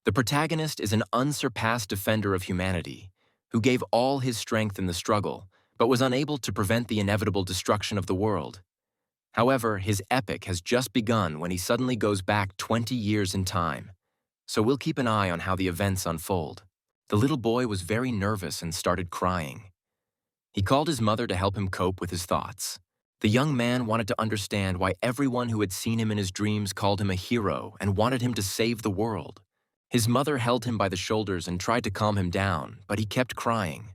The protagonist is an unsurpassed defender of humanity, who gave all his strength in the struggle, but was unable to prevent the inevitable destruction of the world. However, his epic has just begun when he suddenly goes back 20 years in time. So we'll keep an eye on how the events unfold. The little boy was very nervous and started crying. He called his mother to help him cope with his thoughts. The young man wanted to understand why everyone who had seen him in his dreams called him a hero and wanted him to save the world. His mother held him by the shoulders and tried to calm him down, but he kept crying.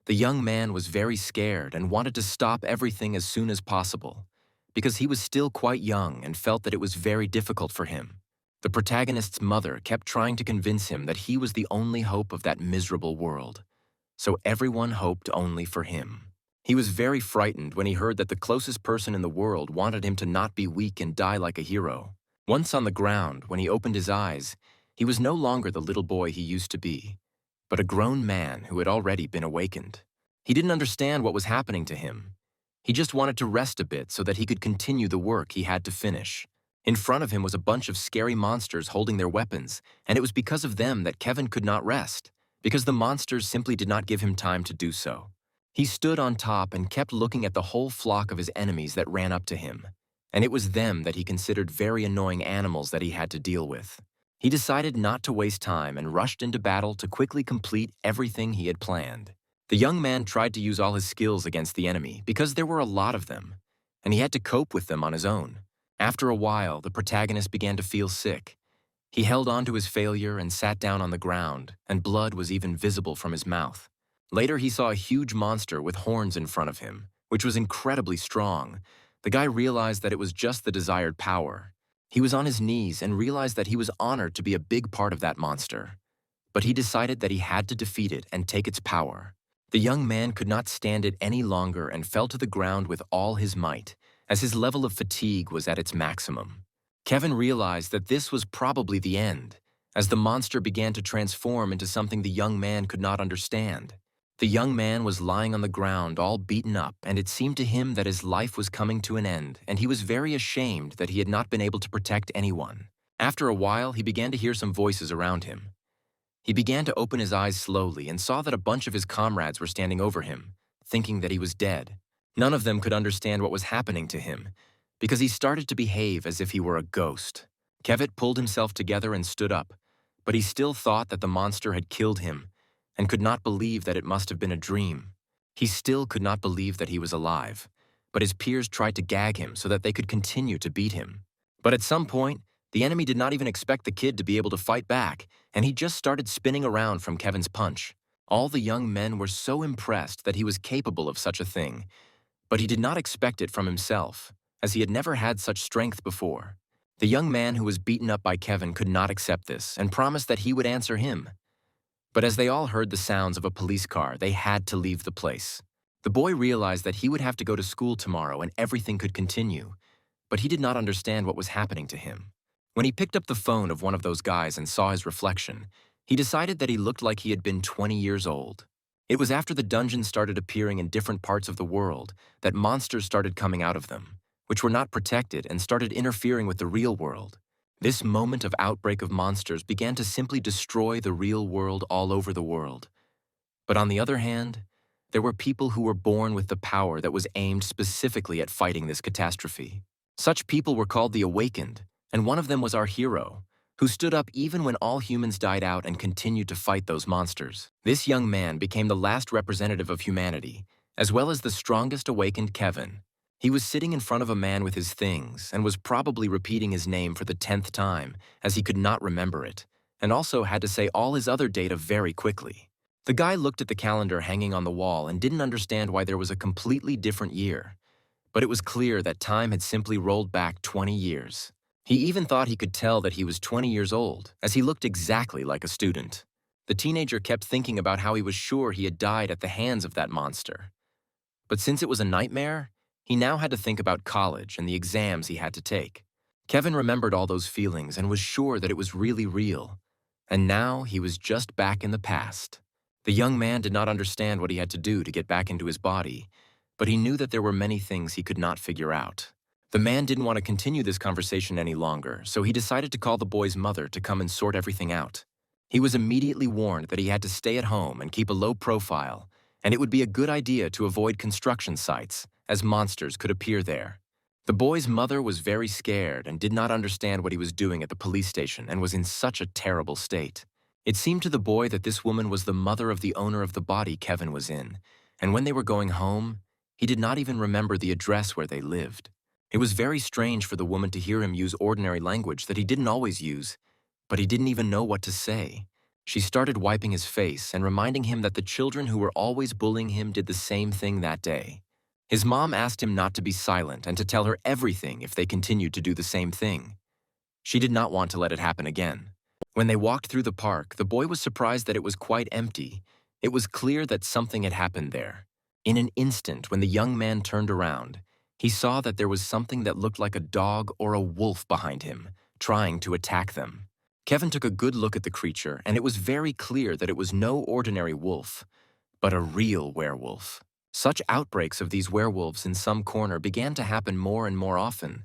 The young man was very scared and wanted to stop everything as soon as possible, because he was still quite young and felt that it was very difficult for him. The protagonist's mother kept trying to convince him that he was the only hope of that miserable world, so everyone hoped only for him. He was very frightened when he heard that the closest person in the world wanted him to not be weak and die like a hero. Once on the ground, when he opened his eyes, he was no longer the little boy he used to be, but a grown man who had already been awakened. He didn't understand what was happening to him. He just wanted to rest a bit so that he could continue the work he had to finish. In front of him was a bunch of scary monsters holding their weapons, and it was because of them that Kevin could not rest, because the monsters simply did not give him time to do so. He stood on top and kept looking at the whole flock of his enemies that ran up to him, and it was them that he considered very annoying animals that he had to deal with. He decided not to waste time and rushed into battle to quickly complete everything he had planned. The young man tried to use all his skills against the enemy because there were a lot of them, and he had to cope with them on his own. After a while, the protagonist began to feel sick. He held on to his failure and sat down on the ground, and blood was even visible from his mouth. Later, he saw a huge monster with horns in front of him, which was incredibly strong. The guy realized that it was just the desired power. He was on his knees and realized that he was honored to be a big part of that monster. But he decided that he had to defeat it and take its power. The young man could not stand it any longer and fell to the ground with all his might, as his level of fatigue was at its maximum. Kevin realized that this was probably the end, as the monster began to transform into something the young man could not understand. The young man was lying on the ground all beaten up, and it seemed to him that his life was coming to an end, and he was very ashamed that he had not been able to protect anyone. After a while, he began to hear some voices around him. He began to open his eyes slowly and saw that a bunch of his comrades were standing over him, thinking that he was dead. None of them could understand what was happening to him, because he started to behave as if he were a ghost. Kevin pulled himself together and stood up, but he still thought that the monster had killed him, and could not believe that it must have been a dream. He still could not believe that he was alive, but his peers tried to gag him so that they could continue to beat him. But at some point, the enemy did not even expect the kid to be able to fight back, and he just started spinning around from Kevin's punch. All the young men were so impressed that he was capable of such a thing, but he did not expect it from himself, as he had never had such strength before. The young man who was beaten up by Kevin could not accept this and promised that he would answer him. But as they all heard the sounds of a police car, they had to leave the place. The boy realized that he would have to go to school tomorrow and everything could continue, but he did not understand what was happening to him. When he picked up the phone of one of those guys and saw his reflection, he decided that he looked like he had been 20 years old. It was after the dungeons started appearing in different parts of the world that monsters started coming out of them, which were not protected and started interfering with the real world. This moment of outbreak of monsters began to simply destroy the real world all over the world. But on the other hand, there were people who were born with the power that was aimed specifically at fighting this catastrophe. Such people were called the Awakened, and one of them was our hero, who stood up even when all humans died out and continued to fight those monsters. This young man became the last representative of humanity, as well as the strongest awakened Kevin. He was sitting in front of a man with his things and was probably repeating his name for the 10th time, as he could not remember it, and also had to say all his other data very quickly. The guy looked at the calendar hanging on the wall and didn't understand why there was a completely different year. But it was clear that time had simply rolled back 20 years. He even thought he could tell that he was 20 years old, as he looked exactly like a student. The teenager kept thinking about how he was sure he had died at the hands of that monster. But since it was a nightmare, he now had to think about college and the exams he had to take. Kevin remembered all those feelings and was sure that it was really real. And now he was just back in the past. The young man did not understand what he had to do to get back into his body, but he knew that there were many things he could not figure out. The man didn't want to continue this conversation any longer, so he decided to call the boy's mother to come and sort everything out. He was immediately warned that he had to stay at home and keep a low profile, and it would be a good idea to avoid construction sites, as monsters could appear there. The boy's mother was very scared and did not understand what he was doing at the police station and was in such a terrible state. It seemed to the boy that this woman was the mother of the owner of the body Kevin was in, and when they were going home, he did not even remember the address where they lived. It was very strange for the woman to hear him use ordinary language that he didn't always use, but he didn't even know what to say. She started wiping his face and reminding him that the children who were always bullying him did the same thing that day. His mom asked him not to be silent and to tell her everything if they continued to do the same thing. She did not want to let it happen again. When they walked through the park, the boy was surprised that it was quite empty. It was clear that something had happened there. In an instant, when the young man turned around, he saw that there was something that looked like a dog or a wolf behind him, trying to attack them. Kevin took a good look at the creature, and it was very clear that it was no ordinary wolf, but a real werewolf. Such outbreaks of these werewolves in some corner began to happen more and more often,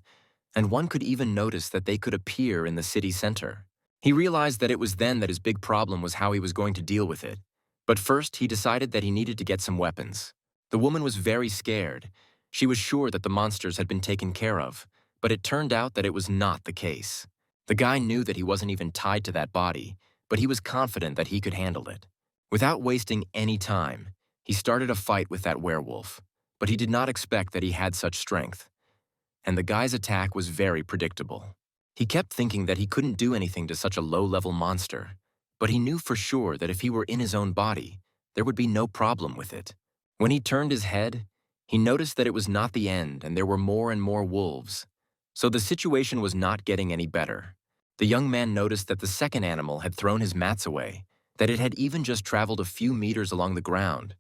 and one could even notice that they could appear in the city center. He realized that it was then that his big problem was how he was going to deal with it. But first, he decided that he needed to get some weapons. The woman was very scared. She was sure that the monsters had been taken care of, but it turned out that it was not the case. The guy knew that he wasn't even tied to that body, but he was confident that he could handle it. Without wasting any time, he started a fight with that werewolf, but he did not expect that he had such strength. And the guy's attack was very predictable. He kept thinking that he couldn't do anything to such a low-level monster, but he knew for sure that if he were in his own body, there would be no problem with it. When he turned his head, he noticed that it was not the end and there were more and more wolves. So the situation was not getting any better. The young man noticed that the second animal had thrown his mats away, that it had even just traveled a few meters along the ground,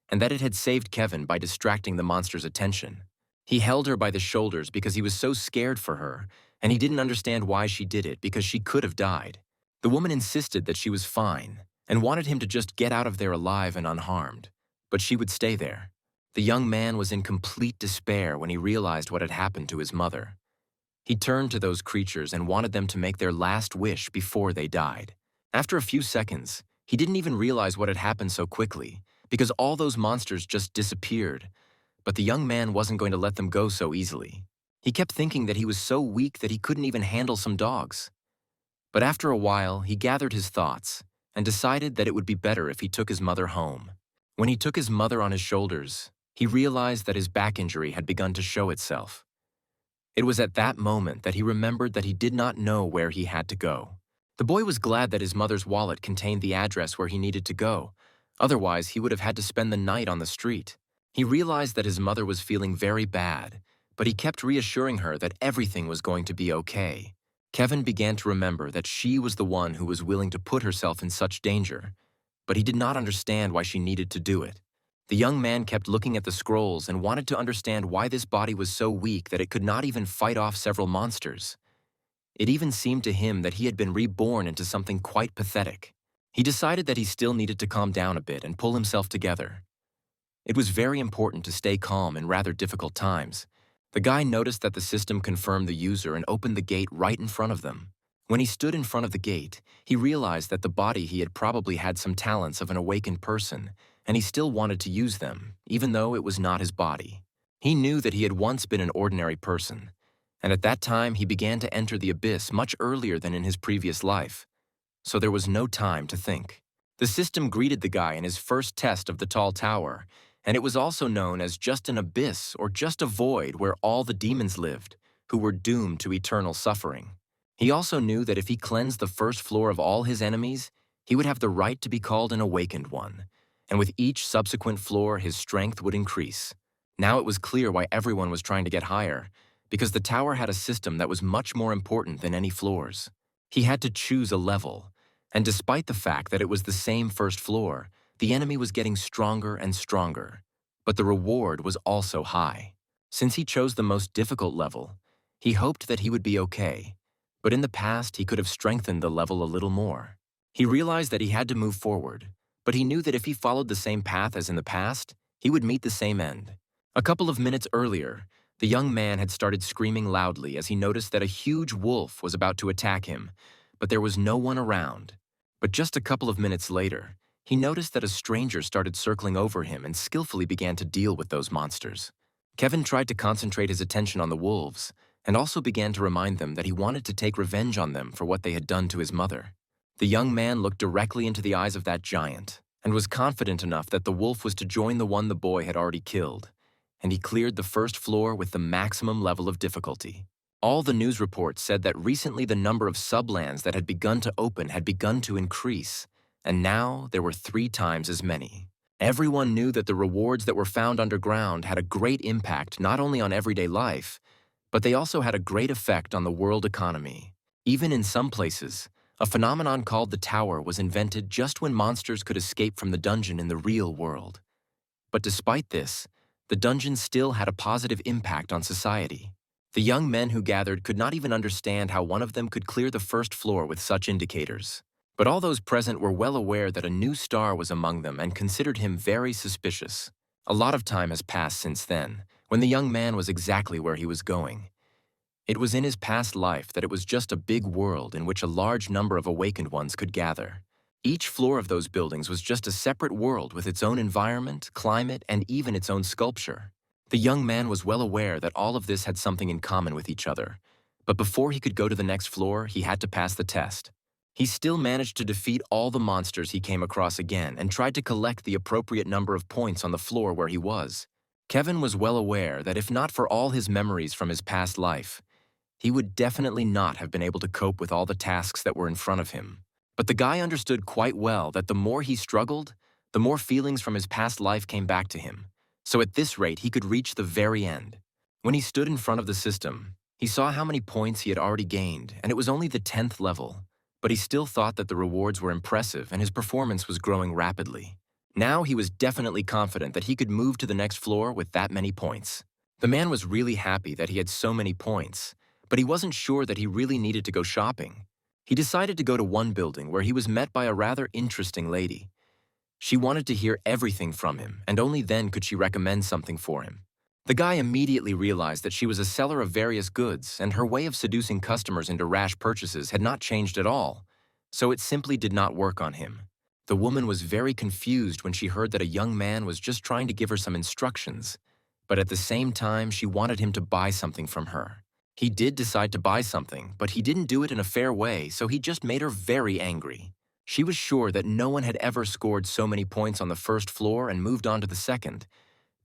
and that it had saved Kevin by distracting the monster's attention. He held her by the shoulders because he was so scared for her, and he didn't understand why she did it because she could have died. The woman insisted that she was fine and wanted him to just get out of there alive and unharmed, but she would stay there. The young man was in complete despair when he realized what had happened to his mother. He turned to those creatures and wanted them to make their last wish before they died. After a few seconds, he didn't even realize what had happened so quickly, because all those monsters just disappeared. But the young man wasn't going to let them go so easily. He kept thinking that he was so weak that he couldn't even handle some dogs. But after a while, he gathered his thoughts and decided that it would be better if he took his mother home. When he took his mother on his shoulders, he realized that his back injury had begun to show itself. It was at that moment that he remembered that he did not know where he had to go. The boy was glad that his mother's wallet contained the address where he needed to go. Otherwise, he would have had to spend the night on the street. He realized that his mother was feeling very bad, but he kept reassuring her that everything was going to be okay. Kevin began to remember that she was the one who was willing to put herself in such danger, but he did not understand why she needed to do it. The young man kept looking at the scrolls and wanted to understand why this body was so weak that it could not even fight off several monsters. It even seemed to him that he had been reborn into something quite pathetic. He decided that he still needed to calm down a bit and pull himself together. It was very important to stay calm in rather difficult times. The guy noticed that the system confirmed the user and opened the gate right in front of them. When he stood in front of the gate, he realized that the body he had probably had some talents of an awakened person, and he still wanted to use them, even though it was not his body. He knew that he had once been an ordinary person, and at that time he began to enter the abyss much earlier than in his previous life, so there was no time to think. The system greeted the guy in his first test of the tall tower, and it was also known as just an abyss or just a void where all the demons lived, who were doomed to eternal suffering. He also knew that if he cleansed the first floor of all his enemies, he would have the right to be called an awakened one, and with each subsequent floor his strength would increase. Now it was clear why everyone was trying to get higher, because the tower had a system that was much more important than any floors. He had to choose a level, and despite the fact that it was the same first floor, the enemy was getting stronger and stronger, but the reward was also high. Since he chose the most difficult level, he hoped that he would be okay, but in the past he could have strengthened the level a little more. He realized that he had to move forward, but he knew that if he followed the same path as in the past, he would meet the same end. A couple of minutes earlier, The young man had started screaming loudly as he noticed that a huge wolf was about to attack him, but there was no one around. But just a couple of minutes later, he noticed that a stranger started circling over him and skillfully began to deal with those monsters. Kevin tried to concentrate his attention on the wolves, and also began to remind them that he wanted to take revenge on them for what they had done to his mother. The young man looked directly into the eyes of that giant, and was confident enough that the wolf was to join the one the boy had already killed, and he cleared the first floor with the maximum level of difficulty. All the news reports said that recently the number of sublands that had begun to open had begun to increase, and now there were 3 times as many. Everyone knew that the rewards that were found underground had a great impact not only on everyday life, but they also had a great effect on the world economy. Even in some places, a phenomenon called the Tower was invented just when monsters could escape from the dungeon in the real world. But despite this, the dungeon still had a positive impact on society. The young men who gathered could not even understand how one of them could clear the first floor with such indicators. But all those present were well aware that a new star was among them and considered him very suspicious. A lot of time has passed since then, when the young man was exactly where he was going. It was in his past life that it was just a big world in which a large number of awakened ones could gather. Each floor of those buildings was just a separate world with its own environment, climate, and even its own sculpture. The young man was well aware that all of this had something in common with each other, but before he could go to the next floor, he had to pass the test. He still managed to defeat all the monsters he came across again and tried to collect the appropriate number of points on the floor where he was. Kevin was well aware that if not for all his memories from his past life, he would definitely not have been able to cope with all the tasks that were in front of him. But the guy understood quite well that the more he struggled, the more feelings from his past life came back to him. So at this rate, he could reach the very end. When he stood in front of the system, he saw how many points he had already gained, and it was only the 10th level. But he still thought that the rewards were impressive and his performance was growing rapidly. Now he was definitely confident that he could move to the next floor with that many points. The man was really happy that he had so many points, but he wasn't sure that he really needed to go shopping. He decided to go to one building where he was met by a rather interesting lady. She wanted to hear everything from him, and only then could she recommend something for him. The guy immediately realized that she was a seller of various goods, and her way of seducing customers into rash purchases had not changed at all, so it simply did not work on him. The woman was very confused when she heard that a young man was just trying to give her some instructions, but at the same time she wanted him to buy something from her. He did decide to buy something, but he didn't do it in a fair way, so he just made her very angry. She was sure that no one had ever scored so many points on the first floor and moved on to the second,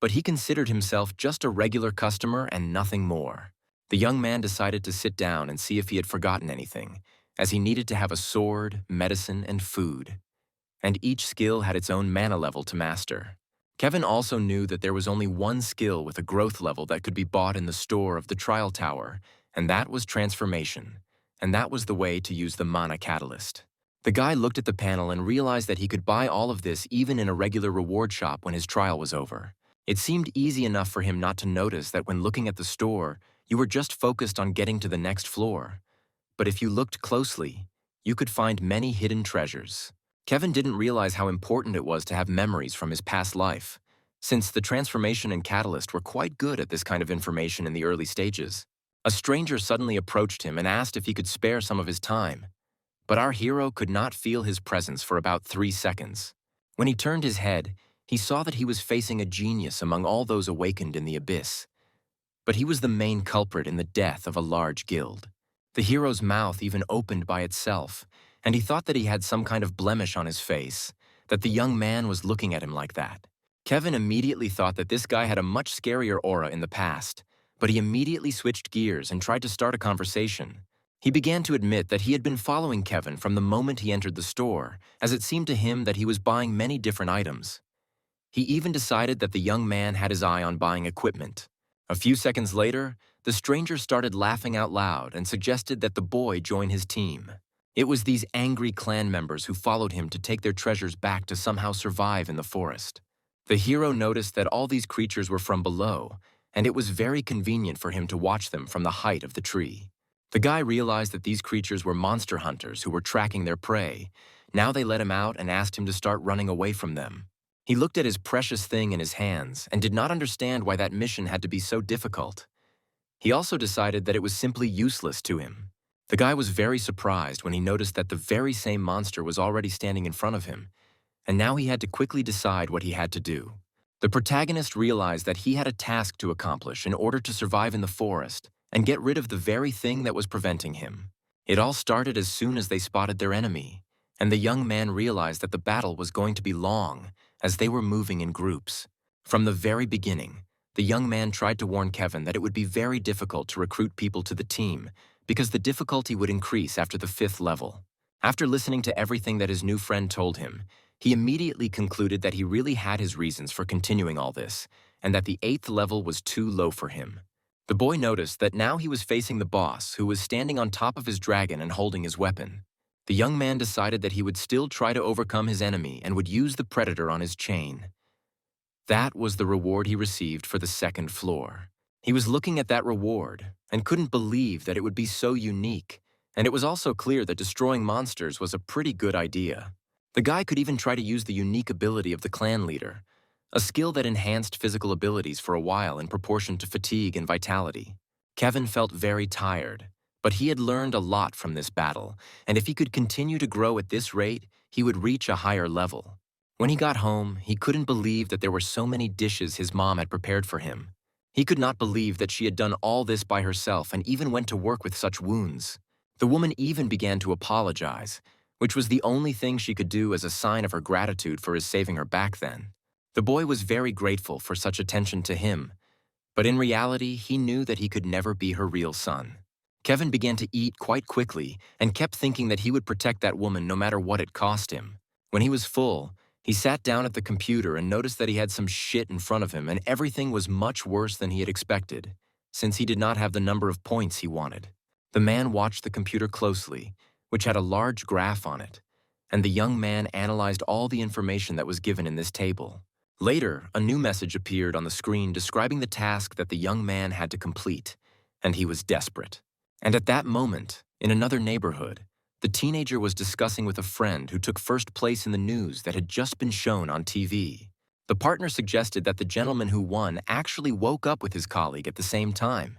but he considered himself just a regular customer and nothing more. The young man decided to sit down and see if he had forgotten anything, as he needed to have a sword, medicine, and food. And each skill had its own mana level to master. Kevin also knew that there was only one skill with a growth level that could be bought in the store of the Trial Tower, and that was transformation, and that was the way to use the mana catalyst. The guy looked at the panel and realized that he could buy all of this even in a regular reward shop when his trial was over. It seemed easy enough for him not to notice that when looking at the store, you were just focused on getting to the next floor. But if you looked closely, you could find many hidden treasures. Kevin didn't realize how important it was to have memories from his past life, since the transformation and catalyst were quite good at this kind of information in the early stages. A stranger suddenly approached him and asked if he could spare some of his time. But our hero could not feel his presence for about 3 seconds. When he turned his head, he saw that he was facing a genius among all those awakened in the abyss. But he was the main culprit in the death of a large guild. The hero's mouth even opened by itself, and he thought that he had some kind of blemish on his face, that the young man was looking at him like that. Kevin immediately thought that this guy had a much scarier aura in the past, but he immediately switched gears and tried to start a conversation. He began to admit that he had been following Kevin from the moment he entered the store, as it seemed to him that he was buying many different items. He even decided that the young man had his eye on buying equipment. A few seconds later, the stranger started laughing out loud and suggested that the boy join his team. It was these angry clan members who followed him to take their treasures back to somehow survive in the forest. The hero noticed that all these creatures were from below, and it was very convenient for him to watch them from the height of the tree. The guy realized that these creatures were monster hunters who were tracking their prey. Now they let him out and asked him to start running away from them. He looked at his precious thing in his hands and did not understand why that mission had to be so difficult. He also decided that it was simply useless to him. The guy was very surprised when he noticed that the very same monster was already standing in front of him, and now he had to quickly decide what he had to do. The protagonist realized that he had a task to accomplish in order to survive in the forest and get rid of the very thing that was preventing him. It all started as soon as they spotted their enemy, and the young man realized that the battle was going to be long as they were moving in groups. From the very beginning, the young man tried to warn Kevin that it would be very difficult to recruit people to the team because the difficulty would increase after the 5th level. After listening to everything that his new friend told him, he immediately concluded that he really had his reasons for continuing all this, and that the 8th level was too low for him. The boy noticed that now he was facing the boss, who was standing on top of his dragon and holding his weapon. The young man decided that he would still try to overcome his enemy and would use the predator on his chain. That was the reward he received for the 2nd floor. He was looking at that reward and couldn't believe that it would be so unique, and it was also clear that destroying monsters was a pretty good idea. The guy could even try to use the unique ability of the clan leader, a skill that enhanced physical abilities for a while in proportion to fatigue and vitality. Kevin felt very tired, but he had learned a lot from this battle, and if he could continue to grow at this rate, he would reach a higher level. When he got home, he couldn't believe that there were so many dishes his mom had prepared for him. He could not believe that she had done all this by herself and even went to work with such wounds. The woman even began to apologize, which was the only thing she could do as a sign of her gratitude for his saving her back then. The boy was very grateful for such attention to him, but in reality, he knew that he could never be her real son. Kevin began to eat quite quickly and kept thinking that he would protect that woman no matter what it cost him. When he was full, he sat down at the computer and noticed that he had some shit in front of him and everything was much worse than he had expected, since he did not have the number of points he wanted. The man watched the computer closely, which had a large graph on it, and the young man analyzed all the information that was given in this table. Later, a new message appeared on the screen describing the task that the young man had to complete, and he was desperate. And at that moment, in another neighborhood, the teenager was discussing with a friend who took first place in the news that had just been shown on TV. The partner suggested that the gentleman who won actually woke up with his colleague at the same time,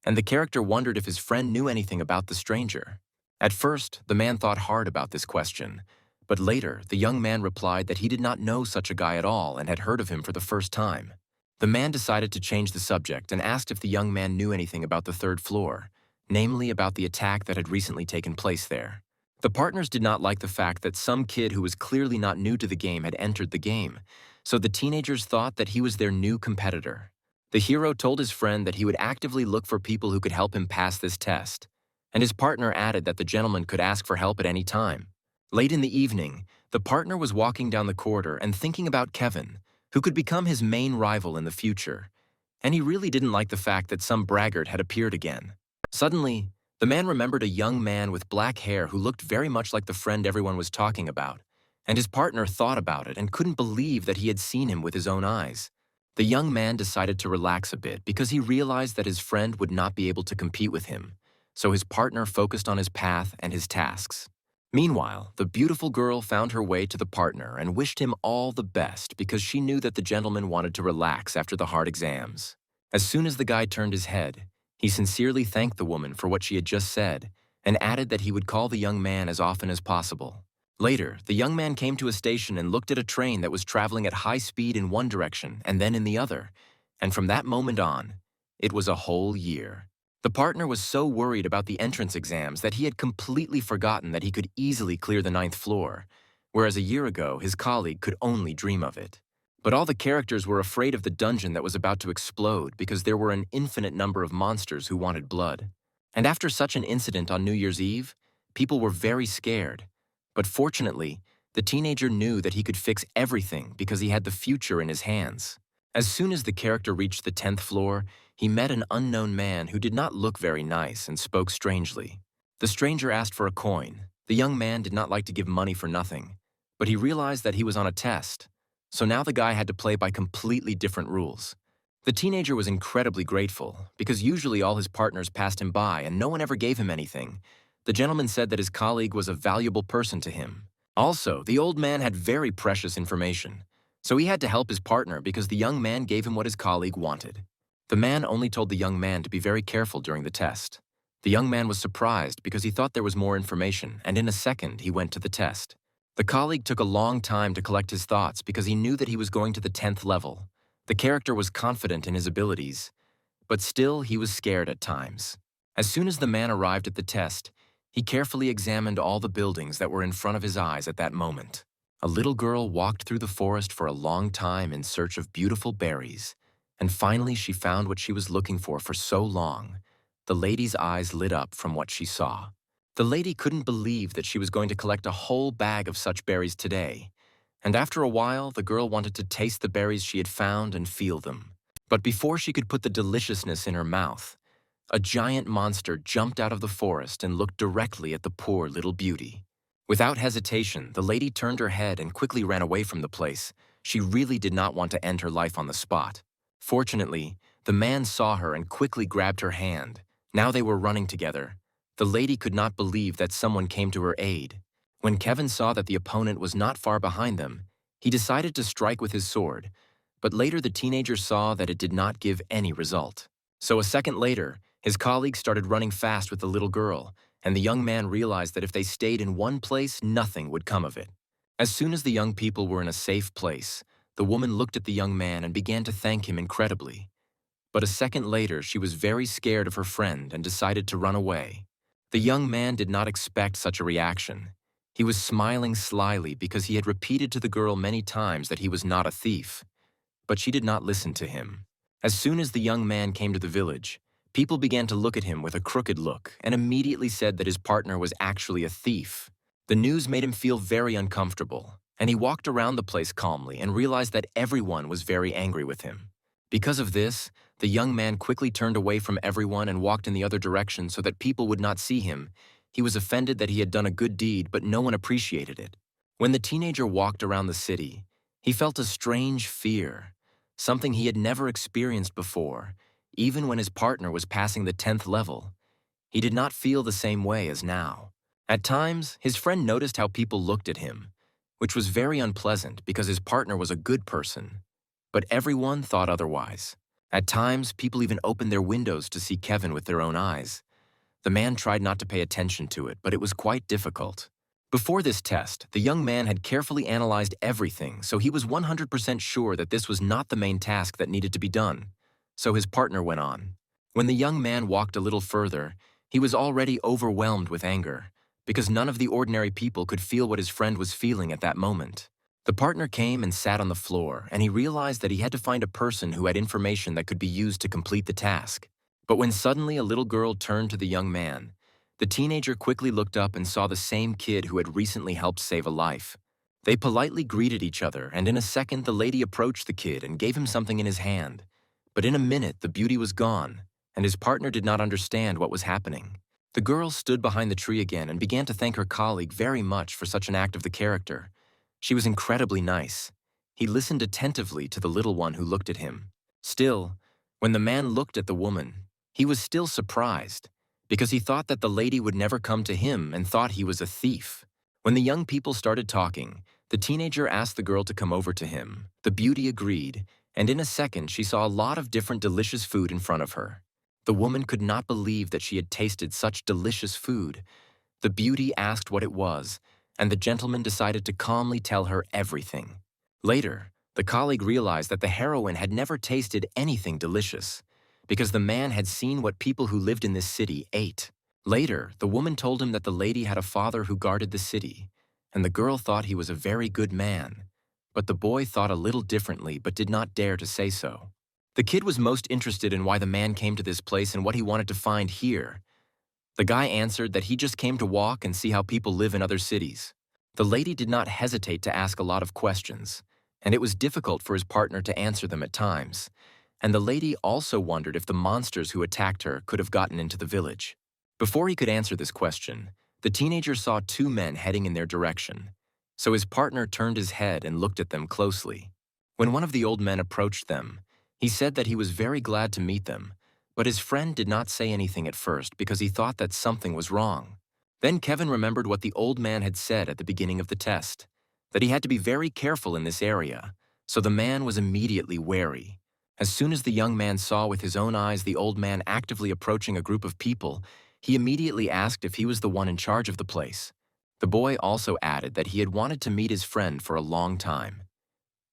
and the character wondered if his friend knew anything about the stranger. At first, the man thought hard about this question, but later, the young man replied that he did not know such a guy at all and had heard of him for the first time. The man decided to change the subject and asked if the young man knew anything about the 3rd floor, namely about the attack that had recently taken place there. The partners did not like the fact that some kid who was clearly not new to the game had entered the game, so the teenagers thought that he was their new competitor. The hero told his friend that he would actively look for people who could help him pass this test, and his partner added that the gentleman could ask for help at any time. Late in the evening, the partner was walking down the corridor and thinking about Kevin, who could become his main rival in the future, and he really didn't like the fact that some braggart had appeared again. Suddenly, the man remembered a young man with black hair who looked very much like the friend everyone was talking about, and his partner thought about it and couldn't believe that he had seen him with his own eyes. The young man decided to relax a bit because he realized that his friend would not be able to compete with him, so his partner focused on his path and his tasks. Meanwhile, the beautiful girl found her way to the partner and wished him all the best because she knew that the gentleman wanted to relax after the hard exams. As soon as the guy turned his head, he sincerely thanked the woman for what she had just said and added that he would call the young man as often as possible. Later, the young man came to a station and looked at a train that was traveling at high speed in one direction and then in the other, and from that moment on, it was a whole year. The partner was so worried about the entrance exams that he had completely forgotten that he could easily clear the 9th floor, whereas a year ago his colleague could only dream of it. But all the characters were afraid of the dungeon that was about to explode because there were an infinite number of monsters who wanted blood. And after such an incident on New Year's Eve, people were very scared. But fortunately, the teenager knew that he could fix everything because he had the future in his hands. As soon as the character reached the 10th floor, he met an unknown man who did not look very nice and spoke strangely. The stranger asked for a coin. The young man did not like to give money for nothing, but he realized that he was on a test, so now the guy had to play by completely different rules. The teenager was incredibly grateful because usually all his partners passed him by and no one ever gave him anything. The gentleman said that his colleague was a valuable person to him. Also, the old man had very precious information, so he had to help his partner because the young man gave him what his colleague wanted. The man only told the young man to be very careful during the test. The young man was surprised because he thought there was more information, and in a second he went to the test. The colleague took a long time to collect his thoughts because he knew that he was going to the 10th level. The character was confident in his abilities, but still he was scared at times. As soon as the man arrived at the test, he carefully examined all the buildings that were in front of his eyes at that moment. A little girl walked through the forest for a long time in search of beautiful berries, and finally she found what she was looking for so long. The lady's eyes lit up from what she saw. The lady couldn't believe that she was going to collect a whole bag of such berries today, and after a while the girl wanted to taste the berries she had found and feel them. But before she could put the deliciousness in her mouth, a giant monster jumped out of the forest and looked directly at the poor little beauty. Without hesitation, the lady turned her head and quickly ran away from the place. She really did not want to end her life on the spot. Fortunately, the man saw her and quickly grabbed her hand. Now they were running together. The lady could not believe that someone came to her aid. When Kevin saw that the opponent was not far behind them, he decided to strike with his sword, but later the teenager saw that it did not give any result. So a second later, his colleague started running fast with the little girl, and the young man realized that if they stayed in one place, nothing would come of it. As soon as the young people were in a safe place, the woman looked at the young man and began to thank him incredibly. But a second later, she was very scared of her friend and decided to run away. The young man did not expect such a reaction. He was smiling slyly because he had repeated to the girl many times that he was not a thief. But she did not listen to him. As soon as the young man came to the village, people began to look at him with a crooked look and immediately said that his partner was actually a thief. The news made him feel very uncomfortable, and he walked around the place calmly and realized that everyone was very angry with him. Because of this, the young man quickly turned away from everyone and walked in the other direction so that people would not see him. He was offended that he had done a good deed, but no one appreciated it. When the teenager walked around the city, he felt a strange fear, something he had never experienced before. Even when his partner was passing the 10th level, he did not feel the same way as now. At times, his friend noticed how people looked at him, which was very unpleasant because his partner was a good person. But everyone thought otherwise. At times, people even opened their windows to see Kevin with their own eyes. The man tried not to pay attention to it, but it was quite difficult. Before this test, the young man had carefully analyzed everything, so he was 100% sure that this was not the main task that needed to be done. So his partner went on. When the young man walked a little further, he was already overwhelmed with anger, because none of the ordinary people could feel what his friend was feeling at that moment. The partner came and sat on the floor, and he realized that he had to find a person who had information that could be used to complete the task. But when suddenly a little girl turned to the young man, the teenager quickly looked up and saw the same kid who had recently helped save a life. They politely greeted each other, and in a second the lady approached the kid and gave him something in his hand. But in a minute the beauty was gone, and his partner did not understand what was happening. The girl stood behind the tree again and began to thank her colleague very much for such an act of the character. She was incredibly nice. He listened attentively to the little one who looked at him. Still, when the man looked at the woman, he was still surprised, because he thought that the lady would never come to him and thought he was a thief. When the young people started talking, the teenager asked the girl to come over to him. The beauty agreed, and in a second she saw a lot of different delicious food in front of her. The woman could not believe that she had tasted such delicious food. The beauty asked what it was, and the gentleman decided to calmly tell her everything. Later, the colleague realized that the heroine had never tasted anything delicious, because the man had seen what people who lived in this city ate. Later, the woman told him that the lady had a father who guarded the city, and the girl thought he was a very good man. But the boy thought a little differently but did not dare to say so. The kid was most interested in why the man came to this place and what he wanted to find here. The guy answered that he just came to walk and see how people live in other cities. The lady did not hesitate to ask a lot of questions, and it was difficult for his partner to answer them at times. And the lady also wondered if the monsters who attacked her could have gotten into the village. Before he could answer this question, the teenager saw two men heading in their direction. So his partner turned his head and looked at them closely. When one of the old men approached them, he said that he was very glad to meet them, but his friend did not say anything at first because he thought that something was wrong. Then Kevin remembered what the old man had said at the beginning of the test, that he had to be very careful in this area, so the man was immediately wary. As soon as the young man saw with his own eyes the old man actively approaching a group of people, he immediately asked if he was the one in charge of the place. The boy also added that he had wanted to meet his friend for a long time.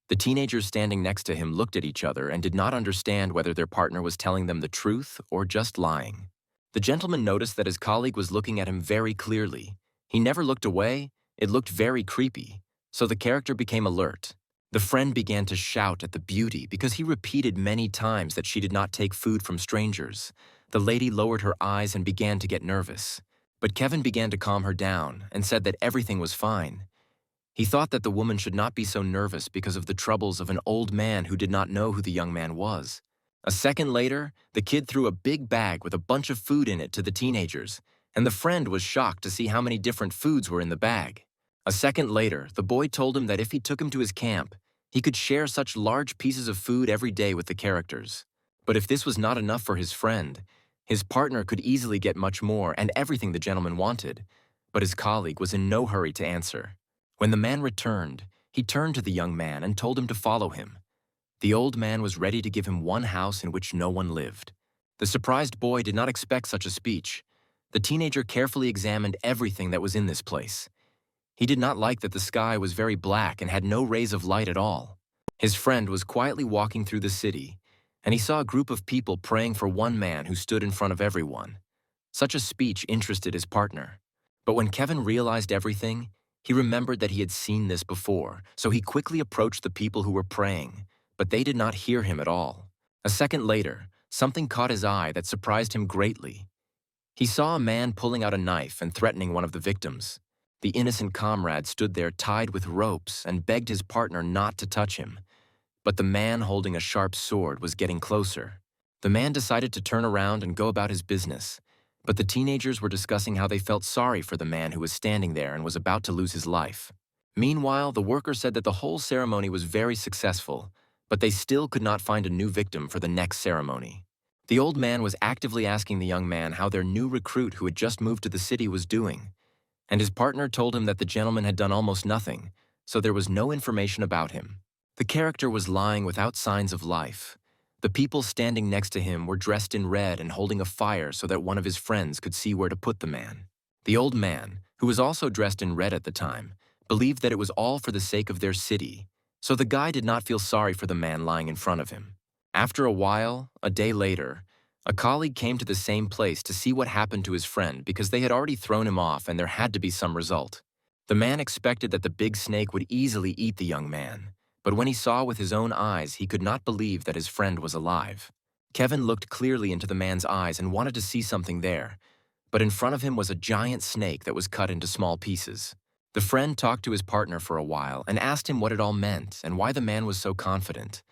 The teenagers standing next to him looked at each other and did not understand whether their partner was telling them the truth or just lying. The gentleman noticed that his colleague was looking at him very clearly. He never looked away. It looked very creepy, so the character became alert. The friend began to shout at the beauty because he repeated many times that she did not take food from strangers. The lady lowered her eyes and began to get nervous. But Kevin began to calm her down and said that everything was fine. He thought that the woman should not be so nervous because of the troubles of an old man who did not know who the young man was. A second later, the kid threw a big bag with a bunch of food in it to the teenagers, and the friend was shocked to see how many different foods were in the bag. A second later, the boy told him that if he took him to his camp, he could share such large pieces of food every day with the characters. But if this was not enough for his friend, his partner could easily get much more and everything the gentleman wanted. But his colleague was in no hurry to answer. When the man returned, he turned to the young man and told him to follow him. The old man was ready to give him one house in which no one lived. The surprised boy did not expect such a speech. The teenager carefully examined everything that was in this place. He did not like that the sky was very black and had no rays of light at all. His friend was quietly walking through the city, and he saw a group of people praying for one man who stood in front of everyone. Such a speech interested his partner. But when Kevin realized everything, he remembered that he had seen this before, so he quickly approached the people who were praying, but they did not hear him at all. A second later, something caught his eye that surprised him greatly. He saw a man pulling out a knife and threatening one of the victims. The innocent comrade stood there tied with ropes and begged his partner not to touch him. But the man holding a sharp sword was getting closer. The man decided to turn around and go about his business, but the teenagers were discussing how they felt sorry for the man who was standing there and was about to lose his life. Meanwhile, the worker said that the whole ceremony was very successful, but they still could not find a new victim for the next ceremony. The old man was actively asking the young man how their new recruit who had just moved to the city was doing, and his partner told him that the gentleman had done almost nothing, so there was no information about him. The character was lying without signs of life. The people standing next to him were dressed in red and holding a fire so that one of his friends could see where to put the man. The old man, who was also dressed in red at the time, believed that it was all for the sake of their city, so the guy did not feel sorry for the man lying in front of him. After a while, a day later, a colleague came to the same place to see what happened to his friend because they had already thrown him off and there had to be some result. The man expected that the big snake would easily eat the young man, but when he saw with his own eyes, he could not believe that his friend was alive. Kevin looked clearly into the man's eyes and wanted to see something there, but in front of him was a giant snake that was cut into small pieces. The friend talked to his partner for a while and asked him what it all meant and why the man was so confident.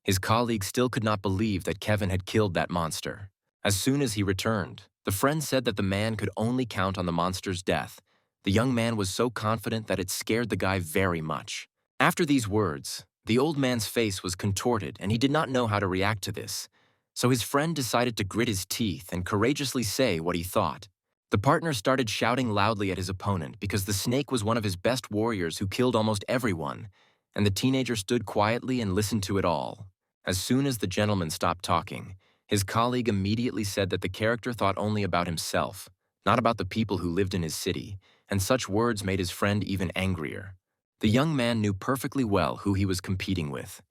His colleague still could not believe that Kevin had killed that monster. As soon as he returned, the friend said that the man could only count on the monster's death. The young man was so confident that it scared the guy very much. After these words, the old man's face was contorted and he did not know how to react to this. So his friend decided to grit his teeth and courageously say what he thought. The partner started shouting loudly at his opponent because the snake was one of his best warriors who killed almost everyone, and the teenager stood quietly and listened to it all. As soon as the gentleman stopped talking, his colleague immediately said that the character thought only about himself, not about the people who lived in his city, and such words made his friend even angrier. The young man knew perfectly well who he was competing with.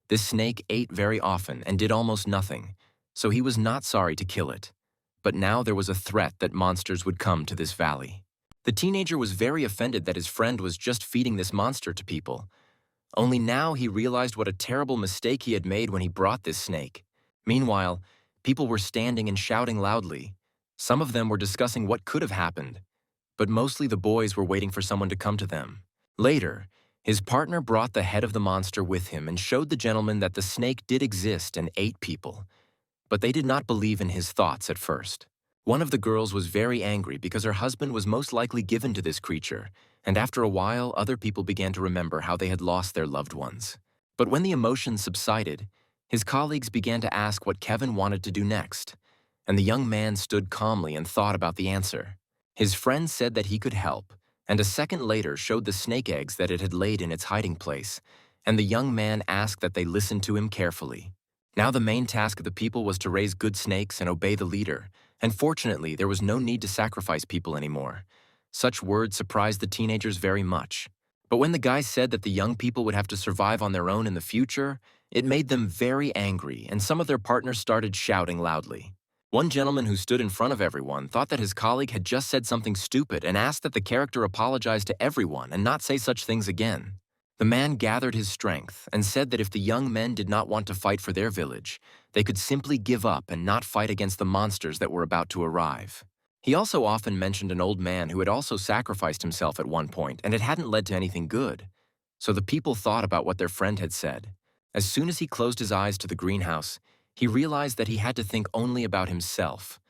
This snake ate very often and did almost nothing, so he was not sorry to kill it. But now there was a threat that monsters would come to this valley. The teenager was very offended that his friend was just feeding this monster to people. Only now he realized what a terrible mistake he had made when he brought this snake. Meanwhile, people were standing and shouting loudly. Some of them were discussing what could have happened, but mostly the boys were waiting for someone to come to them. Later, his partner brought the head of the monster with him and showed the gentleman that the snake did exist and ate people. But they did not believe in his thoughts at first. One of the girls was very angry because her husband was most likely given to this creature, and after a while, other people began to remember how they had lost their loved ones. But when the emotions subsided, his colleagues began to ask what Kevin wanted to do next, and the young man stood calmly and thought about the answer. His friend said that he could help, and a second later showed the snake eggs that it had laid in its hiding place, and the young man asked that they listen to him carefully. Now the main task of the people was to raise good snakes and obey the leader, and fortunately there was no need to sacrifice people anymore. Such words surprised the teenagers very much. But when the guy said that the young people would have to survive on their own in the future, it made them very angry, and some of their partners started shouting loudly. One gentleman who stood in front of everyone thought that his colleague had just said something stupid and asked that the character apologize to everyone and not say such things again. The man gathered his strength and said that if the young men did not want to fight for their village, they could simply give up and not fight against the monsters that were about to arrive. He also often mentioned an old man who had also sacrificed himself at one point and it hadn't led to anything good. So the people thought about what their friend had said. As soon as he closed his eyes to the greenhouse, he realized that he had to think only about himself,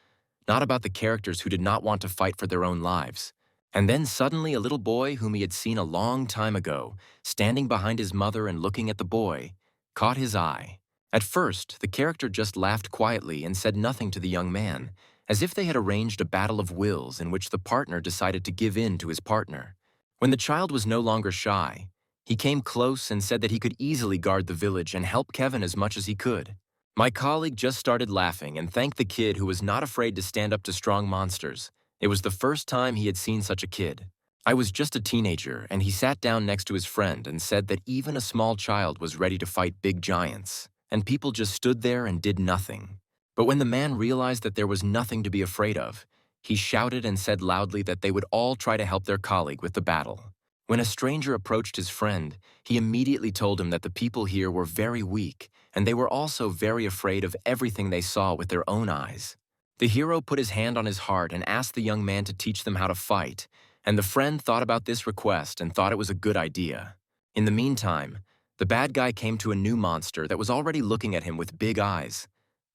not about the characters who did not want to fight for their own lives. And then suddenly a little boy whom he had seen a long time ago, standing behind his mother and looking at the boy, caught his eye. At first, the character just laughed quietly and said nothing to the young man, as if they had arranged a battle of wills in which the partner decided to give in to his partner. When the child was no longer shy, he came close and said that he could easily guard the village and help Kevin as much as he could. My colleague just started laughing and thanked the kid who was not afraid to stand up to strong monsters. It was the first time he had seen such a kid. I was just a teenager, and he sat down next to his friend and said that even a small child was ready to fight big giants, and people just stood there and did nothing. But when the man realized that there was nothing to be afraid of, he shouted and said loudly that they would all try to help their colleague with the battle. When a stranger approached his friend, he immediately told him that the people here were very weak, and they were also very afraid of everything they saw with their own eyes. The hero put his hand on his heart and asked the young man to teach them how to fight, and the friend thought about this request and thought it was a good idea. In the meantime, the bad guy came to a new monster that was already looking at him with big eyes.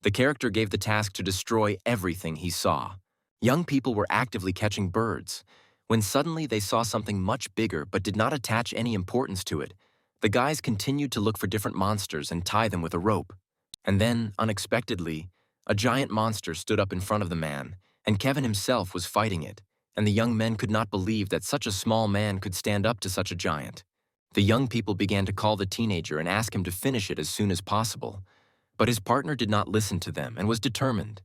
The character gave the task to destroy everything he saw. Young people were actively catching birds, when suddenly they saw something much bigger but did not attach any importance to it. The guys continued to look for different monsters and tie them with a rope. And then, unexpectedly, a giant monster stood up in front of the man, and Kevin himself was fighting it, and the young men could not believe that such a small man could stand up to such a giant. The young people began to call the teenager and ask him to finish it as soon as possible, but his partner did not listen to them and was determined.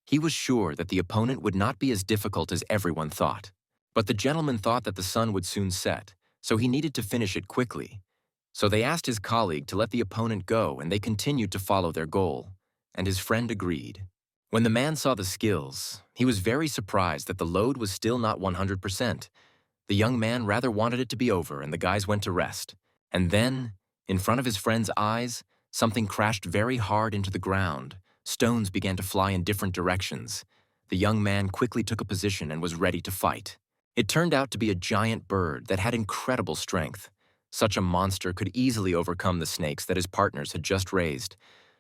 He was sure that the opponent would not be as difficult as everyone thought. But the gentleman thought that the sun would soon set, so he needed to finish it quickly. So they asked his colleague to let the opponent go, and they continued to follow their goal, and his friend agreed. When the man saw the skills, he was very surprised that the load was still not 100%. The young man rather wanted it to be over, and the guys went to rest. And then, in front of his friend's eyes, something crashed very hard into the ground. Stones began to fly in different directions. The young man quickly took a position and was ready to fight. It turned out to be a giant bird that had incredible strength. Such a monster could easily overcome the snakes that his partners had just raised.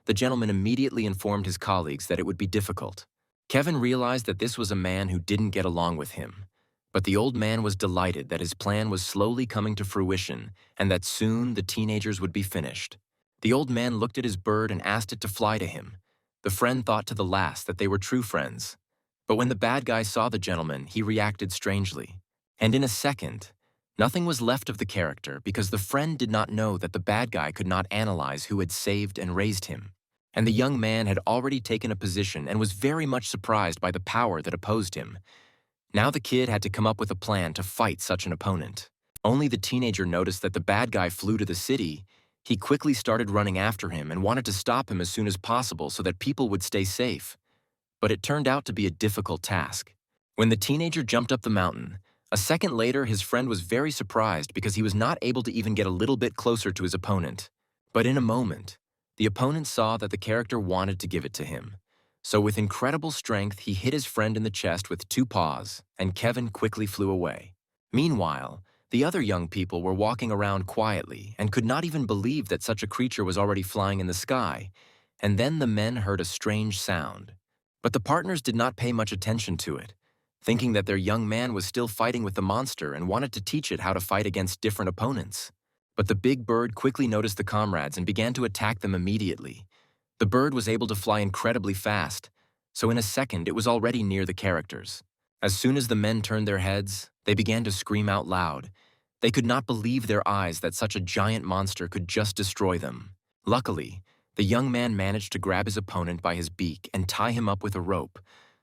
The gentleman immediately informed his colleagues that it would be difficult. Kevin realized that this was a man who didn't get along with him. But the old man was delighted that his plan was slowly coming to fruition and that soon the teenagers would be finished. The old man looked at his bird and asked it to fly to him. The friend thought to the last that they were true friends. But when the bad guy saw the gentleman, he reacted strangely. And in a second, nothing was left of the character because the friend did not know that the bad guy could not analyze who had saved and raised him. And the young man had already taken a position and was very much surprised by the power that opposed him. Now the kid had to come up with a plan to fight such an opponent. Only the teenager noticed that the bad guy flew to the city. He quickly started running after him and wanted to stop him as soon as possible so that people would stay safe. But it turned out to be a difficult task. When the teenager jumped up the mountain, a second later his friend was very surprised because he was not able to even get a little bit closer to his opponent. But in a moment, the opponent saw that the character wanted to give it to him. So with incredible strength, he hit his friend in the chest with 2 paws, and Kevin quickly flew away. Meanwhile, the other young people were walking around quietly and could not even believe that such a creature was already flying in the sky. And then the men heard a strange sound. But the partners did not pay much attention to it, thinking that their young man was still fighting with the monster and wanted to teach it how to fight against different opponents. But the big bird quickly noticed the comrades and began to attack them immediately. The bird was able to fly incredibly fast, so in a second it was already near the characters. As soon as the men turned their heads, they began to scream out loud. They could not believe their eyes that such a giant monster could just destroy them. Luckily, The young man managed to grab his opponent by his beak and tie him up with a rope,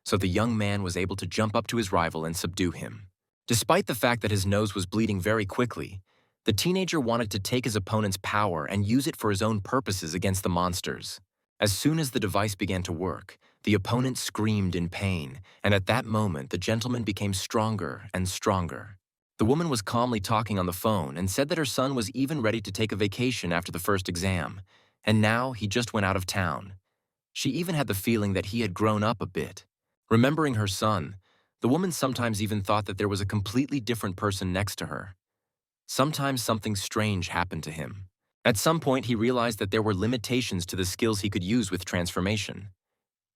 so the young man was able to jump up to his rival and subdue him. Despite the fact that his nose was bleeding very quickly, the teenager wanted to take his opponent's power and use it for his own purposes against the monsters. As soon as the device began to work, the opponent screamed in pain, and at that moment the gentleman became stronger and stronger. The woman was calmly talking on the phone and said that her son was even ready to take a vacation after the first exam, and now he just went out of town. She even had the feeling that he had grown up a bit. Remembering her son, the woman sometimes even thought that there was a completely different person next to her. Sometimes something strange happened to him. At some point, he realized that there were limitations to the skills he could use with transformation.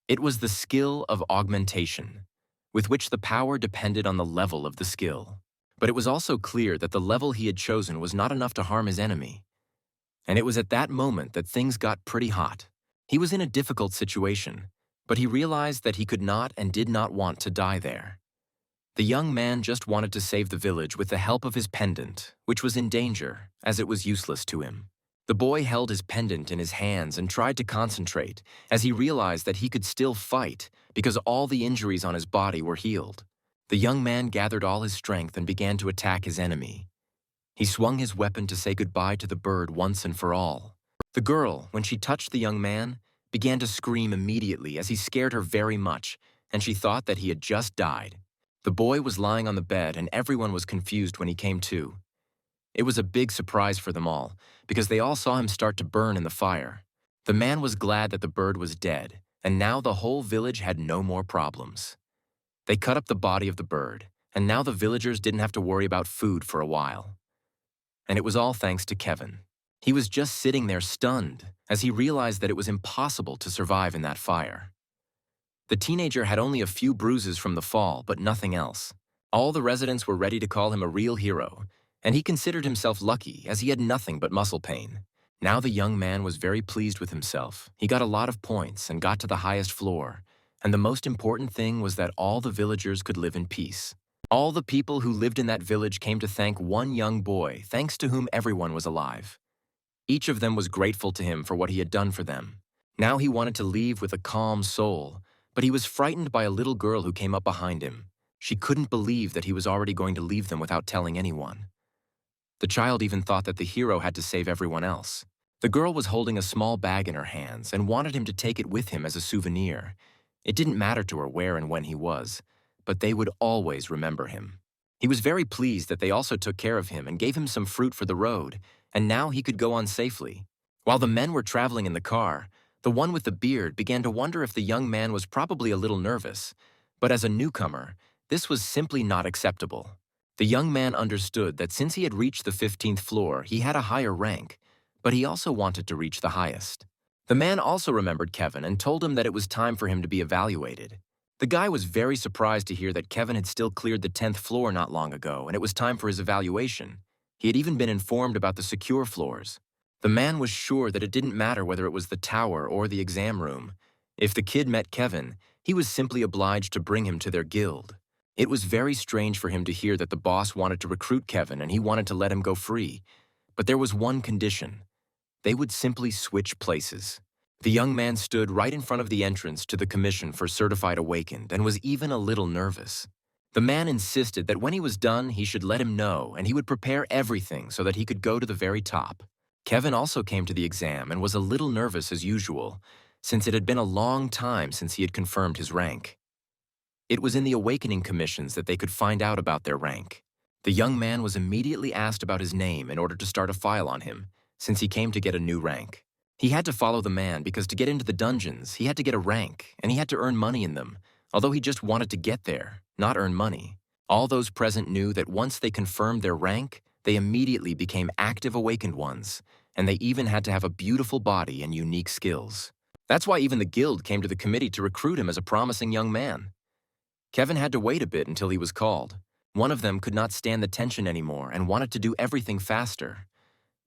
It was the skill of augmentation, with which the power depended on the level of the skill. But it was also clear that the level he had chosen was not enough to harm his enemy. And it was at that moment that things got pretty hot. He was in a difficult situation, but he realized that he could not and did not want to die there. The young man just wanted to save the village with the help of his pendant, which was in danger, as it was useless to him. The boy held his pendant in his hands and tried to concentrate, as he realized that he could still fight because all the injuries on his body were healed. The young man gathered all his strength and began to attack his enemy. He swung his weapon to say goodbye to the bird once and for all. The girl, when she touched the young man, began to scream immediately as he scared her very much, and she thought that he had just died. The boy was lying on the bed and everyone was confused when he came to. It was a big surprise for them all, because they all saw him start to burn in the fire. The man was glad that the bird was dead, and now the whole village had no more problems. They cut up the body of the bird, and now the villagers didn't have to worry about food for a while. And it was all thanks to Kevin. He was just sitting there stunned, as he realized that it was impossible to survive in that fire. The teenager had only a few bruises from the fall, but nothing else. All the residents were ready to call him a real hero, and he considered himself lucky as he had nothing but muscle pain. Now the young man was very pleased with himself. He got a lot of points and got to the highest floor, and the most important thing was that all the villagers could live in peace. All the people who lived in that village came to thank one young boy, thanks to whom everyone was alive. Each of them was grateful to him for what he had done for them. Now he wanted to leave with a calm soul, but he was frightened by a little girl who came up behind him. She couldn't believe that he was already going to leave them without telling anyone. The child even thought that the hero had to save everyone else. The girl was holding a small bag in her hands and wanted him to take it with him as a souvenir. It didn't matter to her where and when he was, but they would always remember him. He was very pleased that they also took care of him and gave him some fruit for the road, and now he could go on safely. While the men were traveling in the car, the one with the beard began to wonder if the young man was probably a little nervous, but as a newcomer, this was simply not acceptable. The young man understood that since he had reached the 15th floor, he had a higher rank, but he also wanted to reach the highest. The man also remembered Kevin and told him that it was time for him to be evaluated. The guy was very surprised to hear that Kevin had still cleared the 10th floor not long ago, and it was time for his evaluation. He had even been informed about the secure floors. The man was sure that it didn't matter whether it was the tower or the exam room. If the kid met Kevin, he was simply obliged to bring him to their guild. It was very strange for him to hear that the boss wanted to recruit Kevin and he wanted to let him go free. But there was one condition. They would simply switch places. The young man stood right in front of the entrance to the commission for Certified Awakened and was even a little nervous. The man insisted that when he was done, he should let him know and he would prepare everything so that he could go to the very top. Kevin also came to the exam and was a little nervous as usual, since it had been a long time since he had confirmed his rank. It was in the awakening commissions that they could find out about their rank. The young man was immediately asked about his name in order to start a file on him, since he came to get a new rank. He had to follow the man because to get into the dungeons, he had to get a rank, and he had to earn money in them, although he just wanted to get there, not earn money. All those present knew that once they confirmed their rank, they immediately became active awakened ones, and they even had to have a beautiful body and unique skills. That's why even the guild came to the committee to recruit him as a promising young man. Kevin had to wait a bit until he was called. One of them could not stand the tension anymore and wanted to do everything faster.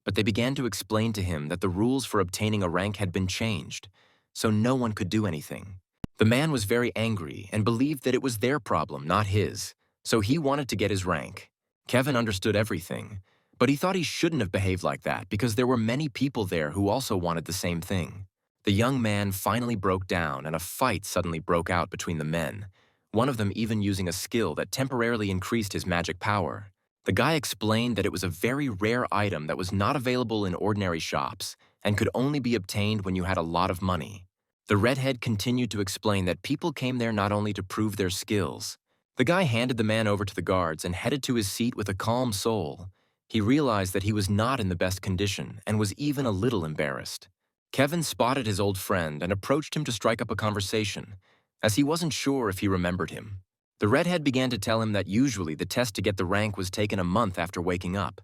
But they began to explain to him that the rules for obtaining a rank had been changed, so no one could do anything. The man was very angry and believed that it was their problem, not his, so he wanted to get his rank. Kevin understood everything, but he thought he shouldn't have behaved like that because there were many people there who also wanted the same thing. The young man finally broke down and a fight suddenly broke out between the men, one of them even using a skill that temporarily increased his magic power. The guy explained that it was a very rare item that was not available in ordinary shops and could only be obtained when you had a lot of money. The redhead continued to explain that people came there not only to prove their skills. The guy handed the man over to the guards and headed to his seat with a calm soul. He realized that he was not in the best condition and was even a little embarrassed. Kevin spotted his old friend and approached him to strike up a conversation, as he wasn't sure if he remembered him. The redhead began to tell him that usually the test to get the rank was taken a month after waking up.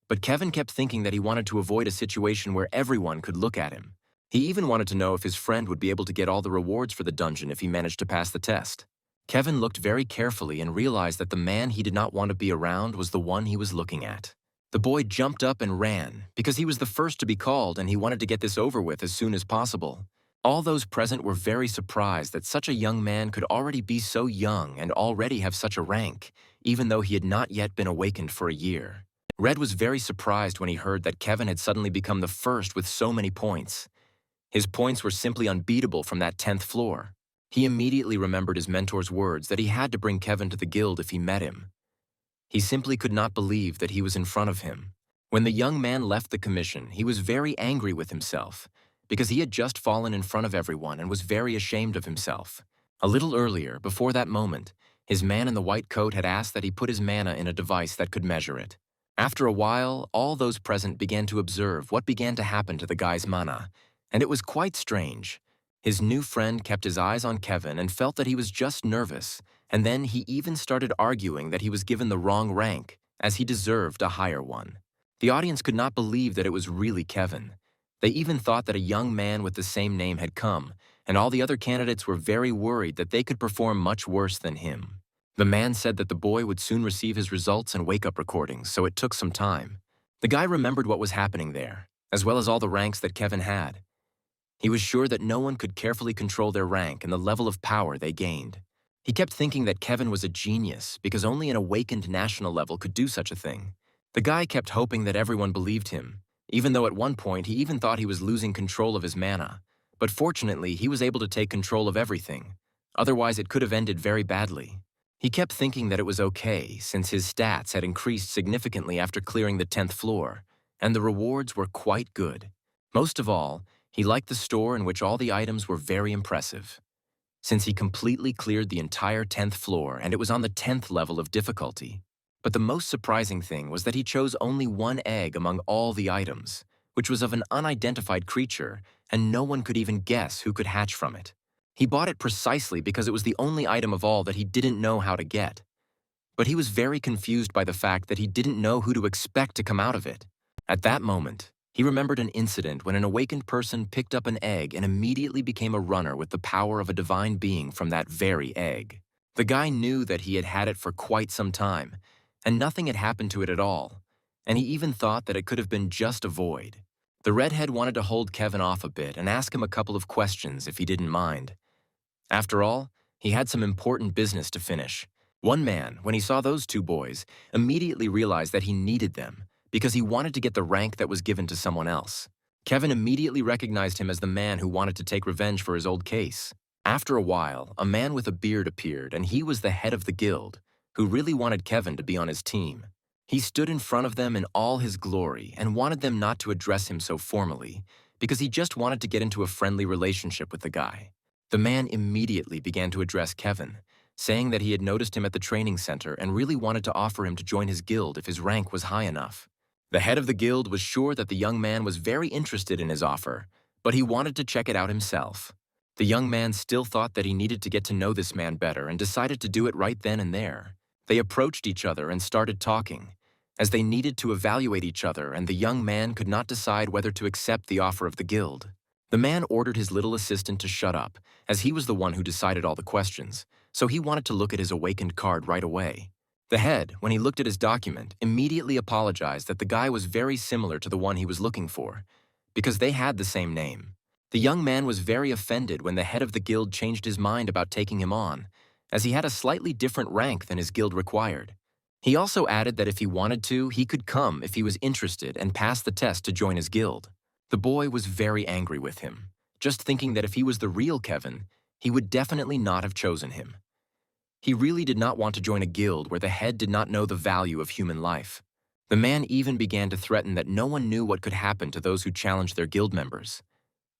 But Kevin kept thinking that he wanted to avoid a situation where everyone could look at him. He even wanted to know if his friend would be able to get all the rewards for the dungeon if he managed to pass the test. Kevin looked very carefully and realized that the man he did not want to be around was the one he was looking at. The boy jumped up and ran, because he was the first to be called and he wanted to get this over with as soon as possible. All those present were very surprised that such a young man could already be so young and already have such a rank, even though he had not yet been awakened for a year. Red was very surprised when he heard that Kevin had suddenly become the first with so many points. His points were simply unbeatable from that 10th floor. He immediately remembered his mentor's words that he had to bring Kevin to the guild if he met him. He simply could not believe that he was in front of him. When the young man left the commission, he was very angry with himself, because he had just fallen in front of everyone and was very ashamed of himself. A little earlier, before that moment, his man in the white coat had asked that he put his mana in a device that could measure it. After a while, all those present began to observe what began to happen to the guy's mana, and it was quite strange. His new friend kept his eyes on Kevin and felt that he was just nervous, and then he even started arguing that he was given the wrong rank, as he deserved a higher one. The audience could not believe that it was really Kevin. They even thought that a young man with the same name had come, and all the other candidates were very worried that they could perform much worse than him. The man said that the boy would soon receive his results and wake-up recordings, so it took some time. The guy remembered what was happening there, as well as all the ranks that Kevin had. He was sure that no one could carefully control their rank and the level of power they gained. He kept thinking that Kevin was a genius because only an awakened national level could do such a thing. The guy kept hoping that everyone believed him, even though at one point he even thought he was losing control of his mana. But fortunately, he was able to take control of everything. Otherwise, it could have ended very badly. He kept thinking that it was okay since his stats had increased significantly after clearing the 10th floor, and the rewards were quite good. Most of all, he liked the store in which all the items were very impressive. Since he completely cleared the entire 10th floor and it was on the 10th level of difficulty. But the most surprising thing was that he chose only one egg among all the items, which was of an unidentified creature, and no one could even guess who could hatch from it. He bought it precisely because it was the only item of all that he didn't know how to get. But he was very confused by the fact that he didn't know who to expect to come out of it. At that moment, he remembered an incident when an awakened person picked up an egg and immediately became a runner with the power of a divine being from that very egg. The guy knew that he had had it for quite some time, and nothing had happened to it at all, and he even thought that it could have been just a void. The redhead wanted to hold Kevin off a bit and ask him a couple of questions if he didn't mind. After all, he had some important business to finish. One man, when he saw those two boys, immediately realized that he needed them, because he wanted to get the rank that was given to someone else. Kevin immediately recognized him as the man who wanted to take revenge for his old case. After a while, a man with a beard appeared, and he was the head of the guild, who really wanted Kevin to be on his team. He stood in front of them in all his glory and wanted them not to address him so formally, because he just wanted to get into a friendly relationship with the guy. The man immediately began to address Kevin, saying that he had noticed him at the training center and really wanted to offer him to join his guild if his rank was high enough. The head of the guild was sure that the young man was very interested in his offer, but he wanted to check it out himself. The young man still thought that he needed to get to know this man better and decided to do it right then and there. They approached each other and started talking, as they needed to evaluate each other, and the young man could not decide whether to accept the offer of the guild. The man ordered his little assistant to shut up, as he was the one who decided all the questions, so he wanted to look at his awakened card right away. The head, when he looked at his document, immediately apologized that the guy was very similar to the one he was looking for, because they had the same name. The young man was very offended when the head of the guild changed his mind about taking him on, as he had a slightly different rank than his guild required. He also added that if he wanted to, he could come if he was interested and pass the test to join his guild. The boy was very angry with him. just thinking that if he was the real Kevin, he would definitely not have chosen him. He really did not want to join a guild where the head did not know the value of human life. The man even began to threaten that no one knew what could happen to those who challenged their guild members.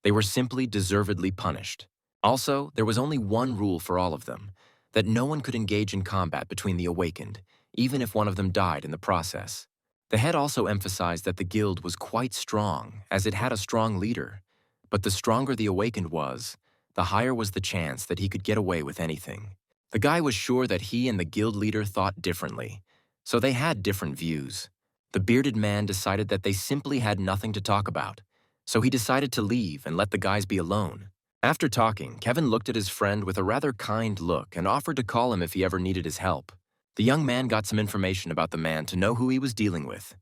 They were simply deservedly punished. Also, there was only one rule for all of them, that no one could engage in combat between the awakened, even if one of them died in the process. The head also emphasized that the guild was quite strong, as it had a strong leader. But the stronger the awakened was, the higher was the chance that he could get away with anything. The guy was sure that he and the guild leader thought differently, so they had different views. The bearded man decided that they simply had nothing to talk about, so he decided to leave and let the guys be alone. After talking, Kevin looked at his friend with a rather kind look and offered to call him if he ever needed his help. The young man got some information about the man to know who he was dealing with.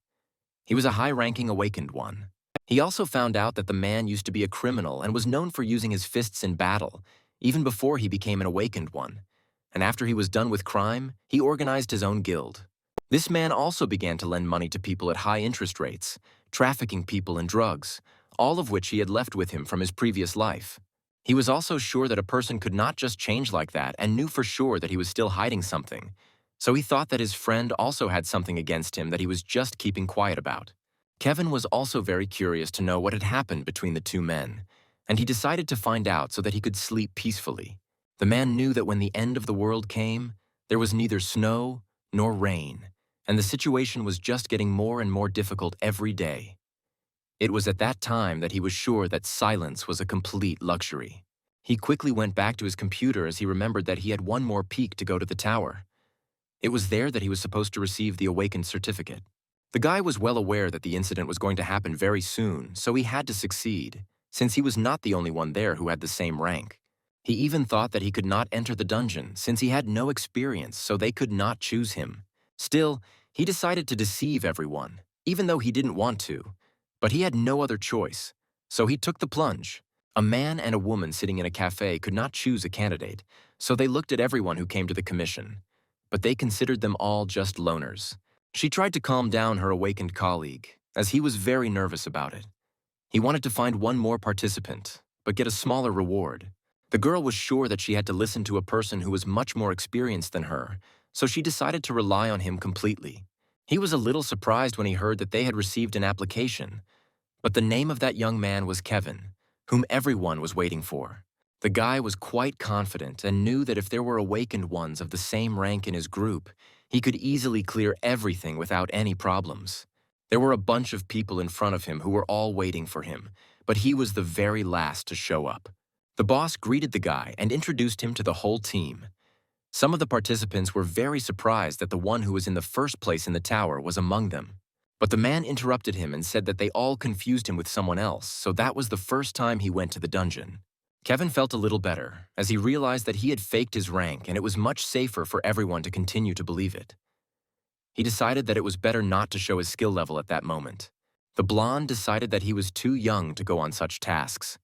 He was a high-ranking awakened one. He also found out that the man used to be a criminal and was known for using his fists in battle, even before he became an awakened one. And after he was done with crime, he organized his own guild. This man also began to lend money to people at high interest rates, trafficking people in drugs, all of which he had left with him from his previous life. He was also sure that a person could not just change like that and knew for sure that he was still hiding something. So he thought that his friend also had something against him that he was just keeping quiet about. Kevin was also very curious to know what had happened between the two men, and he decided to find out so that he could sleep peacefully. The man knew that when the end of the world came, there was neither snow nor rain, and the situation was just getting more and more difficult every day. It was at that time that he was sure that silence was a complete luxury. He quickly went back to his computer as he remembered that he had one more peak to go to the tower. It was there that he was supposed to receive the awakened certificate. The guy was well aware that the incident was going to happen very soon, so he had to succeed, since he was not the only one there who had the same rank. He even thought that he could not enter the dungeon since he had no experience, so they could not choose him. Still, he decided to deceive everyone, even though he didn't want to. But he had no other choice, so he took the plunge. A man and a woman sitting in a cafe could not choose a candidate, so they looked at everyone who came to the commission. But they considered them all just loners. She tried to calm down her awakened colleague, as he was very nervous about it. He wanted to find one more participant, but get a smaller reward. The girl was sure that she had to listen to a person who was much more experienced than her, so she decided to rely on him completely. He was a little surprised when he heard that they had received an application, but the name of that young man was Kevin, whom everyone was waiting for. The guy was quite confident and knew that if there were awakened ones of the same rank in his group, he could easily clear everything without any problems. There were a bunch of people in front of him who were all waiting for him, but he was the very last to show up. The boss greeted the guy and introduced him to the whole team. Some of the participants were very surprised that the one who was in the first place in the tower was among them. But the man interrupted him and said that they all confused him with someone else, so that was the first time he went to the dungeon. Kevin felt a little better, as he realized that he had faked his rank and it was much safer for everyone to continue to believe it. He decided that it was better not to show his skill level at that moment. The blonde decided that he was too young to go on such tasks,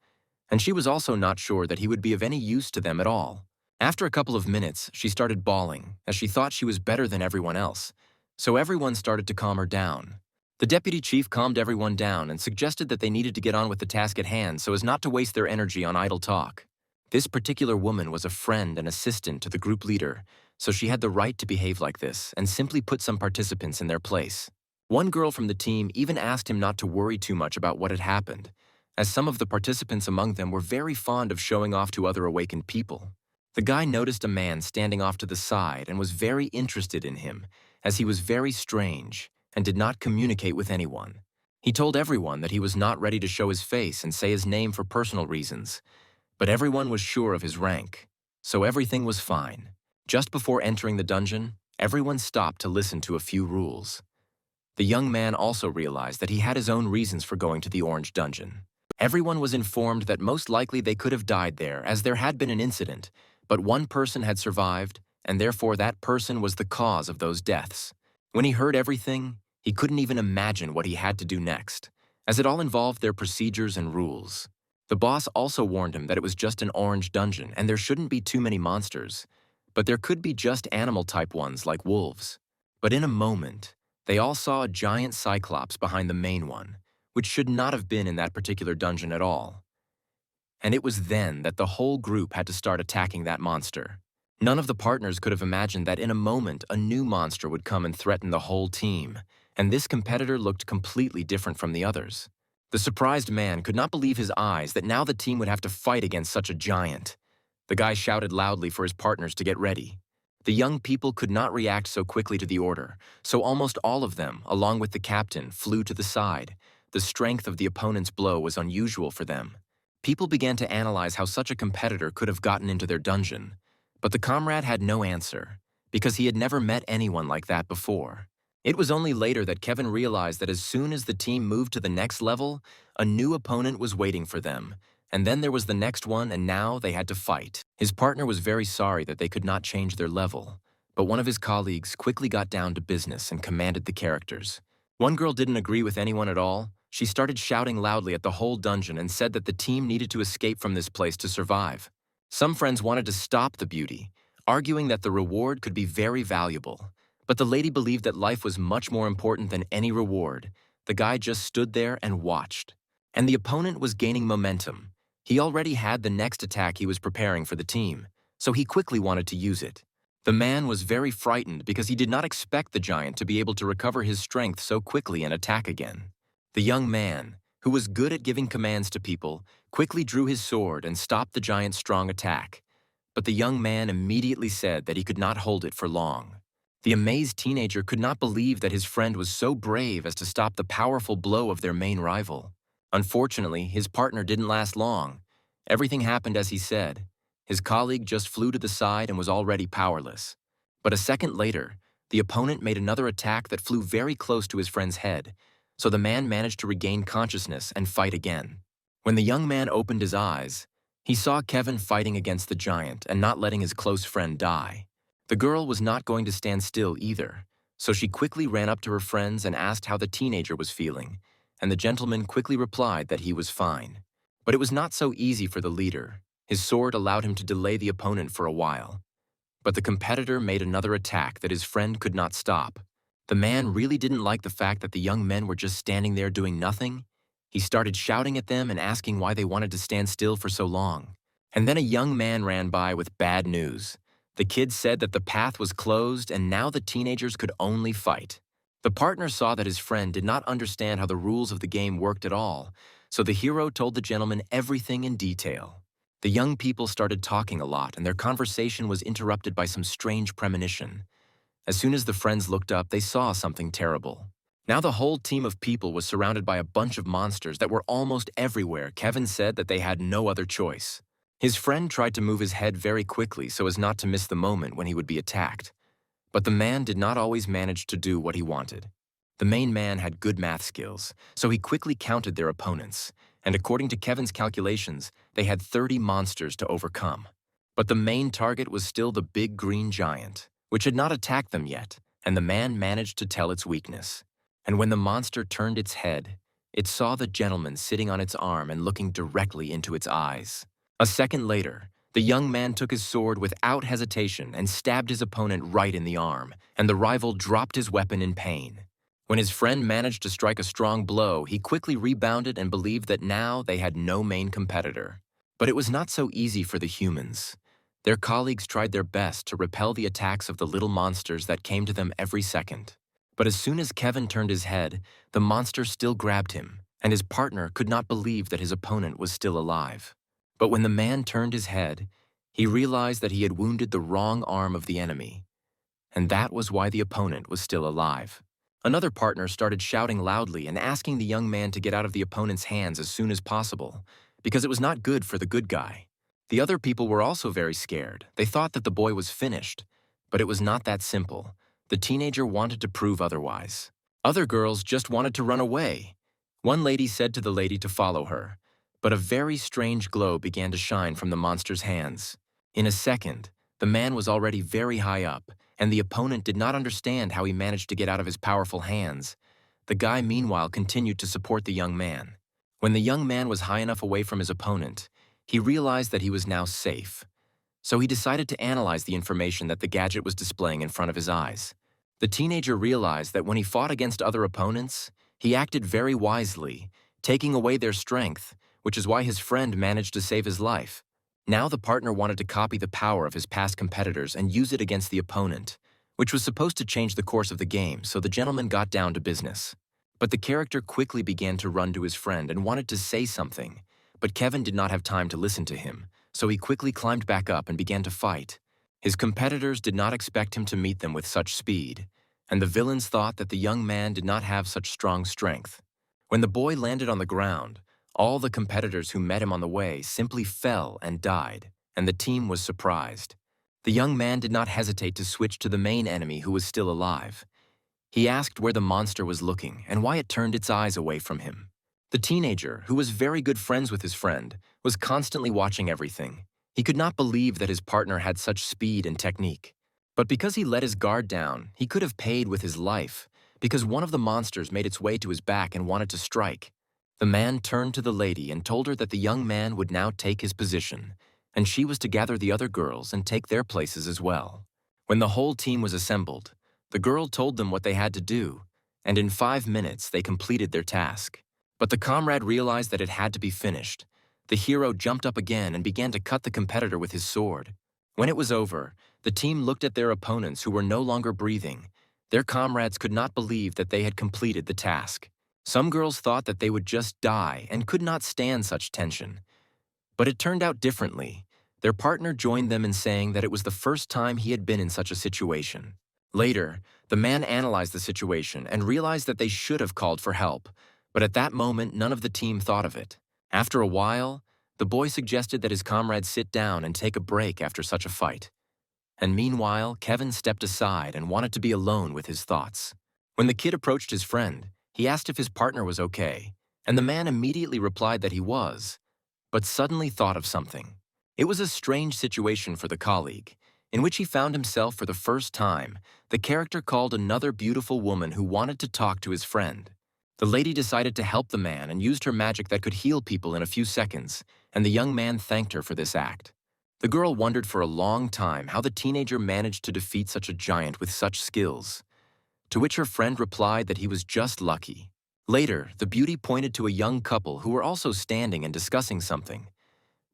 and she was also not sure that he would be of any use to them at all. After a couple of minutes, she started bawling, as she thought she was better than everyone else, so everyone started to calm her down. The deputy chief calmed everyone down and suggested that they needed to get on with the task at hand so as not to waste their energy on idle talk. This particular woman was a friend and assistant to the group leader, so she had the right to behave like this and simply put some participants in their place. One girl from the team even asked him not to worry too much about what had happened, as some of the participants among them were very fond of showing off to other awakened people. The guy noticed a man standing off to the side and was very interested in him, as he was very strange and did not communicate with anyone. He told everyone that he was not ready to show his face and say his name for personal reasons, but everyone was sure of his rank, so everything was fine. Just before entering the dungeon, everyone stopped to listen to a few rules. The young man also realized that he had his own reasons for going to the Orange Dungeon. Everyone was informed that most likely they could have died there, as there had been an incident, but one person had survived, and therefore that person was the cause of those deaths. When he heard everything, he couldn't even imagine what he had to do next, as it all involved their procedures and rules. The boss also warned him that it was just an orange dungeon and there shouldn't be too many monsters, but there could be just animal-type ones like wolves. But in a moment, they all saw a giant cyclops behind the main one, which should not have been in that particular dungeon at all. and it was then that the whole group had to start attacking that monster. None of the partners could have imagined that in a moment a new monster would come and threaten the whole team, and this competitor looked completely different from the others. The surprised man could not believe his eyes that now the team would have to fight against such a giant. The guy shouted loudly for his partners to get ready. The young people could not react so quickly to the order, so almost all of them, along with the captain, flew to the side. The strength of the opponent's blow was unusual for them. People began to analyze how such a competitor could have gotten into their dungeon. But the comrade had no answer, because he had never met anyone like that before. It was only later that Kevin realized that as soon as the team moved to the next level, a new opponent was waiting for them, and then there was the next one, and now they had to fight. His partner was very sorry that they could not change their level, but one of his colleagues quickly got down to business and commanded the characters. One girl didn't agree with anyone at all. She started shouting loudly at the whole dungeon and said that the team needed to escape from this place to survive. Some friends wanted to stop the beauty, arguing that the reward could be very valuable. But the lady believed that life was much more important than any reward. The guy just stood there and watched. And the opponent was gaining momentum. He already had the next attack he was preparing for the team, so he quickly wanted to use it. The man was very frightened because he did not expect the giant to be able to recover his strength so quickly and attack again. The young man, who was good at giving commands to people, quickly drew his sword and stopped the giant's strong attack. But the young man immediately said that he could not hold it for long. The amazed teenager could not believe that his friend was so brave as to stop the powerful blow of their main rival. Unfortunately, his partner didn't last long. Everything happened as he said. His colleague just flew to the side and was already powerless. But a second later, the opponent made another attack that flew very close to his friend's head, so the man managed to regain consciousness and fight again. When the young man opened his eyes, he saw Kevin fighting against the giant and not letting his close friend die. The girl was not going to stand still either, so she quickly ran up to her friends and asked how the teenager was feeling, and the gentleman quickly replied that he was fine. But it was not so easy for the leader. His sword allowed him to delay the opponent for a while. But the competitor made another attack that his friend could not stop. The man really didn't like the fact that the young men were just standing there doing nothing. He started shouting at them and asking why they wanted to stand still for so long. And then a young man ran by with bad news. The kid said that the path was closed and now the teenagers could only fight. The partner saw that his friend did not understand how the rules of the game worked at all, so the hero told the gentleman everything in detail. The young people started talking a lot, and their conversation was interrupted by some strange premonition. As soon as the friends looked up, they saw something terrible. Now the whole team of people was surrounded by a bunch of monsters that were almost everywhere. Kevin said that they had no other choice. His friend tried to move his head very quickly so as not to miss the moment when he would be attacked. But the man did not always manage to do what he wanted. The main man had good math skills, so he quickly counted their opponents, and according to Kevin's calculations, they had 30 monsters to overcome. But the main target was still the big green giant, which had not attacked them yet, and the man managed to tell its weakness. And when the monster turned its head, it saw the gentleman sitting on its arm and looking directly into its eyes. A second later, the young man took his sword without hesitation and stabbed his opponent right in the arm, and the rival dropped his weapon in pain. When his friend managed to strike a strong blow, he quickly rebounded and believed that now they had no main competitor. But it was not so easy for the humans. Their colleagues tried their best to repel the attacks of the little monsters that came to them every second. But as soon as Kevin turned his head, the monster still grabbed him, and his partner could not believe that his opponent was still alive. But when the man turned his head, he realized that he had wounded the wrong arm of the enemy, and that was why the opponent was still alive. Another partner started shouting loudly and asking the young man to get out of the opponent's hands as soon as possible, because it was not good for the good guy. The other people were also very scared. They thought that the boy was finished, but it was not that simple. The teenager wanted to prove otherwise. Other girls just wanted to run away. One lady said to the lady to follow her, but a very strange glow began to shine from the monster's hands. In a second, the man was already very high up, and the opponent did not understand how he managed to get out of his powerful hands. The guy, meanwhile, continued to support the young man. When the young man was high enough away from his opponent, he realized that he was now safe. So he decided to analyze the information that the gadget was displaying in front of his eyes. The teenager realized that when he fought against other opponents, he acted very wisely, taking away their strength, which is why his friend managed to save his life. Now the partner wanted to copy the power of his past competitors and use it against the opponent, which was supposed to change the course of the game, so the gentleman got down to business. But the character quickly began to run to his friend and wanted to say something, but Kevin did not have time to listen to him, so he quickly climbed back up and began to fight. His competitors did not expect him to meet them with such speed, and the villains thought that the young man did not have such strong strength. When the boy landed on the ground, all the competitors who met him on the way simply fell and died, and the team was surprised. The young man did not hesitate to switch to the main enemy who was still alive. He asked where the monster was looking and why it turned its eyes away from him. The teenager, who was very good friends with his friend, was constantly watching everything. He could not believe that his partner had such speed and technique. But because he let his guard down, he could have paid with his life, because one of the monsters made its way to his back and wanted to strike. The man turned to the lady and told her that the young man would now take his position, and she was to gather the other girls and take their places as well. When the whole team was assembled, the girl told them what they had to do, and in 5 minutes they completed their task. But the comrade realized that it had to be finished. The hero jumped up again and began to cut the competitor with his sword. When it was over, the team looked at their opponents who were no longer breathing. Their comrades could not believe that they had completed the task. Some girls thought that they would just die and could not stand such tension. But it turned out differently. Their partner joined them in saying that it was the first time he had been in such a situation. Later, the man analyzed the situation and realized that they should have called for help, but at that moment none of the team thought of it. After a while, the boy suggested that his comrades sit down and take a break after such a fight. And meanwhile, Kevin stepped aside and wanted to be alone with his thoughts. When the kid approached his friend, he asked if his partner was okay, and the man immediately replied that he was, but suddenly thought of something. It was a strange situation for the colleague, in which he found himself for the first time. The character called another beautiful woman who wanted to talk to his friend. The lady decided to help the man and used her magic that could heal people in a few seconds, and the young man thanked her for this act. The girl wondered for a long time how the teenager managed to defeat such a giant with such skills, to which her friend replied that he was just lucky. Later, the beauty pointed to a young couple who were also standing and discussing something,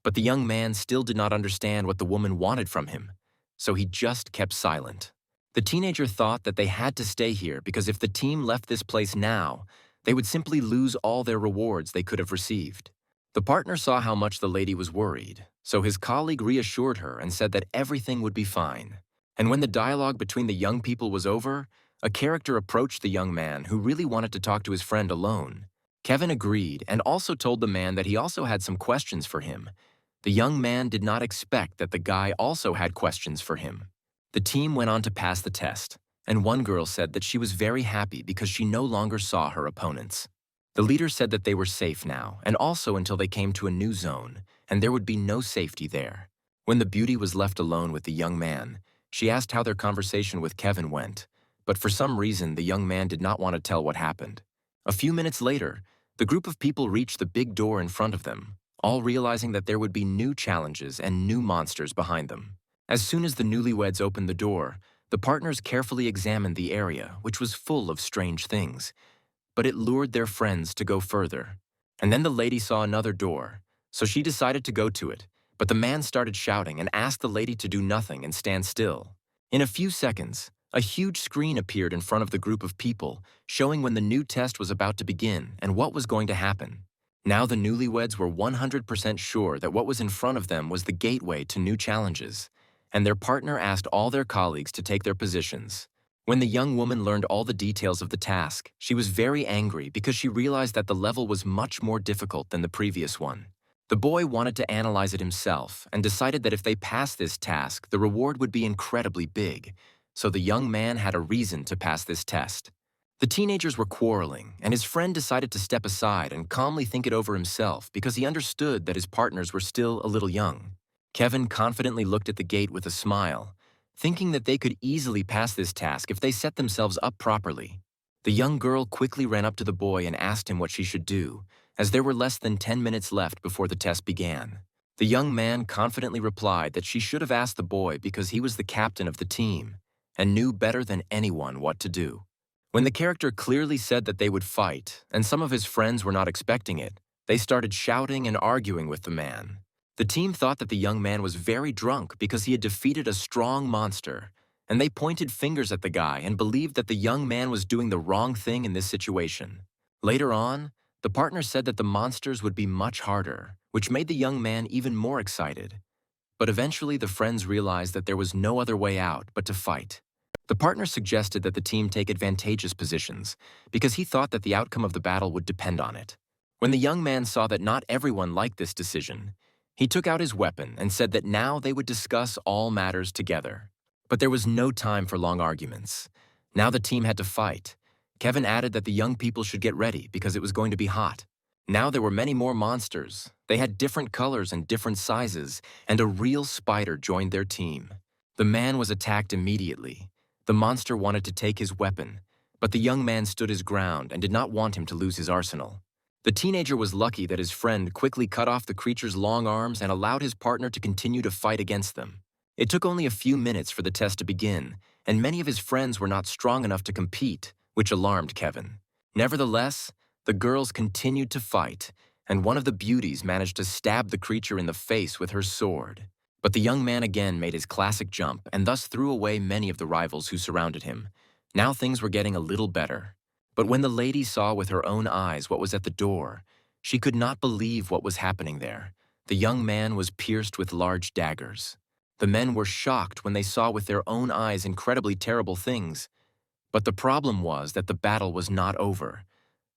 but the young man still did not understand what the woman wanted from him, so he just kept silent. The teenager thought that they had to stay here because if the team left this place now, they would simply lose all their rewards they could have received. The partner saw how much the lady was worried, so his colleague reassured her and said that everything would be fine. And when the dialogue between the young people was over, a character approached the young man who really wanted to talk to his friend alone. Kevin agreed and also told the man that he also had some questions for him. The young man did not expect that the guy also had questions for him. The team went on to pass the test, and one girl said that she was very happy because she no longer saw her opponents. The leader said that they were safe now, and also until they came to a new zone, and there would be no safety there. When the beauty was left alone with the young man, she asked how their conversation with Kevin went, but for some reason the young man did not want to tell what happened. A few minutes later, the group of people reached the big door in front of them, all realizing that there would be new challenges and new monsters behind them. As soon as the newlyweds opened the door, the partners carefully examined the area, which was full of strange things, but it lured their friends to go further. And then the lady saw another door, so she decided to go to it, but the man started shouting and asked the lady to do nothing and stand still. In a few seconds, a huge screen appeared in front of the group of people, showing when the new test was about to begin and what was going to happen. Now the newlyweds were 100% sure that what was in front of them was the gateway to new challenges, and their partner asked all their colleagues to take their positions. When the young woman learned all the details of the task, she was very angry because she realized that the level was much more difficult than the previous one. The boy wanted to analyze it himself and decided that if they passed this task, the reward would be incredibly big, so the young man had a reason to pass this test. The teenagers were quarreling, and his friend decided to step aside and calmly think it over himself because he understood that his partners were still a little young. Kevin confidently looked at the gate with a smile, thinking that they could easily pass this task if they set themselves up properly. The young girl quickly ran up to the boy and asked him what she should do, as there were less than 10 minutes left before the test began. The young man confidently replied that she should have asked the boy because he was the captain of the team and knew better than anyone what to do. When the character clearly said that they would fight, and some of his friends were not expecting it, They started shouting and arguing with the man. The team thought that the young man was very drunk because he had defeated a strong monster, and they pointed fingers at the guy and believed that the young man was doing the wrong thing in this situation. Later on, the partner said that the monsters would be much harder, which made the young man even more excited. But eventually the friends realized that there was no other way out but to fight. The partner suggested that the team take advantageous positions because he thought that the outcome of the battle would depend on it. When the young man saw that not everyone liked this decision, he took out his weapon and said that now they would discuss all matters together. But there was no time for long arguments. Now the team had to fight. Kevin added that the young people should get ready because it was going to be hot. Now there were many more monsters. They had different colors and different sizes, and a real spider joined their team. The man was attacked immediately. The monster wanted to take his weapon, but the young man stood his ground and did not want him to lose his arsenal. The teenager was lucky that his friend quickly cut off the creature's long arms and allowed his partner to continue to fight against them. It took only a few minutes for the test to begin, and many of his friends were not strong enough to compete, which alarmed Kevin. Nevertheless, the girls continued to fight, and one of the beauties managed to stab the creature in the face with her sword. But the young man again made his classic jump and thus threw away many of the rivals who surrounded him. Now things were getting a little better. But when the lady saw with her own eyes what was at the door, she could not believe what was happening there. The young man was pierced with large daggers. The men were shocked when they saw with their own eyes incredibly terrible things. But the problem was that the battle was not over.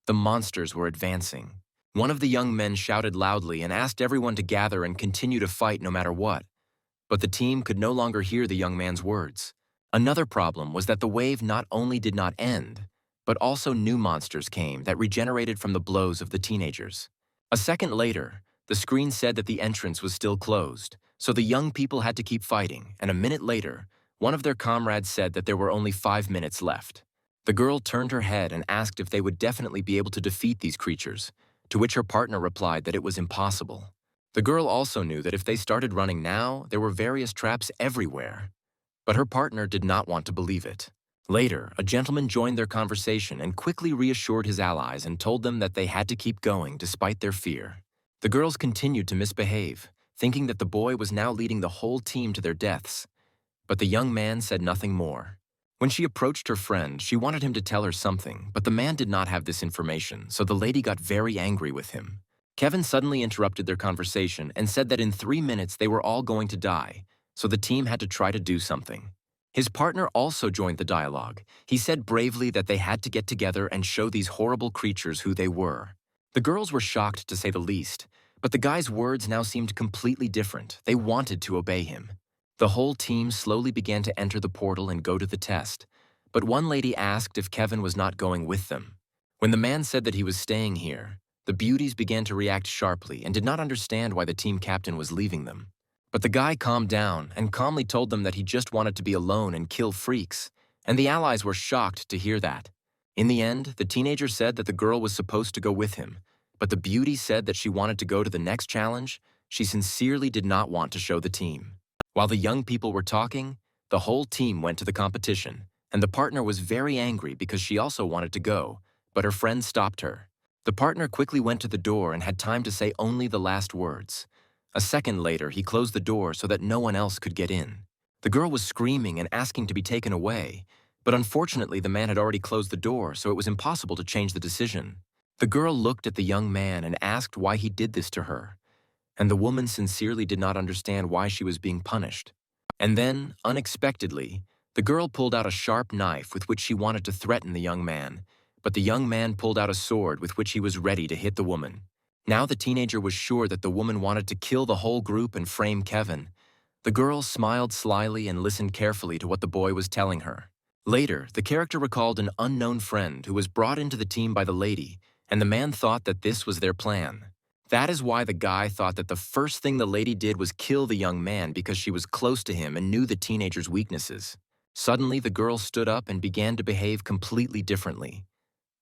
The monsters were advancing. One of the young men shouted loudly and asked everyone to gather and continue to fight no matter what. But the team could no longer hear the young man's words. Another problem was that the wave not only did not end, but also new monsters came that regenerated from the blows of the teenagers. A second later, the screen said that the entrance was still closed, so the young people had to keep fighting, and a minute later, one of their comrades said that there were only 5 minutes left. The girl turned her head and asked if they would definitely be able to defeat these creatures, to which her partner replied that it was impossible. The girl also knew that if they started running now, there were various traps everywhere. But her partner did not want to believe it. Later, a gentleman joined their conversation and quickly reassured his allies and told them that they had to keep going despite their fear. The girls continued to misbehave, thinking that the boy was now leading the whole team to their deaths. But the young man said nothing more. When she approached her friend, she wanted him to tell her something, but the man did not have this information, so the lady got very angry with him. Kevin suddenly interrupted their conversation and said that in 3 minutes they were all going to die, so the team had to try to do something. His partner also joined the dialogue. He said bravely that they had to get together and show these horrible creatures who they were. The girls were shocked, to say the least, but the guy's words now seemed completely different. They wanted to obey him. The whole team slowly began to enter the portal and go to the test, but one lady asked if Kevin was not going with them. When the man said that he was staying here, the beauties began to react sharply and did not understand why the team captain was leaving them. But the guy calmed down and calmly told them that he just wanted to be alone and kill freaks, and the allies were shocked to hear that. In the end, the teenager said that the girl was supposed to go with him, but the beauty said that she wanted to go to the next challenge. She sincerely did not want to show the team. While the young people were talking, the whole team went to the competition, and the partner was very angry because she also wanted to go, but her friend stopped her. The partner quickly went to the door and had time to say only the last words. A second later, he closed the door so that no one else could get in. The girl was screaming and asking to be taken away, but unfortunately the man had already closed the door, so it was impossible to change the decision. The girl looked at the young man and asked why he did this to her, and the woman sincerely did not understand why she was being punished. And then, unexpectedly, the girl pulled out a sharp knife with which she wanted to threaten the young man, but the young man pulled out a sword with which he was ready to hit the woman. Now the teenager was sure that the woman wanted to kill the whole group and frame Kevin. The girl smiled slyly and listened carefully to what the boy was telling her. Later, the character recalled an unknown friend who was brought into the team by the lady, and the man thought that this was their plan. That is why the guy thought that the first thing the lady did was kill the young man because she was close to him and knew the teenager's weaknesses. Suddenly, the girl stood up and began to behave completely differently.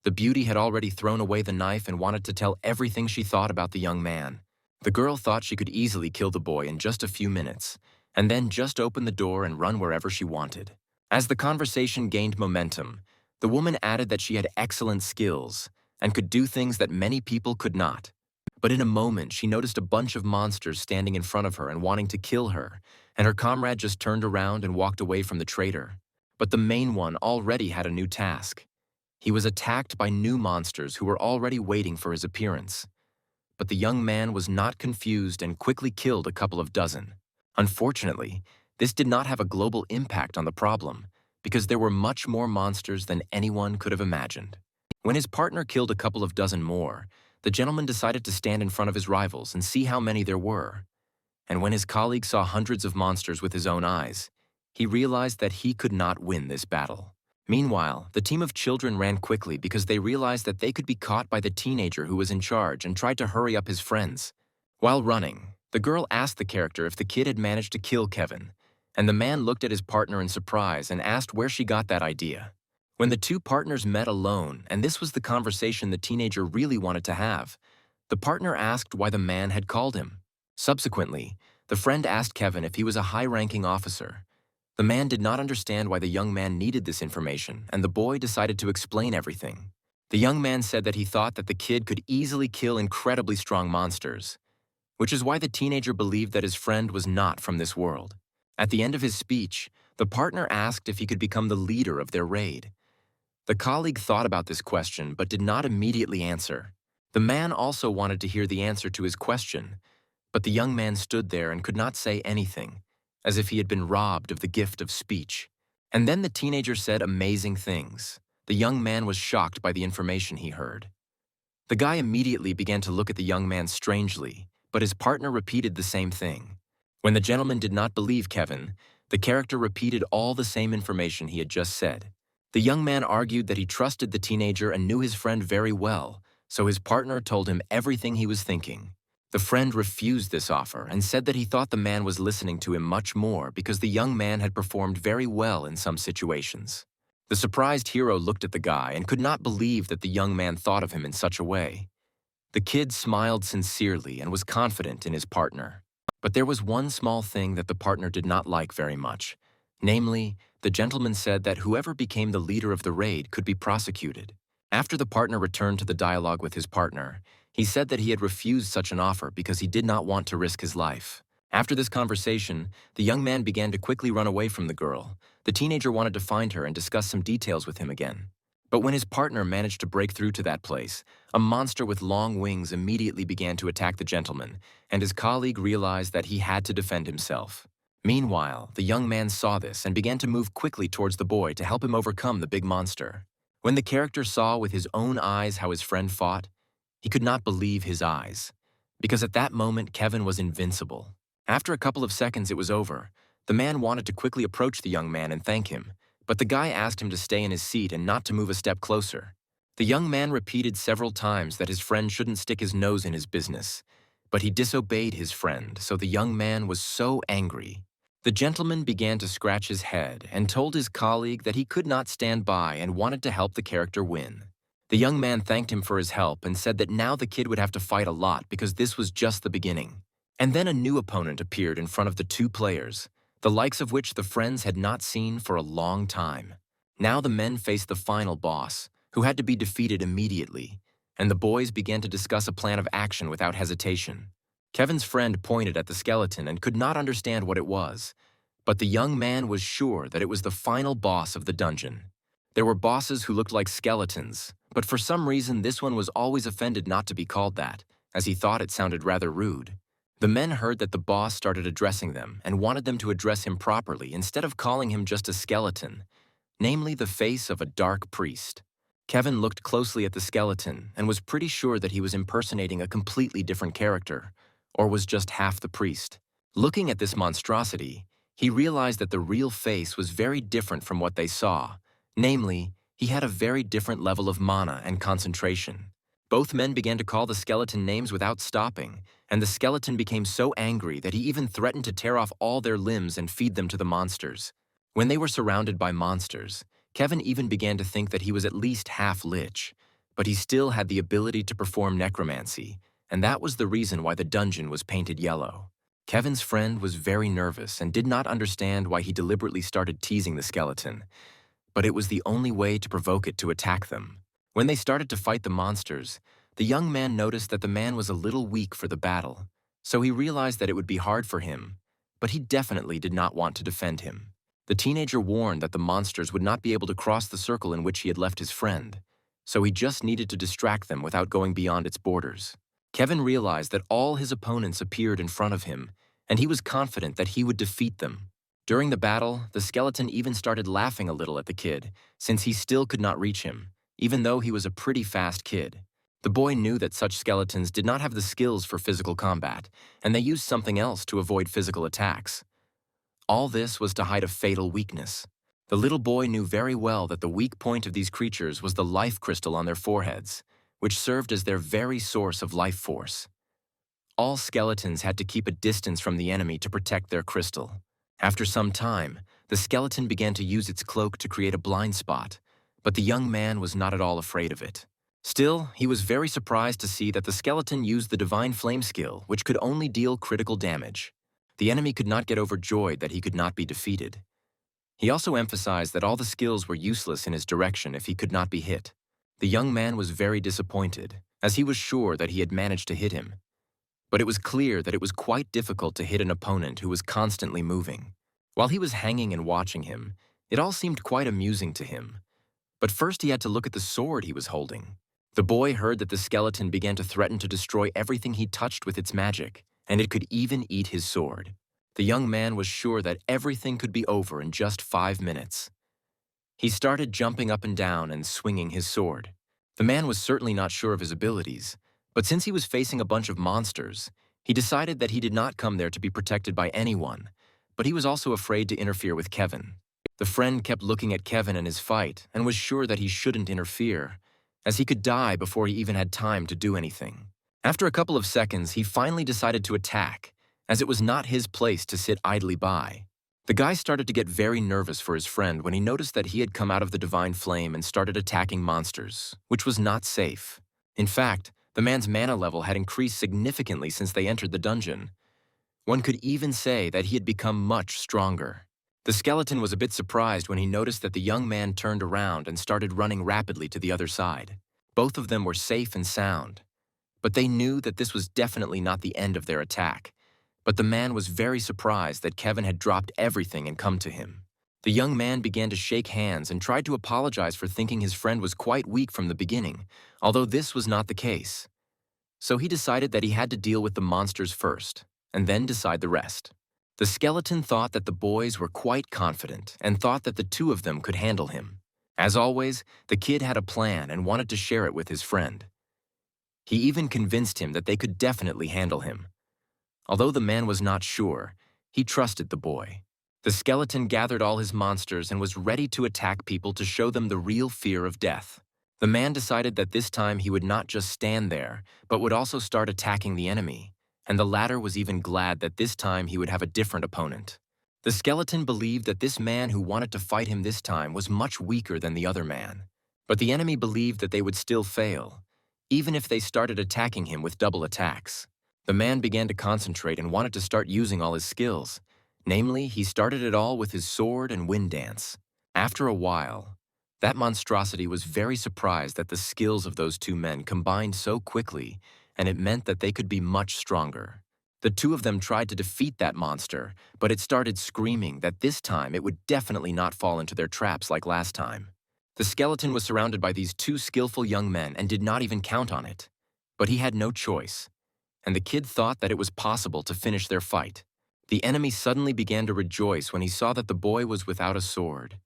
The beauty had already thrown away the knife and wanted to tell everything she thought about the young man. The girl thought she could easily kill the boy in just a few minutes, and then just open the door and run wherever she wanted. As the conversation gained momentum, the woman added that she had excellent skills and could do things that many people could not. But in a moment, she noticed a bunch of monsters standing in front of her and wanting to kill her, and her comrade just turned around and walked away from the traitor. But the main one already had a new task. He was attacked by new monsters who were already waiting for his appearance. But the young man was not confused and quickly killed a couple of dozen. Unfortunately, this did not have a global impact on the problem, because there were much more monsters than anyone could have imagined. When his partner killed a couple of dozen more, the gentleman decided to stand in front of his rivals and see how many there were. And when his colleague saw hundreds of monsters with his own eyes, he realized that he could not win this battle. Meanwhile, the team of children ran quickly because they realized that they could be caught by the teenager who was in charge and tried to hurry up his friends. While running, the girl asked the character if the kid had managed to kill Kevin, and the man looked at his partner in surprise and asked where she got that idea. When the two partners met alone, and this was the conversation the teenager really wanted to have, the partner asked why the man had called him. Subsequently, the friend asked Kevin if he was a high-ranking officer. The man did not understand why the young man needed this information, and the boy decided to explain everything. The young man said that he thought that the kid could easily kill incredibly strong monsters, which is why the teenager believed that his friend was not from this world. At the end of his speech, the partner asked if he could become the leader of their raid. The colleague thought about this question but did not immediately answer. The man also wanted to hear the answer to his question, but the young man stood there and could not say anything, as if he had been robbed of the gift of speech. And then the teenager said amazing things. The young man was shocked by the information he heard. The guy immediately began to look at the young man strangely, but his partner repeated the same thing. When the gentleman did not believe Kevin, the character repeated all the same information he had just said. The young man argued that he trusted the teenager and knew his friend very well, so his partner told him everything he was thinking. The friend refused this offer and said that he thought the man was listening to him much more because the young man had performed very well in some situations. The surprised hero looked at the guy and could not believe that the young man thought of him in such a way. The kid smiled sincerely and was confident in his partner. But there was one small thing that the partner did not like very much. Namely, the gentleman said that whoever became the leader of the raid could be prosecuted. After the partner returned to the dialogue with his partner, he said that he had refused such an offer because he did not want to risk his life. After this conversation, the young man began to quickly run away from the girl. The teenager wanted to find her and discuss some details with him again. But when his partner managed to break through to that place, a monster with long wings immediately began to attack the gentleman, and his colleague realized that he had to defend himself. Meanwhile, the young man saw this and began to move quickly towards the boy to help him overcome the big monster. When the character saw with his own eyes how his friend fought, he could not believe his eyes, because at that moment Kevin was invincible. After a couple of seconds it was over. The man wanted to quickly approach the young man and thank him, but the guy asked him to stay in his seat and not to move a step closer. The young man repeated several times that his friend shouldn't stick his nose in his business, but he disobeyed his friend, so the young man was so angry. The gentleman began to scratch his head and told his colleague that he could not stand by and wanted to help the character win. The young man thanked him for his help and said that now the kid would have to fight a lot because this was just the beginning. And then a new opponent appeared in front of the two players, the likes of which the friends had not seen for a long time. Now the men faced the final boss, who had to be defeated immediately, and the boys began to discuss a plan of action without hesitation. Kevin's friend pointed at the skeleton and could not understand what it was, but the young man was sure that it was the final boss of the dungeon. There were bosses who looked like skeletons, but for some reason this one was always offended not to be called that, as he thought it sounded rather rude. The men heard that the boss started addressing them and wanted them to address him properly instead of calling him just a skeleton, namely the face of a dark priest. Kevin looked closely at the skeleton and was pretty sure that he was impersonating a completely different character, or was just half the priest. Looking at this monstrosity, he realized that the real face was very different from what they saw. Namely, he had a very different level of mana and concentration. Both men began to call the skeleton names without stopping, and the skeleton became so angry that he even threatened to tear off all their limbs and feed them to the monsters. When they were surrounded by monsters, Kevin even began to think that he was at least half lich, but he still had the ability to perform necromancy, and that was the reason why the dungeon was painted yellow. Kevin's friend was very nervous and did not understand why he deliberately started teasing the skeleton, but it was the only way to provoke it to attack them. When they started to fight the monsters, The young man noticed that the man was a little weak for the battle, so he realized that it would be hard for him, but he definitely did not want to defend him. The teenager warned that the monsters would not be able to cross the circle in which he had left his friend, so he just needed to distract them without going beyond its borders. Kevin realized that all his opponents appeared in front of him, and he was confident that he would defeat them. During the battle, the skeleton even started laughing a little at the kid, since he still could not reach him, even though he was a pretty fast kid. The boy knew that such skeletons did not have the skills for physical combat, and they used something else to avoid physical attacks. All this was to hide a fatal weakness. The little boy knew very well that the weak point of these creatures was the life crystal on their foreheads, which served as their very source of life force. All skeletons had to keep a distance from the enemy to protect their crystal. After some time, the skeleton began to use its cloak to create a blind spot, but the young man was not at all afraid of it. Still, he was very surprised to see that the skeleton used the Divine Flame skill, which could only deal critical damage. The enemy could not get overjoyed that he could not be defeated. He also emphasized that all the skills were useless in his direction if he could not be hit. The young man was very disappointed, as he was sure that he had managed to hit him. But it was clear that it was quite difficult to hit an opponent who was constantly moving. While he was hanging and watching him, it all seemed quite amusing to him. But first he had to look at the sword he was holding. The boy heard that the skeleton began to threaten to destroy everything he touched with its magic, and it could even eat his sword. The young man was sure that everything could be over in just 5 minutes. He started jumping up and down and swinging his sword. The man was certainly not sure of his abilities, but since he was facing a bunch of monsters, he decided that he did not come there to be protected by anyone, but he was also afraid to interfere with Kevin. The friend kept looking at Kevin and his fight and was sure that he shouldn't interfere, as he could die before he even had time to do anything. After a couple of seconds, he finally decided to attack, as it was not his place to sit idly by. The guy started to get very nervous for his friend when he noticed that he had come out of the Divine Flame and started attacking monsters, which was not safe. In fact, the man's mana level had increased significantly since they entered the dungeon. One could even say that he had become much stronger. The skeleton was a bit surprised when he noticed that the young man turned around and started running rapidly to the other side. Both of them were safe and sound, but they knew that this was definitely not the end of their attack. But the man was very surprised that Kevin had dropped everything and come to him. The young man began to shake hands and tried to apologize for thinking his friend was quite weak from the beginning, although this was not the case. So he decided that he had to deal with the monsters first, and then decide the rest. The skeleton thought that the boys were quite confident and thought that the two of them could handle him. As always, the kid had a plan and wanted to share it with his friend. He even convinced him that they could definitely handle him. Although the man was not sure, he trusted the boy. The skeleton gathered all his monsters and was ready to attack people to show them the real fear of death. The man decided that this time he would not just stand there, but would also start attacking the enemy, and the latter was even glad that this time he would have a different opponent. The skeleton believed that this man who wanted to fight him this time was much weaker than the other man, but the enemy believed that they would still fail, even if they started attacking him with double attacks. The man began to concentrate and wanted to start using all his skills. Namely, he started it all with his sword and wind dance. After a while, that monstrosity was very surprised that the skills of those two men combined so quickly, and it meant that they could be much stronger. The two of them tried to defeat that monster, but it started screaming that this time it would definitely not fall into their traps like last time. The skeleton was surrounded by these two skillful young men and did not even count on it. But he had no choice, and the kid thought that it was possible to finish their fight. The enemy suddenly began to rejoice when he saw that the boy was without a sword,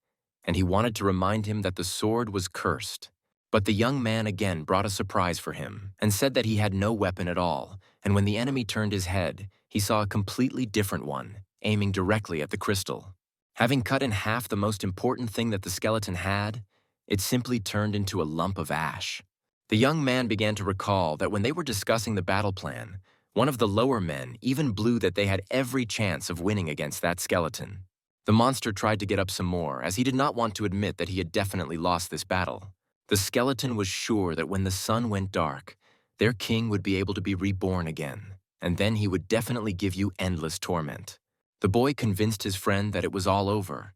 and he wanted to remind him that the sword was cursed. But the young man again brought a surprise for him and said that he had no weapon at all, and when the enemy turned his head, he saw a completely different one, aiming directly at the crystal. Having cut in half the most important thing that the skeleton had, it simply turned into a lump of ash. The young man began to recall that when they were discussing the battle plan, one of the lower men even blew that they had every chance of winning against that skeleton. The monster tried to get up some more, as he did not want to admit that he had definitely lost this battle. The skeleton was sure that when the sun went dark, their king would be able to be reborn again, and then he would definitely give you endless torment. The boy convinced his friend that it was all over,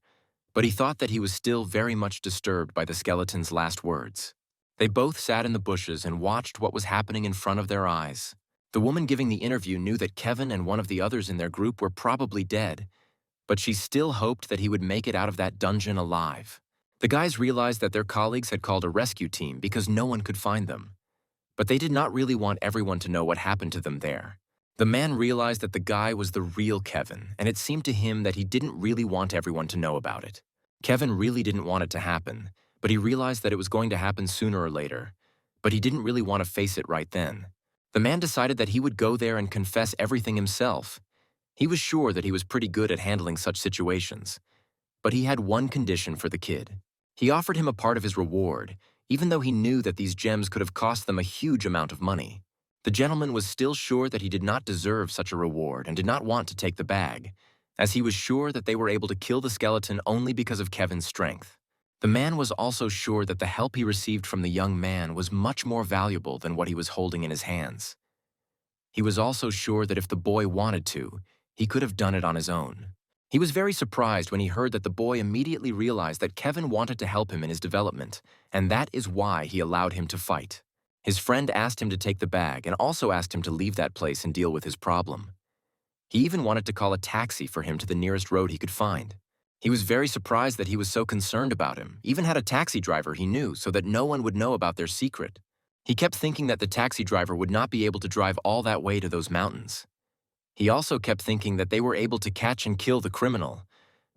but he thought that he was still very much disturbed by the skeleton's last words. They both sat in the bushes and watched what was happening in front of their eyes. The woman giving the interview knew that Kevin and one of the others in their group were probably dead, but she still hoped that he would make it out of that dungeon alive. The guys realized that their colleagues had called a rescue team because no one could find them. But they did not really want everyone to know what happened to them there. The man realized that the guy was the real Kevin, and it seemed to him that he didn't really want everyone to know about it. Kevin really didn't want it to happen, but he realized that it was going to happen sooner or later, but he didn't really want to face it right then. The man decided that he would go there and confess everything himself. He was sure that he was pretty good at handling such situations, but he had one condition for the kid. He offered him a part of his reward, even though he knew that these gems could have cost them a huge amount of money. The gentleman was still sure that he did not deserve such a reward and did not want to take the bag, as he was sure that they were able to kill the skeleton only because of Kevin's strength. The man was also sure that the help he received from the young man was much more valuable than what he was holding in his hands. He was also sure that if the boy wanted to, he could have done it on his own. He was very surprised when he heard that the boy immediately realized that Kevin wanted to help him in his development, and that is why he allowed him to fight. His friend asked him to take the bag and also asked him to leave that place and deal with his problem. He even wanted to call a taxi for him to the nearest road he could find. He was very surprised that he was so concerned about him, even had a taxi driver he knew so that no one would know about their secret. He kept thinking that the taxi driver would not be able to drive all that way to those mountains. He also kept thinking that they were able to catch and kill the criminal,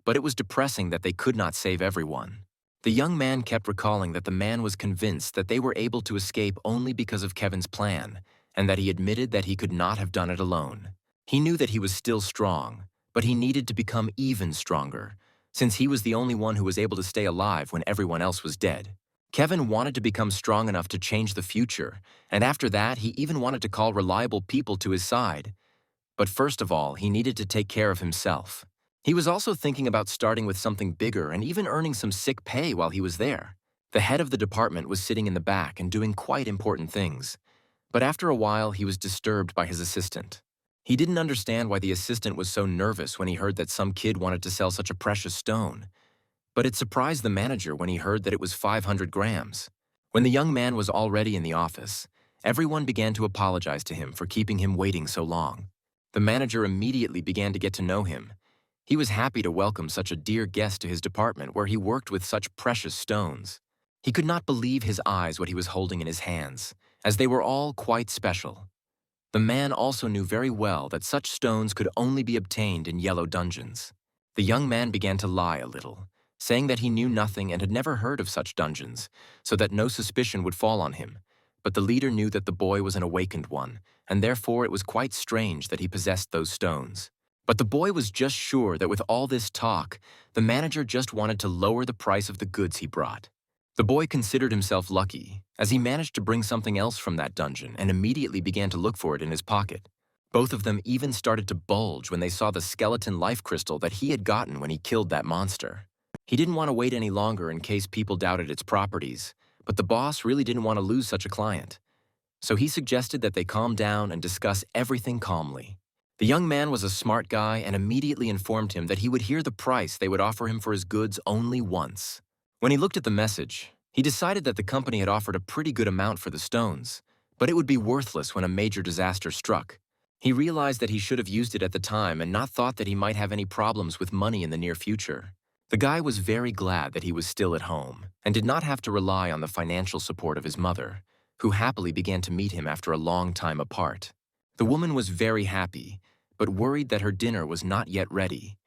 but it was depressing that they could not save everyone. The young man kept recalling that the man was convinced that they were able to escape only because of Kevin's plan, and that he admitted that he could not have done it alone. He knew that he was still strong, but he needed to become even stronger, since he was the only one who was able to stay alive when everyone else was dead. Kevin wanted to become strong enough to change the future, and after that, he even wanted to call reliable people to his side. But first of all, he needed to take care of himself. He was also thinking about starting with something bigger and even earning some sick pay while he was there. The head of the department was sitting in the back and doing quite important things. But after a while, he was disturbed by his assistant. He didn't understand why the assistant was so nervous when he heard that some kid wanted to sell such a precious stone. But it surprised the manager when he heard that it was 500 grams. When the young man was already in the office, everyone began to apologize to him for keeping him waiting so long. The manager immediately began to get to know him. He was happy to welcome such a dear guest to his department where he worked with such precious stones. He could not believe his eyes what he was holding in his hands, as they were all quite special. The man also knew very well that such stones could only be obtained in yellow dungeons. The young man began to lie a little, saying that he knew nothing and had never heard of such dungeons, so that no suspicion would fall on him. But the leader knew that the boy was an awakened one, and therefore it was quite strange that he possessed those stones. But the boy was just sure that with all this talk, the manager just wanted to lower the price of the goods he brought. The boy considered himself lucky, as he managed to bring something else from that dungeon and immediately began to look for it in his pocket. Both of them even started to bulge when they saw the skeleton life crystal that he had gotten when he killed that monster. He didn't want to wait any longer in case people doubted its properties, but the boss really didn't want to lose such a client. So he suggested that they calm down and discuss everything calmly. The young man was a smart guy and immediately informed him that he would hear the price they would offer him for his goods only once. When he looked at the message, he decided that the company had offered a pretty good amount for the stones, but it would be worthless when a major disaster struck. He realized that he should have used it at the time and not thought that he might have any problems with money in the near future. The guy was very glad that he was still at home and did not have to rely on the financial support of his mother, who happily began to meet him after a long time apart. The woman was very happy, but worried that her dinner was not yet ready.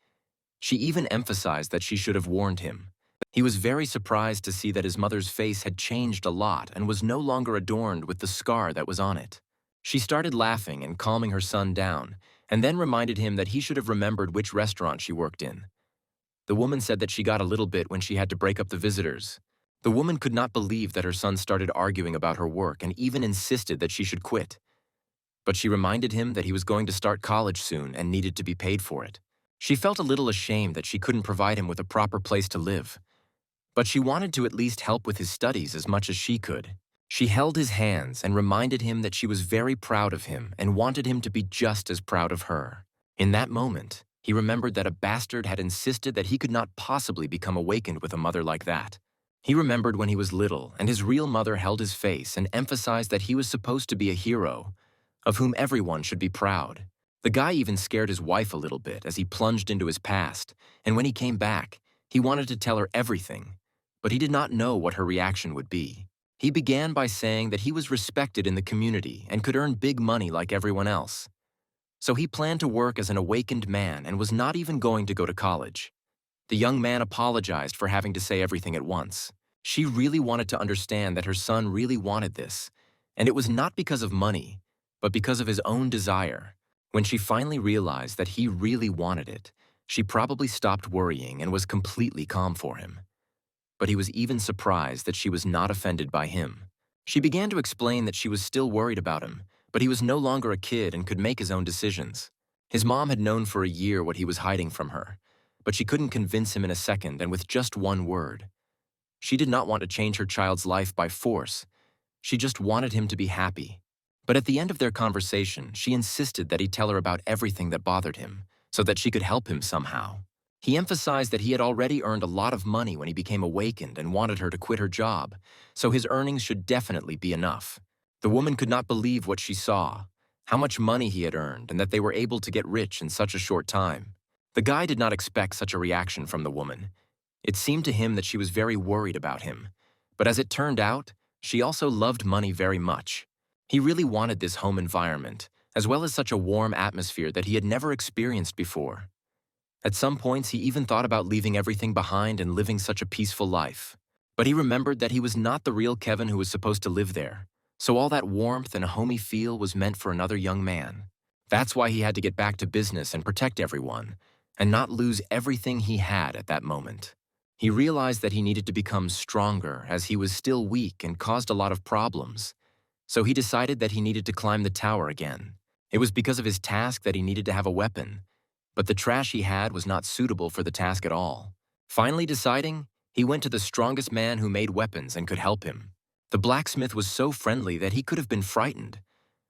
She even emphasized that she should have warned him. He was very surprised to see that his mother's face had changed a lot and was no longer adorned with the scar that was on it. She started laughing and calming her son down, and then reminded him that he should have remembered which restaurant she worked in. The woman said that she got a little bit when she had to break up the visitors. The woman could not believe that her son started arguing about her work and even insisted that she should quit. But she reminded him that he was going to start college soon and needed to be paid for it. She felt a little ashamed that she couldn't provide him with a proper place to live. But she wanted to at least help with his studies as much as she could. She held his hands and reminded him that she was very proud of him and wanted him to be just as proud of her. In that moment, he remembered that a bastard had insisted that he could not possibly become awakened with a mother like that. He remembered when he was little and his real mother held his face and emphasized that he was supposed to be a hero, of whom everyone should be proud. The guy even scared his wife a little bit as he plunged into his past, and when he came back, he wanted to tell her everything, but he did not know what her reaction would be. He began by saying that he was respected in the community and could earn big money like everyone else. So he planned to work as an awakened man and was not even going to go to college. The young man apologized for having to say everything at once. She really wanted to understand that her son really wanted this, and it was not because of money, but because of his own desire. When she finally realized that he really wanted it, she probably stopped worrying and was completely calm for him. But he was even surprised that she was not offended by him. She began to explain that she was still worried about him, but he was no longer a kid and could make his own decisions. His mom had known for a year what he was hiding from her, but she couldn't convince him in a second and with just one word. She did not want to change her child's life by force. She just wanted him to be happy. But at the end of their conversation, she insisted that he tell her about everything that bothered him, so that she could help him somehow. He emphasized that he had already earned a lot of money when he became awakened and wanted her to quit her job, so his earnings should definitely be enough. The woman could not believe what she saw, how much money he had earned and that they were able to get rich in such a short time. The guy did not expect such a reaction from the woman. It seemed to him that she was very worried about him, but as it turned out, she also loved money very much. He really wanted this home environment, as well as such a warm atmosphere that he had never experienced before. At some points, he even thought about leaving everything behind and living such a peaceful life. But he remembered that he was not the real Kevin who was supposed to live there, so all that warmth and homey feel was meant for another young man. That's why he had to get back to business and protect everyone, and not lose everything he had at that moment. He realized that he needed to become stronger as he was still weak and caused a lot of problems. So he decided that he needed to climb the tower again. It was because of his task that he needed to have a weapon, but the trash he had was not suitable for the task at all. Finally deciding, he went to the strongest man who made weapons and could help him. The blacksmith was so friendly that he could have been frightened,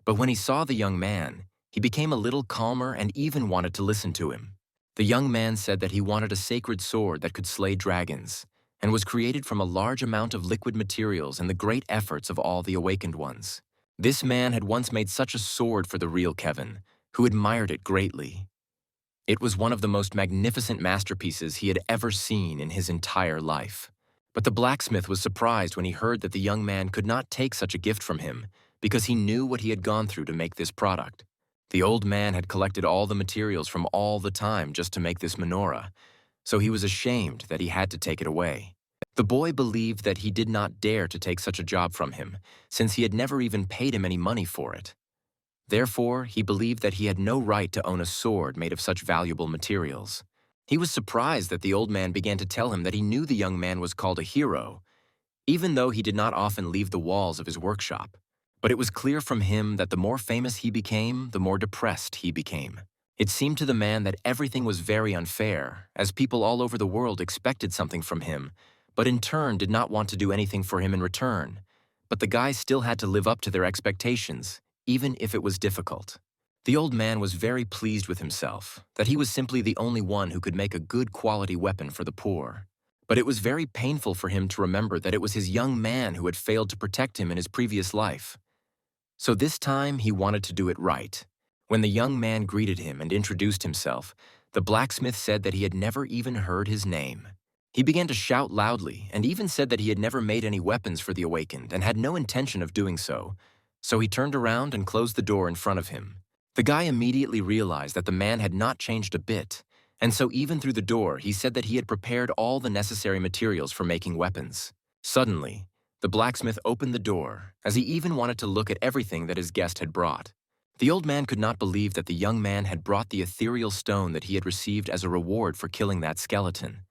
but when he saw the young man, he became a little calmer and even wanted to listen to him. The young man said that he wanted a sacred sword that could slay dragons, and was created from a large amount of liquid materials and the great efforts of all the awakened ones. This man had once made such a sword for the real Kevin, who admired it greatly. It was one of the most magnificent masterpieces he had ever seen in his entire life. But the blacksmith was surprised when he heard that the young man could not take such a gift from him because he knew what he had gone through to make this product. The old man had collected all the materials from all the time just to make this menorah, so he was ashamed that he had to take it away. The boy believed that he did not dare to take such a job from him, since he had never even paid him any money for it. Therefore, he believed that he had no right to own a sword made of such valuable materials. He was surprised that the old man began to tell him that he knew the young man was called a hero, even though he did not often leave the walls of his workshop. But it was clear from him that the more famous he became, the more depressed he became. It seemed to the man that everything was very unfair, as people all over the world expected something from him, but in turn did not want to do anything for him in return. But the guy still had to live up to their expectations, even if it was difficult. The old man was very pleased with himself, that he was simply the only one who could make a good quality weapon for the poor. But it was very painful for him to remember that it was his young man who had failed to protect him in his previous life. So this time he wanted to do it right. When the young man greeted him and introduced himself, the blacksmith said that he had never even heard his name. He began to shout loudly and even said that he had never made any weapons for the awakened and had no intention of doing so. So he turned around and closed the door in front of him. The guy immediately realized that the man had not changed a bit, and so even through the door he said that he had prepared all the necessary materials for making weapons. Suddenly, the blacksmith opened the door, as he even wanted to look at everything that his guest had brought. The old man could not believe that the young man had brought the ethereal stone that he had received as a reward for killing that skeleton,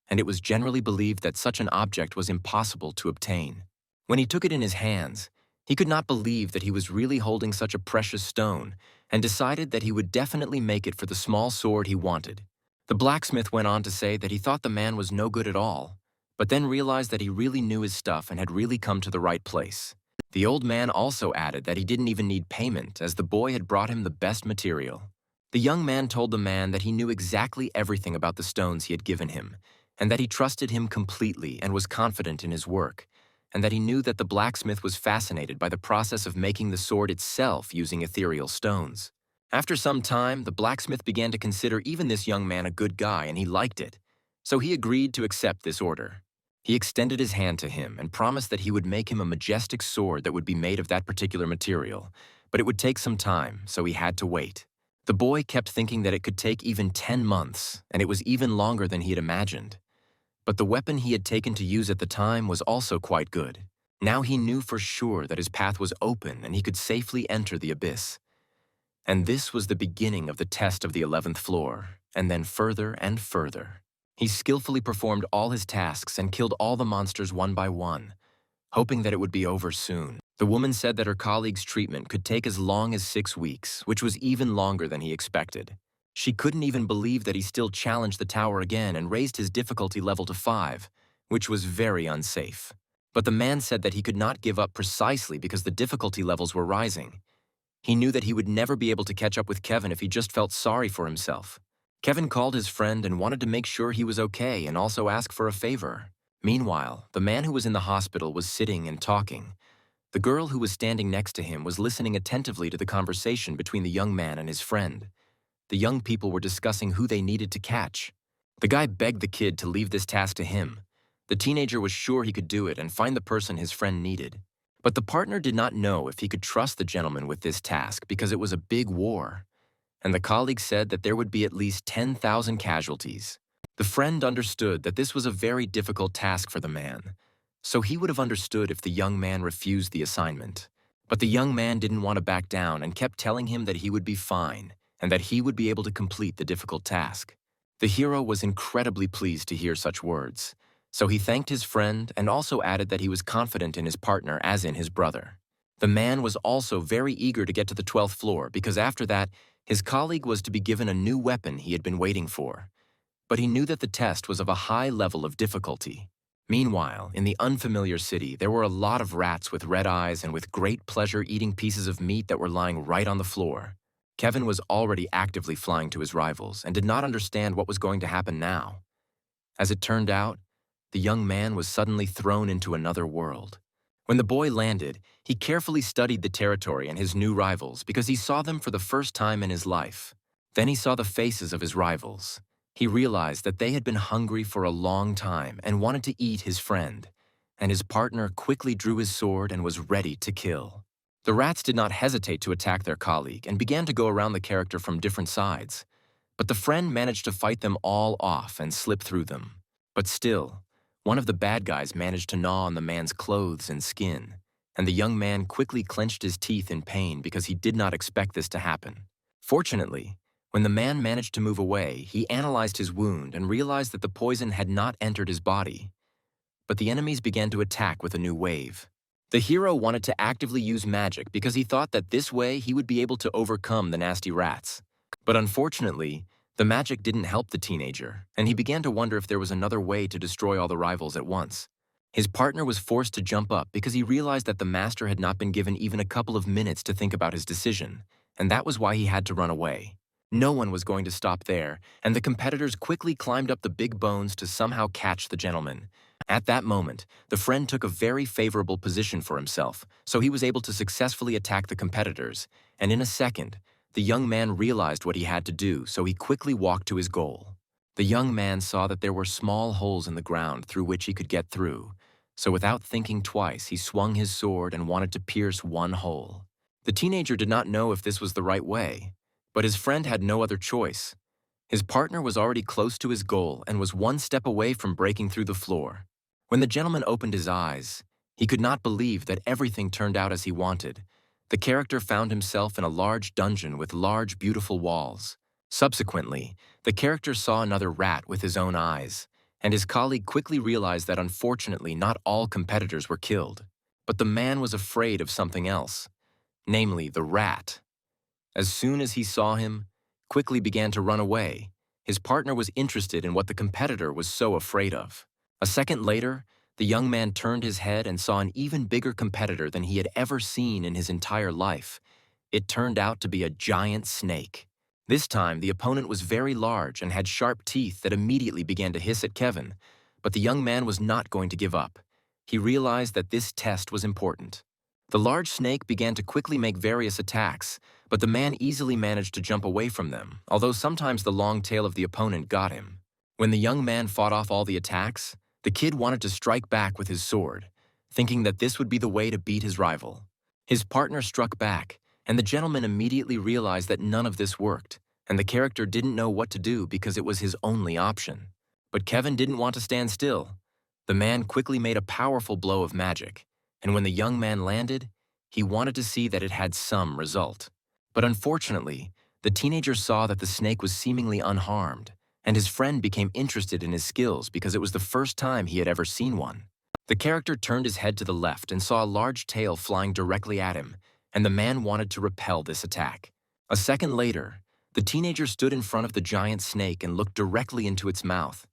and it was generally believed that such an object was impossible to obtain. When he took it in his hands, he could not believe that he was really holding such a precious stone and decided that he would definitely make it for the small sword he wanted. The blacksmith went on to say that he thought the man was no good at all, but then realized that he really knew his stuff and had really come to the right place. The old man also added that he didn't even need payment as the boy had brought him the best material. The young man told the man that he knew exactly everything about the stones he had given him, and that he trusted him completely and was confident in his work, and that he knew that the blacksmith was fascinated by the process of making the sword itself using ethereal stones. After some time, the blacksmith began to consider even this young man a good guy, and he liked it, so he agreed to accept this order. He extended his hand to him and promised that he would make him a majestic sword that would be made of that particular material, but it would take some time, so he had to wait. The boy kept thinking that it could take even 10 months, and it was even longer than he had imagined. But the weapon he had taken to use at the time was also quite good. Now he knew for sure that his path was open and he could safely enter the abyss. And this was the beginning of the test of the 11th floor, and then further and further. He skillfully performed all his tasks and killed all the monsters one by one, hoping that it would be over soon. The woman said that her colleague's treatment could take as long as 6 weeks, which was even longer than he expected. She couldn't even believe that he still challenged the tower again and raised his difficulty level to 5, which was very unsafe. But the man said that he could not give up precisely because the difficulty levels were rising. He knew that he would never be able to catch up with Kevin if he just felt sorry for himself. Kevin called his friend and wanted to make sure he was okay and also ask for a favor. Meanwhile, the man who was in the hospital was sitting and talking. The girl who was standing next to him was listening attentively to the conversation between the young man and his friend. The young people were discussing who they needed to catch. The guy begged the kid to leave this task to him. The teenager was sure he could do it and find the person his friend needed. But the partner did not know if he could trust the gentleman with this task because it was a big war. And the colleague said that there would be at least 10,000 casualties. The friend understood that this was a very difficult task for the man, so he would have understood if the young man refused the assignment. But the young man didn't want to back down and kept telling him that he would be fine and that he would be able to complete the difficult task. The hero was incredibly pleased to hear such words, so he thanked his friend and also added that he was confident in his partner as in his brother. The man was also very eager to get to the 12th floor because after that, his colleague was to be given a new weapon he had been waiting for. But he knew that the test was of a high level of difficulty. Meanwhile, in the unfamiliar city, there were a lot of rats with red eyes and with great pleasure eating pieces of meat that were lying right on the floor. Kevin was already actively flying to his rivals and did not understand what was going to happen now. As it turned out, the young man was suddenly thrown into another world. When the boy landed, he carefully studied the territory and his new rivals because he saw them for the first time in his life. Then he saw the faces of his rivals. He realized that they had been hungry for a long time and wanted to eat his friend, and his partner quickly drew his sword and was ready to kill. The rats did not hesitate to attack their colleague and began to go around the character from different sides, but the friend managed to fight them all off and slip through them. But still, one of the bad guys managed to gnaw on the man's clothes and skin, and the young man quickly clenched his teeth in pain because he did not expect this to happen. Fortunately, when the man managed to move away, he analyzed his wound and realized that the poison had not entered his body. But the enemies began to attack with a new wave. The hero wanted to actively use magic because he thought that this way he would be able to overcome the nasty rats. But unfortunately, the magic didn't help the teenager, and he began to wonder if there was another way to destroy all the rivals at once. His partner was forced to jump up because he realized that the master had not been given even a couple of minutes to think about his decision, and that was why he had to run away. No one was going to stop there, and the competitors quickly climbed up the big bones to somehow catch the gentleman. At that moment, the friend took a very favorable position for himself, so he was able to successfully attack the competitors, and in a second, the young man realized what he had to do, so he quickly walked to his goal. The young man saw that there were small holes in the ground through which he could get through, so without thinking twice, he swung his sword and wanted to pierce one hole. The teenager did not know if this was the right way, but his friend had no other choice. His partner was already close to his goal and was one step away from breaking through the floor. When the gentleman opened his eyes, he could not believe that everything turned out as he wanted. The character found himself in a large dungeon with large, beautiful walls. Subsequently, the character saw another rat with his own eyes, and his colleague quickly realized that unfortunately not all competitors were killed. But the man was afraid of something else, namely the rat. As soon as he saw him, quickly began to run away. His partner was interested in what the competitor was so afraid of. A second later, the young man turned his head and saw an even bigger competitor than he had ever seen in his entire life. It turned out to be a giant snake. This time, the opponent was very large and had sharp teeth that immediately began to hiss at Kevin, but the young man was not going to give up. He realized that this test was important. The large snake began to quickly make various attacks, but the man easily managed to jump away from them, although sometimes the long tail of the opponent got him. When the young man fought off all the attacks, the kid wanted to strike back with his sword, thinking that this would be the way to beat his rival. His partner struck back, and the gentleman immediately realized that none of this worked, and the character didn't know what to do because it was his only option. But Kevin didn't want to stand still. The man quickly made a powerful blow of magic, and when the young man landed, he wanted to see that it had some result. But unfortunately, the teenager saw that the snake was seemingly unharmed, and his friend became interested in his skills because it was the first time he had ever seen one. The character turned his head to the left and saw a large tail flying directly at him, and the man wanted to repel this attack. A second later, the teenager stood in front of the giant snake and looked directly into its mouth.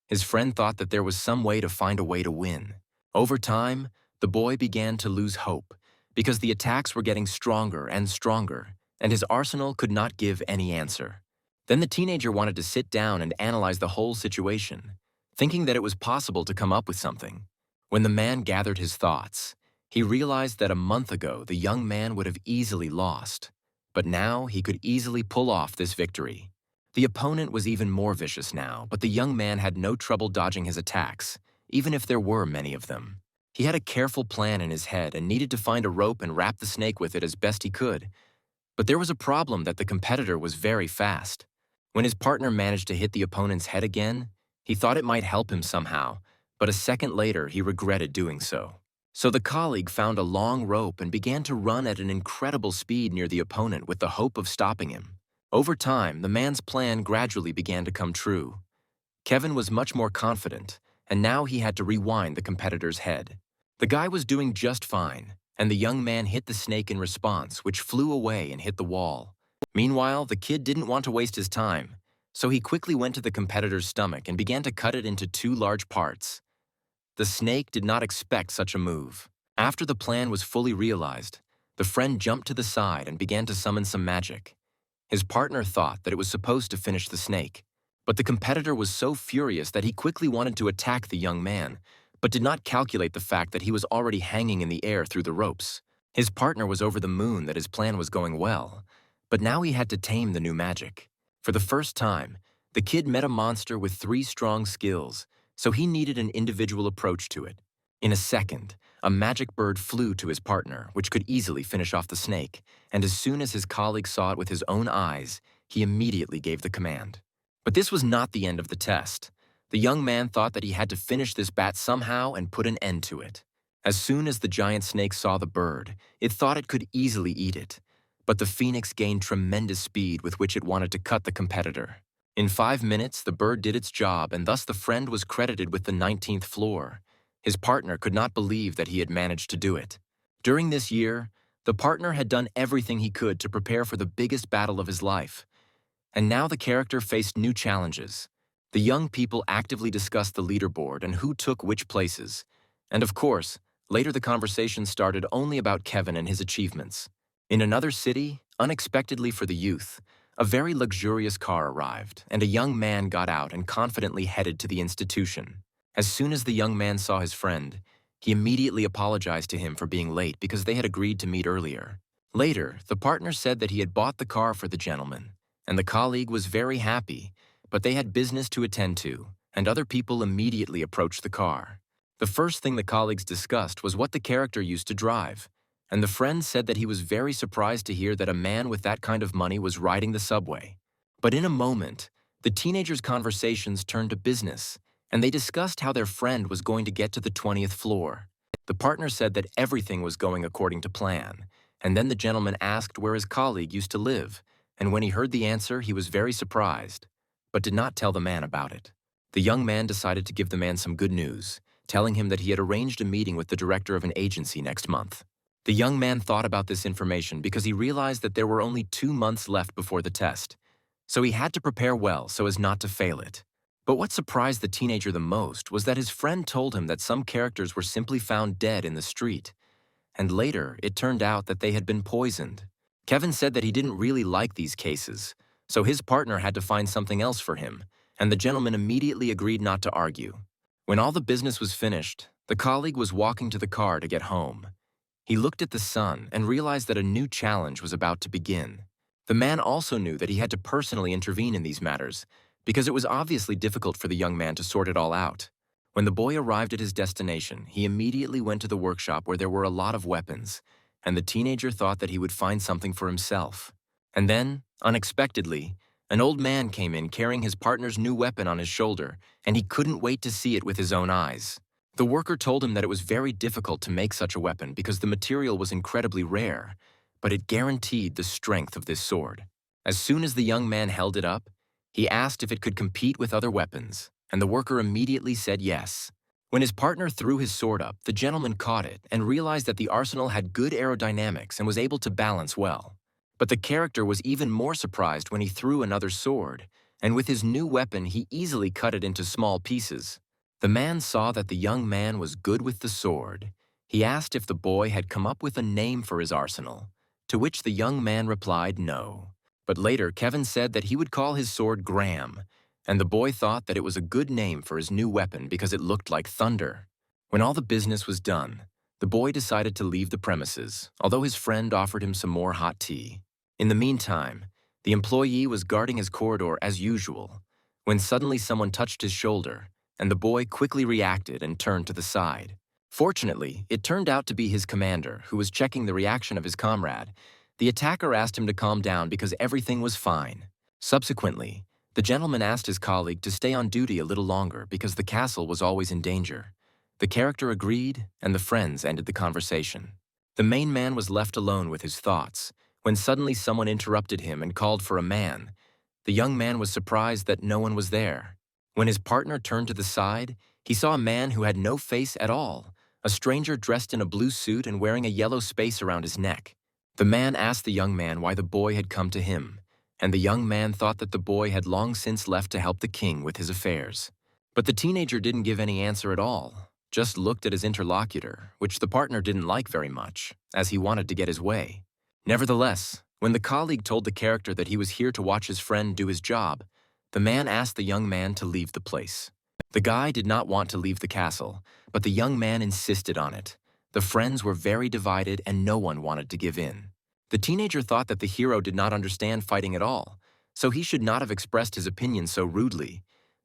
His friend thought that there was some way to find a way to win. Over time, the boy began to lose hope because the attacks were getting stronger and stronger, and his arsenal could not give any answer. Then the teenager wanted to sit down and analyze the whole situation, thinking that it was possible to come up with something. When the man gathered his thoughts, he realized that a month ago the young man would have easily lost, but now he could easily pull off this victory. The opponent was even more vicious now, but the young man had no trouble dodging his attacks, even if there were many of them. He had a careful plan in his head and needed to find a rope and wrap the snake with it as best he could. But there was a problem that the competitor was very fast. When his partner managed to hit the opponent's head again, he thought it might help him somehow, but a second later he regretted doing so. So the colleague found a long rope and began to run at an incredible speed near the opponent with the hope of stopping him. Over time, the man's plan gradually began to come true. Kevin was much more confident, and now he had to rewind the competitor's head. The guy was doing just fine, and the young man hit the snake in response, which flew away and hit the wall. Meanwhile, the kid didn't want to waste his time, so he quickly went to the competitor's stomach and began to cut it into two large parts. The snake did not expect such a move. After the plan was fully realized, the friend jumped to the side and began to summon some magic. His partner thought that it was supposed to finish the snake, but the competitor was so furious that he quickly wanted to attack the young man, but did not calculate the fact that he was already hanging in the air through the ropes. His partner was over the moon that his plan was going well, but now he had to tame the new magic. For the first time, the kid met a monster with 3 strong skills, so he needed an individual approach to it. In a second, a magic bird flew to his partner, which could easily finish off the snake, and as soon as his colleague saw it with his own eyes, he immediately gave the command. But this was not the end of the test. The young man thought that he had to finish this bat somehow and put an end to it. As soon as the giant snake saw the bird, it thought it could easily eat it, but the phoenix gained tremendous speed with which it wanted to cut the competitor. In 5 minutes, the bird did its job, and thus the friend was credited with the 19th floor. His partner could not believe that he had managed to do it. During this year, the partner had done everything he could to prepare for the biggest battle of his life. And now the character faced new challenges. The young people actively discussed the leaderboard and who took which places. And of course, later the conversation started only about Kevin and his achievements. In another city, unexpectedly for the youth, a very luxurious car arrived, and a young man got out and confidently headed to the institution. As soon as the young man saw his friend, he immediately apologized to him for being late because they had agreed to meet earlier. Later, the partner said that he had bought the car for the gentleman, and the colleague was very happy, but they had business to attend to, and other people immediately approached the car. The first thing the colleagues discussed was what the character used to drive, and the friend said that he was very surprised to hear that a man with that kind of money was riding the subway. But in a moment, the teenagers' conversations turned to business, and they discussed how their friend was going to get to the 20th floor. The partner said that everything was going according to plan, and then the gentleman asked where his colleague used to live, and when he heard the answer, he was very surprised, but did not tell the man about it. The young man decided to give the man some good news, telling him that he had arranged a meeting with the director of an agency next month. The young man thought about this information because he realized that there were only 2 months left before the test, so he had to prepare well so as not to fail it. But what surprised the teenager the most was that his friend told him that some characters were simply found dead in the street, and later it turned out that they had been poisoned. Kevin said that he didn't really like these cases, so his partner had to find something else for him, and the gentleman immediately agreed not to argue. When all the business was finished, the colleague was walking to the car to get home. He looked at the sun and realized that a new challenge was about to begin. The man also knew that he had to personally intervene in these matters, because it was obviously difficult for the young man to sort it all out. When the boy arrived at his destination, he immediately went to the workshop where there were a lot of weapons, and the teenager thought that he would find something for himself. And then, unexpectedly, an old man came in carrying his partner's new weapon on his shoulder, and he couldn't wait to see it with his own eyes. The worker told him that it was very difficult to make such a weapon because the material was incredibly rare, but it guaranteed the strength of this sword. As soon as the young man held it up, he asked if it could compete with other weapons, and the worker immediately said yes. When his partner threw his sword up, the gentleman caught it and realized that the arsenal had good aerodynamics and was able to balance well. But the character was even more surprised when he threw another sword, and with his new weapon he easily cut it into small pieces. The man saw that the young man was good with the sword. He asked if the boy had come up with a name for his arsenal, to which the young man replied no. But later, Kevin said that he would call his sword Graham, and the boy thought that it was a good name for his new weapon because it looked like thunder. When all the business was done, the boy decided to leave the premises, although his friend offered him some more hot tea. In the meantime, the employee was guarding his corridor as usual, when suddenly someone touched his shoulder, and the boy quickly reacted and turned to the side. Fortunately, it turned out to be his commander, who was checking the reaction of his comrade. The attacker asked him to calm down because everything was fine. Subsequently, the gentleman asked his colleague to stay on duty a little longer because the castle was always in danger. The character agreed, and the friends ended the conversation. The main man was left alone with his thoughts, when suddenly someone interrupted him and called for a man. The young man was surprised that no one was there. When his partner turned to the side, he saw a man who had no face at all, a stranger dressed in a blue suit and wearing a yellow space around his neck. The man asked the young man why the boy had come to him, and the young man thought that the boy had long since left to help the king with his affairs. But the teenager didn't give any answer at all, just looked at his interlocutor, which the partner didn't like very much, as he wanted to get his way. Nevertheless, when the colleague told the character that he was here to watch his friend do his job, the man asked the young man to leave the place. The guy did not want to leave the castle, but the young man insisted on it. The friends were very divided and no one wanted to give in. The teenager thought that the hero did not understand fighting at all, so he should not have expressed his opinion so rudely,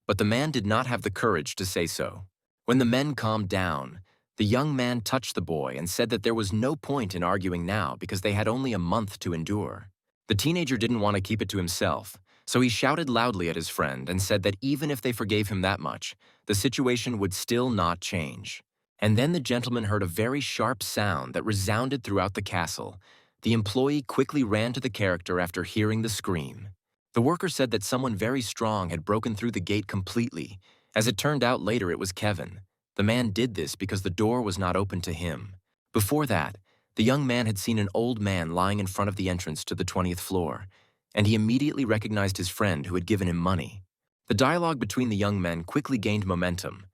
but the man did not have the courage to say so. When the men calmed down, the young man touched the boy and said that there was no point in arguing now because they had only a month to endure. The teenager didn't want to keep it to himself, so he shouted loudly at his friend and said that even if they forgave him that much, the situation would still not change. And then the gentleman heard a very sharp sound that resounded throughout the castle. The employee quickly ran to the character after hearing the scream. The worker said that someone very strong had broken through the gate completely. As it turned out later, it was Kevin. The man did this because the door was not open to him. Before that, the young man had seen an old man lying in front of the entrance to the 20th floor, and he immediately recognized his friend who had given him money. The dialogue between the young men quickly gained momentum.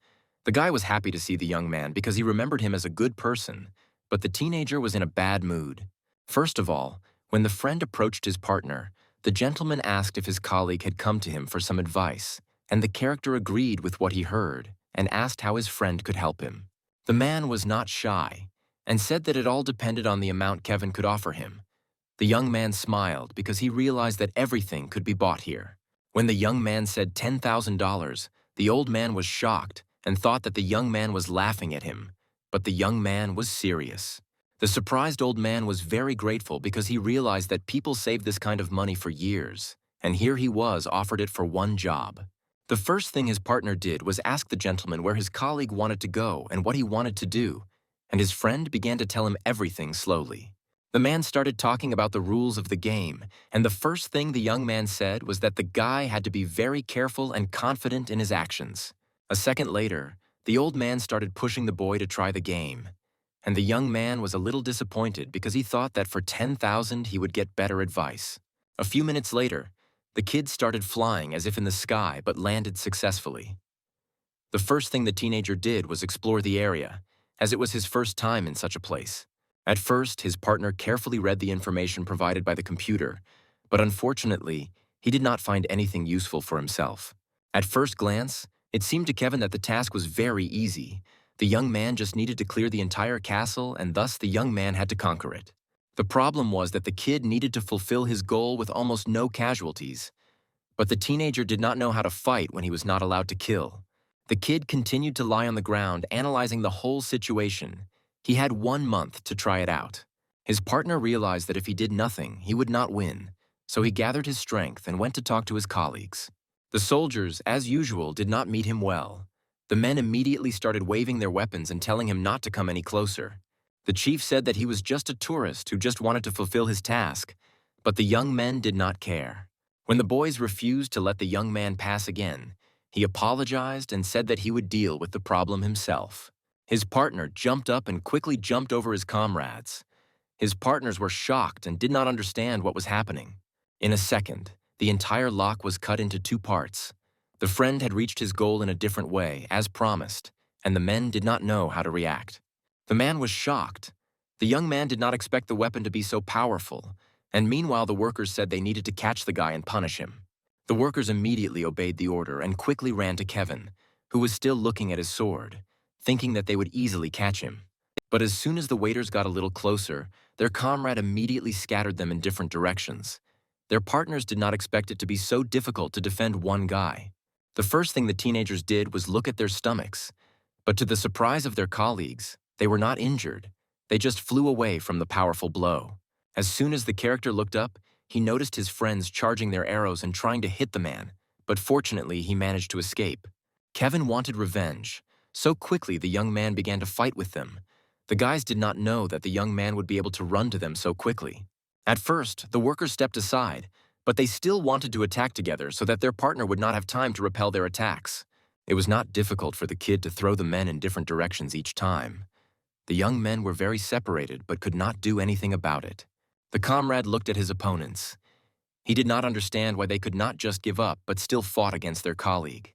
The guy was happy to see the young man because he remembered him as a good person, but the teenager was in a bad mood. First of all, when the friend approached his partner, the gentleman asked if his colleague had come to him for some advice, and the character agreed with what he heard and asked how his friend could help him. The man was not shy and said that it all depended on the amount Kevin could offer him. The young man smiled because he realized that everything could be bought here. When the young man said $10,000, the old man was shocked and thought that the young man was laughing at him, but the young man was serious. The surprised old man was very grateful because he realized that people saved this kind of money for years, and here he was offered it for one job. The first thing his partner did was ask the gentleman where his colleague wanted to go and what he wanted to do, and his friend began to tell him everything slowly. The man started talking about the rules of the game, and the first thing the young man said was that the guy had to be very careful and confident in his actions. A second later, the old man started pushing the boy to try the game, and the young man was a little disappointed because he thought that for $10,000 he would get better advice. A few minutes later, the kid started flying as if in the sky but landed successfully. The first thing the teenager did was explore the area, as it was his first time in such a place. At first, his partner carefully read the information provided by the computer, but unfortunately, he did not find anything useful for himself. At first glance, it seemed to Kevin that the task was very easy. The young man just needed to clear the entire castle, and thus the young man had to conquer it. The problem was that the kid needed to fulfill his goal with almost no casualties. But the teenager did not know how to fight when he was not allowed to kill. The kid continued to lie on the ground, analyzing the whole situation. He had 1 month to try it out. His partner realized that if he did nothing, he would not win, so he gathered his strength and went to talk to his colleagues. The soldiers, as usual, did not meet him well. The men immediately started waving their weapons and telling him not to come any closer. The chief said that he was just a tourist who just wanted to fulfill his task, but the young men did not care. When the boys refused to let the young man pass again, he apologized and said that he would deal with the problem himself. His partner jumped up and quickly jumped over his comrades. His partners were shocked and did not understand what was happening. In a second, the entire lock was cut into 2 parts. The friend had reached his goal in a different way, as promised, and the men did not know how to react. The man was shocked. The young man did not expect the weapon to be so powerful, and meanwhile the workers said they needed to catch the guy and punish him. The workers immediately obeyed the order and quickly ran to Kevin, who was still looking at his sword, thinking that they would easily catch him. But as soon as the waiters got a little closer, their comrade immediately scattered them in different directions. Their partners did not expect it to be so difficult to defend one guy. The first thing the teenagers did was look at their stomachs, but to the surprise of their colleagues, they were not injured. They just flew away from the powerful blow. As soon as the character looked up, he noticed his friends charging their arrows and trying to hit the man, but fortunately he managed to escape. Kevin wanted revenge. So quickly the young man began to fight with them. The guys did not know that the young man would be able to run to them so quickly. At first, the workers stepped aside, but they still wanted to attack together so that their partner would not have time to repel their attacks. It was not difficult for the kid to throw the men in different directions each time. The young men were very separated but could not do anything about it. The comrade looked at his opponents. He did not understand why they could not just give up but still fought against their colleague.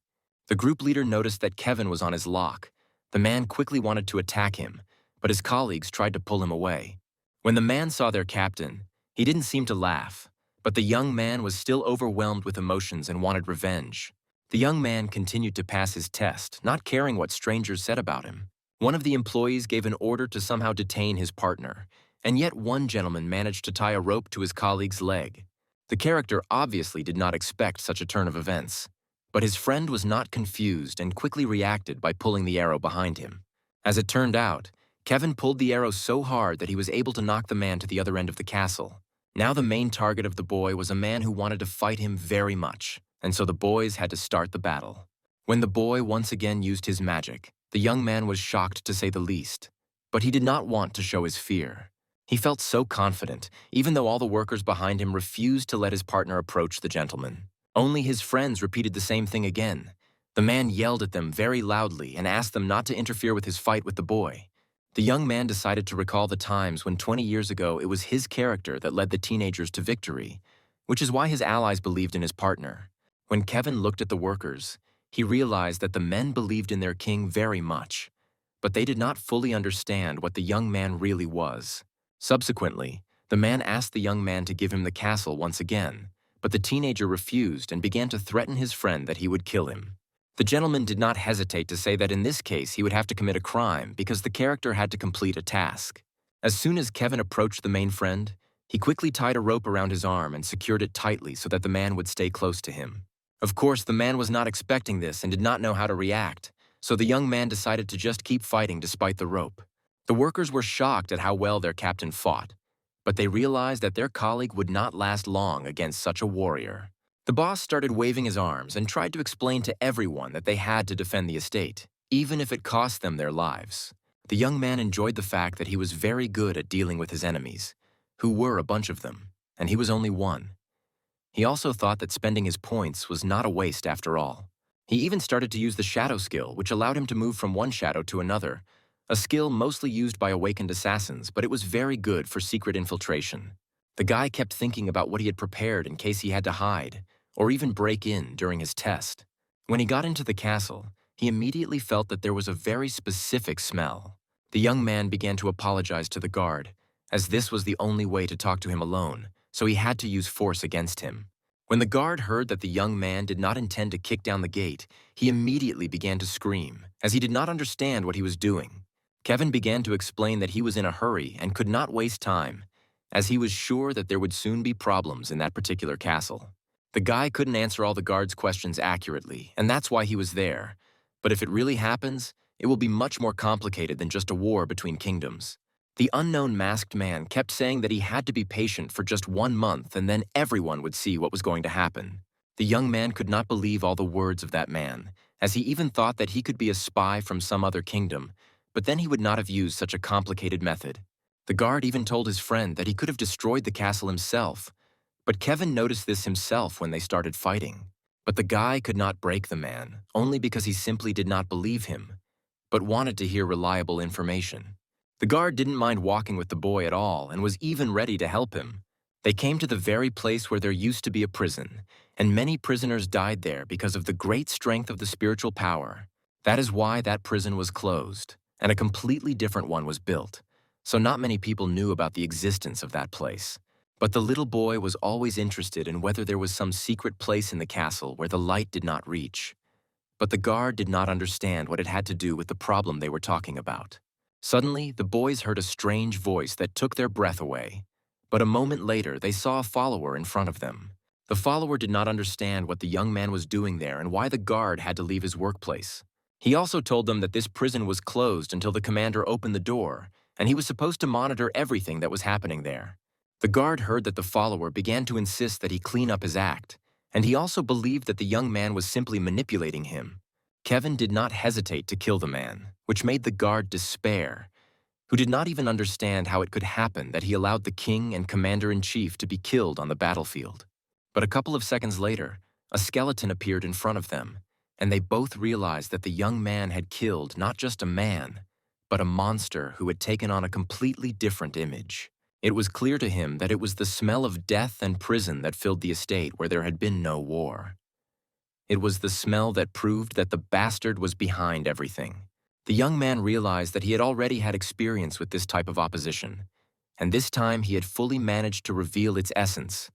The group leader noticed that Kevin was on his lock. The man quickly wanted to attack him, but his colleagues tried to pull him away. When the man saw their captain, he didn't seem to laugh, but the young man was still overwhelmed with emotions and wanted revenge. The young man continued to pass his test, not caring what strangers said about him. One of the employees gave an order to somehow detain his partner, and yet one gentleman managed to tie a rope to his colleague's leg. The character obviously did not expect such a turn of events, but his friend was not confused and quickly reacted by pulling the arrow behind him. As it turned out, Kevin pulled the arrow so hard that he was able to knock the man to the other end of the castle. Now the main target of the boy was a man who wanted to fight him very much, and so the boys had to start the battle. When the boy once again used his magic, the young man was shocked to say the least, but he did not want to show his fear. He felt so confident, even though all the workers behind him refused to let his partner approach the gentleman. Only his friends repeated the same thing again. The man yelled at them very loudly and asked them not to interfere with his fight with the boy. The young man decided to recall the times when 20 years ago it was his character that led the teenagers to victory, which is why his allies believed in his partner. When Kevin looked at the workers, he realized that the men believed in their king very much, but they did not fully understand what the young man really was. Subsequently, the man asked the young man to give him the castle once again, but the teenager refused and began to threaten his friend that he would kill him. The gentleman did not hesitate to say that in this case he would have to commit a crime because the character had to complete a task. As soon as Kevin approached the main friend, he quickly tied a rope around his arm and secured it tightly so that the man would stay close to him. Of course, the man was not expecting this and did not know how to react, so the young man decided to just keep fighting despite the rope. The workers were shocked at how well their captain fought, but they realized that their colleague would not last long against such a warrior. The boss started waving his arms and tried to explain to everyone that they had to defend the estate, even if it cost them their lives. The young man enjoyed the fact that he was very good at dealing with his enemies, who were a bunch of them, and he was only one. He also thought that spending his points was not a waste after all. He even started to use the shadow skill, which allowed him to move from one shadow to another, a skill mostly used by awakened assassins, but it was very good for secret infiltration. The guy kept thinking about what he had prepared in case he had to hide, or even break in during his test. When he got into the castle, he immediately felt that there was a very specific smell. The young man began to apologize to the guard, as this was the only way to talk to him alone, so he had to use force against him. When the guard heard that the young man did not intend to kick down the gate, he immediately began to scream, as he did not understand what he was doing. Kevin began to explain that he was in a hurry and could not waste time, as he was sure that there would soon be problems in that particular castle. The guy couldn't answer all the guard's questions accurately, and that's why he was there. But if it really happens, it will be much more complicated than just a war between kingdoms. The unknown masked man kept saying that he had to be patient for just 1 month and then everyone would see what was going to happen. The young man could not believe all the words of that man, as he even thought that he could be a spy from some other kingdom, but then he would not have used such a complicated method. The guard even told his friend that he could have destroyed the castle himself, but Kevin noticed this himself when they started fighting. But the guy could not break the man, only because he simply did not believe him, but wanted to hear reliable information. The guard didn't mind walking with the boy at all and was even ready to help him. They came to the very place where there used to be a prison, and many prisoners died there because of the great strength of the spiritual power. That is why that prison was closed, and a completely different one was built, so not many people knew about the existence of that place. But the little boy was always interested in whether there was some secret place in the castle where the light did not reach. But the guard did not understand what it had to do with the problem they were talking about. Suddenly, the boys heard a strange voice that took their breath away. But a moment later, they saw a follower in front of them. The follower did not understand what the young man was doing there and why the guard had to leave his workplace. He also told them that this prison was closed until the commander opened the door, and he was supposed to monitor everything that was happening there. The guard heard that the follower began to insist that he clean up his act, and he also believed that the young man was simply manipulating him. Kevin did not hesitate to kill the man, which made the guard despair, who did not even understand how it could happen that he allowed the king and commander-in-chief to be killed on the battlefield. But a couple of seconds later, a skeleton appeared in front of them, and they both realized that the young man had killed not just a man, but a monster who had taken on a completely different image. It was clear to him that it was the smell of death and prison that filled the estate where there had been no war. It was the smell that proved that the bastard was behind everything. The young man realized that he had already had experience with this type of opposition, and this time he had fully managed to reveal its essence.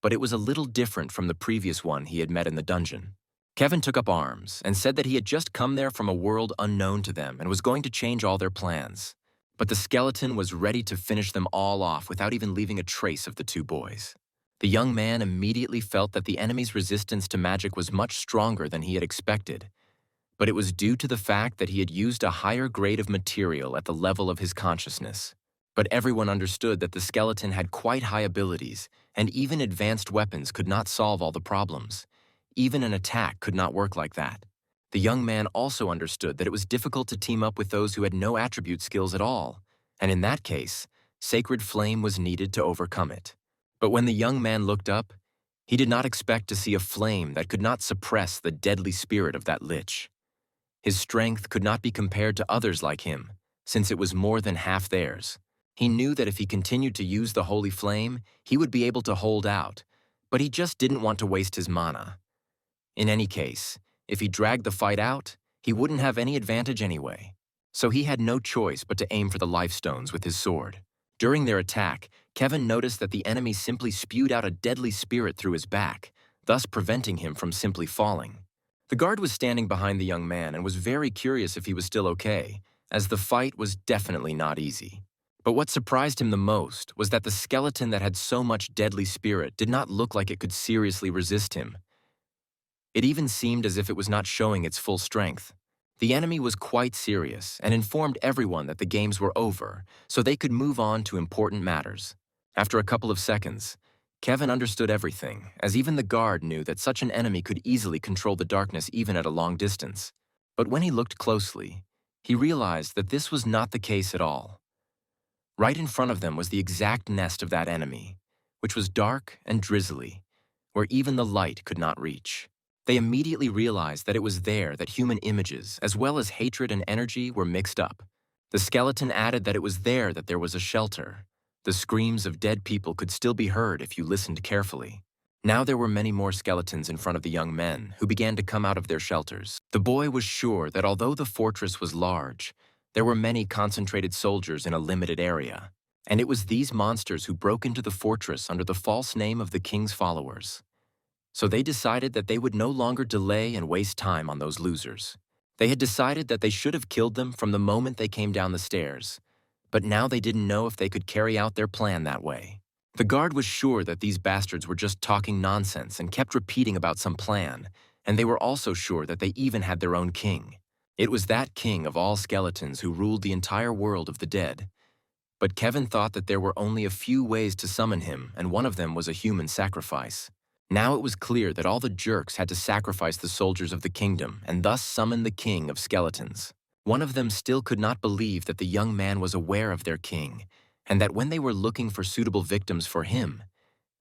But it was a little different from the previous one he had met in the dungeon. Kevin took up arms and said that he had just come there from a world unknown to them and was going to change all their plans. But the skeleton was ready to finish them all off without even leaving a trace of the two boys. The young man immediately felt that the enemy's resistance to magic was much stronger than he had expected, but it was due to the fact that he had used a higher grade of material at the level of his consciousness. But everyone understood that the skeleton had quite high abilities, and even advanced weapons could not solve all the problems. Even an attack could not work like that. The young man also understood that it was difficult to team up with those who had no attribute skills at all, and in that case, Sacred Flame was needed to overcome it. But when the young man looked up, he did not expect to see a flame that could not suppress the deadly spirit of that lich. His strength could not be compared to others like him, since it was more than half theirs. He knew that if he continued to use the holy flame, he would be able to hold out, but he just didn't want to waste his mana. In any case, if he dragged the fight out, he wouldn't have any advantage anyway. So he had no choice but to aim for the life stones with his sword. During their attack, Kevin noticed that the enemy simply spewed out a deadly spirit through his back, thus preventing him from simply falling. The guard was standing behind the young man and was very curious if he was still okay, as the fight was definitely not easy. But what surprised him the most was that the skeleton that had so much deadly spirit did not look like it could seriously resist him. It even seemed as if it was not showing its full strength. The enemy was quite serious and informed everyone that the games were over, so they could move on to important matters. After a couple of seconds, Kevin understood everything, as even the guard knew that such an enemy could easily control the darkness even at a long distance. But when he looked closely, he realized that this was not the case at all. Right in front of them was the exact nest of that enemy, which was dark and drizzly, where even the light could not reach. They immediately realized that it was there that human images, as well as hatred and energy, were mixed up. The skeleton added that it was there that there was a shelter. The screams of dead people could still be heard if you listened carefully. Now there were many more skeletons in front of the young men, who began to come out of their shelters. The boy was sure that although the fortress was large, there were many concentrated soldiers in a limited area, and it was these monsters who broke into the fortress under the false name of the king's followers. So they decided that they would no longer delay and waste time on those losers. They had decided that they should have killed them from the moment they came down the stairs, but now they didn't know if they could carry out their plan that way. The guard was sure that these bastards were just talking nonsense and kept repeating about some plan, and they were also sure that they even had their own king. It was that king of all skeletons who ruled the entire world of the dead. But Kevin thought that there were only a few ways to summon him, and one of them was a human sacrifice. Now it was clear that all the jerks had to sacrifice the soldiers of the kingdom and thus summon the king of skeletons. One of them still could not believe that the young man was aware of their king, and that when they were looking for suitable victims for him,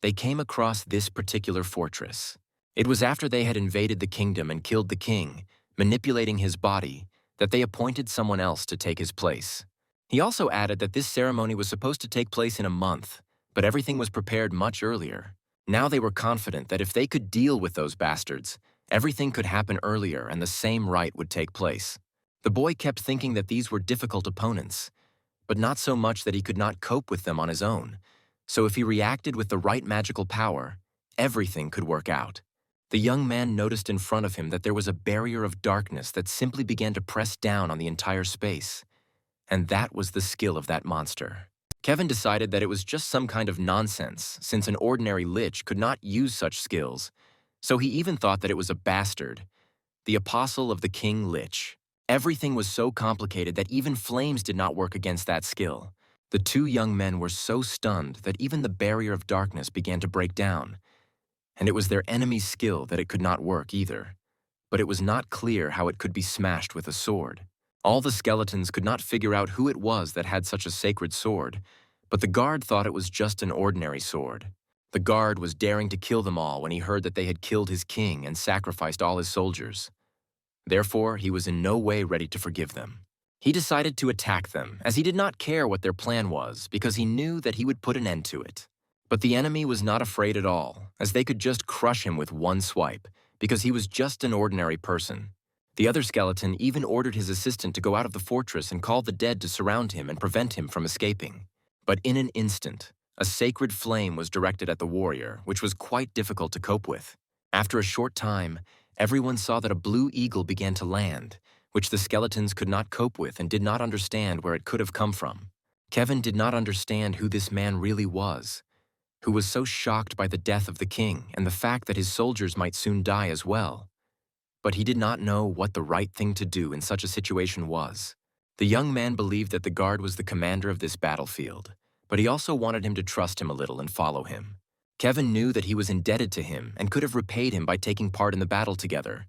they came across this particular fortress. It was after they had invaded the kingdom and killed the king, manipulating his body, that they appointed someone else to take his place. He also added that this ceremony was supposed to take place in a month, but everything was prepared much earlier. Now they were confident that if they could deal with those bastards, everything could happen earlier and the same rite would take place. The boy kept thinking that these were difficult opponents, but not so much that he could not cope with them on his own. So if he reacted with the right magical power, everything could work out. The young man noticed in front of him that there was a barrier of darkness that simply began to press down on the entire space. And that was the skill of that monster. Kevin decided that it was just some kind of nonsense, since an ordinary lich could not use such skills, so he even thought that it was a bastard, the apostle of the king lich. Everything was so complicated that even flames did not work against that skill. The two young men were so stunned that even the barrier of darkness began to break down, and it was their enemy's skill that it could not work either. But it was not clear how it could be smashed with a sword. All the skeletons could not figure out who it was that had such a sacred sword, but the guard thought it was just an ordinary sword. The guard was daring to kill them all when he heard that they had killed his king and sacrificed all his soldiers. Therefore, he was in no way ready to forgive them. He decided to attack them, as he did not care what their plan was, because he knew that he would put an end to it. But the enemy was not afraid at all, as they could just crush him with one swipe, because he was just an ordinary person. The other skeleton even ordered his assistant to go out of the fortress and call the dead to surround him and prevent him from escaping. But in an instant, a sacred flame was directed at the warrior, which was quite difficult to cope with. After a short time, everyone saw that a blue eagle began to land, which the skeletons could not cope with and did not understand where it could have come from. Kevin did not understand who this man really was, who was so shocked by the death of the king and the fact that his soldiers might soon die as well. But he did not know what the right thing to do in such a situation was. The young man believed that the guard was the commander of this battlefield, but he also wanted him to trust him a little and follow him. Kevin knew that he was indebted to him and could have repaid him by taking part in the battle together,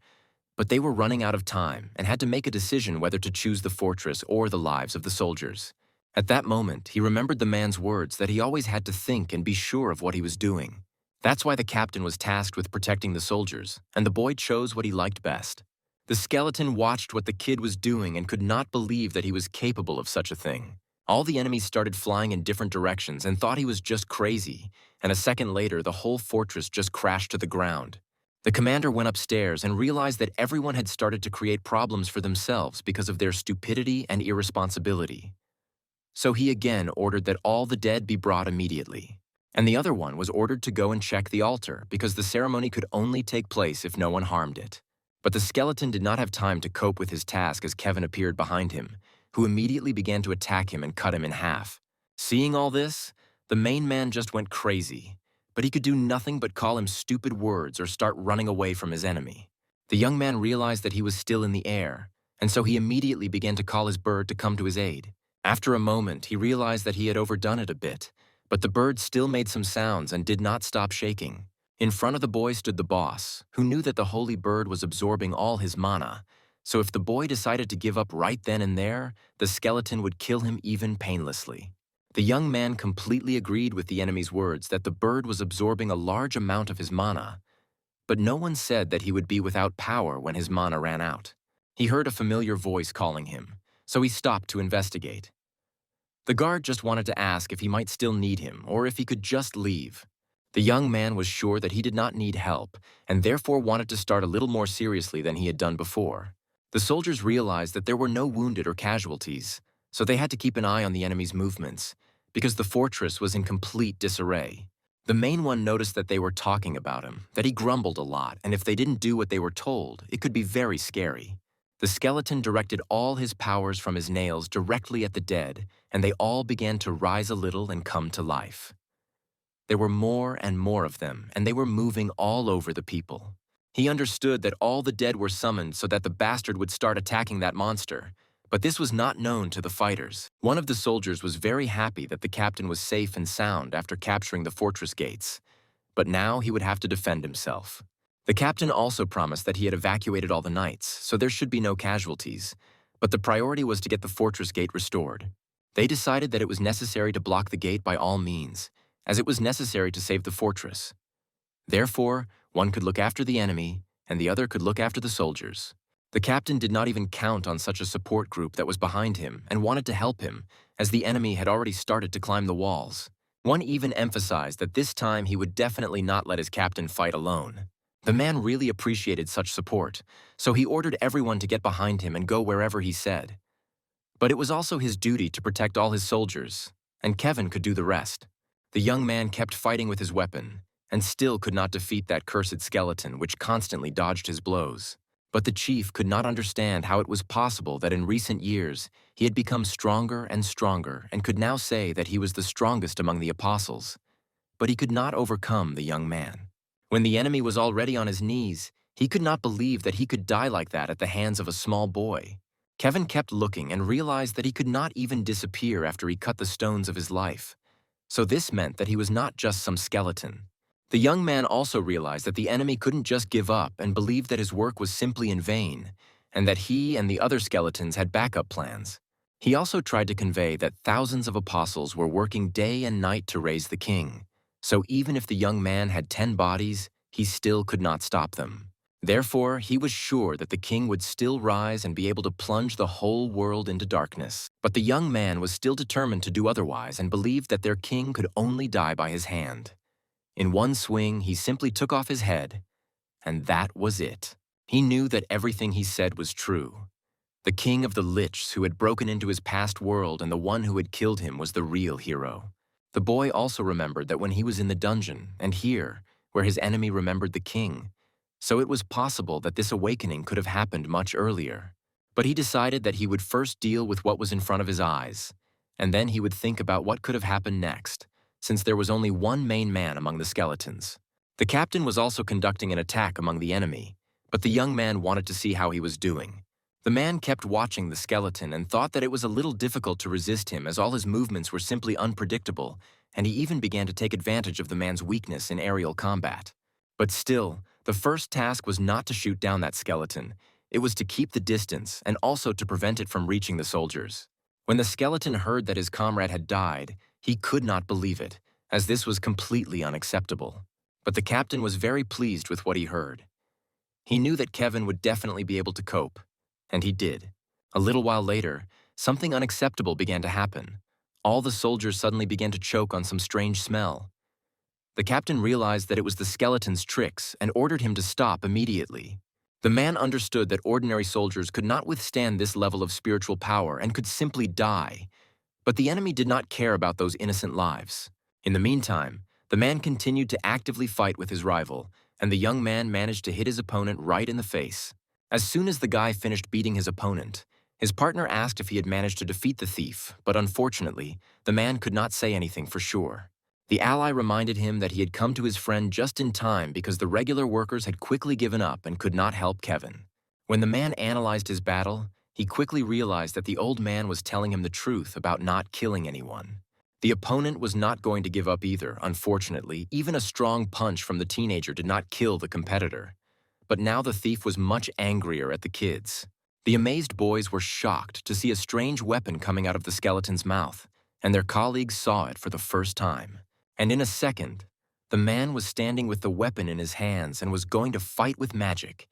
but they were running out of time and had to make a decision whether to choose the fortress or the lives of the soldiers. At that moment, he remembered the man's words that he always had to think and be sure of what he was doing. That's why the captain was tasked with protecting the soldiers, and the boy chose what he liked best. The skeleton watched what the kid was doing and could not believe that he was capable of such a thing. All the enemies started flying in different directions and thought he was just crazy, and a second later, the whole fortress just crashed to the ground. The commander went upstairs and realized that everyone had started to create problems for themselves because of their stupidity and irresponsibility. So he again ordered that all the dead be brought immediately. And the other one was ordered to go and check the altar because the ceremony could only take place if no one harmed it. But the skeleton did not have time to cope with his task as Kevin appeared behind him, who immediately began to attack him and cut him in half. Seeing all this, the main man just went crazy, but he could do nothing but call him stupid words or start running away from his enemy. The young man realized that he was still in the air, and so he immediately began to call his bird to come to his aid. After a moment, he realized that he had overdone it a bit, but the bird still made some sounds and did not stop shaking. In front of the boy stood the boss, who knew that the holy bird was absorbing all his mana, so if the boy decided to give up right then and there, the skeleton would kill him even painlessly. The young man completely agreed with the enemy's words that the bird was absorbing a large amount of his mana, but no one said that he would be without power when his mana ran out. He heard a familiar voice calling him, so he stopped to investigate. The guard just wanted to ask if he might still need him or if he could just leave. The young man was sure that he did not need help and therefore wanted to start a little more seriously than he had done before. The soldiers realized that there were no wounded or casualties, so they had to keep an eye on the enemy's movements because the fortress was in complete disarray. The main one noticed that they were talking about him, that he grumbled a lot, and if they didn't do what they were told, it could be very scary. The skeleton directed all his powers from his nails directly at the dead, and they all began to rise a little and come to life. There were more and more of them, and they were moving all over the people. He understood that all the dead were summoned so that the bastard would start attacking that monster, but this was not known to the fighters. One of the soldiers was very happy that the captain was safe and sound after capturing the fortress gates, but now he would have to defend himself. The captain also promised that he had evacuated all the knights, so there should be no casualties, but the priority was to get the fortress gate restored. They decided that it was necessary to block the gate by all means, as it was necessary to save the fortress. Therefore, one could look after the enemy, and the other could look after the soldiers. The captain did not even count on such a support group that was behind him and wanted to help him, as the enemy had already started to climb the walls. One even emphasized that this time he would definitely not let his captain fight alone. The man really appreciated such support, so he ordered everyone to get behind him and go wherever he said. But it was also his duty to protect all his soldiers, and Kevin could do the rest. The young man kept fighting with his weapon, and still could not defeat that cursed skeleton which constantly dodged his blows. But the chief could not understand how it was possible that in recent years he had become stronger and stronger and could now say that he was the strongest among the apostles. But he could not overcome the young man. When the enemy was already on his knees, he could not believe that he could die like that at the hands of a small boy. Kevin kept looking and realized that he could not even disappear after he cut the stones of his life. So this meant that he was not just some skeleton. The young man also realized that the enemy couldn't just give up and believed that his work was simply in vain, and that he and the other skeletons had backup plans. He also tried to convey that thousands of apostles were working day and night to raise the king, so even if the young man had 10 bodies, he still could not stop them. Therefore, he was sure that the king would still rise and be able to plunge the whole world into darkness. But the young man was still determined to do otherwise and believed that their king could only die by his hand. In one swing, he simply took off his head, and that was it. He knew that everything he said was true. The king of the Lichs who had broken into his past world and the one who had killed him was the real hero. The boy also remembered that when he was in the dungeon, and here, where his enemy remembered the king, so it was possible that this awakening could have happened much earlier. But he decided that he would first deal with what was in front of his eyes, and then he would think about what could have happened next, since there was only one main man among the skeletons. The captain was also conducting an attack among the enemy, but the young man wanted to see how he was doing. The man kept watching the skeleton and thought that it was a little difficult to resist him as all his movements were simply unpredictable, and he even began to take advantage of the man's weakness in aerial combat. But still, the first task was not to shoot down that skeleton. It was to keep the distance and also to prevent it from reaching the soldiers. When the skeleton heard that his comrade had died, he could not believe it, as this was completely unacceptable. But the captain was very pleased with what he heard. He knew that Kevin would definitely be able to cope, and he did. A little while later, something unacceptable began to happen. All the soldiers suddenly began to choke on some strange smell. The captain realized that it was the skeleton's tricks and ordered him to stop immediately. The man understood that ordinary soldiers could not withstand this level of spiritual power and could simply die. But the enemy did not care about those innocent lives. In the meantime, the man continued to actively fight with his rival, and the young man managed to hit his opponent right in the face. As soon as the guy finished beating his opponent, his partner asked if he had managed to defeat the thief, but unfortunately, the man could not say anything for sure. The ally reminded him that he had come to his friend just in time because the regular workers had quickly given up and could not help Kevin. When the man analyzed his battle, he quickly realized that the old man was telling him the truth about not killing anyone. The opponent was not going to give up either, unfortunately. Even a strong punch from the teenager did not kill the competitor. But now the thief was much angrier at the kids. The amazed boys were shocked to see a strange weapon coming out of the skeleton's mouth, and their colleagues saw it for the first time. And in a second, the man was standing with the weapon in his hands and was going to fight with magic.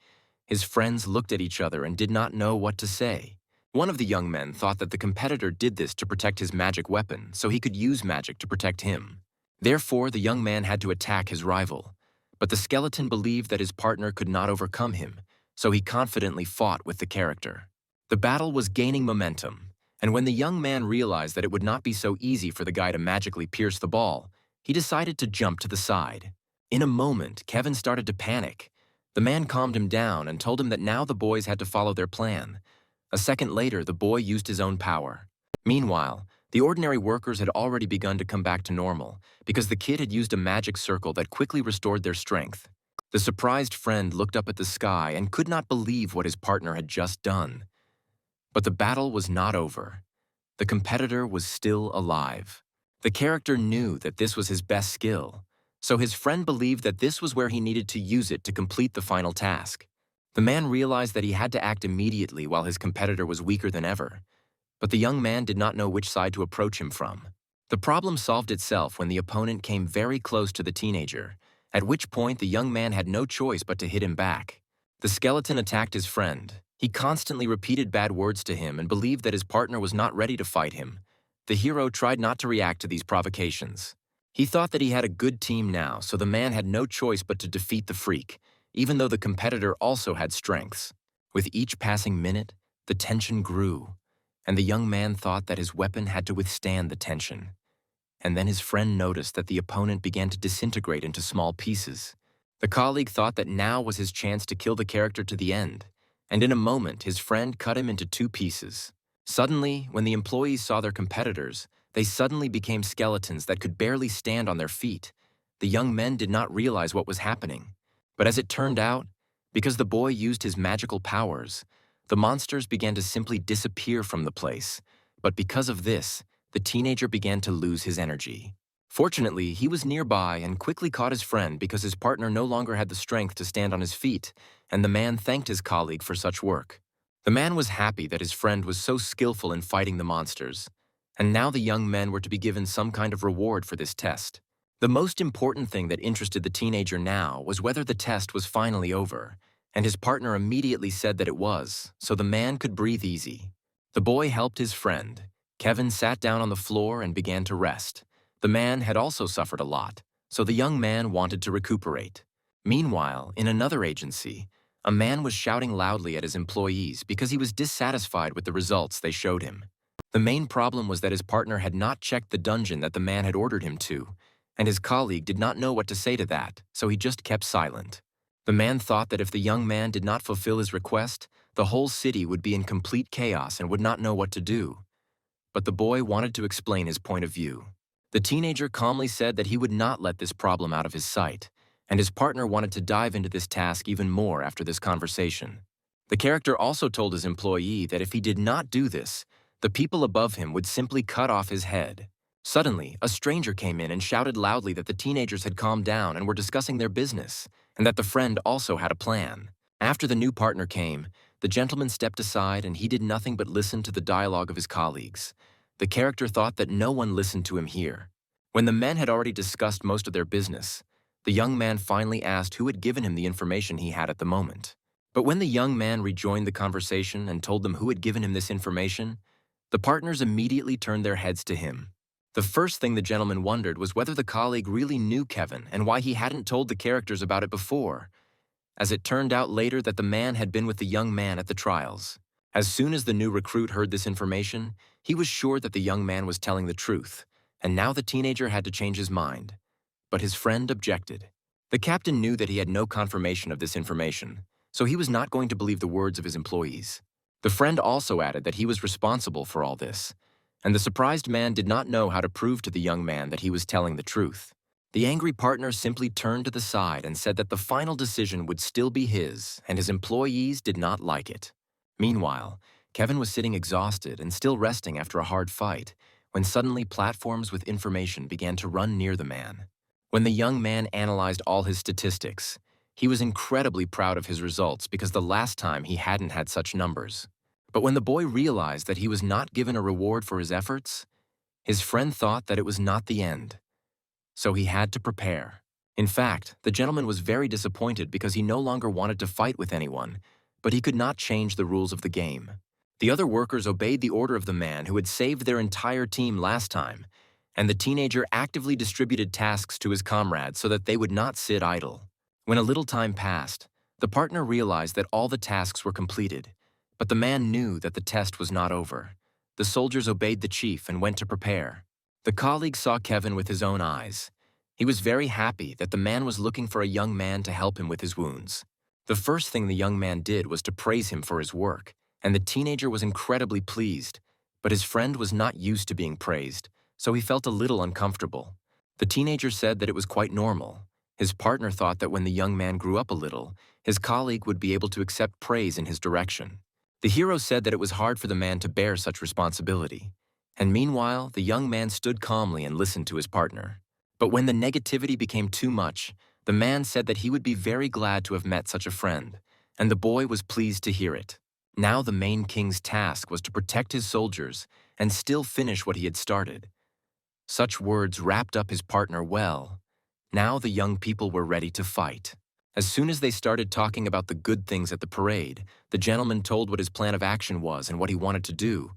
His friends looked at each other and did not know what to say. One of the young men thought that the competitor did this to protect his magic weapon, so he could use magic to protect him. Therefore, the young man had to attack his rival. But the skeleton believed that his partner could not overcome him, so he confidently fought with the character. The battle was gaining momentum, and when the young man realized that it would not be so easy for the guy to magically pierce the ball, he decided to jump to the side. In a moment, Kevin started to panic. The man calmed him down and told him that now the boys had to follow their plan. A second later, the boy used his own power. Meanwhile, the ordinary workers had already begun to come back to normal because the kid had used a magic circle that quickly restored their strength. The surprised friend looked up at the sky and could not believe what his partner had just done. But the battle was not over. The competitor was still alive. The character knew that this was his best skill, so his friend believed that this was where he needed to use it to complete the final task. The man realized that he had to act immediately while his competitor was weaker than ever, but the young man did not know which side to approach him from. The problem solved itself when the opponent came very close to the teenager, at which point the young man had no choice but to hit him back. The skeleton attacked his friend. He constantly repeated bad words to him and believed that his partner was not ready to fight him. The hero tried not to react to these provocations. He thought that he had a good team now, so the man had no choice but to defeat the freak, even though the competitor also had strengths. With each passing minute, the tension grew, and the young man thought that his weapon had to withstand the tension. And then his friend noticed that the opponent began to disintegrate into small pieces. The colleague thought that now was his chance to kill the character to the end, and in a moment his friend cut him into 2 pieces. Suddenly, when the employees saw their competitors, they suddenly became skeletons that could barely stand on their feet. The young men did not realize what was happening. But as it turned out, because the boy used his magical powers, the monsters began to simply disappear from the place. But because of this, the teenager began to lose his energy. Fortunately, he was nearby and quickly caught his friend because his partner no longer had the strength to stand on his feet, and the man thanked his colleague for such work. The man was happy that his friend was so skillful in fighting the monsters, and now the young men were to be given some kind of reward for this test. The most important thing that interested the teenager now was whether the test was finally over, and his partner immediately said that it was, so the man could breathe easy. The boy helped his friend. Kevin sat down on the floor and began to rest. The man had also suffered a lot, so the young man wanted to recuperate. Meanwhile, in another agency, a man was shouting loudly at his employees because he was dissatisfied with the results they showed him. The main problem was that his partner had not checked the dungeon that the man had ordered him to, and his colleague did not know what to say to that, so he just kept silent. The man thought that if the young man did not fulfill his request, the whole city would be in complete chaos and would not know what to do. But the boy wanted to explain his point of view. The teenager calmly said that he would not let this problem out of his sight, and his partner wanted to dive into this task even more after this conversation. The character also told his employee that if he did not do this, the people above him would simply cut off his head. Suddenly, a stranger came in and shouted loudly that the teenagers had calmed down and were discussing their business, and that the friend also had a plan. After the new partner came, the gentleman stepped aside and he did nothing but listen to the dialogue of his colleagues. The character thought that no one listened to him here. When the men had already discussed most of their business, the young man finally asked who had given him the information he had at the moment. But when the young man rejoined the conversation and told them who had given him this information, the partners immediately turned their heads to him. The first thing the gentleman wondered was whether the colleague really knew Kevin and why he hadn't told the characters about it before, as it turned out later that the man had been with the young man at the trials. As soon as the new recruit heard this information, he was sure that the young man was telling the truth, and now the teenager had to change his mind. But his friend objected. The captain knew that he had no confirmation of this information, so he was not going to believe the words of his employees. The friend also added that he was responsible for all this, and the surprised man did not know how to prove to the young man that he was telling the truth. The angry partner simply turned to the side and said that the final decision would still be his, and his employees did not like it. Meanwhile, Kevin was sitting exhausted and still resting after a hard fight, when suddenly platforms with information began to run near the man. When the young man analyzed all his statistics, he was incredibly proud of his results because the last time he hadn't had such numbers. But when the boy realized that he was not given a reward for his efforts, his friend thought that it was not the end. So he had to prepare. In fact, the gentleman was very disappointed because he no longer wanted to fight with anyone, but he could not change the rules of the game. The other workers obeyed the order of the man who had saved their entire team last time, and the teenager actively distributed tasks to his comrades so that they would not sit idle. When a little time passed, the partner realized that all the tasks were completed, but the man knew that the test was not over. The soldiers obeyed the chief and went to prepare. The colleague saw Kevin with his own eyes. He was very happy that the man was looking for a young man to help him with his wounds. The first thing the young man did was to praise him for his work, and the teenager was incredibly pleased, but his friend was not used to being praised, so he felt a little uncomfortable. The teenager said that it was quite normal. His partner thought that when the young man grew up a little, his colleague would be able to accept praise in his direction. The hero said that it was hard for the man to bear such responsibility. And meanwhile, the young man stood calmly and listened to his partner. But when the negativity became too much, the man said that he would be very glad to have met such a friend, and the boy was pleased to hear it. Now the main king's task was to protect his soldiers and still finish what he had started. Such words wrapped up his partner well. Now the young people were ready to fight. As soon as they started talking about the good things at the parade, the gentleman told what his plan of action was and what he wanted to do.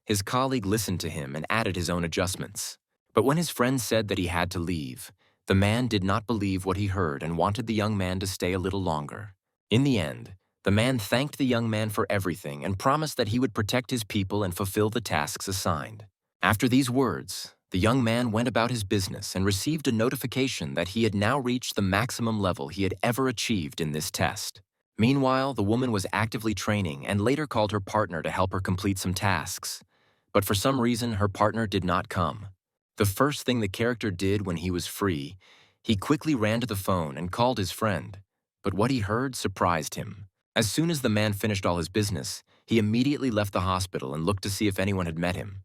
His colleague listened to him and added his own adjustments. But when his friend said that he had to leave, the man did not believe what he heard and wanted the young man to stay a little longer. In the end, the man thanked the young man for everything and promised that he would protect his people and fulfill the tasks assigned. After these words, the young man went about his business and received a notification that he had now reached the maximum level he had ever achieved in this test. Meanwhile, the woman was actively training and later called her partner to help her complete some tasks. But for some reason, her partner did not come. The first thing the character did when he was free, he quickly ran to the phone and called his friend. But what he heard surprised him. As soon as the man finished all his business, he immediately left the hospital and looked to see if anyone had met him.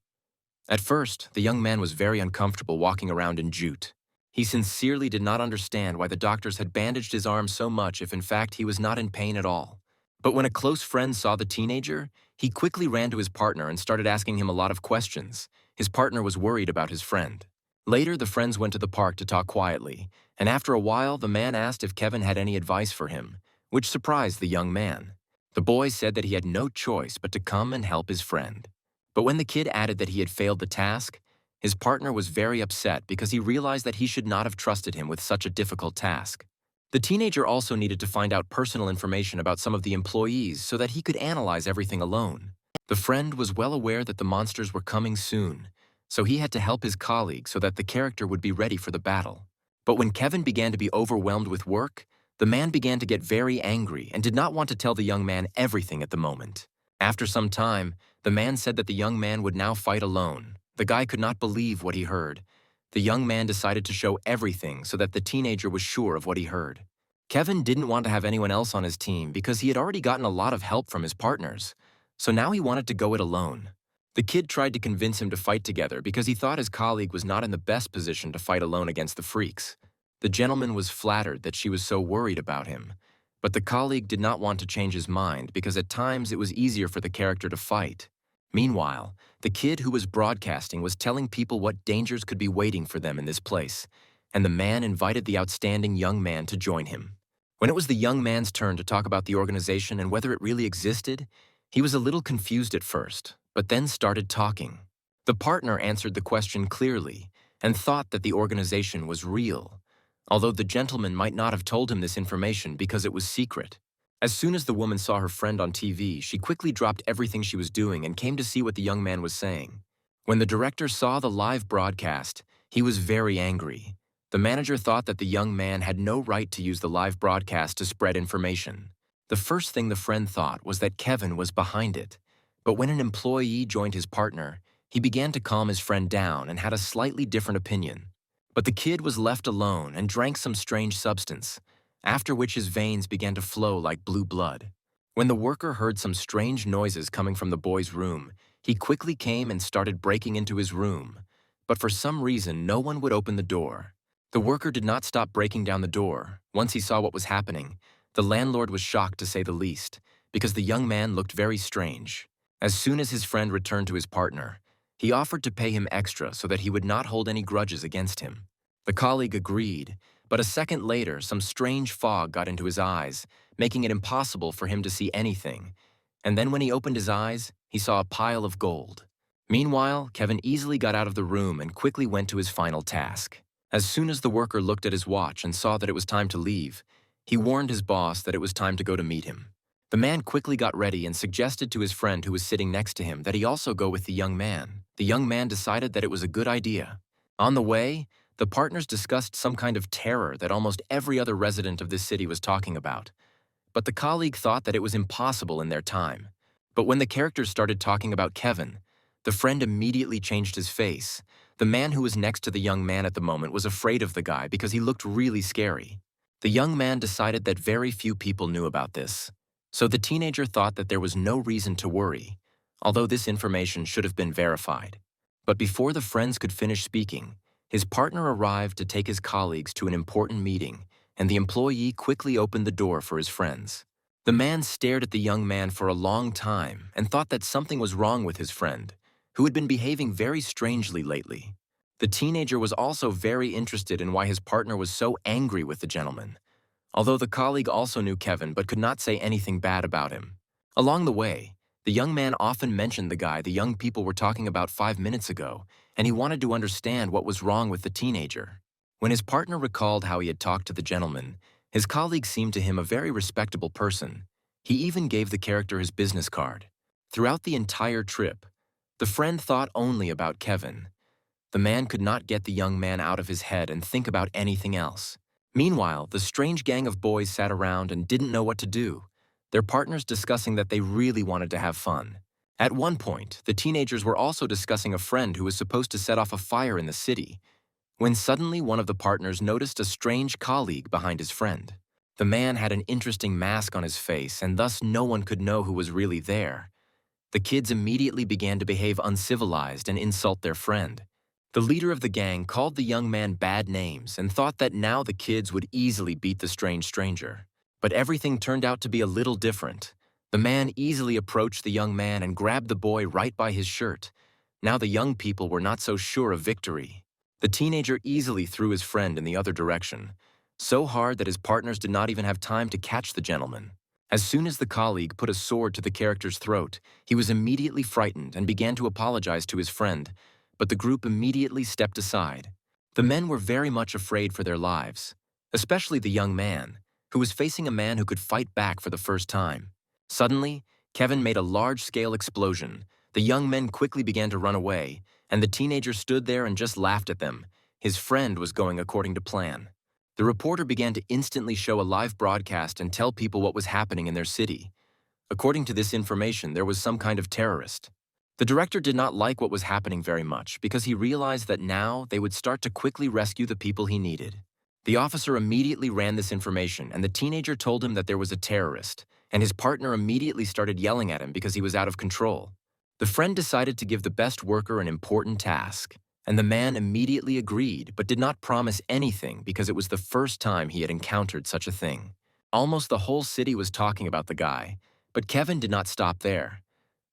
At first, the young man was very uncomfortable walking around in jute. He sincerely did not understand why the doctors had bandaged his arm so much if in fact he was not in pain at all. But when a close friend saw the teenager, he quickly ran to his partner and started asking him a lot of questions. His partner was worried about his friend. Later, the friends went to the park to talk quietly, and after a while, the man asked if Kevin had any advice for him, which surprised the young man. The boy said that he had no choice but to come and help his friend. But when the kid added that he had failed the task, his partner was very upset because he realized that he should not have trusted him with such a difficult task. The teenager also needed to find out personal information about some of the employees so that he could analyze everything alone. The friend was well aware that the monsters were coming soon, so he had to help his colleague so that the character would be ready for the battle. But when Kevin began to be overwhelmed with work, the man began to get very angry and did not want to tell the young man everything at the moment. After some time, the man said that the young man would now fight alone. The guy could not believe what he heard. The young man decided to show everything so that the teenager was sure of what he heard. Kevin didn't want to have anyone else on his team because he had already gotten a lot of help from his partners, so now he wanted to go it alone. The kid tried to convince him to fight together because he thought his colleague was not in the best position to fight alone against the freaks. The gentleman was flattered that she was so worried about him, but the colleague did not want to change his mind because at times it was easier for the character to fight. Meanwhile, the kid who was broadcasting was telling people what dangers could be waiting for them in this place, and the man invited the outstanding young man to join him. When it was the young man's turn to talk about the organization and whether it really existed, he was a little confused at first, but then started talking. The partner answered the question clearly and thought that the organization was real, although the gentleman might not have told him this information because it was secret. As soon as the woman saw her friend on TV, she quickly dropped everything she was doing and came to see what the young man was saying. When the director saw the live broadcast, he was very angry. The manager thought that the young man had no right to use the live broadcast to spread information. The first thing the friend thought was that Kevin was behind it. But when an employee joined his partner, he began to calm his friend down and had a slightly different opinion. But the kid was left alone and drank some strange substance, after which his veins began to flow like blue blood. When the worker heard some strange noises coming from the boy's room, he quickly came and started breaking into his room. But for some reason, no one would open the door. The worker did not stop breaking down the door. Once he saw what was happening, the landlord was shocked to say the least, because the young man looked very strange. As soon as his friend returned to his partner, he offered to pay him extra so that he would not hold any grudges against him. The colleague agreed, but a second later, some strange fog got into his eyes, making it impossible for him to see anything. And then when he opened his eyes, he saw a pile of gold. Meanwhile, Kevin easily got out of the room and quickly went to his final task. As soon as the worker looked at his watch and saw that it was time to leave, he warned his boss that it was time to go to meet him. The man quickly got ready and suggested to his friend who was sitting next to him that he also go with the young man. The young man decided that it was a good idea. On the way, the partners discussed some kind of terror that almost every other resident of this city was talking about. But the colleague thought that it was impossible in their time. But when the characters started talking about Kevin, the friend immediately changed his face. The man who was next to the young man at the moment was afraid of the guy because he looked really scary. The young man decided that very few people knew about this. So the teenager thought that there was no reason to worry, although this information should have been verified. But before the friends could finish speaking, his partner arrived to take his colleagues to an important meeting, and the employee quickly opened the door for his friends. The man stared at the young man for a long time and thought that something was wrong with his friend, who had been behaving very strangely lately. The teenager was also very interested in why his partner was so angry with the gentleman, although the colleague also knew Kevin but could not say anything bad about him. Along the way, the young man often mentioned the guy the young people were talking about 5 minutes ago, and he wanted to understand what was wrong with the teenager. When his partner recalled how he had talked to the gentleman, his colleague seemed to him a very respectable person. He even gave the character his business card. Throughout the entire trip, the friend thought only about Kevin. The man could not get the young man out of his head and think about anything else. Meanwhile, the strange gang of boys sat around and didn't know what to do, their partners discussing that they really wanted to have fun. At one point, the teenagers were also discussing a friend who was supposed to set off a fire in the city, when suddenly one of the partners noticed a strange colleague behind his friend. The man had an interesting mask on his face, and thus no one could know who was really there. The kids immediately began to behave uncivilized and insult their friend. The leader of the gang called the young man bad names and thought that now the kids would easily beat the strange stranger. But everything turned out to be a little different. The man easily approached the young man and grabbed the boy right by his shirt. Now the young people were not so sure of victory. The teenager easily threw his friend in the other direction, so hard that his partners did not even have time to catch the gentleman. As soon as the colleague put a sword to the character's throat, he was immediately frightened and began to apologize to his friend, but the group immediately stepped aside. The men were very much afraid for their lives, especially the young man, who was facing a man who could fight back for the first time. Suddenly, Kevin made a large-scale explosion. The young men quickly began to run away, and the teenager stood there and just laughed at them. His friend was going according to plan. The reporter began to instantly show a live broadcast and tell people what was happening in their city. According to this information, there was some kind of terrorist. The director did not like what was happening very much because he realized that now they would start to quickly rescue the people he needed. The officer immediately ran this information, and the teenager told him that there was a terrorist, and his partner immediately started yelling at him because he was out of control. The friend decided to give the best worker an important task, and the man immediately agreed but did not promise anything because it was the first time he had encountered such a thing. Almost the whole city was talking about the guy, but Kevin did not stop there.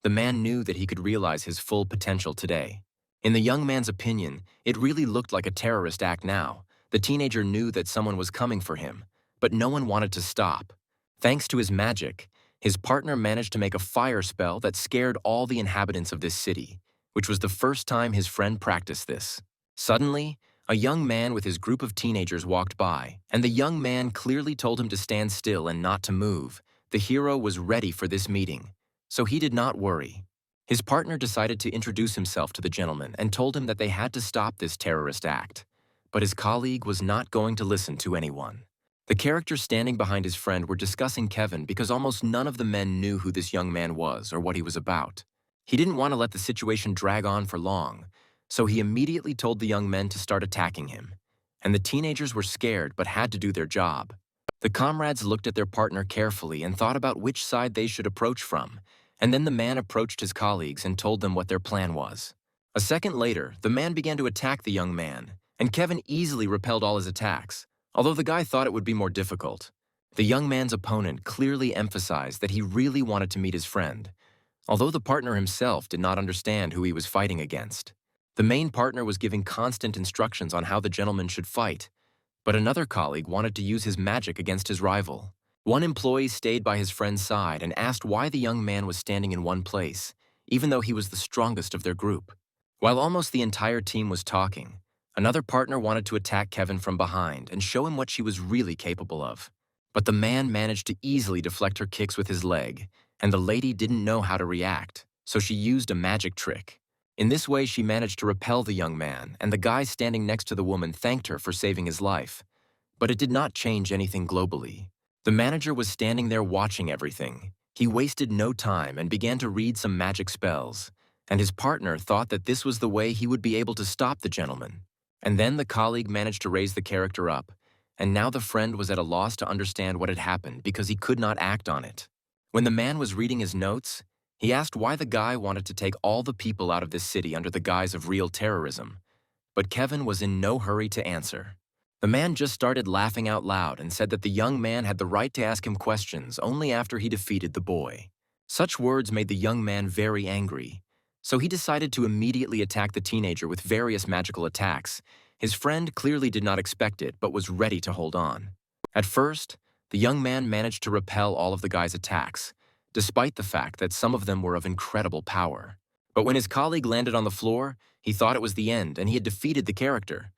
The man knew that he could realize his full potential today. In the young man's opinion, it really looked like a terrorist act now. The teenager knew that someone was coming for him, but no one wanted to stop. Thanks to his magic, his partner managed to make a fire spell that scared all the inhabitants of this city, which was the first time his friend practiced this. Suddenly, a young man with his group of teenagers walked by, and the young man clearly told him to stand still and not to move. The hero was ready for this meeting, so he did not worry. His partner decided to introduce himself to the gentleman and told him that they had to stop this terrorist act. But his colleague was not going to listen to anyone. The characters standing behind his friend were discussing Kevin because almost none of the men knew who this young man was or what he was about. He didn't want to let the situation drag on for long, so he immediately told the young men to start attacking him. And the teenagers were scared but had to do their job. The comrades looked at their partner carefully and thought about which side they should approach from, and then the man approached his colleagues and told them what their plan was. A second later, the man began to attack the young man, and Kevin easily repelled all his attacks, although the guy thought it would be more difficult. The young man's opponent clearly emphasized that he really wanted to meet his friend, although the partner himself did not understand who he was fighting against. The main partner was giving constant instructions on how the gentleman should fight, but another colleague wanted to use his magic against his rival. One employee stayed by his friend's side and asked why the young man was standing in one place, even though he was the strongest of their group. While almost the entire team was talking, another partner wanted to attack Kevin from behind and show him what she was really capable of. But the man managed to easily deflect her kicks with his leg, and the lady didn't know how to react, so she used a magic trick. In this way, she managed to repel the young man, and the guy standing next to the woman thanked her for saving his life. But it did not change anything globally. The manager was standing there watching everything. He wasted no time and began to read some magic spells, and his partner thought that this was the way he would be able to stop the gentleman. And then the colleague managed to raise the character up, and now the friend was at a loss to understand what had happened because he could not act on it. When the man was reading his notes, he asked why the guy wanted to take all the people out of this city under the guise of real terrorism. But Kevin was in no hurry to answer. The man just started laughing out loud and said that the young man had the right to ask him questions only after he defeated the boy. Such words made the young man very angry, so he decided to immediately attack the teenager with various magical attacks. His friend clearly did not expect it but was ready to hold on. At first, the young man managed to repel all of the guy's attacks, despite the fact that some of them were of incredible power. But when his colleague landed on the floor, he thought it was the end and he had defeated the character.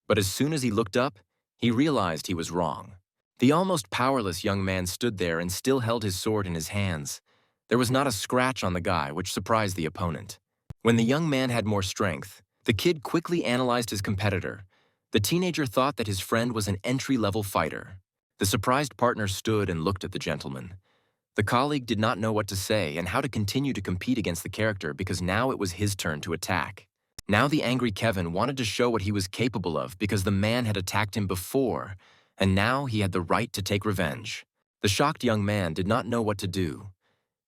But as soon as he looked up, he realized he was wrong. The almost powerless young man stood there and still held his sword in his hands. There was not a scratch on the guy, which surprised the opponent. When the young man had more strength, the kid quickly analyzed his competitor. The teenager thought that his friend was an entry-level fighter. The surprised partner stood and looked at the gentleman. The colleague did not know what to say and how to continue to compete against the character because now it was his turn to attack. Now the angry Kevin wanted to show what he was capable of because the man had attacked him before, and now he had the right to take revenge. The shocked young man did not know what to do.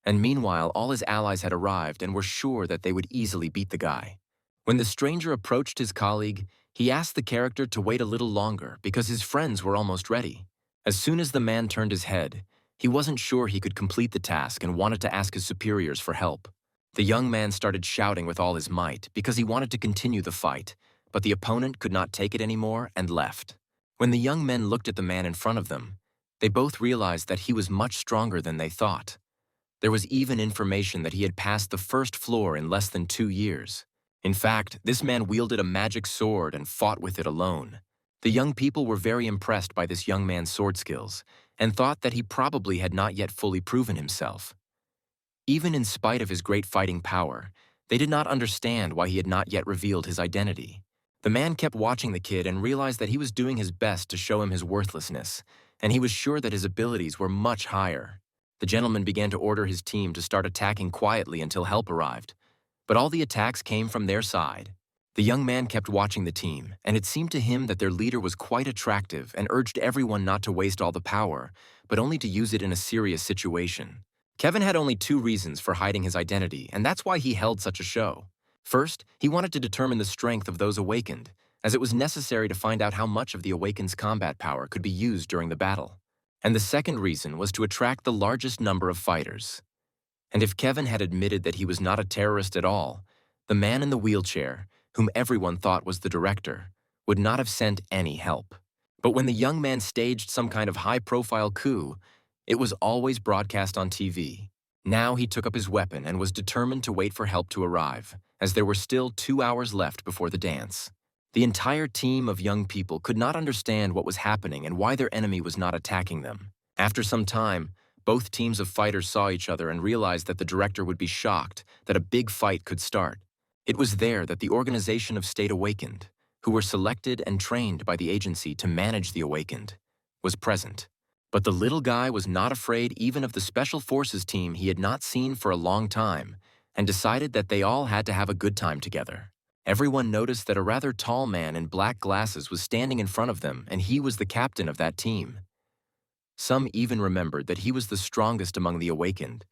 And meanwhile, all his allies had arrived and were sure that they would easily beat the guy. When the stranger approached his colleague, he asked the character to wait a little longer because his friends were almost ready. As soon as the man turned his head, he wasn't sure he could complete the task and wanted to ask his superiors for help. The young man started shouting with all his might because he wanted to continue the fight, but the opponent could not take it anymore and left. When the young men looked at the man in front of them, they both realized that he was much stronger than they thought. There was even information that he had passed the first floor in less than 2 years. In fact, this man wielded a magic sword and fought with it alone. The young people were very impressed by this young man's sword skills and thought that he probably had not yet fully proven himself. Even in spite of his great fighting power, they did not understand why he had not yet revealed his identity. The man kept watching the kid and realized that he was doing his best to show him his worthlessness, and he was sure that his abilities were much higher. The gentleman began to order his team to start attacking quietly until help arrived, but all the attacks came from their side. The young man kept watching the team, and it seemed to him that their leader was quite attractive and urged everyone not to waste all the power, but only to use it in a serious situation. Kevin had only 2 reasons for hiding his identity, and that's why he held such a show. First, he wanted to determine the strength of those awakened, as it was necessary to find out how much of the awakened's combat power could be used during the battle. And the second reason was to attract the largest number of fighters. And if Kevin had admitted that he was not a terrorist at all, the man in the wheelchair, whom everyone thought was the director, would not have sent any help. But when the young man staged some kind of high-profile coup, it was always broadcast on TV. Now he took up his weapon and was determined to wait for help to arrive, as there were still 2 hours left before the dance. The entire team of young people could not understand what was happening and why their enemy was not attacking them. After some time, both teams of fighters saw each other and realized that the director would be shocked that a big fight could start. It was there that the Organization of State Awakened, who were selected and trained by the agency to manage the awakened, was present. But the little guy was not afraid even of the Special Forces team he had not seen for a long time, and decided that they all had to have a good time together. Everyone noticed that a rather tall man in black glasses was standing in front of them, and he was the captain of that team. Some even remembered that he was the strongest among the awakened,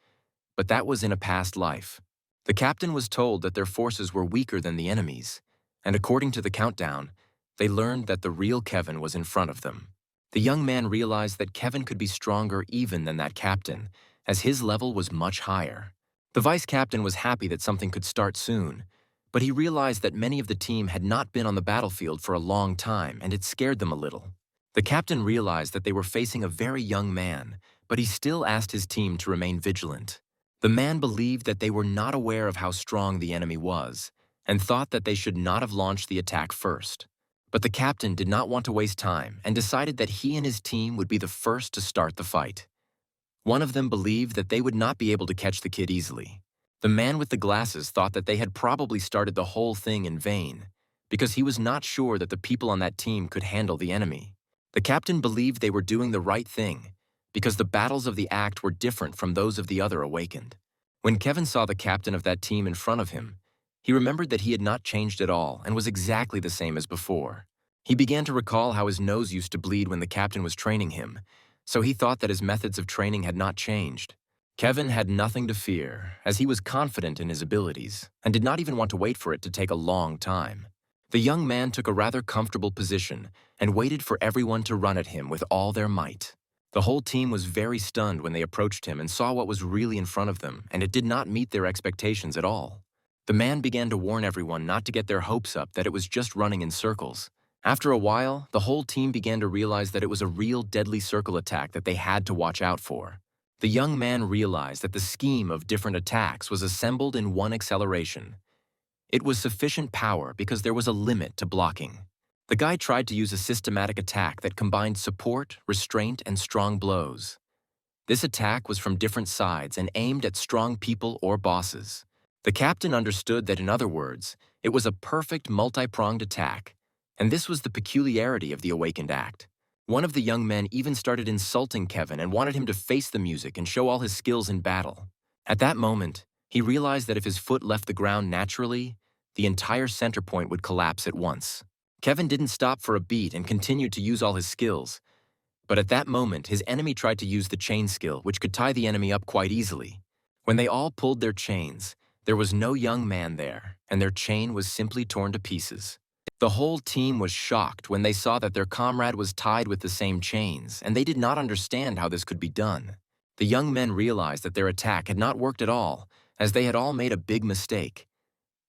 but that was in a past life. The captain was told that their forces were weaker than the enemy's, and according to the countdown, they learned that the real Kevin was in front of them. The young man realized that Kevin could be stronger even than that captain, as his level was much higher. The vice captain was happy that something could start soon, but he realized that many of the team had not been on the battlefield for a long time, and it scared them a little. The captain realized that they were facing a very young man, but he still asked his team to remain vigilant. The man believed that they were not aware of how strong the enemy was, and thought that they should not have launched the attack first. But the captain did not want to waste time and decided that he and his team would be the first to start the fight. One of them believed that they would not be able to catch the kid easily. The man with the glasses thought that they had probably started the whole thing in vain, because he was not sure that the people on that team could handle the enemy. The captain believed they were doing the right thing, because the battles of the act were different from those of the other awakened. When Kevin saw the captain of that team in front of him, he remembered that he had not changed at all and was exactly the same as before. He began to recall how his nose used to bleed when the captain was training him, so he thought that his methods of training had not changed. Kevin had nothing to fear, as he was confident in his abilities and did not even want to wait for it to take a long time. The young man took a rather comfortable position and waited for everyone to run at him with all their might. The whole team was very stunned when they approached him and saw what was really in front of them, and it did not meet their expectations at all. The man began to warn everyone not to get their hopes up that it was just running in circles. After a while, the whole team began to realize that it was a real deadly circle attack that they had to watch out for. The young man realized that the scheme of different attacks was assembled in one acceleration. It was sufficient power because there was a limit to blocking. The guy tried to use a systematic attack that combined support, restraint, and strong blows. This attack was from different sides and aimed at strong people or bosses. The captain understood that, in other words, it was a perfect multi-pronged attack, and this was the peculiarity of the Awakened Act. One of the young men even started insulting Kevin and wanted him to face the music and show all his skills in battle. At that moment, he realized that if his foot left the ground naturally, the entire center point would collapse at once. Kevin didn't stop for a beat and continued to use all his skills, but at that moment, his enemy tried to use the chain skill, which could tie the enemy up quite easily. When they all pulled their chains, there was no young man there, and their chain was simply torn to pieces. The whole team was shocked when they saw that their comrade was tied with the same chains, and they did not understand how this could be done. The young men realized that their attack had not worked at all, as they had all made a big mistake.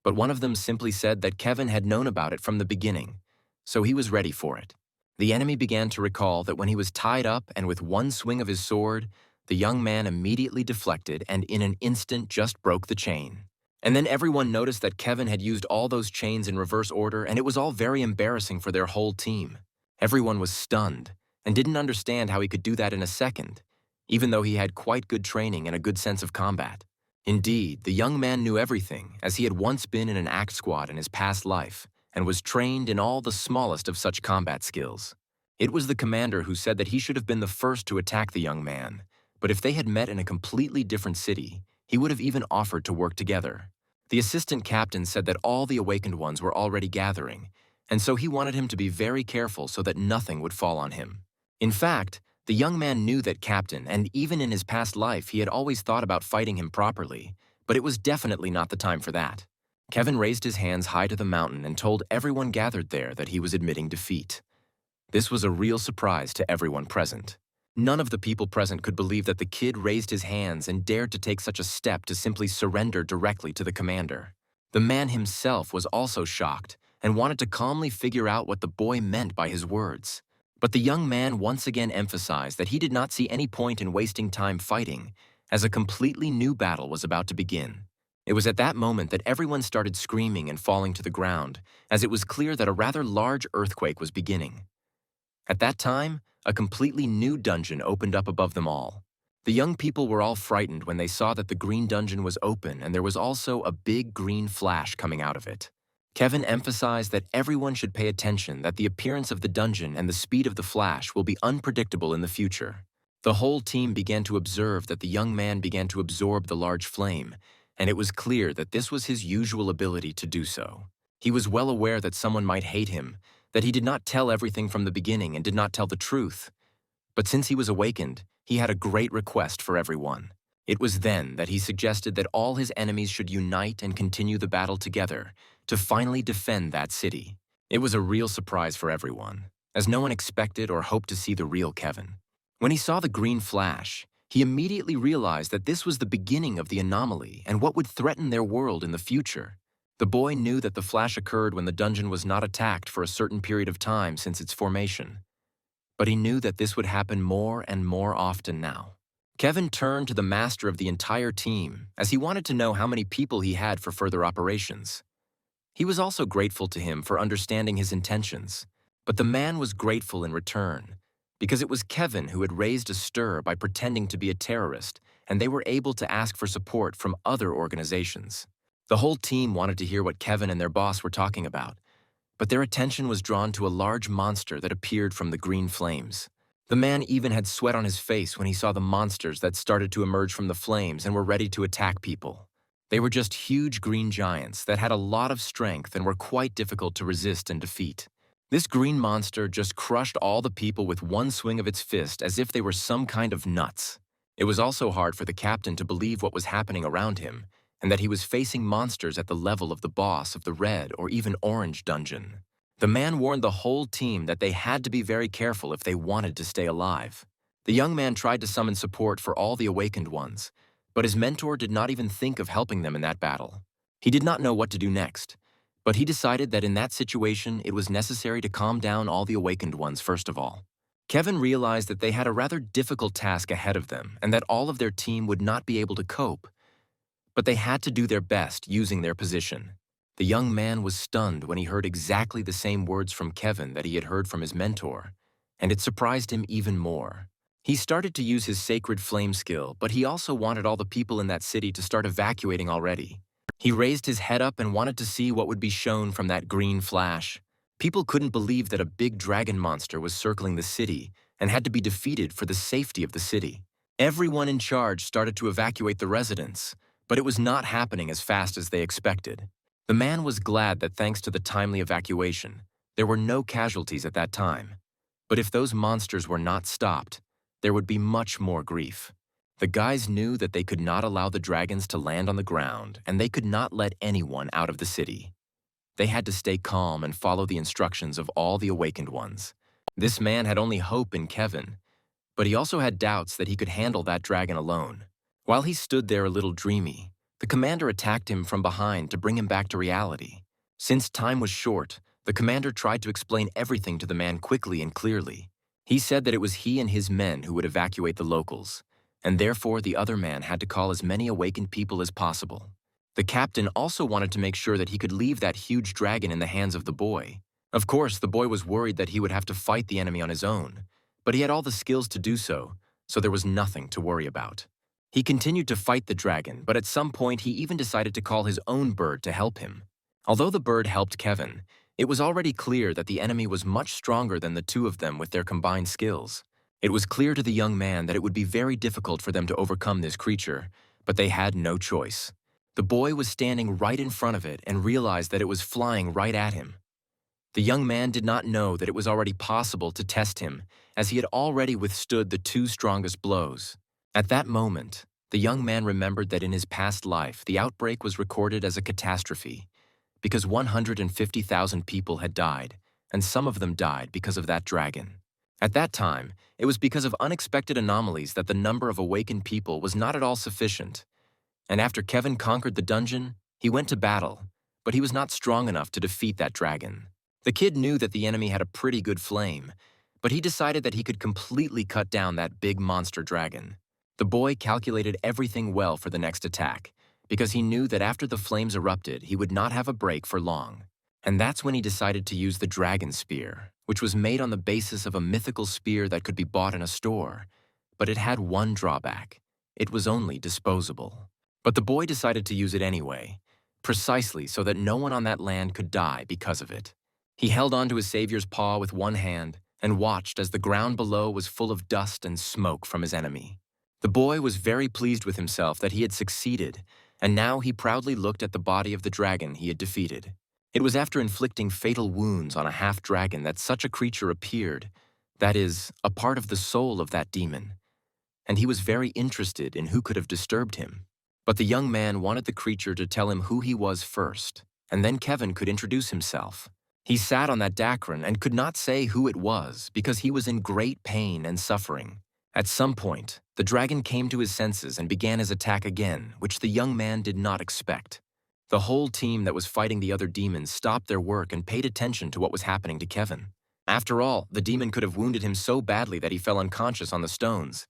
But one of them simply said that Kevin had known about it from the beginning, so he was ready for it. The enemy began to recall that when he was tied up and with one swing of his sword, the young man immediately deflected and in an instant just broke the chain. And then everyone noticed that Kevin had used all those chains in reverse order, and it was all very embarrassing for their whole team. Everyone was stunned and didn't understand how he could do that in a second, even though he had quite good training and a good sense of combat. Indeed, the young man knew everything, as he had once been in an act squad in his past life and was trained in all the smallest of such combat skills. It was the commander who said that he should have been the first to attack the young man, but if they had met in a completely different city, he would have even offered to work together. The assistant captain said that all the awakened ones were already gathering, and so he wanted him to be very careful so that nothing would fall on him. In fact, the young man knew that captain, and even in his past life he had always thought about fighting him properly, but it was definitely not the time for that. Kevin raised his hands high to the mountain and told everyone gathered there that he was admitting defeat. This was a real surprise to everyone present. None of the people present could believe that the kid raised his hands and dared to take such a step to simply surrender directly to the commander. The man himself was also shocked and wanted to calmly figure out what the boy meant by his words. But the young man once again emphasized that he did not see any point in wasting time fighting, as a completely new battle was about to begin. It was at that moment that everyone started screaming and falling to the ground, as it was clear that a rather large earthquake was beginning. At that time, a completely new dungeon opened up above them all. The young people were all frightened when they saw that the green dungeon was open and there was also a big green flash coming out of it. Kevin emphasized that everyone should pay attention, that the appearance of the dungeon and the speed of the flash will be unpredictable in the future. The whole team began to observe that the young man began to absorb the large flame, and it was clear that this was his usual ability to do so. He was well aware that someone might hate him, that he did not tell everything from the beginning and did not tell the truth. But since he was awakened, he had a great request for everyone. It was then that he suggested that all his enemies should unite and continue the battle together to finally defend that city. It was a real surprise for everyone, as no one expected or hoped to see the real Kevin. When he saw the green flash, he immediately realized that this was the beginning of the anomaly and what would threaten their world in the future. The boy knew that the flash occurred when the dungeon was not attacked for a certain period of time since its formation. But he knew that this would happen more and more often now. Kevin turned to the master of the entire team, as he wanted to know how many people he had for further operations. He was also grateful to him for understanding his intentions, but the man was grateful in return, because it was Kevin who had raised a stir by pretending to be a terrorist and they were able to ask for support from other organizations. The whole team wanted to hear what Kevin and their boss were talking about, but their attention was drawn to a large monster that appeared from the green flames. The man even had sweat on his face when he saw the monsters that started to emerge from the flames and were ready to attack people. They were just huge green giants that had a lot of strength and were quite difficult to resist and defeat. This green monster just crushed all the people with one swing of its fist as if they were some kind of nuts. It was also hard for the captain to believe what was happening around him, and that he was facing monsters at the level of the boss of the red or even orange dungeon. The man warned the whole team that they had to be very careful if they wanted to stay alive. The young man tried to summon support for all the awakened ones, but his mentor did not even think of helping them in that battle. He did not know what to do next, but he decided that in that situation it was necessary to calm down all the awakened ones first of all. Kevin realized that they had a rather difficult task ahead of them and that all of their team would not be able to cope, but they had to do their best using their position. The young man was stunned when he heard exactly the same words from Kevin that he had heard from his mentor, and it surprised him even more. He started to use his sacred flame skill, but he also wanted all the people in that city to start evacuating already. He raised his head up and wanted to see what would be shown from that green flash. People couldn't believe that a big dragon monster was circling the city and had to be defeated for the safety of the city. Everyone in charge started to evacuate the residents, but it was not happening as fast as they expected. The man was glad that thanks to the timely evacuation, there were no casualties at that time. But if those monsters were not stopped, there would be much more grief. The guys knew that they could not allow the dragons to land on the ground, and they could not let anyone out of the city. They had to stay calm and follow the instructions of all the awakened ones. This man had only hope in Kevin, but he also had doubts that he could handle that dragon alone. While he stood there a little dreamy, the commander attacked him from behind to bring him back to reality. Since time was short, the commander tried to explain everything to the man quickly and clearly. He said that it was he and his men who would evacuate the locals, and therefore the other man had to call as many awakened people as possible. The captain also wanted to make sure that he could leave that huge dragon in the hands of the boy. Of course, the boy was worried that he would have to fight the enemy on his own, but he had all the skills to do so, so there was nothing to worry about. He continued to fight the dragon, but at some point he even decided to call his own bird to help him. Although the bird helped Kevin, it was already clear that the enemy was much stronger than the two of them with their combined skills. It was clear to the young man that it would be very difficult for them to overcome this creature, but they had no choice. The boy was standing right in front of it and realized that it was flying right at him. The young man did not know that it was already possible to test him, as he had already withstood the two strongest blows. At that moment, the young man remembered that in his past life, the outbreak was recorded as a catastrophe, because 150,000 people had died, and some of them died because of that dragon. At that time, it was because of unexpected anomalies that the number of awakened people was not at all sufficient. And after Kevin conquered the dungeon, he went to battle, but he was not strong enough to defeat that dragon. The kid knew that the enemy had a pretty good flame, but he decided that he could completely cut down that big monster dragon. The boy calculated everything well for the next attack, because he knew that after the flames erupted, he would not have a break for long. And that's when he decided to use the dragon spear, which was made on the basis of a mythical spear that could be bought in a store. But it had one drawback. It was only disposable. But the boy decided to use it anyway, precisely so that no one on that land could die because of it. He held onto his savior's paw with one hand and watched as the ground below was full of dust and smoke from his enemy. The boy was very pleased with himself that he had succeeded, and now he proudly looked at the body of the dragon he had defeated. It was after inflicting fatal wounds on a half-dragon that such a creature appeared, that is, a part of the soul of that demon, and he was very interested in who could have disturbed him. But the young man wanted the creature to tell him who he was first, and then Kevin could introduce himself. He sat on that dacron and could not say who it was because he was in great pain and suffering. At some point, the dragon came to his senses and began his attack again, which the young man did not expect. The whole team that was fighting the other demons stopped their work and paid attention to what was happening to Kevin. After all, the demon could have wounded him so badly that he fell unconscious on the stones,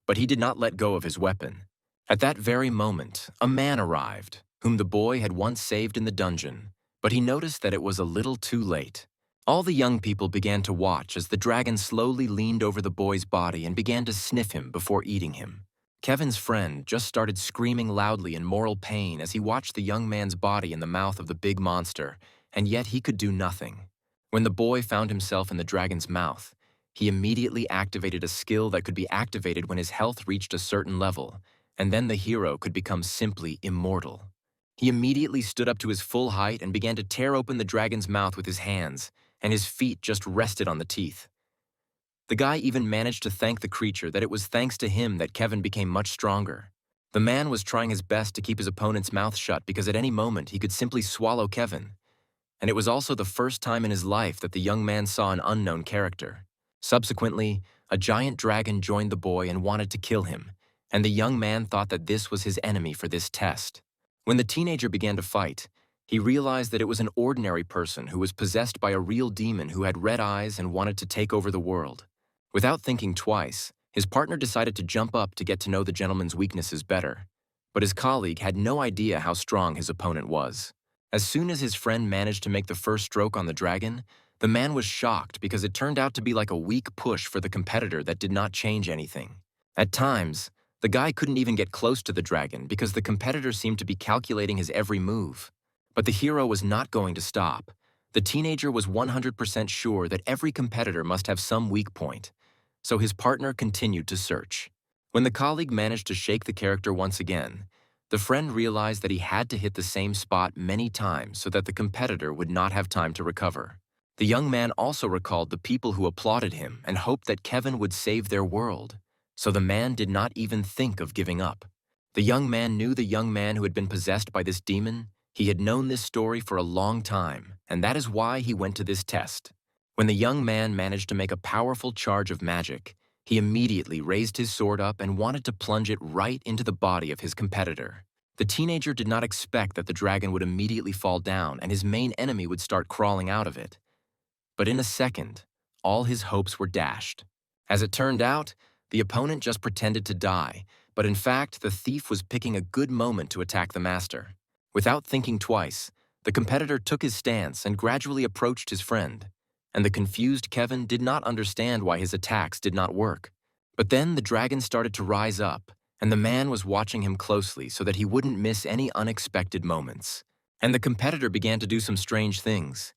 but he did not let go of his weapon. At that very moment, a man arrived, whom the boy had once saved in the dungeon, but he noticed that it was a little too late. All the young people began to watch as the dragon slowly leaned over the boy's body and began to sniff him before eating him. Kevin's friend just started screaming loudly in mortal pain as he watched the young man's body in the mouth of the big monster, and yet he could do nothing. When the boy found himself in the dragon's mouth, he immediately activated a skill that could be activated when his health reached a certain level, and then the hero could become simply immortal. He immediately stood up to his full height and began to tear open the dragon's mouth with his hands, and his feet just rested on the teeth. The guy even managed to thank the creature that it was thanks to him that Kevin became much stronger. The man was trying his best to keep his opponent's mouth shut because at any moment he could simply swallow Kevin. And it was also the first time in his life that the young man saw an unknown character. Subsequently, a giant dragon joined the boy and wanted to kill him, and the young man thought that this was his enemy for this test. When the teenager began to fight, he realized that it was an ordinary person who was possessed by a real demon who had red eyes and wanted to take over the world. Without thinking twice, his partner decided to jump up to get to know the gentleman's weaknesses better. But his colleague had no idea how strong his opponent was. As soon as his friend managed to make the first stroke on the dragon, the man was shocked because it turned out to be like a weak push for the competitor that did not change anything. At times, the guy couldn't even get close to the dragon because the competitor seemed to be calculating his every move. But the hero was not going to stop. The teenager was 100% sure that every competitor must have some weak point. So his partner continued to search. When the colleague managed to shake the character once again, the friend realized that he had to hit the same spot many times so that the competitor would not have time to recover. The young man also recalled the people who applauded him and hoped that Kevin would save their world. So the man did not even think of giving up. The young man knew the young man who had been possessed by this demon. He had known this story for a long time, and that is why he went to this test. When the young man managed to make a powerful charge of magic, he immediately raised his sword up and wanted to plunge it right into the body of his competitor. The teenager did not expect that the dragon would immediately fall down and his main enemy would start crawling out of it. But in a second, all his hopes were dashed. As it turned out, the opponent just pretended to die, but in fact, the thief was picking a good moment to attack the master. Without thinking twice, the competitor took his stance and gradually approached his friend. And the confused Kevin did not understand why his attacks did not work. But then the dragon started to rise up, and the man was watching him closely so that he wouldn't miss any unexpected moments. And the competitor began to do some strange things.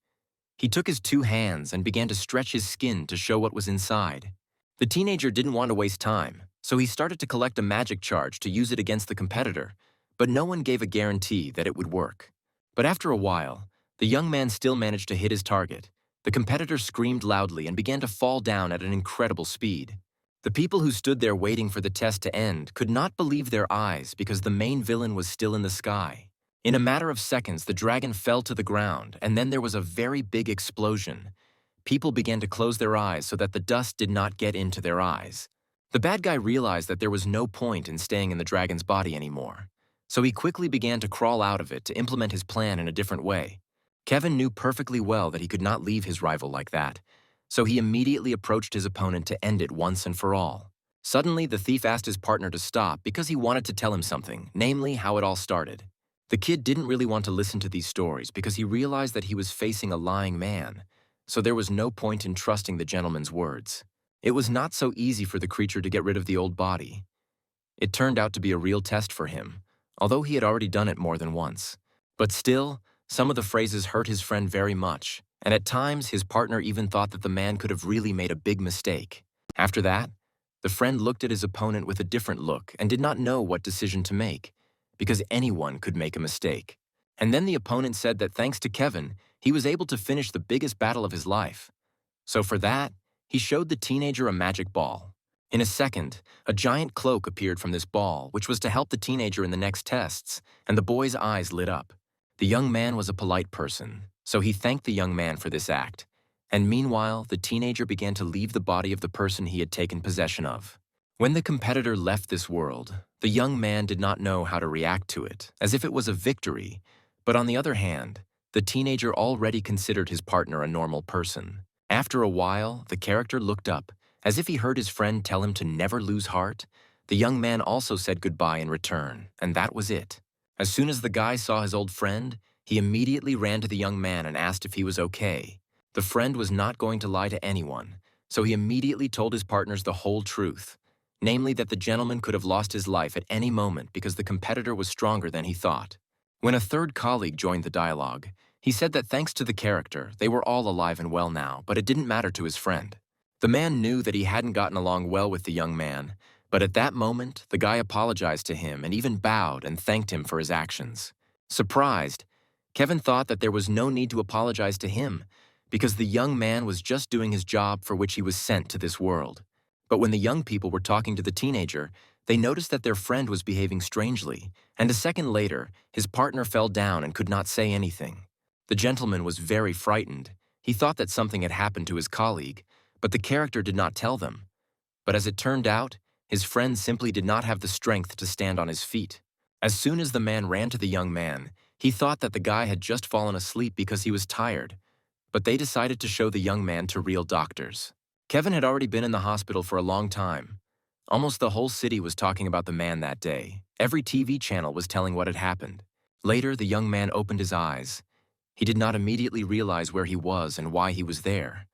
He took his two hands and began to stretch his skin to show what was inside. The teenager didn't want to waste time, so he started to collect a magic charge to use it against the competitor, but no one gave a guarantee that it would work. But after a while, the young man still managed to hit his target. The competitor screamed loudly and began to fall down at an incredible speed. The people who stood there waiting for the test to end could not believe their eyes because the main villain was still in the sky. In a matter of seconds, the dragon fell to the ground, and then there was a very big explosion. People began to close their eyes so that the dust did not get into their eyes. The bad guy realized that there was no point in staying in the dragon's body anymore, so he quickly began to crawl out of it to implement his plan in a different way. Kevin knew perfectly well that he could not leave his rival like that, so he immediately approached his opponent to end it once and for all. Suddenly, the thief asked his partner to stop because he wanted to tell him something, namely how it all started. The kid didn't really want to listen to these stories because he realized that he was facing a lying man, so there was no point in trusting the gentleman's words. It was not so easy for the creature to get rid of the old body. It turned out to be a real test for him, although he had already done it more than once. But still, some of the phrases hurt his friend very much, and at times his partner even thought that the man could have really made a big mistake. After that, the friend looked at his opponent with a different look and did not know what decision to make, because anyone could make a mistake. And then the opponent said that thanks to Kevin, he was able to finish the biggest battle of his life. So for that, he showed the teenager a magic ball. In a second, a giant cloak appeared from this ball, which was to help the teenager in the next tests, and the boy's eyes lit up. The young man was a polite person, so he thanked the young man for this act. And meanwhile, the teenager began to leave the body of the person he had taken possession of. When the competitor left this world, the young man did not know how to react to it, as if it was a victory. But on the other hand, the teenager already considered his partner a normal person. After a while, the character looked up, as if he heard his friend tell him to never lose heart. The young man also said goodbye in return, and that was it. As soon as the guy saw his old friend, he immediately ran to the young man and asked if he was okay. The friend was not going to lie to anyone, so he immediately told his partners the whole truth. namely that the gentleman could have lost his life at any moment because the competitor was stronger than he thought. When a third colleague joined the dialogue, he said that thanks to the character, they were all alive and well now, but it didn't matter to his friend. The man knew that he hadn't gotten along well with the young man, but at that moment, the guy apologized to him and even bowed and thanked him for his actions. Surprised, Kevin thought that there was no need to apologize to him because the young man was just doing his job for which he was sent to this world. But when the young people were talking to the teenager, they noticed that their friend was behaving strangely, and a second later, his partner fell down and could not say anything. The gentleman was very frightened. He thought that something had happened to his colleague, but the character did not tell them. But as it turned out, his friend simply did not have the strength to stand on his feet. As soon as the man ran to the young man, he thought that the guy had just fallen asleep because he was tired, but they decided to show the young man to real doctors. Kevin had already been in the hospital for a long time. Almost the whole city was talking about the man that day. Every TV channel was telling what had happened. Later, the young man opened his eyes. He did not immediately realize where he was and why he was there.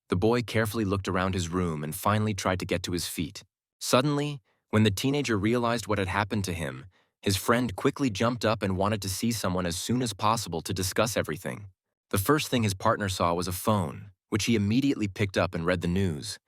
The boy carefully looked around his room and finally tried to get to his feet. Suddenly, when the teenager realized what had happened to him, his friend quickly jumped up and wanted to see someone as soon as possible to discuss everything. The first thing his partner saw was a phone, which he immediately picked up and read the news.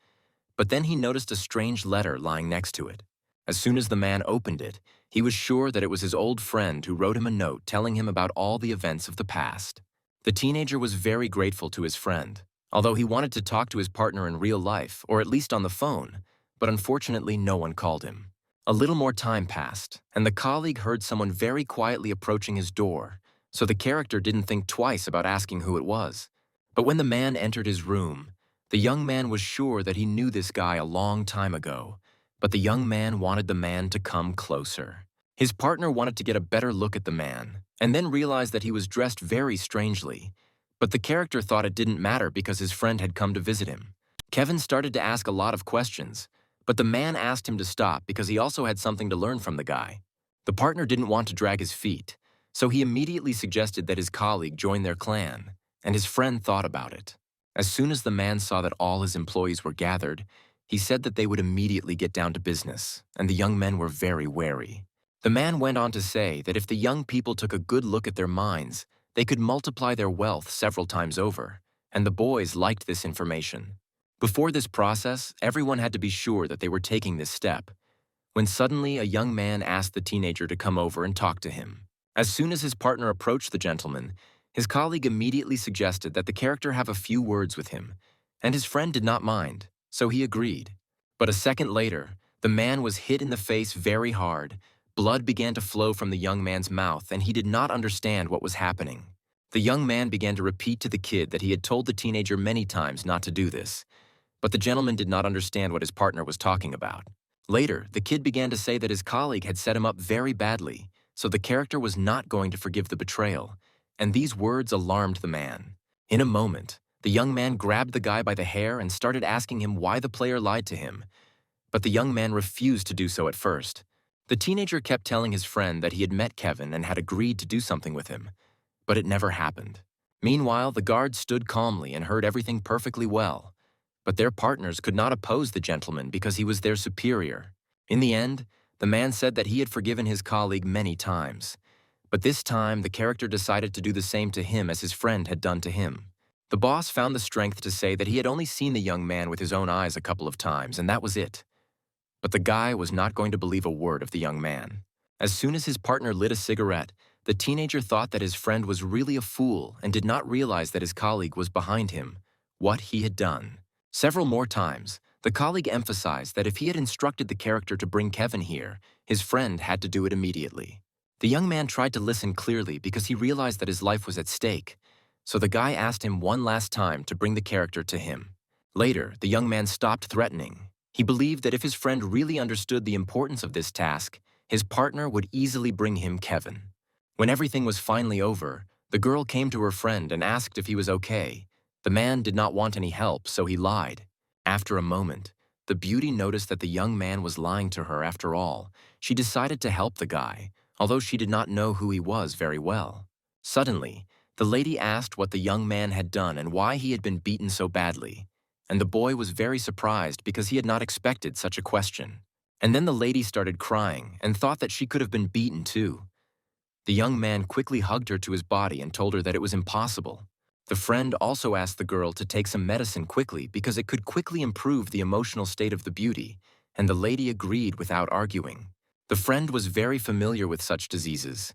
But then he noticed a strange letter lying next to it. As soon as the man opened it, he was sure that it was his old friend who wrote him a note telling him about all the events of the past. The teenager was very grateful to his friend, although he wanted to talk to his partner in real life, or at least on the phone, but unfortunately no one called him. A little more time passed, and the colleague heard someone very quietly approaching his door, so the character didn't think twice about asking who it was. But when the man entered his room, the young man was sure that he knew this guy a long time ago, but the young man wanted the man to come closer. His partner wanted to get a better look at the man, and then realized that he was dressed very strangely, but the character thought it didn't matter because his friend had come to visit him. Kevin started to ask a lot of questions, but the man asked him to stop because he also had something to learn from the guy. The partner didn't want to drag his feet, so he immediately suggested that his colleague join their clan, and his friend thought about it. As soon as the man saw that all his employees were gathered, he said that they would immediately get down to business, and the young men were very wary. The man went on to say that if the young people took a good look at their minds, they could multiply their wealth several times over, and the boys liked this information. Before this process, everyone had to be sure that they were taking this step, when suddenly a young man asked the teenager to come over and talk to him. As soon as his partner approached the gentleman, his colleague immediately suggested that the character have a few words with him, and his friend did not mind, so he agreed. But a second later, the man was hit in the face very hard. Blood began to flow from the young man's mouth, and he did not understand what was happening. The young man began to repeat to the kid that he had told the teenager many times not to do this, but the gentleman did not understand what his partner was talking about. Later, the kid began to say that his colleague had set him up very badly, so the character was not going to forgive the betrayal, and these words alarmed the man. In a moment, the young man grabbed the guy by the hair and started asking him why the player lied to him, but the young man refused to do so at first. The teenager kept telling his friend that he had met Kevin and had agreed to do something with him, but it never happened. Meanwhile, the guards stood calmly and heard everything perfectly well, but their partners could not oppose the gentleman because he was their superior. In the end, the man said that he had forgiven his colleague many times, but this time the character decided to do the same to him as his friend had done to him. The boss found the strength to say that he had only seen the young man with his own eyes a couple of times, and that was it. But the guy was not going to believe a word of the young man. As soon as his partner lit a cigarette, the teenager thought that his friend was really a fool and did not realize that his colleague was behind him, what he had done. Several more times, the colleague emphasized that if he had instructed the character to bring Kevin here, his friend had to do it immediately. The young man tried to listen clearly because he realized that his life was at stake, so the guy asked him one last time to bring the character to him. Later, the young man stopped threatening. He believed that if his friend really understood the importance of this task, his partner would easily bring him Kevin. When everything was finally over, the girl came to her friend and asked if he was okay. The man did not want any help, so he lied. After a moment, the beauty noticed that the young man was lying to her after all. She decided to help the guy, although she did not know who he was very well. Suddenly, the lady asked what the young man had done and why he had been beaten so badly, and the boy was very surprised because he had not expected such a question. And then the lady started crying and thought that she could have been beaten too. The young man quickly hugged her to his body and told her that it was impossible. The friend also asked the girl to take some medicine quickly because it could quickly improve the emotional state of the beauty, and the lady agreed without arguing. The friend was very familiar with such diseases.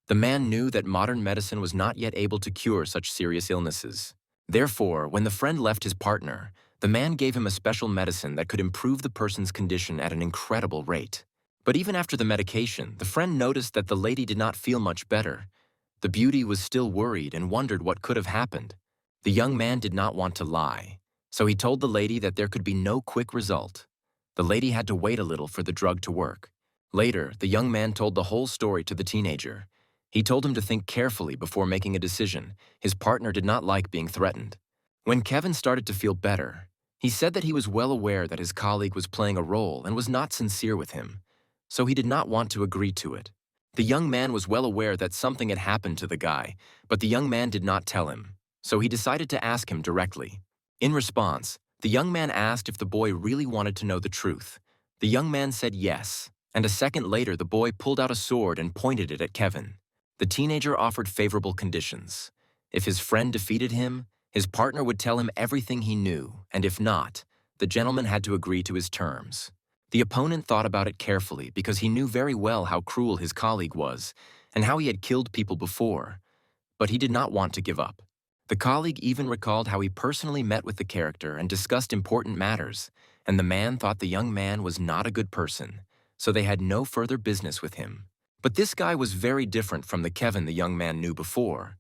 The man knew that modern medicine was not yet able to cure such serious illnesses. Therefore, when the friend left his partner, the man gave him a special medicine that could improve the person's condition at an incredible rate. But even after the medication, the friend noticed that the lady did not feel much better. The beauty was still worried and wondered what could have happened. The young man did not want to lie, so he told the lady that there could be no quick result. The lady had to wait a little for the drug to work. Later, the young man told the whole story to the teenager. He told him to think carefully before making a decision. His partner did not like being threatened. When Kevin started to feel better, he said that he was well aware that his colleague was playing a role and was not sincere with him, so he did not want to agree to it. The young man was well aware that something had happened to the guy, but the young man did not tell him, so he decided to ask him directly. In response, the young man asked if the boy really wanted to know the truth. The young man said yes, and a second later the boy pulled out a sword and pointed it at Kevin. The teenager offered favorable conditions. If his friend defeated him, his partner would tell him everything he knew, and if not, the gentleman had to agree to his terms. The opponent thought about it carefully because he knew very well how cruel his colleague was and how he had killed people before, but he did not want to give up. The colleague even recalled how he personally met with the character and discussed important matters, and the man thought the young man was not a good person, so they had no further business with him. But this guy was very different from the Kevin the young man knew before.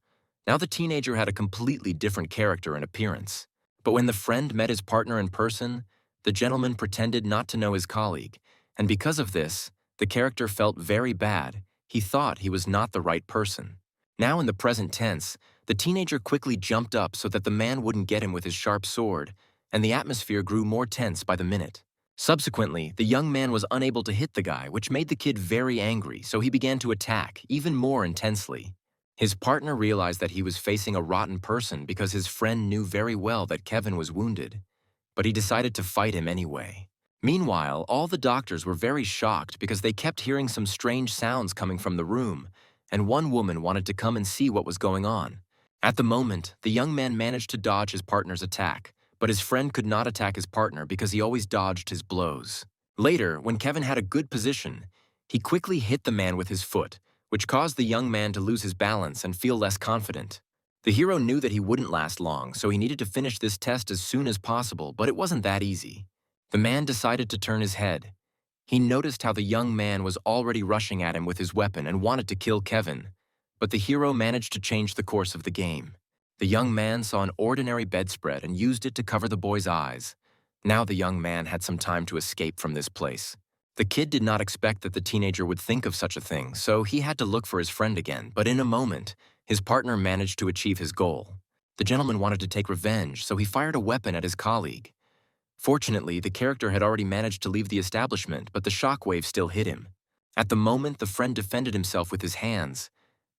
Now the teenager had a completely different character and appearance. But when the friend met his partner in person, the gentleman pretended not to know his colleague, and because of this, the character felt very bad. He thought he was not the right person. Now in the present tense, the teenager quickly jumped up so that the man wouldn't get him with his sharp sword, and the atmosphere grew more tense by the minute. Subsequently, the young man was unable to hit the guy, which made the kid very angry, so he began to attack, even more intensely. His partner realized that he was facing a rotten person because his friend knew very well that Kevin was wounded, but he decided to fight him anyway. Meanwhile, all the doctors were very shocked because they kept hearing some strange sounds coming from the room, and one woman wanted to come and see what was going on. At the moment, the young man managed to dodge his partner's attack, but his friend could not attack his partner because he always dodged his blows. Later, when Kevin had a good position, he quickly hit the man with his foot, which caused the young man to lose his balance and feel less confident. The hero knew that he wouldn't last long, so he needed to finish this test as soon as possible, but it wasn't that easy. The man decided to turn his head. He noticed how the young man was already rushing at him with his weapon and wanted to kill Kevin, but the hero managed to change the course of the game. The young man saw an ordinary bedspread and used it to cover the boy's eyes. Now the young man had some time to escape from this place. The kid did not expect that the teenager would think of such a thing, so he had to look for his friend again, but in a moment, his partner managed to achieve his goal. The gentleman wanted to take revenge, so he fired a weapon at his colleague. Fortunately, the character had already managed to leave the establishment, but the shockwave still hit him. At the moment, the friend defended himself with his hands.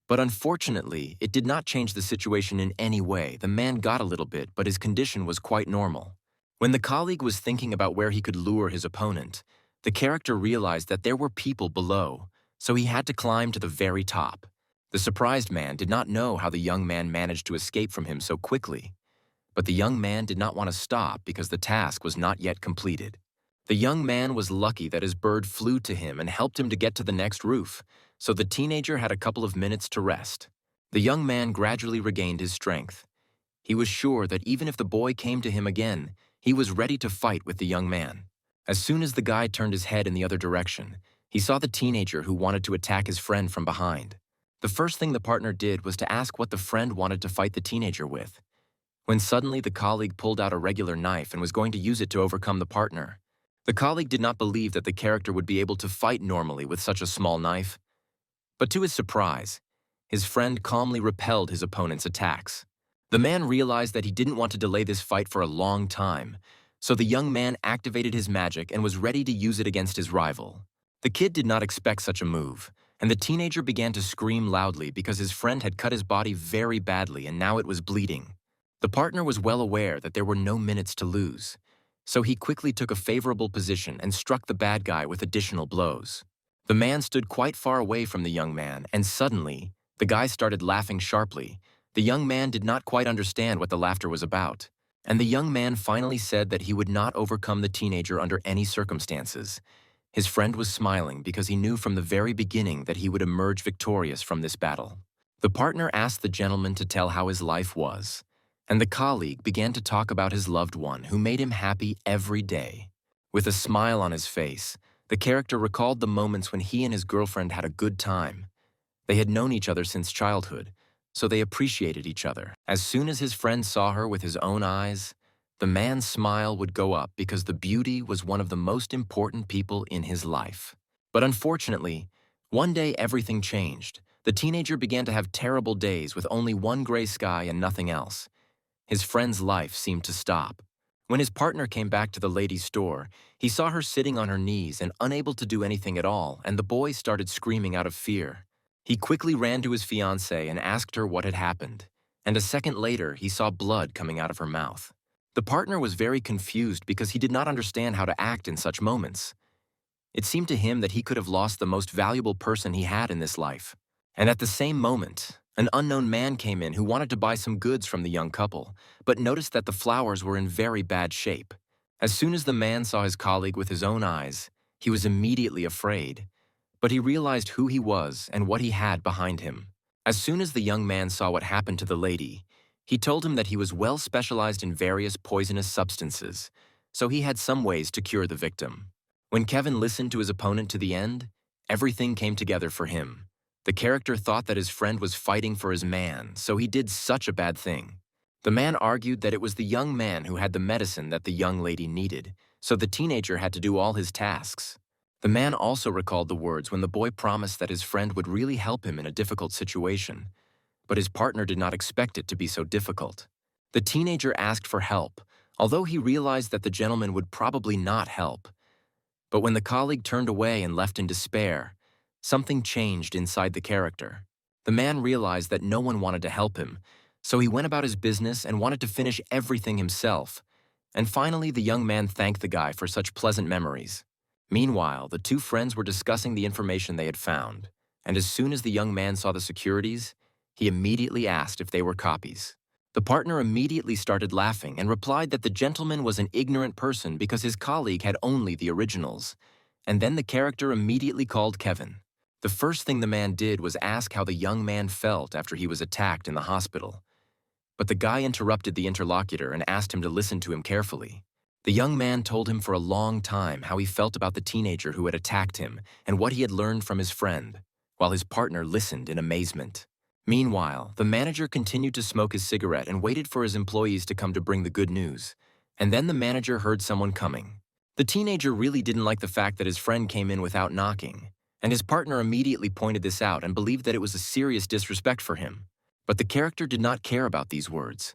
But unfortunately, it did not change the situation in any way. The man got a little bit, but his condition was quite normal. When the colleague was thinking about where he could lure his opponent, the character realized that there were people below, so he had to climb to the very top. The surprised man did not know how the young man managed to escape from him so quickly. But the young man did not want to stop because the task was not yet completed. The young man was lucky that his bird flew to him and helped him to get to the next roof, so the teenager had a couple of minutes to rest. The young man gradually regained his strength. He was sure that even if the boy came to him again, he was ready to fight with the young man. As soon as the guy turned his head in the other direction, he saw the teenager who wanted to attack his friend from behind. The first thing the partner did was to ask what the friend wanted to fight the teenager with, when suddenly the colleague pulled out a regular knife and was going to use it to overcome the partner. The colleague did not believe that the character would be able to fight normally with such a small knife. But to his surprise, his friend calmly repelled his opponent's attacks. The man realized that he didn't want to delay this fight for a long time, so the young man activated his magic and was ready to use it against his rival. The kid did not expect such a move, and the teenager began to scream loudly because his friend had cut his body very badly and now it was bleeding. The partner was well aware that there were no minutes to lose. so he quickly took a favorable position and struck the bad guy with additional blows. The man stood quite far away from the young man, and suddenly, the guy started laughing sharply. The young man did not quite understand what the laughter was about, and the young man finally said that he would not overcome the teenager under any circumstances. His friend was smiling because he knew from the very beginning that he would emerge victorious from this battle. The partner asked the gentleman to tell how his life was, and the colleague began to talk about his loved one who made him happy every day. With a smile on his face, the character recalled the moments when he and his girlfriend had a good time. They had known each other since childhood, so they appreciated each other. As soon as his friend saw her with his own eyes, the man's smile would go up because the beauty was one of the most important people in his life. But unfortunately, one day everything changed. The teenager began to have terrible days with only one gray sky and nothing else. His friend's life seemed to stop. When his partner came back to the lady's store, he saw her sitting on her knees and unable to do anything at all, and the boy started screaming out of fear. He quickly ran to his fiancée and asked her what had happened, and a second later he saw blood coming out of her mouth. The partner was very confused because he did not understand how to act in such moments. It seemed to him that he could have lost the most valuable person he had in this life. And at the same moment, an unknown man came in who wanted to buy some goods from the young couple, but noticed that the flowers were in very bad shape. As soon as the man saw his colleague with his own eyes, he was immediately afraid. But he realized who he was and what he had behind him. As soon as the young man saw what happened to the lady, he told him that he was well specialized in various poisonous substances, so he had some ways to cure the victim. When Kevin listened to his opponent to the end, everything came together for him. The character thought that his friend was fighting for his man, so he did such a bad thing. The man argued that it was the young man who had the medicine that the young lady needed, so the teenager had to do all his tasks. The man also recalled the words when the boy promised that his friend would really help him in a difficult situation, but his partner did not expect it to be so difficult. The teenager asked for help, although he realized that the gentleman would probably not help. But when the colleague turned away and left in despair, something changed inside the character. The man realized that no one wanted to help him, so he went about his business and wanted to finish everything himself. And finally, the young man thanked the guy for such pleasant memories. Meanwhile, the two friends were discussing the information they had found, and as soon as the young man saw the securities, he immediately asked if they were copies. The partner immediately started laughing and replied that the gentleman was an ignorant person because his colleague had only the originals. And then the character immediately called Kevin. The first thing the man did was ask how the young man felt after he was attacked in the hospital. But the guy interrupted the interlocutor and asked him to listen to him carefully. The young man told him for a long time how he felt about the teenager who had attacked him and what he had learned from his friend, while his partner listened in amazement. Meanwhile, the manager continued to smoke his cigarette and waited for his employees to come to bring the good news. And then the manager heard someone coming. The teenager really didn't like the fact that his friend came in without knocking, and his partner immediately pointed this out and believed that it was a serious disrespect for him. But the character did not care about these words.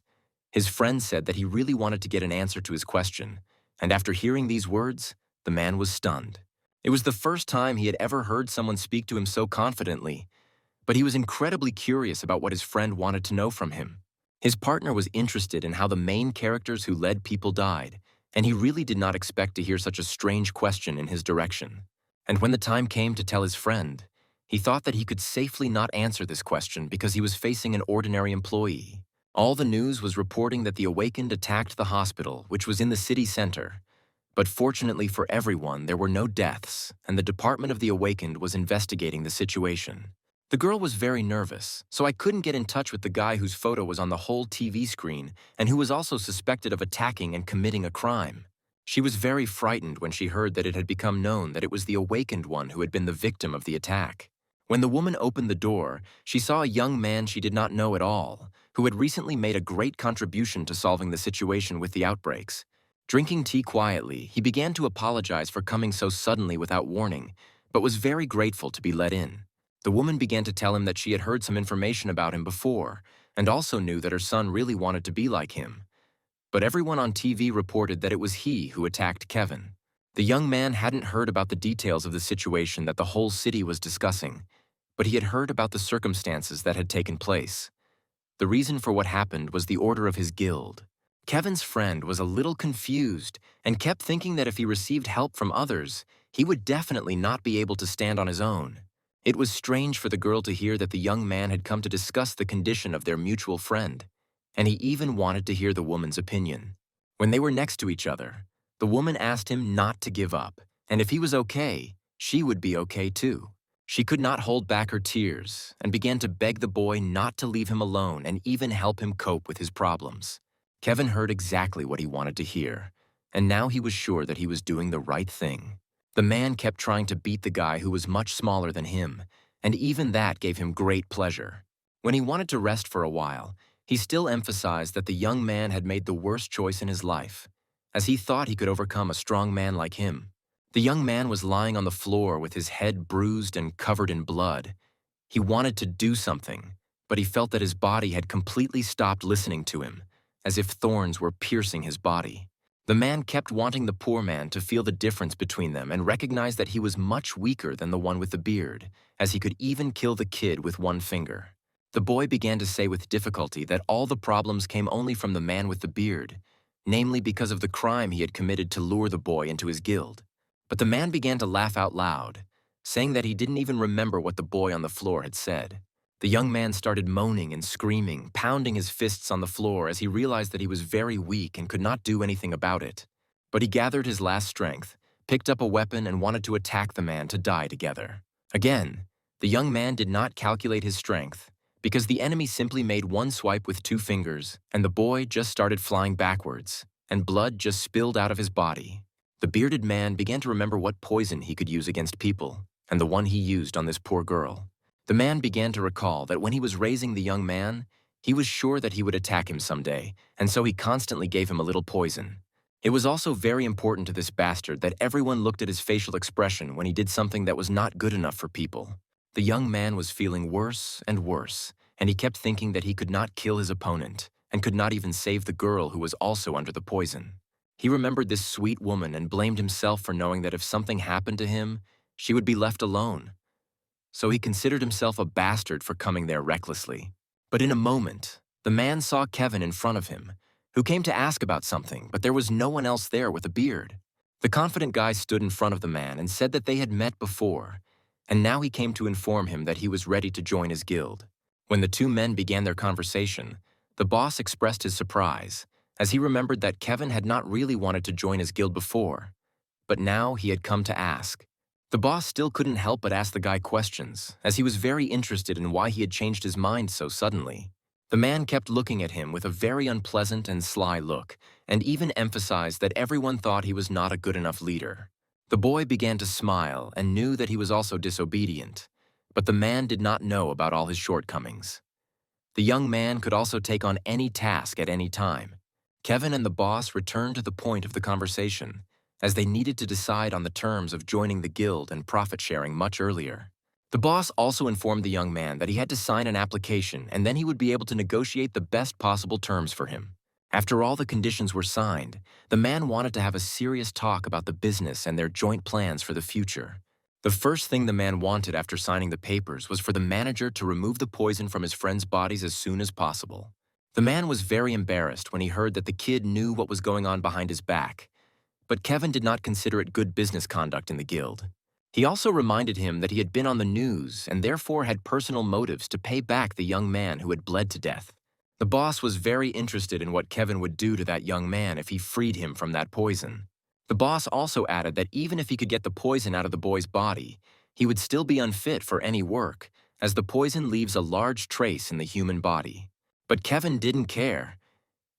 His friend said that he really wanted to get an answer to his question, and after hearing these words, the man was stunned. It was the first time he had ever heard someone speak to him so confidently, but he was incredibly curious about what his friend wanted to know from him. His partner was interested in how the main characters who led people died, and he really did not expect to hear such a strange question in his direction. And when the time came to tell his friend, he thought that he could safely not answer this question because he was facing an ordinary employee. All the news was reporting that the Awakened attacked the hospital, which was in the city center. But fortunately for everyone, there were no deaths, and the Department of the Awakened was investigating the situation. The girl was very nervous, so I couldn't get in touch with the guy whose photo was on the whole TV screen and who was also suspected of attacking and committing a crime. She was very frightened when she heard that it had become known that it was the Awakened one who had been the victim of the attack. When the woman opened the door, she saw a young man she did not know at all, who had recently made a great contribution to solving the situation with the outbreaks. Drinking tea quietly, he began to apologize for coming so suddenly without warning, but was very grateful to be let in. The woman began to tell him that she had heard some information about him before, and also knew that her son really wanted to be like him. But everyone on TV reported that it was he who attacked Kevin. The young man hadn't heard about the details of the situation that the whole city was discussing, but he had heard about the circumstances that had taken place. The reason for what happened was the order of his guild. Kevin's friend was a little confused and kept thinking that if he received help from others, he would definitely not be able to stand on his own. It was strange for the girl to hear that the young man had come to discuss the condition of their mutual friend, and he even wanted to hear the woman's opinion. When they were next to each other, the woman asked him not to give up, and if he was okay, she would be okay too. She could not hold back her tears and began to beg the boy not to leave him alone and even help him cope with his problems. Kevin heard exactly what he wanted to hear, and now he was sure that he was doing the right thing. The man kept trying to beat the guy who was much smaller than him, and even that gave him great pleasure. When he wanted to rest for a while, he still emphasized that the young man had made the worst choice in his life, as he thought he could overcome a strong man like him. The young man was lying on the floor with his head bruised and covered in blood. He wanted to do something, but he felt that his body had completely stopped listening to him, as if thorns were piercing his body. The man kept wanting the poor man to feel the difference between them and recognize that he was much weaker than the one with the beard, as he could even kill the kid with one finger. The boy began to say with difficulty that all the problems came only from the man with the beard, namely because of the crime he had committed to lure the boy into his guild. But the man began to laugh out loud, saying that he didn't even remember what the boy on the floor had said. The young man started moaning and screaming, pounding his fists on the floor as he realized that he was very weak and could not do anything about it. But he gathered his last strength, picked up a weapon, and wanted to attack the man to die together. Again, the young man did not calculate his strength, because the enemy simply made one swipe with 2 fingers, and the boy just started flying backwards, and blood just spilled out of his body. The bearded man began to remember what poison he could use against people, and the one he used on this poor girl. The man began to recall that when he was raising the young man, he was sure that he would attack him someday, and so he constantly gave him a little poison. It was also very important to this bastard that everyone looked at his facial expression when he did something that was not good enough for people. The young man was feeling worse and worse, and he kept thinking that he could not kill his opponent, and could not even save the girl who was also under the poison. He remembered this sweet woman and blamed himself for knowing that if something happened to him, she would be left alone. So he considered himself a bastard for coming there recklessly. But in a moment, the man saw Kevin in front of him, who came to ask about something, but there was no one else there with a beard. The confident guy stood in front of the man and said that they had met before, and now he came to inform him that he was ready to join his guild. When the 2 men began their conversation, the boss expressed his surprise, as he remembered that Kevin had not really wanted to join his guild before, but now he had come to ask. The boss still couldn't help but ask the guy questions, as he was very interested in why he had changed his mind so suddenly. The man kept looking at him with a very unpleasant and sly look, and even emphasized that everyone thought he was not a good enough leader. The boy began to smile and knew that he was also disobedient, but the man did not know about all his shortcomings. The young man could also take on any task at any time. Kevin and the boss returned to the point of the conversation, as they needed to decide on the terms of joining the guild and profit-sharing much earlier. The boss also informed the young man that he had to sign an application and then he would be able to negotiate the best possible terms for him. After all the conditions were signed, the man wanted to have a serious talk about the business and their joint plans for the future. The first thing the man wanted after signing the papers was for the manager to remove the poison from his friends' bodies as soon as possible. The man was very embarrassed when he heard that the kid knew what was going on behind his back, but Kevin did not consider it good business conduct in the guild. He also reminded him that he had been on the news and therefore had personal motives to pay back the young man who had bled to death. The boss was very interested in what Kevin would do to that young man if he freed him from that poison. The boss also added that even if he could get the poison out of the boy's body, he would still be unfit for any work, as the poison leaves a large trace in the human body. But Kevin didn't care.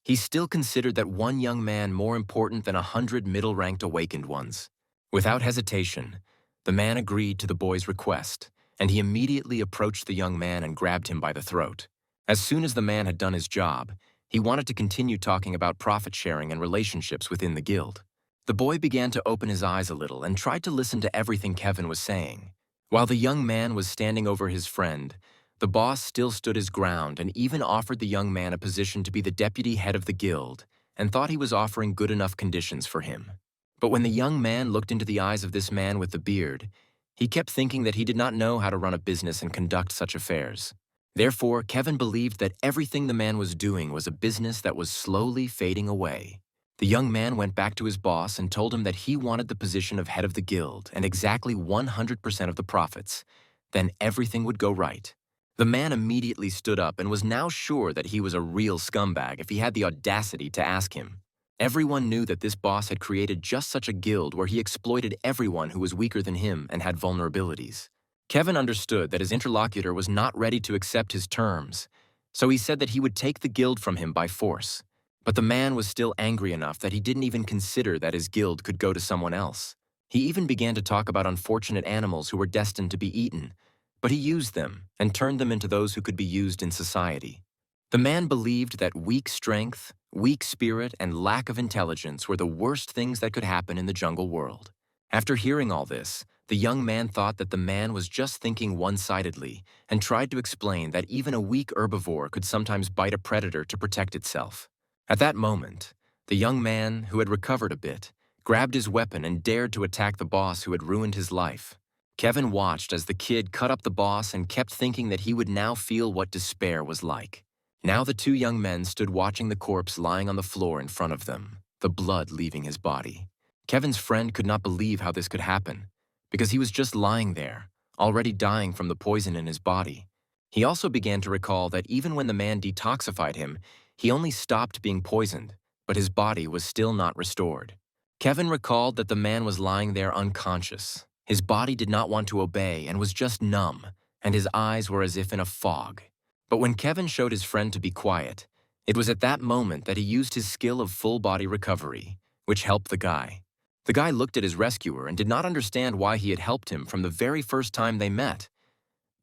He still considered that one young man more important than 100 middle-ranked awakened ones. Without hesitation, the man agreed to the boy's request, and he immediately approached the young man and grabbed him by the throat. As soon as the man had done his job, he wanted to continue talking about profit-sharing and relationships within the guild. The boy began to open his eyes a little and tried to listen to everything Kevin was saying. While the young man was standing over his friend, the boss still stood his ground and even offered the young man a position to be the deputy head of the guild and thought he was offering good enough conditions for him. But when the young man looked into the eyes of this man with the beard, he kept thinking that he did not know how to run a business and conduct such affairs. Therefore, Kevin believed that everything the man was doing was a business that was slowly fading away. The young man went back to his boss and told him that he wanted the position of head of the guild and exactly 100% of the profits. Then everything would go right. The man immediately stood up and was now sure that he was a real scumbag if he had the audacity to ask him. Everyone knew that this boss had created just such a guild where he exploited everyone who was weaker than him and had vulnerabilities. Kevin understood that his interlocutor was not ready to accept his terms, so he said that he would take the guild from him by force. But the man was still angry enough that he didn't even consider that his guild could go to someone else. He even began to talk about unfortunate animals who were destined to be eaten, but he used them and turned them into those who could be used in society. The man believed that weak strength, weak spirit, and lack of intelligence were the worst things that could happen in the jungle world. After hearing all this, the young man thought that the man was just thinking one-sidedly and tried to explain that even a weak herbivore could sometimes bite a predator to protect itself. At that moment, the young man, who had recovered a bit, grabbed his weapon and dared to attack the boss who had ruined his life. Kevin watched as the kid cut up the boss and kept thinking that he would now feel what despair was like. Now the two young men stood watching the corpse lying on the floor in front of them, the blood leaving his body. Kevin's friend could not believe how this could happen, because he was just lying there, already dying from the poison in his body. He also began to recall that even when the man detoxified him, he only stopped being poisoned, but his body was still not restored. Kevin recalled that the man was lying there unconscious. His body did not want to obey and was just numb, and his eyes were as if in a fog. But when Kevin showed his friend to be quiet, it was at that moment that he used his skill of full-body recovery, which helped the guy. The guy looked at his rescuer and did not understand why he had helped him from the very first time they met.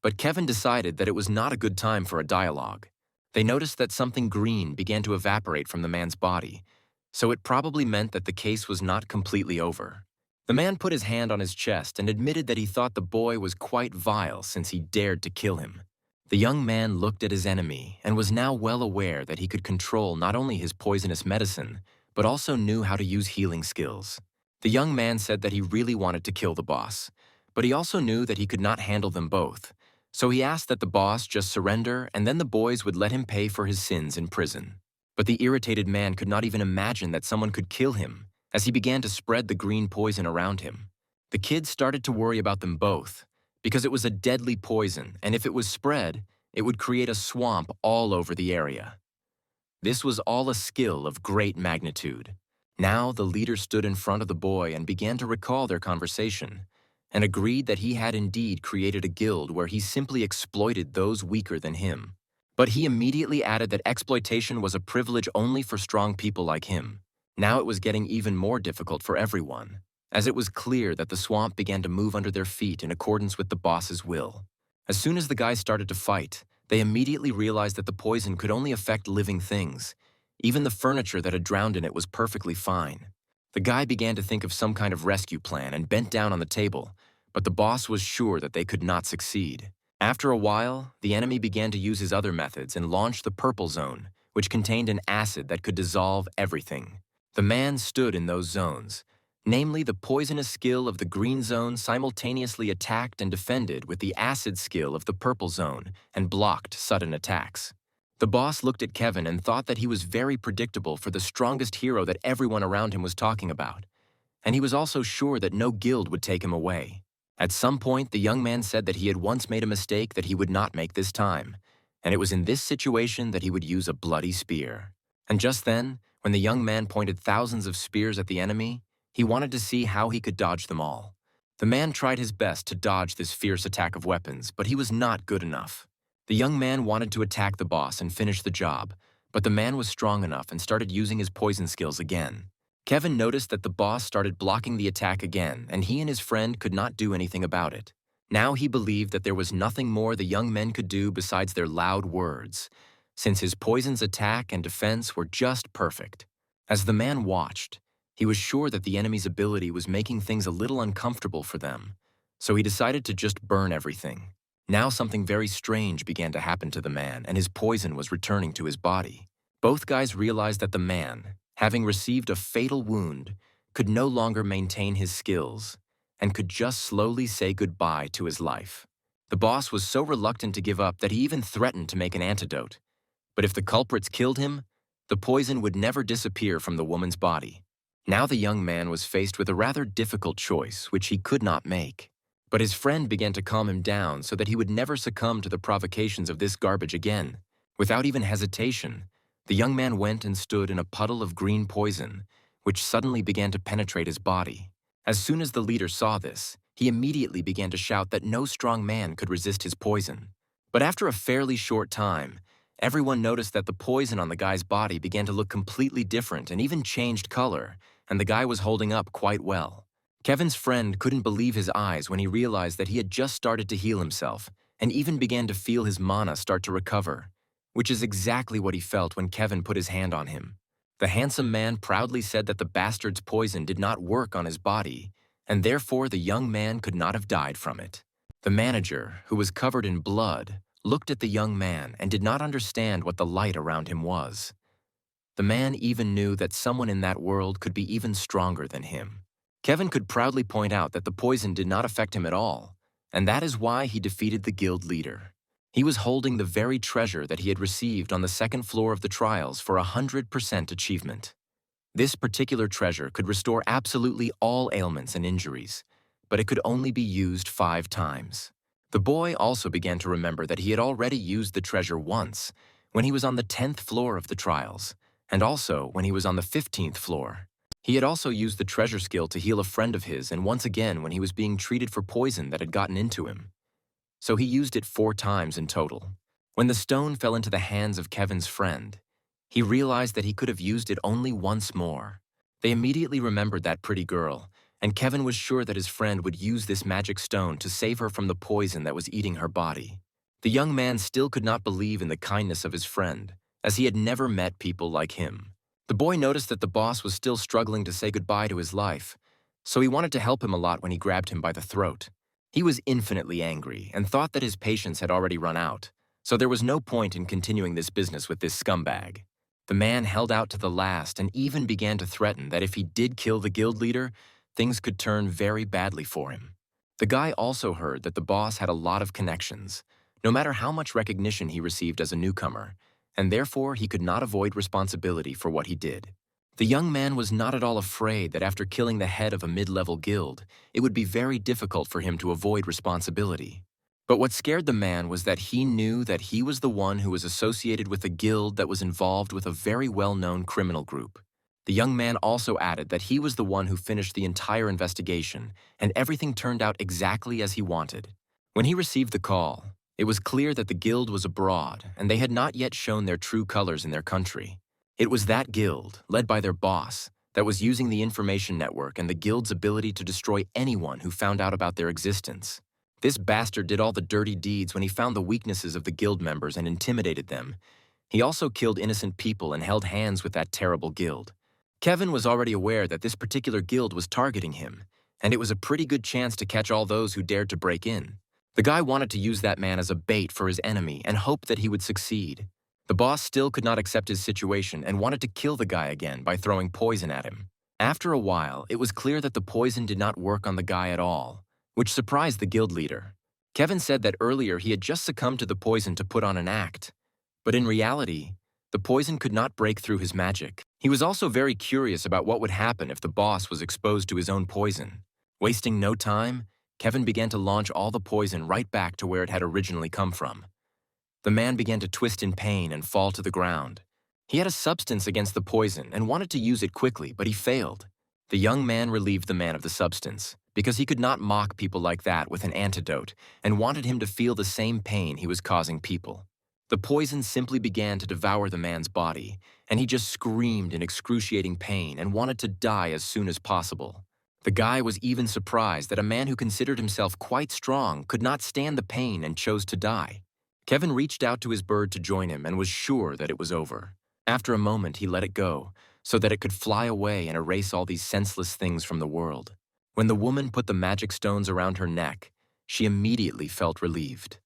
But Kevin decided that it was not a good time for a dialogue. They noticed that something green began to evaporate from the man's body, so it probably meant that the case was not completely over. The man put his hand on his chest and admitted that he thought the boy was quite vile since he dared to kill him. The young man looked at his enemy and was now well aware that he could control not only his poisonous medicine, but also knew how to use healing skills. The young man said that he really wanted to kill the boss, but he also knew that he could not handle them both. So he asked that the boss just surrender and then the boys would let him pay for his sins in prison. But the irritated man could not even imagine that someone could kill him as he began to spread the green poison around him. The kids started to worry about them both because it was a deadly poison, and if it was spread, it would create a swamp all over the area. This was all a skill of great magnitude. Now the leader stood in front of the boy and began to recall their conversation, and agreed that he had indeed created a guild where he simply exploited those weaker than him. But he immediately added that exploitation was a privilege only for strong people like him. Now it was getting even more difficult for everyone, as it was clear that the swamp began to move under their feet in accordance with the boss's will. As soon as the guys started to fight, they immediately realized that the poison could only affect living things. Even the furniture that had drowned in it was perfectly fine. The guy began to think of some kind of rescue plan and bent down on the table, but the boss was sure that they could not succeed. After a while, the enemy began to use his other methods and launched the purple zone, which contained an acid that could dissolve everything. The man stood in those zones, namely the poisonous skill of the green zone simultaneously attacked and defended with the acid skill of the purple zone and blocked sudden attacks. The boss looked at Kevin and thought that he was very predictable for the strongest hero that everyone around him was talking about, and he was also sure that no guild would take him away. At some point, the young man said that he had once made a mistake that he would not make this time, and it was in this situation that he would use a bloody spear. And just then, when the young man pointed thousands of spears at the enemy, he wanted to see how he could dodge them all. The man tried his best to dodge this fierce attack of weapons, but he was not good enough. The young man wanted to attack the boss and finish the job, but the man was strong enough and started using his poison skills again. Kevin noticed that the boss started blocking the attack again, and he and his friend could not do anything about it. Now he believed that there was nothing more the young men could do besides their loud words, since his poison's attack and defense were just perfect. As the man watched, he was sure that the enemy's ability was making things a little uncomfortable for them, so he decided to just burn everything. Now something very strange began to happen to the man, and his poison was returning to his body. Both guys realized that the man, having received a fatal wound, could no longer maintain his skills and could just slowly say goodbye to his life. The boss was so reluctant to give up that he even threatened to make an antidote. But if the culprits killed him, the poison would never disappear from the woman's body. Now the young man was faced with a rather difficult choice, which he could not make. But his friend began to calm him down so that he would never succumb to the provocations of this garbage again. Without even hesitation, the young man went and stood in a puddle of green poison, which suddenly began to penetrate his body. As soon as the leader saw this, he immediately began to shout that no strong man could resist his poison. But after a fairly short time, everyone noticed that the poison on the guy's body began to look completely different and even changed color, and the guy was holding up quite well. Kevin's friend couldn't believe his eyes when he realized that he had just started to heal himself and even began to feel his mana start to recover, which is exactly what he felt when Kevin put his hand on him. The handsome man proudly said that the bastard's poison did not work on his body, and therefore the young man could not have died from it. The manager, who was covered in blood, looked at the young man and did not understand what the light around him was. The man even knew that someone in that world could be even stronger than him. Kevin could proudly point out that the poison did not affect him at all, and that is why he defeated the guild leader. He was holding the very treasure that he had received on the second floor of the trials for 100% achievement. This particular treasure could restore absolutely all ailments and injuries, but it could only be used 5 times. The boy also began to remember that he had already used the treasure once, when he was on the 10th floor of the trials, and also when he was on the 15th floor. He had also used the treasure skill to heal a friend of his, and once again when he was being treated for poison that had gotten into him. So he used it 4 times in total. When the stone fell into the hands of Kevin's friend, he realized that he could have used it only once more. They immediately remembered that pretty girl, and Kevin was sure that his friend would use this magic stone to save her from the poison that was eating her body. The young man still could not believe in the kindness of his friend, as he had never met people like him. The boy noticed that the boss was still struggling to say goodbye to his life, so he wanted to help him a lot when he grabbed him by the throat. He was infinitely angry and thought that his patience had already run out, so there was no point in continuing this business with this scumbag. The man held out to the last and even began to threaten that if he did kill the guild leader, things could turn very badly for him. The guy also heard that the boss had a lot of connections, no matter how much recognition he received as a newcomer, and therefore he could not avoid responsibility for what he did. The young man was not at all afraid that after killing the head of a mid-level guild, it would be very difficult for him to avoid responsibility. But what scared the man was that he knew that he was the one who was associated with a guild that was involved with a very well-known criminal group. The young man also added that he was the one who finished the entire investigation, and everything turned out exactly as he wanted. When he received the call, it was clear that the guild was abroad, and they had not yet shown their true colors in their country. It was that guild, led by their boss, that was using the information network and the guild's ability to destroy anyone who found out about their existence. This bastard did all the dirty deeds when he found the weaknesses of the guild members and intimidated them. He also killed innocent people and held hands with that terrible guild. Kevin was already aware that this particular guild was targeting him, and it was a pretty good chance to catch all those who dared to break in. The guy wanted to use that man as a bait for his enemy and hoped that he would succeed. The boss still could not accept his situation and wanted to kill the guy again by throwing poison at him. After a while, it was clear that the poison did not work on the guy at all, which surprised the guild leader. Kevin said that earlier he had just succumbed to the poison to put on an act, but in reality, the poison could not break through his magic. He was also very curious about what would happen if the boss was exposed to his own poison. Wasting no time, Kevin began to launch all the poison right back to where it had originally come from. The man began to twist in pain and fall to the ground. He had a substance against the poison and wanted to use it quickly, but he failed. The young man relieved the man of the substance, because he could not mock people like that with an antidote and wanted him to feel the same pain he was causing people. The poison simply began to devour the man's body, and he just screamed in excruciating pain and wanted to die as soon as possible. The guy was even surprised that a man who considered himself quite strong could not stand the pain and chose to die. Kevin reached out to his bird to join him and was sure that it was over. After a moment, he let it go, so that it could fly away and erase all these senseless things from the world. When the woman put the magic stones around her neck, she immediately felt relieved.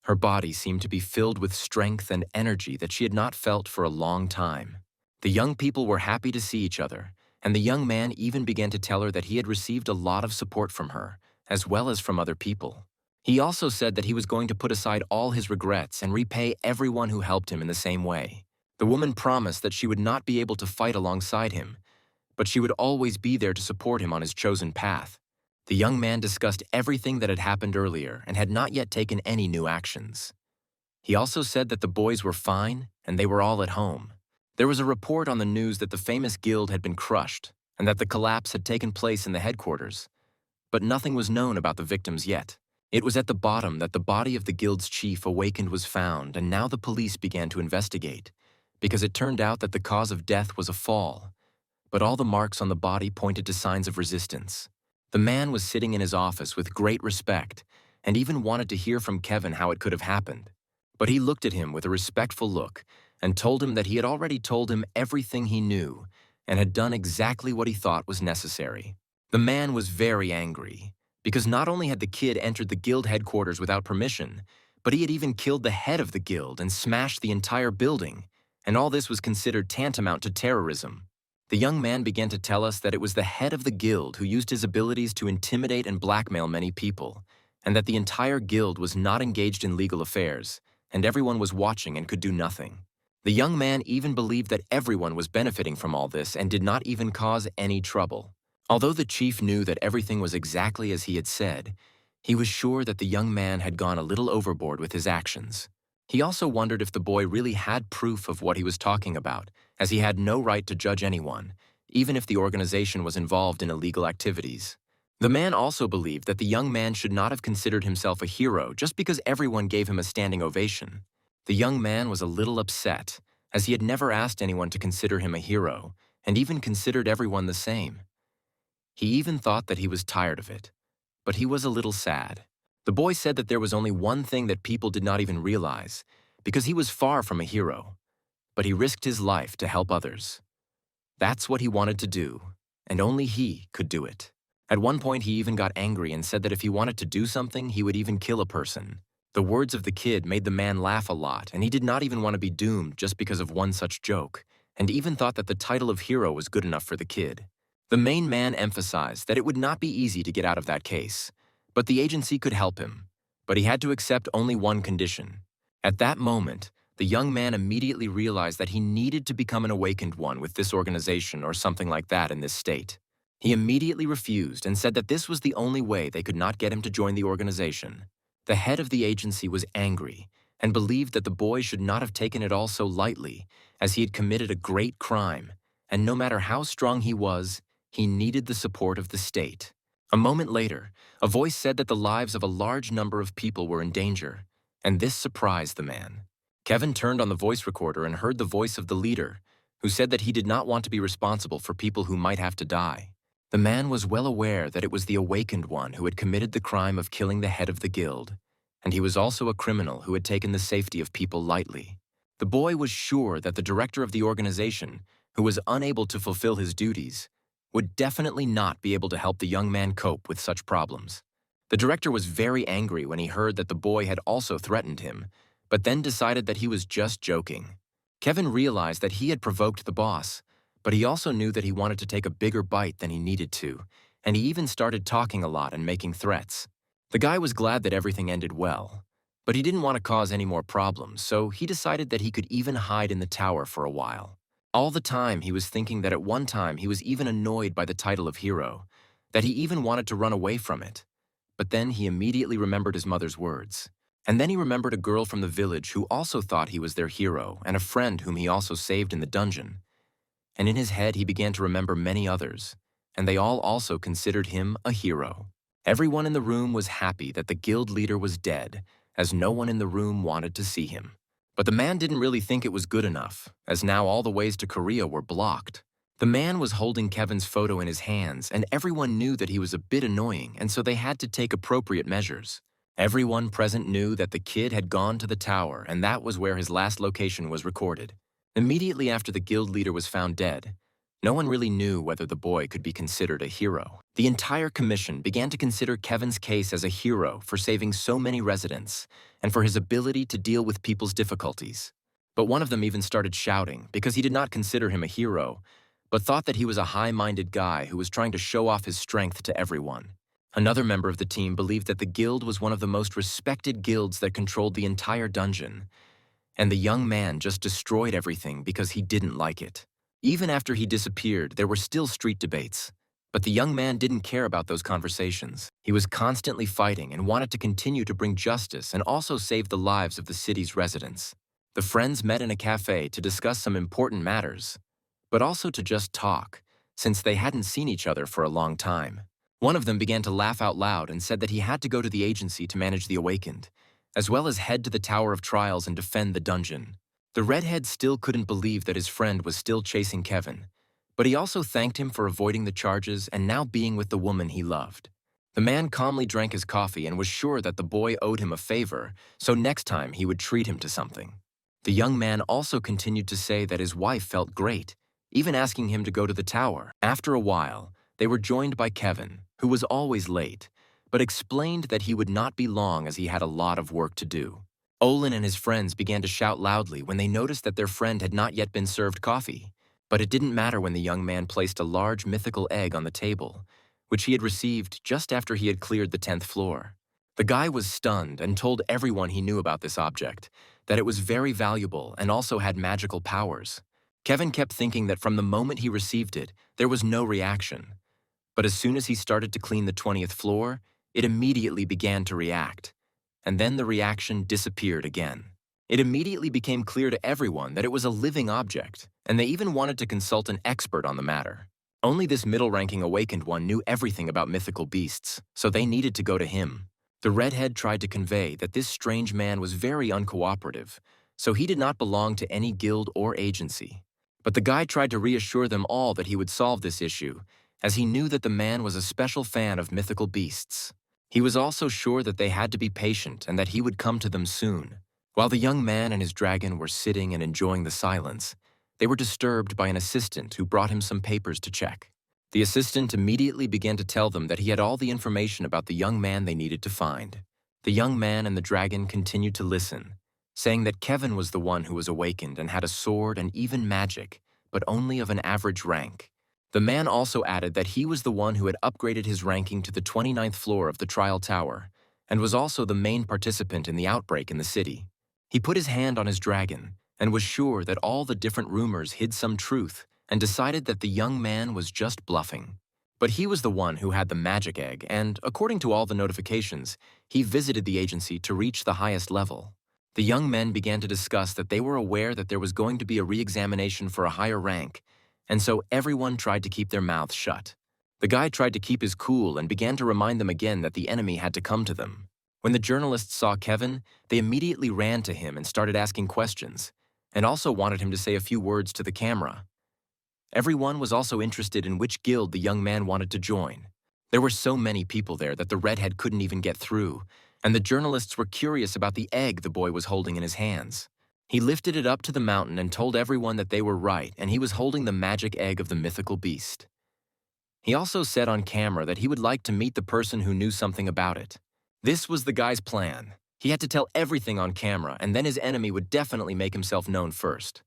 Her body seemed to be filled with strength and energy that she had not felt for a long time. The young people were happy to see each other, and the young man even began to tell her that he had received a lot of support from her, as well as from other people. He also said that he was going to put aside all his regrets and repay everyone who helped him in the same way. The woman promised that she would not be able to fight alongside him, but she would always be there to support him on his chosen path. The young man discussed everything that had happened earlier and had not yet taken any new actions. He also said that the boys were fine and they were all at home. There was a report on the news that the famous guild had been crushed and that the collapse had taken place in the headquarters, but nothing was known about the victims yet. It was at the bottom that the body of the guild's chief awakened was found, and now the police began to investigate, because it turned out that the cause of death was a fall, but all the marks on the body pointed to signs of resistance. The man was sitting in his office with great respect and even wanted to hear from Kevin how it could have happened. But he looked at him with a respectful look and told him that he had already told him everything he knew and had done exactly what he thought was necessary. The man was very angry, because not only had the kid entered the guild headquarters without permission, but he had even killed the head of the guild and smashed the entire building, and all this was considered tantamount to terrorism. The young man began to tell us that it was the head of the guild who used his abilities to intimidate and blackmail many people, and that the entire guild was not engaged in legal affairs, and everyone was watching and could do nothing. The young man even believed that everyone was benefiting from all this and did not even cause any trouble. Although the chief knew that everything was exactly as he had said, he was sure that the young man had gone a little overboard with his actions. He also wondered if the boy really had proof of what he was talking about, as he had no right to judge anyone, even if the organization was involved in illegal activities. The man also believed that the young man should not have considered himself a hero just because everyone gave him a standing ovation. The young man was a little upset, as he had never asked anyone to consider him a hero, and even considered everyone the same. He even thought that he was tired of it, but he was a little sad. The boy said that there was only one thing that people did not even realize, because he was far from a hero, but he risked his life to help others. That's what he wanted to do, and only he could do it. At one point, he even got angry and said that if he wanted to do something, he would even kill a person. The words of the kid made the man laugh a lot, and he did not even want to be doomed just because of one such joke, and even thought that the title of hero was good enough for the kid. The main man emphasized that it would not be easy to get out of that case, but the agency could help him. But he had to accept only one condition. At that moment, the young man immediately realized that he needed to become an awakened one with this organization or something like that in this state. He immediately refused and said that this was the only way they could not get him to join the organization. The head of the agency was angry and believed that the boy should not have taken it all so lightly, as he had committed a great crime, and no matter how strong he was, he needed the support of the state. A moment later, a voice said that the lives of a large number of people were in danger, and this surprised the man. Kevin turned on the voice recorder and heard the voice of the leader, who said that he did not want to be responsible for people who might have to die. The man was well aware that it was the awakened one who had committed the crime of killing the head of the guild, and he was also a criminal who had taken the safety of people lightly. The boy was sure that the director of the organization, who was unable to fulfill his duties, would definitely not be able to help the young man cope with such problems. The director was very angry when he heard that the boy had also threatened him, but then decided that he was just joking. Kevin realized that he had provoked the boss, but he also knew that he wanted to take a bigger bite than he needed to, and he even started talking a lot and making threats. The guy was glad that everything ended well, but he didn't want to cause any more problems, so he decided that he could even hide in the tower for a while. All the time, he was thinking that at one time he was even annoyed by the title of hero, that he even wanted to run away from it. But then he immediately remembered his mother's words. And then he remembered a girl from the village who also thought he was their hero, and a friend whom he also saved in the dungeon. And in his head, he began to remember many others, and they all also considered him a hero. Everyone in the room was happy that the guild leader was dead, as no one in the room wanted to see him. But the man didn't really think it was good enough, as now all the ways to Korea were blocked. The man was holding Kevin's photo in his hands, and everyone knew that he was a bit annoying, and so they had to take appropriate measures. Everyone present knew that the kid had gone to the tower, and that was where his last location was recorded. Immediately after the guild leader was found dead, no one really knew whether the boy could be considered a hero. The entire commission began to consider Kevin's case as a hero for saving so many residents and for his ability to deal with people's difficulties. But one of them even started shouting because he did not consider him a hero, but thought that he was a high-minded guy who was trying to show off his strength to everyone. Another member of the team believed that the guild was one of the most respected guilds that controlled the entire dungeon, and the young man just destroyed everything because he didn't like it. Even after he disappeared, there were still street debates. But the young man didn't care about those conversations. He was constantly fighting and wanted to continue to bring justice and also save the lives of the city's residents. The friends met in a cafe to discuss some important matters, but also to just talk, since they hadn't seen each other for a long time. One of them began to laugh out loud and said that he had to go to the agency to manage the awakened, as well as head to the Tower of Trials and defend the dungeon. The redhead still couldn't believe that his friend was still chasing Kevin, but he also thanked him for avoiding the charges and now being with the woman he loved. The man calmly drank his coffee and was sure that the boy owed him a favor, so next time he would treat him to something. The young man also continued to say that his wife felt great, even asking him to go to the tower. After a while, they were joined by Kevin, who was always late, but explained that he would not be long as he had a lot of work to do. Olin and his friends began to shout loudly when they noticed that their friend had not yet been served coffee. But it didn't matter when the young man placed a large mythical egg on the table, which he had received just after he had cleared the 10th floor. The guy was stunned and told everyone he knew about this object, that it was very valuable and also had magical powers. Kevin kept thinking that from the moment he received it, there was no reaction. But as soon as he started to clean the 20th floor, it immediately began to react. And then the reaction disappeared again. It immediately became clear to everyone that it was a living object, and they even wanted to consult an expert on the matter. Only this middle-ranking awakened one knew everything about mythical beasts, so they needed to go to him. The redhead tried to convey that this strange man was very uncooperative, so he did not belong to any guild or agency. But the guy tried to reassure them all that he would solve this issue, as he knew that the man was a special fan of mythical beasts. He was also sure that they had to be patient and that he would come to them soon. While the young man and his dragon were sitting and enjoying the silence, they were disturbed by an assistant who brought him some papers to check. The assistant immediately began to tell them that he had all the information about the young man they needed to find. The young man and the dragon continued to listen, saying that Kevin was the one who was awakened and had a sword and even magic, but only of an average rank. The man also added that he was the one who had upgraded his ranking to the 29th floor of the trial tower, and was also the main participant in the outbreak in the city. He put his hand on his dragon and was sure that all the different rumors hid some truth and decided that the young man was just bluffing. But he was the one who had the magic egg and, according to all the notifications, he visited the agency to reach the highest level. The young men began to discuss that they were aware that there was going to be a re-examination for a higher rank, and so everyone tried to keep their mouths shut. The guy tried to keep his cool and began to remind them again that the enemy had to come to them. When the journalists saw Kevin, they immediately ran to him and started asking questions, and also wanted him to say a few words to the camera. Everyone was also interested in which guild the young man wanted to join. There were so many people there that the redhead couldn't even get through, and the journalists were curious about the egg the boy was holding in his hands. He lifted it up to the mountain and told everyone that they were right, and he was holding the magic egg of the mythical beast. He also said on camera that he would like to meet the person who knew something about it. This was the guy's plan. He had to tell everything on camera, and then his enemy would definitely make himself known first.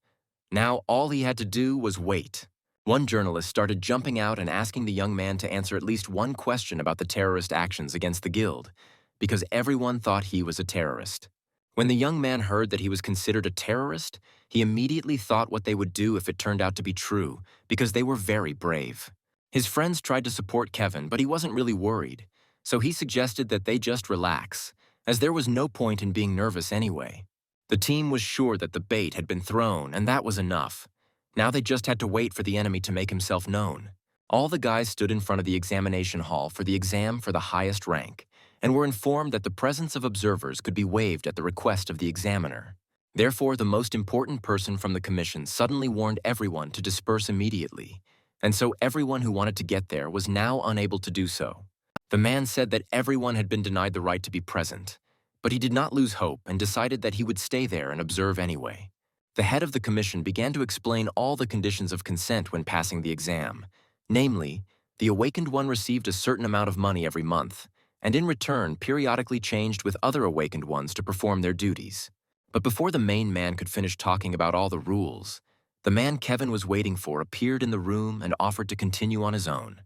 Now, all he had to do was wait. One journalist started jumping out and asking the young man to answer at least one question about the terrorist actions against the guild, because everyone thought he was a terrorist. When the young man heard that he was considered a terrorist, he immediately thought what they would do if it turned out to be true, because they were very brave. His friends tried to support Kevin, but he wasn't really worried, so he suggested that they just relax, as there was no point in being nervous anyway. The team was sure that the bait had been thrown, and that was enough. Now they just had to wait for the enemy to make himself known. All the guys stood in front of the examination hall for the exam for the highest rank, and were informed that the presence of observers could be waived at the request of the examiner. Therefore, the most important person from the commission suddenly warned everyone to disperse immediately, and so everyone who wanted to get there was now unable to do so. The man said that everyone had been denied the right to be present, but he did not lose hope and decided that he would stay there and observe anyway. The head of the commission began to explain all the conditions of consent when passing the exam. Namely, the awakened one received a certain amount of money every month, and in return periodically changed with other awakened ones to perform their duties. But before the main man could finish talking about all the rules, the man Kevin was waiting for appeared in the room and offered to continue on his own.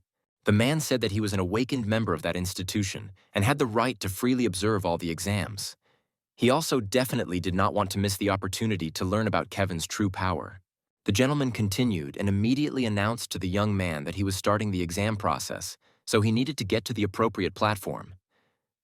The man said that he was an awakened member of that institution and had the right to freely observe all the exams. He also definitely did not want to miss the opportunity to learn about Kevin's true power. The gentleman continued and immediately announced to the young man that he was starting the exam process, so he needed to get to the appropriate platform.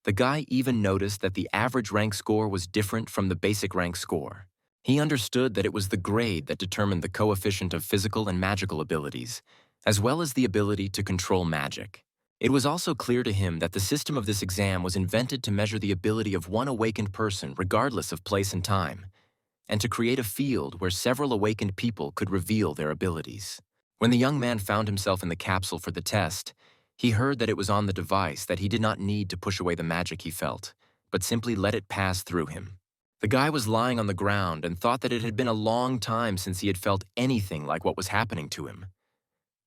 The guy even noticed that the average rank score was different from the basic rank score. He understood that it was the grade that determined the coefficient of physical and magical abilities, as well as the ability to control magic. It was also clear to him that the system of this exam was invented to measure the ability of one awakened person regardless of place and time, and to create a field where several awakened people could reveal their abilities. When the young man found himself in the capsule for the test, he heard that it was on the device that he did not need to push away the magic he felt, but simply let it pass through him. The guy was lying on the ground and thought that it had been a long time since he had felt anything like what was happening to him.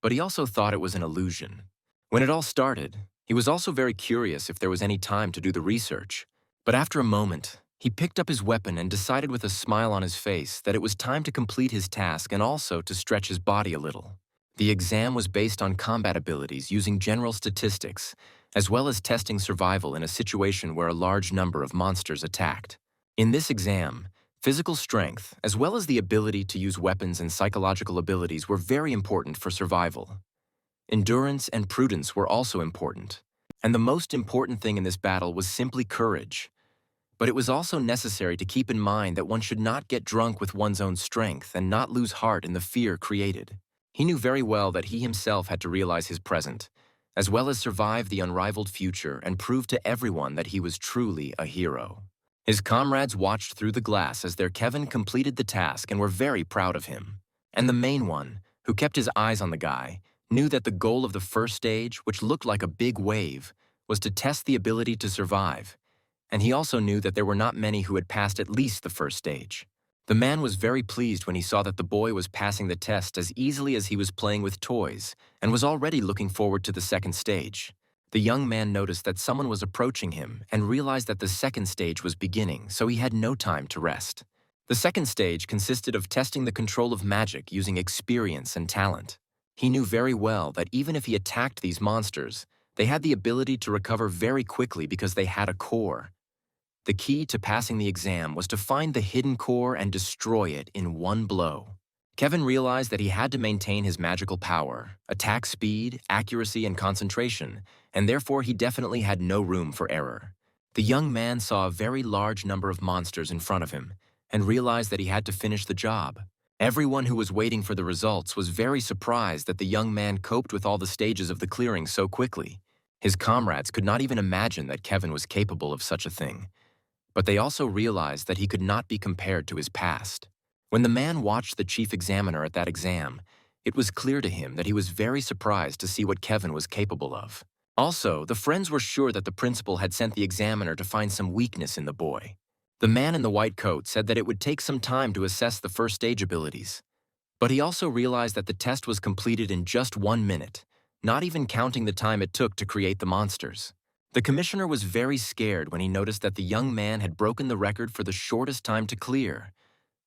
But he also thought it was an illusion. When it all started, he was also very curious if there was any time to do the research. But after a moment, he picked up his weapon and decided with a smile on his face that it was time to complete his task and also to stretch his body a little. The exam was based on combat abilities using general statistics, as well as testing survival in a situation where a large number of monsters attacked. In this exam, physical strength, as well as the ability to use weapons and psychological abilities were very important for survival. Endurance and prudence were also important, and the most important thing in this battle was simply courage. But it was also necessary to keep in mind that one should not get drunk with one's own strength and not lose heart in the fear created. He knew very well that he himself had to realize his present, as well as survive the unrivaled future and prove to everyone that he was truly a hero. His comrades watched through the glass as their Kevin completed the task and were very proud of him. And the main one, who kept his eyes on the guy, knew that the goal of the first stage, which looked like a big wave, was to test the ability to survive. And he also knew that there were not many who had passed at least the first stage. The man was very pleased when he saw that the boy was passing the test as easily as he was playing with toys, and was already looking forward to the second stage. The young man noticed that someone was approaching him and realized that the second stage was beginning, so he had no time to rest. The second stage consisted of testing the control of magic using experience and talent. He knew very well that even if he attacked these monsters, they had the ability to recover very quickly because they had a core. The key to passing the exam was to find the hidden core and destroy it in one blow. Kevin realized that he had to maintain his magical power, attack speed, accuracy, and concentration, and therefore he definitely had no room for error. The young man saw a very large number of monsters in front of him and realized that he had to finish the job. Everyone who was waiting for the results was very surprised that the young man coped with all the stages of the clearing so quickly. His comrades could not even imagine that Kevin was capable of such a thing. But they also realized that he could not be compared to his past. When the man watched the chief examiner at that exam, it was clear to him that he was very surprised to see what Kevin was capable of. Also, the friends were sure that the principal had sent the examiner to find some weakness in the boy. The man in the white coat said that it would take some time to assess the first stage abilities. But he also realized that the test was completed in just 1 minute, not even counting the time it took to create the monsters. The commissioner was very scared when he noticed that the young man had broken the record for the shortest time to clear.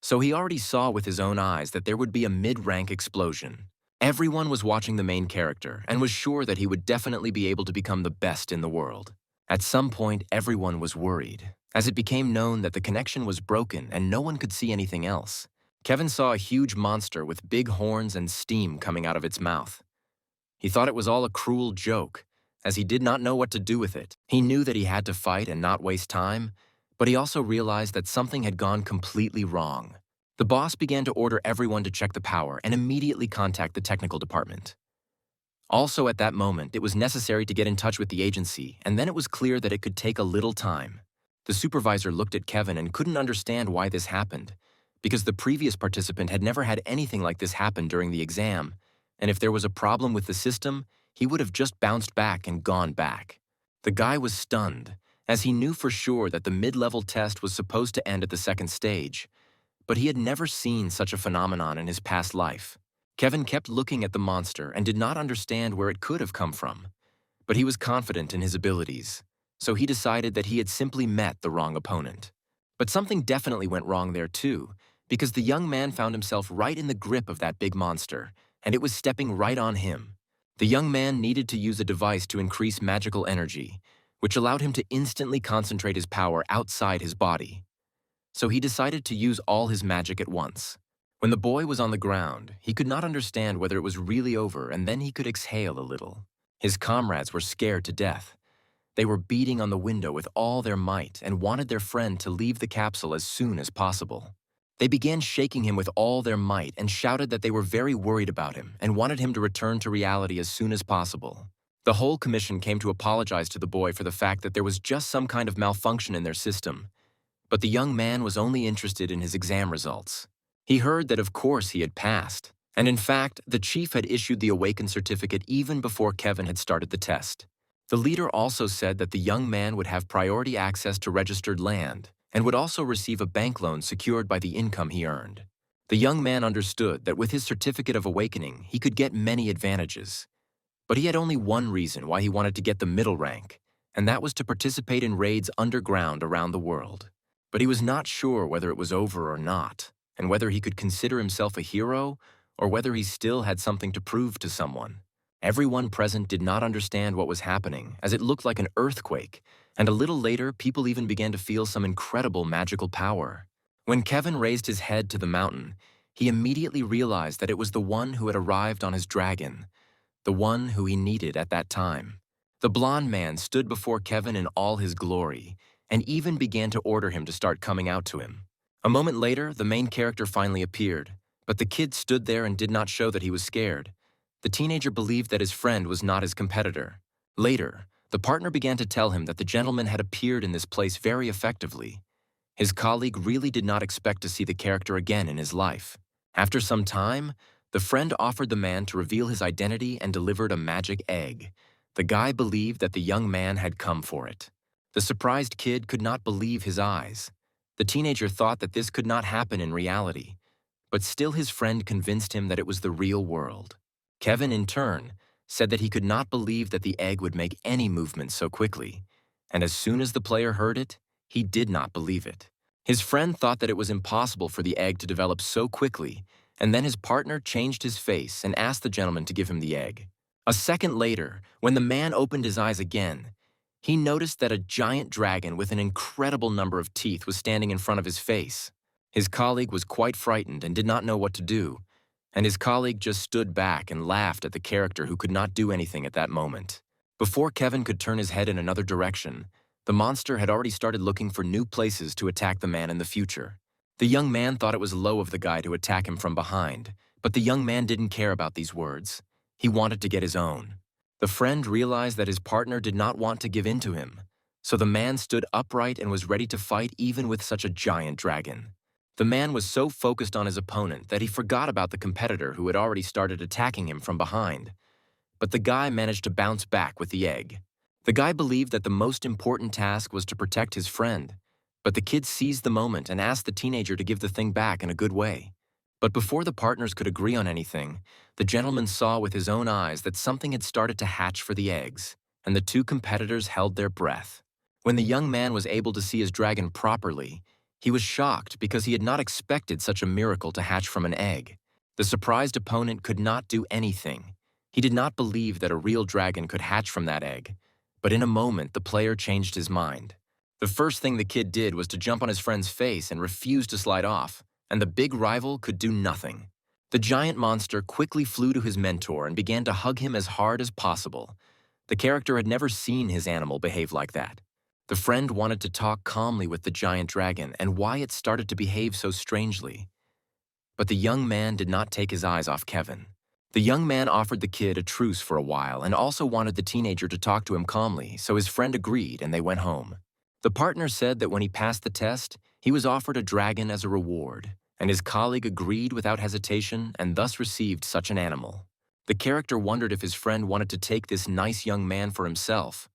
So he already saw with his own eyes that there would be a mid-rank explosion. Everyone was watching the main character and was sure that he would definitely be able to become the best in the world. At some point, everyone was worried, as it became known that the connection was broken and no one could see anything else. Kevin saw a huge monster with big horns and steam coming out of its mouth. He thought it was all a cruel joke, as he did not know what to do with it. He knew that he had to fight and not waste time, but he also realized that something had gone completely wrong. The boss began to order everyone to check the power and immediately contact the technical department. Also at that moment, it was necessary to get in touch with the agency, and then it was clear that it could take a little time. The supervisor looked at Kevin and couldn't understand why this happened, because the previous participant had never had anything like this happen during the exam, and if there was a problem with the system, he would have just bounced back and gone back. The guy was stunned, as he knew for sure that the mid-level test was supposed to end at the second stage, but he had never seen such a phenomenon in his past life. Kevin kept looking at the monster and did not understand where it could have come from, but he was confident in his abilities, so he decided that he had simply met the wrong opponent. But something definitely went wrong there too, because the young man found himself right in the grip of that big monster, and it was stepping right on him. The young man needed to use a device to increase magical energy, which allowed him to instantly concentrate his power outside his body. So he decided to use all his magic at once. When the boy was on the ground, he could not understand whether it was really over, and then he could exhale a little. His comrades were scared to death. They were beating on the window with all their might and wanted their friend to leave the capsule as soon as possible. They began shaking him with all their might and shouted that they were very worried about him and wanted him to return to reality as soon as possible. The whole commission came to apologize to the boy for the fact that there was just some kind of malfunction in their system. But the young man was only interested in his exam results. He heard that of course he had passed, and in fact, the chief had issued the Awakened certificate even before Kevin had started the test. The leader also said that the young man would have priority access to registered land and would also receive a bank loan secured by the income he earned. The young man understood that with his certificate of awakening, he could get many advantages. But he had only one reason why he wanted to get the middle rank, and that was to participate in raids underground around the world. But he was not sure whether it was over or not, and whether he could consider himself a hero or whether he still had something to prove to someone. Everyone present did not understand what was happening, as it looked like an earthquake, and a little later people even began to feel some incredible magical power. When Kevin raised his head to the mountain, he immediately realized that it was the one who had arrived on his dragon, the one who he needed at that time. The blonde man stood before Kevin in all his glory, and even began to order him to start coming out to him. A moment later, the main character finally appeared, but the kid stood there and did not show that he was scared. The teenager believed that his friend was not his competitor. Later, the partner began to tell him that the gentleman had appeared in this place very effectively. His colleague really did not expect to see the character again in his life. After some time, the friend offered the man to reveal his identity and delivered a magic egg. The guy believed that the young man had come for it. The surprised kid could not believe his eyes. The teenager thought that this could not happen in reality, but still his friend convinced him that it was the real world. Kevin, in turn, said that he could not believe that the egg would make any movement so quickly, and as soon as the player heard it, he did not believe it. His friend thought that it was impossible for the egg to develop so quickly, and then his partner changed his face and asked the gentleman to give him the egg. A second later, when the man opened his eyes again, he noticed that a giant dragon with an incredible number of teeth was standing in front of his face. His colleague was quite frightened and did not know what to do, and his colleague just stood back and laughed at the character who could not do anything at that moment. Before Kevin could turn his head in another direction, the monster had already started looking for new places to attack the man in the future. The young man thought it was low of the guy to attack him from behind, but the young man didn't care about these words. He wanted to get his own. The friend realized that his partner did not want to give in to him, so the man stood upright and was ready to fight even with such a giant dragon. The man was so focused on his opponent that he forgot about the competitor who had already started attacking him from behind. But the guy managed to bounce back with the egg. The guy believed that the most important task was to protect his friend, but the kid seized the moment and asked the teenager to give the thing back in a good way. But before the partners could agree on anything, the gentleman saw with his own eyes that something had started to hatch for the eggs, and the two competitors held their breath. When the young man was able to see his dragon properly, he was shocked because he had not expected such a miracle to hatch from an egg. The surprised opponent could not do anything. He did not believe that a real dragon could hatch from that egg, but in a moment the player changed his mind. The first thing the kid did was to jump on his friend's face and refuse to slide off, and the big rival could do nothing. The giant monster quickly flew to his mentor and began to hug him as hard as possible. The character had never seen his animal behave like that. The friend wanted to talk calmly with the giant dragon and why it started to behave so strangely. But the young man did not take his eyes off Kevin. The young man offered the kid a truce for a while and also wanted the teenager to talk to him calmly, so his friend agreed and they went home. The partner said that when he passed the test, he was offered a dragon as a reward, and his colleague agreed without hesitation and thus received such an animal. The character wondered if his friend wanted to take this nice young man for himself,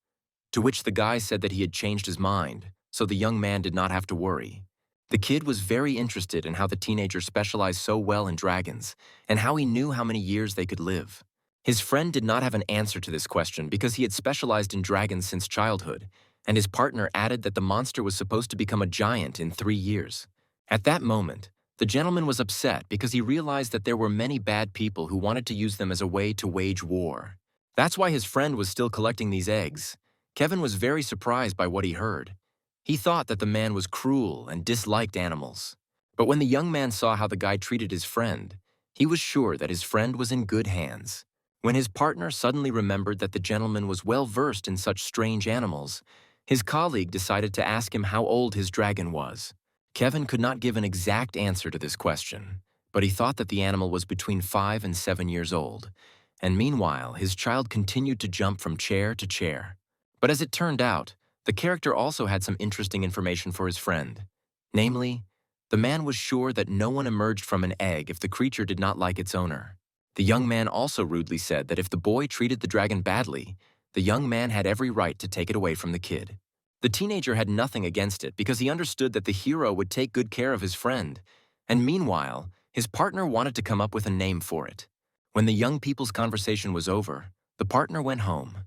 to which the guy said that he had changed his mind, so the young man did not have to worry. The kid was very interested in how the teenager specialized so well in dragons, and how he knew how many years they could live. His friend did not have an answer to this question because he had specialized in dragons since childhood, and his partner added that the monster was supposed to become a giant in 3 years. At that moment, the gentleman was upset because he realized that there were many bad people who wanted to use them as a way to wage war. That's why his friend was still collecting these eggs. Kevin was very surprised by what he heard. He thought that the man was cruel and disliked animals. But when the young man saw how the guy treated his friend, he was sure that his friend was in good hands. When his partner suddenly remembered that the gentleman was well versed in such strange animals, his colleague decided to ask him how old his dragon was. Kevin could not give an exact answer to this question, but he thought that the animal was between 5 and 7 years old. And meanwhile, his child continued to jump from chair to chair. But as it turned out, the character also had some interesting information for his friend. Namely, the man was sure that no one emerged from an egg if the creature did not like its owner. The young man also rudely said that if the boy treated the dragon badly, the young man had every right to take it away from the kid. The teenager had nothing against it because he understood that the hero would take good care of his friend, and meanwhile, his partner wanted to come up with a name for it. When the young people's conversation was over, the partner went home.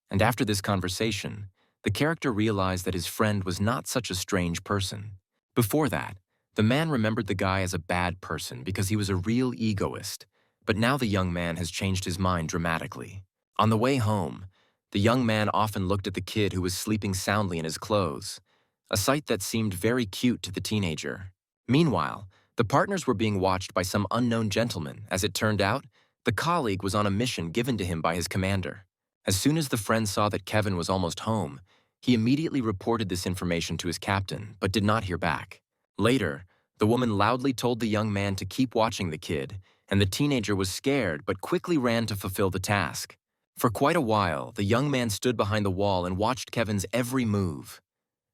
And after this conversation, the character realized that his friend was not such a strange person. Before that, the man remembered the guy as a bad person because he was a real egoist, but now the young man has changed his mind dramatically. On the way home, the young man often looked at the kid who was sleeping soundly in his clothes, a sight that seemed very cute to the teenager. Meanwhile, the partners were being watched by some unknown gentleman. As it turned out, the colleague was on a mission given to him by his commander. As soon as the friend saw that Kevin was almost home, he immediately reported this information to his captain, but did not hear back. Later, the woman loudly told the young man to keep watching the kid, and the teenager was scared but quickly ran to fulfill the task. For quite a while, the young man stood behind the wall and watched Kevin's every move,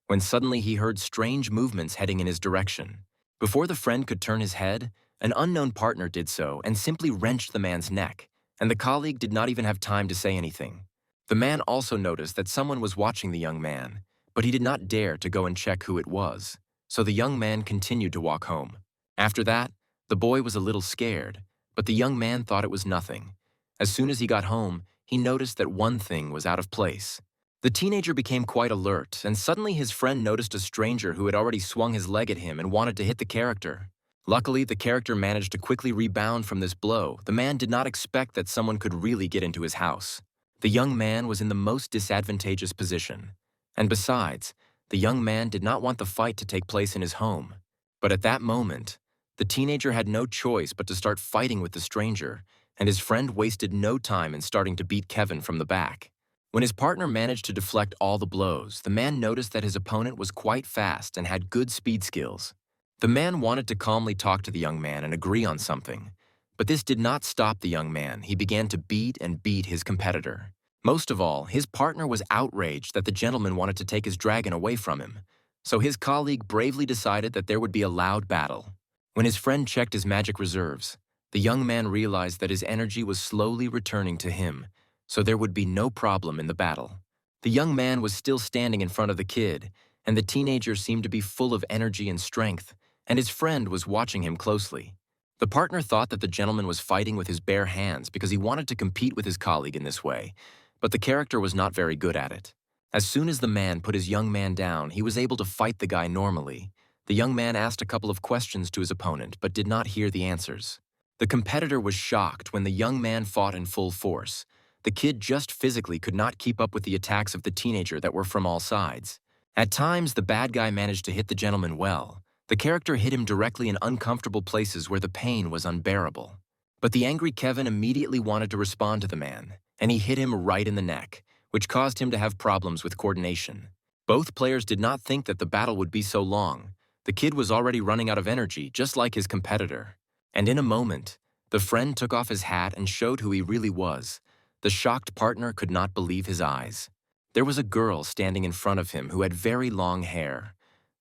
when suddenly he heard strange movements heading in his direction. Before the friend could turn his head, an unknown partner did so and simply wrenched the man's neck, and the colleague did not even have time to say anything. The man also noticed that someone was watching the young man, but he did not dare to go and check who it was, so the young man continued to walk home. After that, the boy was a little scared, but the young man thought it was nothing. As soon as he got home, he noticed that one thing was out of place. The teenager became quite alert, and suddenly his friend noticed a stranger who had already swung his leg at him and wanted to hit the character. Luckily, the character managed to quickly rebound from this blow. The man did not expect that someone could really get into his house. The young man was in the most disadvantageous position. And besides, the young man did not want the fight to take place in his home. But at that moment, the teenager had no choice but to start fighting with the stranger, and his friend wasted no time in starting to beat Kevin from the back. When his partner managed to deflect all the blows, the man noticed that his opponent was quite fast and had good speed skills. The man wanted to calmly talk to the young man and agree on something, but this did not stop the young man. He began to beat and beat his competitor. Most of all, his partner was outraged that the gentleman wanted to take his dragon away from him, so his colleague bravely decided that there would be a loud battle. When his friend checked his magic reserves, the young man realized that his energy was slowly returning to him, so there would be no problem in the battle. The young man was still standing in front of the kid, and the teenager seemed to be full of energy and strength, and his friend was watching him closely. The partner thought that the gentleman was fighting with his bare hands because he wanted to compete with his colleague in this way, but the character was not very good at it. As soon as the man put his young man down, he was able to fight the guy normally. The young man asked a couple of questions to his opponent, but did not hear the answers. The competitor was shocked when the young man fought in full force. The kid just physically could not keep up with the attacks of the teenager that were from all sides. At times, the bad guy managed to hit the gentleman well. The character hit him directly in uncomfortable places where the pain was unbearable. But the angry Kevin immediately wanted to respond to the man, and he hit him right in the neck, which caused him to have problems with coordination. Both players did not think that the battle would be so long. The kid was already running out of energy, just like his competitor. And in a moment, the friend took off his hat and showed who he really was. The shocked partner could not believe his eyes. There was a girl standing in front of him who had very long hair.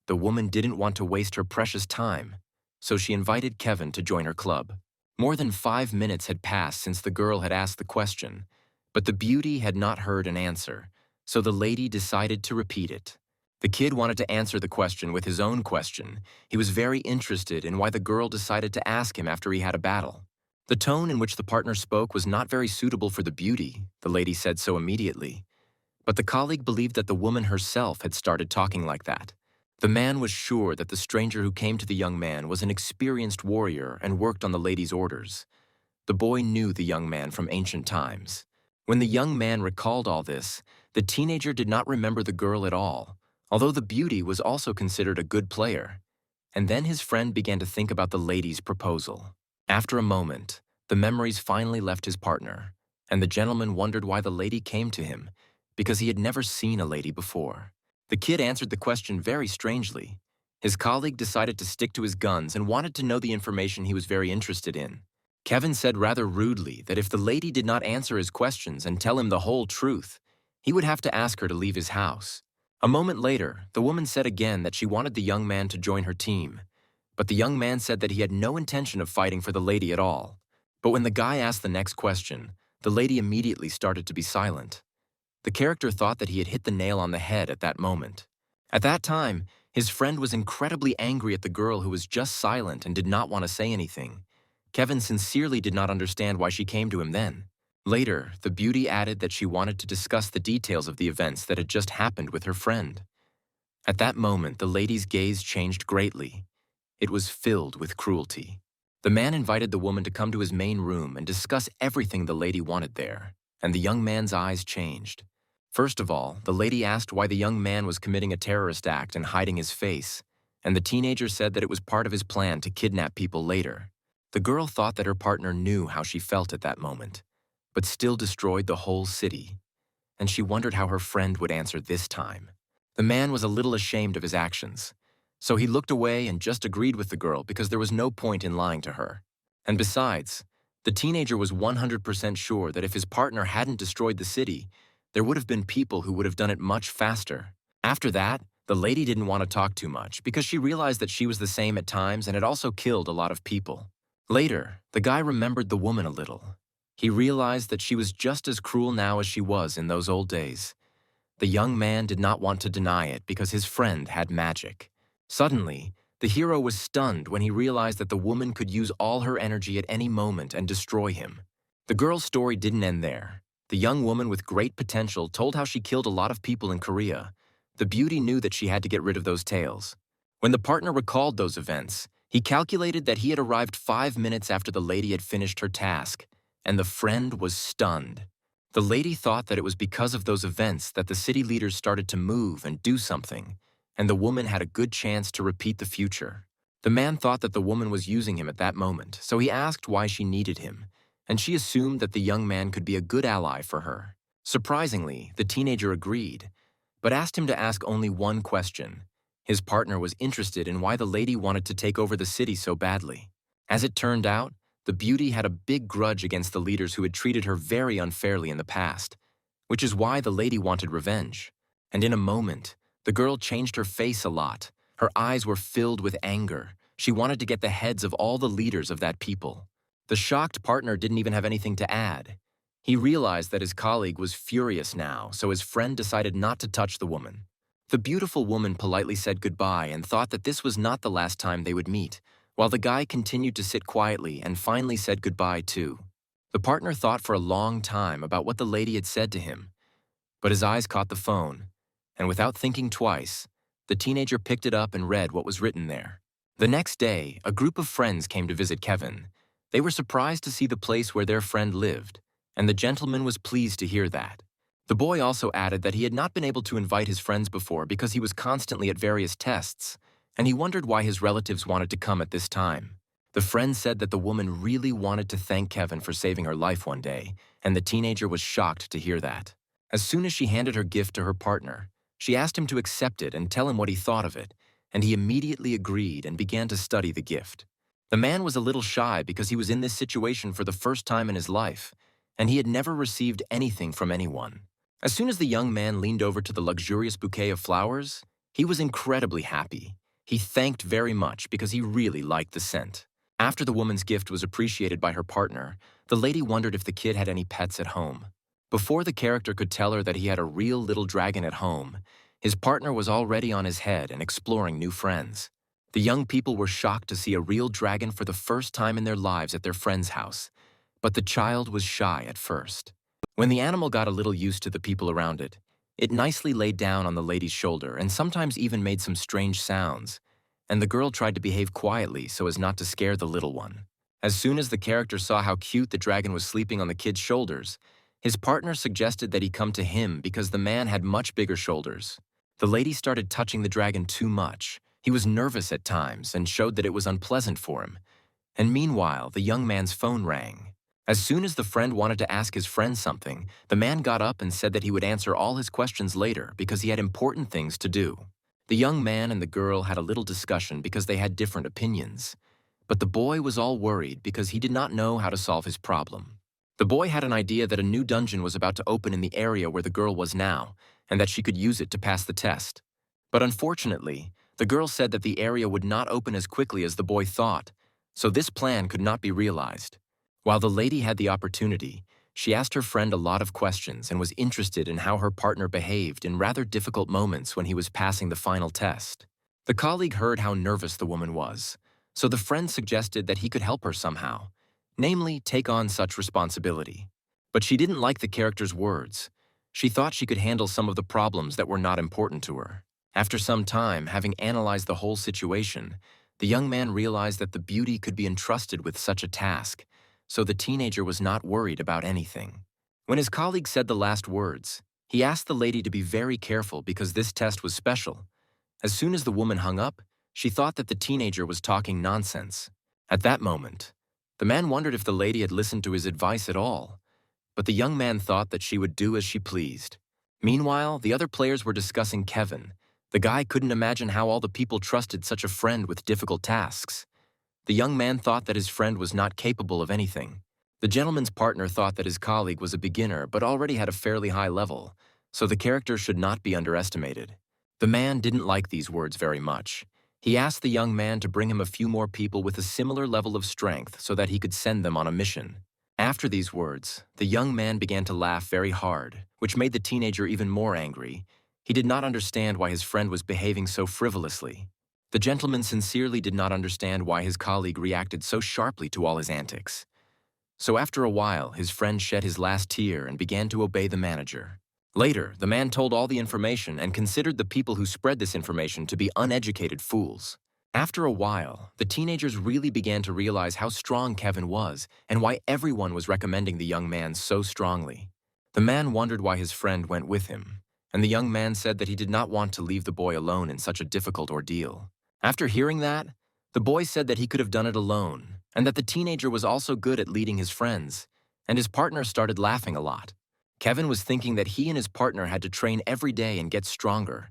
The woman didn't want to waste her precious time, so she invited Kevin to join her club. More than 5 minutes had passed since the girl had asked the question, but the beauty had not heard an answer, so the lady decided to repeat it. The kid wanted to answer the question with his own question. He was very interested in why the girl decided to ask him after he had a battle. The tone in which the partner spoke was not very suitable for the beauty, the lady said so immediately. But the colleague believed that the woman herself had started talking like that. The man was sure that the stranger who came to the young man was an experienced warrior and worked on the lady's orders. The boy knew the young man from ancient times. When the young man recalled all this, the teenager did not remember the girl at all, although the beauty was also considered a good player. And then his friend began to think about the lady's proposal. After a moment, the memories finally left his partner, and the gentleman wondered why the lady came to him, because he had never seen a lady before. The kid answered the question very strangely. His colleague decided to stick to his guns and wanted to know the information he was very interested in. Kevin said rather rudely that if the lady did not answer his questions and tell him the whole truth, he would have to ask her to leave his house. A moment later, the woman said again that she wanted the young man to join her team, but the young man said that he had no intention of fighting for the lady at all. But when the guy asked the next question, the lady immediately started to be silent. The character thought that he had hit the nail on the head at that moment. At that time, his friend was incredibly angry at the girl who was just silent and did not want to say anything. Kevin sincerely did not understand why she came to him then. Later, the beauty added that she wanted to discuss the details of the events that had just happened with her friend. At that moment, the lady's gaze changed greatly. It was filled with cruelty. The man invited the woman to come to his main room and discuss everything the lady wanted there, and the young man's eyes changed. First of all, the lady asked why the young man was committing a terrorist act and hiding his face, and the teenager said that it was part of his plan to kidnap people later. The girl thought that her partner knew how she felt at that moment, but still destroyed the whole city, and she wondered how her friend would answer this time. The man was a little ashamed of his actions, so he looked away and just agreed with the girl because there was no point in lying to her. And besides, the teenager was 100% sure that if his partner hadn't destroyed the city, there would have been people who would have done it much faster. After that, the lady didn't want to talk too much because she realized that she was the same at times and had also killed a lot of people. Later, the guy remembered the woman a little. He realized that she was just as cruel now as she was in those old days. The young man did not want to deny it because his friend had magic. Suddenly, the hero was stunned when he realized that the woman could use all her energy at any moment and destroy him. The girl's story didn't end there. The young woman with great potential told how she killed a lot of people in Korea. The beauty knew that she had to get rid of those tales. When the partner recalled those events, he calculated that he had arrived 5 minutes after the lady had finished her task, and the friend was stunned. The lady thought that it was because of those events that the city leaders started to move and do something, and the woman had a good chance to repeat the future. The man thought that the woman was using him at that moment, so he asked why she needed him, and she assumed that the young man could be a good ally for her. Surprisingly, the teenager agreed, but asked him to ask only one question. His partner was interested in why the lady wanted to take over the city so badly. As it turned out, the beauty had a big grudge against the leaders who had treated her very unfairly in the past, which is why the lady wanted revenge. And in a moment, the girl changed her face a lot. Her eyes were filled with anger. She wanted to get the heads of all the leaders of that people. The shocked partner didn't even have anything to add. He realized that his colleague was furious now, so his friend decided not to touch the woman. The beautiful woman politely said goodbye and thought that this was not the last time they would meet, while the guy continued to sit quietly and finally said goodbye too. The partner thought for a long time about what the lady had said to him, but his eyes caught the phone, and without thinking twice, the teenager picked it up and read what was written there. The next day, a group of friends came to visit Kevin. They were surprised to see the place where their friend lived, and the gentleman was pleased to hear that. The boy also added that he had not been able to invite his friends before because he was constantly at various tests, and he wondered why his relatives wanted to come at this time. The friend said that the woman really wanted to thank Kevin for saving her life one day, and the teenager was shocked to hear that. As soon as she handed her gift to her partner, she asked him to accept it and tell him what he thought of it, and he immediately agreed and began to study the gift. The man was a little shy because he was in this situation for the first time in his life, and he had never received anything from anyone. As soon as the young man leaned over to the luxurious bouquet of flowers, he was incredibly happy. He thanked very much because he really liked the scent. After the woman's gift was appreciated by her partner, the lady wondered if the kid had any pets at home. Before the character could tell her that he had a real little dragon at home, his partner was already on his head and exploring new friends. The young people were shocked to see a real dragon for the first time in their lives at their friend's house, but the child was shy at first. When the animal got a little used to the people around it, it nicely laid down on the lady's shoulder and sometimes even made some strange sounds, and the girl tried to behave quietly so as not to scare the little one. As soon as the character saw how cute the dragon was sleeping on the kid's shoulders, His partner suggested that he come to him because the man had much bigger shoulders. The lady started touching the dragon too much. He was nervous at times and showed that it was unpleasant for him. And meanwhile, the young man's phone rang. As soon as the friend wanted to ask his friend something, the man got up and said that he would answer all his questions later because he had important things to do. The young man and the girl had a little discussion because they had different opinions. But the boy was all worried because he did not know how to solve his problem. The boy had an idea that a new dungeon was about to open in the area where the girl was now, and that she could use it to pass the test. But unfortunately, the girl said that the area would not open as quickly as the boy thought, so this plan could not be realized. While the lady had the opportunity, she asked her friend a lot of questions and was interested in how her partner behaved in rather difficult moments when he was passing the final test. The colleague heard how nervous the woman was, so the friend suggested that he could help her somehow, namely take on such responsibility. But she didn't like the character's words. She thought she could handle some of the problems that were not important to her. After some time, having analyzed the whole situation, the young man realized that the beauty could be entrusted with such a task, so the teenager was not worried about anything. When his colleague said the last words, he asked the lady to be very careful because this test was special. As soon as the woman hung up, she thought that the teenager was talking nonsense. At that moment, the man wondered if the lady had listened to his advice at all, but the young man thought that she would do as she pleased. Meanwhile, the other players were discussing Kevin. The guy couldn't imagine how all the people trusted such a friend with difficult tasks. The young man thought that his friend was not capable of anything. The gentleman's partner thought that his colleague was a beginner but already had a fairly high level, so the character should not be underestimated. The man didn't like these words very much. He asked the young man to bring him a few more people with a similar level of strength so that he could send them on a mission. After these words, the young man began to laugh very hard, which made the teenager even more angry. He did not understand why his friend was behaving so frivolously. The gentleman sincerely did not understand why his colleague reacted so sharply to all his antics. So after a while, his friend shed his last tear and began to obey the manager. Later, the man told all the information and considered the people who spread this information to be uneducated fools. After a while, the teenagers really began to realize how strong Kevin was and why everyone was recommending the young man so strongly. The man wondered why his friend went with him, and the young man said that he did not want to leave the boy alone in such a difficult ordeal. After hearing that, the boy said that he could have done it alone, and that the teenager was also good at leading his friends, and his partner started laughing a lot. Kevin was thinking that he and his partner had to train every day and get stronger,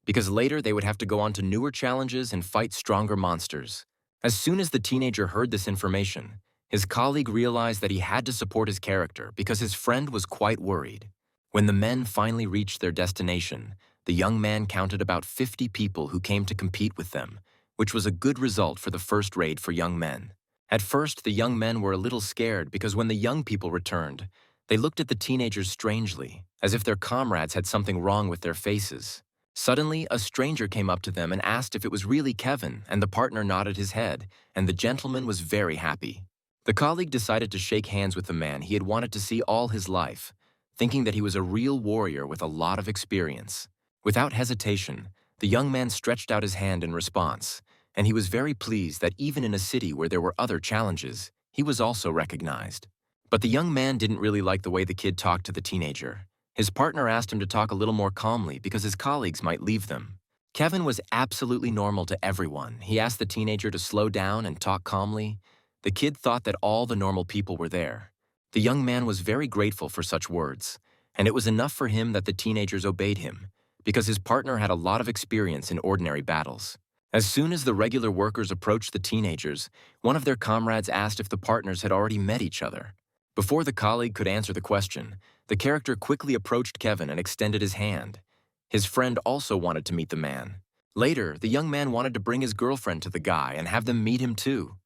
because later they would have to go on to newer challenges and fight stronger monsters. As soon as the teenager heard this information, his colleague realized that he had to support his character because his friend was quite worried. When the men finally reached their destination, the young man counted about 50 people who came to compete with them, which was a good result for the first raid for young men. At first, the young men were a little scared because when the young people returned, they looked at the teenagers strangely, as if their comrades had something wrong with their faces. Suddenly, a stranger came up to them and asked if it was really Kevin, and the partner nodded his head, and the gentleman was very happy. The colleague decided to shake hands with the man he had wanted to see all his life, thinking that he was a real warrior with a lot of experience. Without hesitation, the young man stretched out his hand in response, and he was very pleased that even in a city where there were other challenges, he was also recognized. But the young man didn't really like the way the kid talked to the teenager. His partner asked him to talk a little more calmly because his colleagues might leave them. Kevin was absolutely normal to everyone. He asked the teenager to slow down and talk calmly. The kid thought that all the normal people were there. The young man was very grateful for such words, and it was enough for him that the teenagers obeyed him, because his partner had a lot of experience in ordinary battles. As soon as the regular workers approached the teenagers, one of their comrades asked if the partners had already met each other. Before the colleague could answer the question, the character quickly approached Kevin and extended his hand. His friend also wanted to meet the man. Later, the young man wanted to bring his girlfriend to the guy and have them meet him too.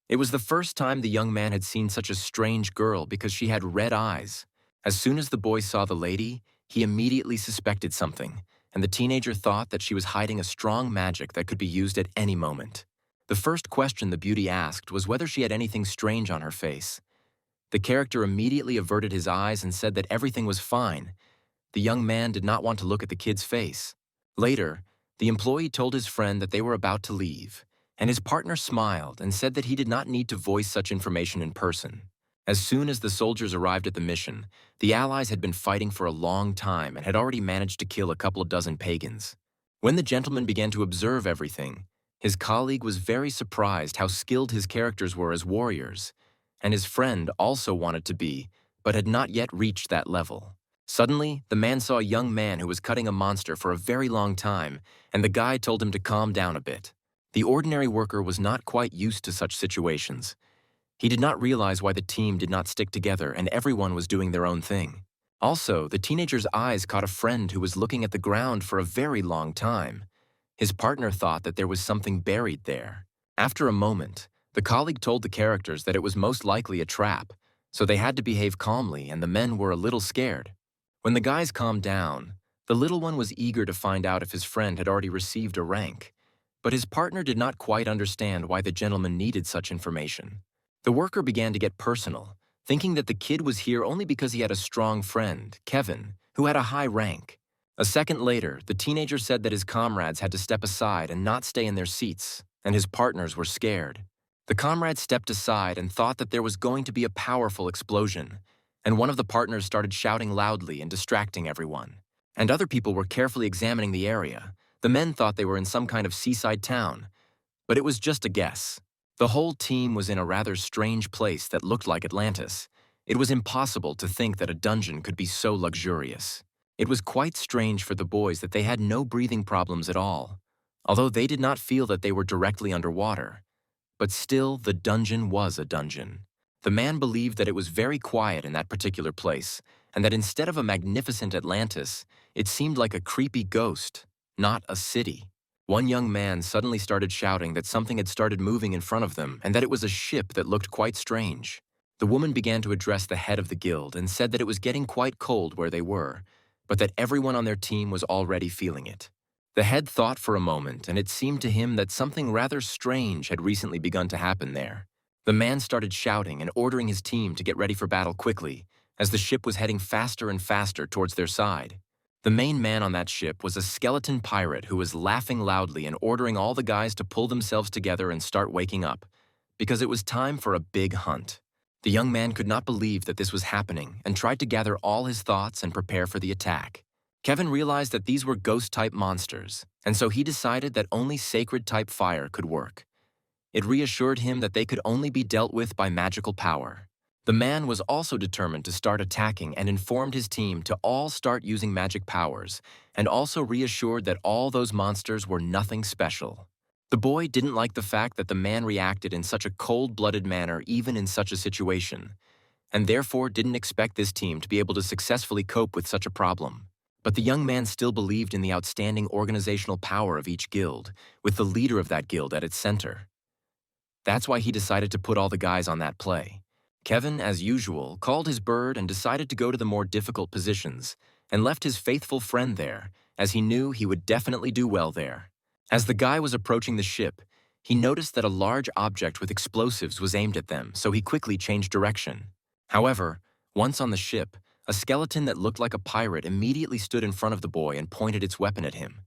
It was the first time the young man had seen such a strange girl because she had red eyes. As soon as the boy saw the lady, he immediately suspected something, and the teenager thought that she was hiding a strong magic that could be used at any moment. The first question the beauty asked was whether she had anything strange on her face. The character immediately averted his eyes and said that everything was fine. The young man did not want to look at the kid's face. Later, the employee told his friend that they were about to leave, and his partner smiled and said that he did not need to voice such information in person. As soon as the soldiers arrived at the mission, the Allies had been fighting for a long time and had already managed to kill a couple of dozen pagans. When the gentleman began to observe everything, his colleague was very surprised how skilled his characters were as warriors, and his friend also wanted to be, but had not yet reached that level. Suddenly, the man saw a young man who was cutting a monster for a very long time, and the guy told him to calm down a bit. The ordinary worker was not quite used to such situations. He did not realize why the team did not stick together and everyone was doing their own thing. Also, the teenager's eyes caught a friend who was looking at the ground for a very long time. His partner thought that there was something buried there. After a moment, the colleague told the characters that it was most likely a trap, so they had to behave calmly and the men were a little scared. When the guys calmed down, the little one was eager to find out if his friend had already received a rank, but his partner did not quite understand why the gentleman needed such information. The worker began to get personal, thinking that the kid was here only because he had a strong friend, Kevin, who had a high rank. A second later, the teenager said that his comrades had to step aside and not stay in their seats, and his partners were scared. The comrades stepped aside and thought that there was going to be a powerful explosion, and one of the partners started shouting loudly and distracting everyone. And other people were carefully examining the area. The men thought they were in some kind of seaside town, but it was just a guess. The whole team was in a rather strange place that looked like Atlantis. It was impossible to think that a dungeon could be so luxurious. It was quite strange for the boys that they had no breathing problems at all, although they did not feel that they were directly underwater. But still, the dungeon was a dungeon. The man believed that it was very quiet in that particular place, and that instead of a magnificent Atlantis, it seemed like a creepy ghost, not a city. One young man suddenly started shouting that something had started moving in front of them and that it was a ship that looked quite strange. The woman began to address the head of the guild and said that it was getting quite cold where they were, but that everyone on their team was already feeling it. The head thought for a moment, and it seemed to him that something rather strange had recently begun to happen there. The man started shouting and ordering his team to get ready for battle quickly, as the ship was heading faster and faster towards their side. The main man on that ship was a skeleton pirate who was laughing loudly and ordering all the guys to pull themselves together and start waking up, because it was time for a big hunt. The young man could not believe that this was happening and tried to gather all his thoughts and prepare for the attack. Kevin realized that these were ghost-type monsters, and so he decided that only sacred-type fire could work. It reassured him that they could only be dealt with by magical power. The man was also determined to start attacking and informed his team to all start using magic powers, and also reassured that all those monsters were nothing special. The boy didn't like the fact that the man reacted in such a cold-blooded manner even in such a situation, and therefore didn't expect this team to be able to successfully cope with such a problem. But the young man still believed in the outstanding organizational power of each guild, with the leader of that guild at its center. That's why he decided to put all the guys on that play. Kevin, as usual, called his bird and decided to go to the more difficult positions, and left his faithful friend there, as he knew he would definitely do well there. As the guy was approaching the ship, he noticed that a large object with explosives was aimed at them, so he quickly changed direction. However, once on the ship, a skeleton that looked like a pirate immediately stood in front of the boy and pointed its weapon at him.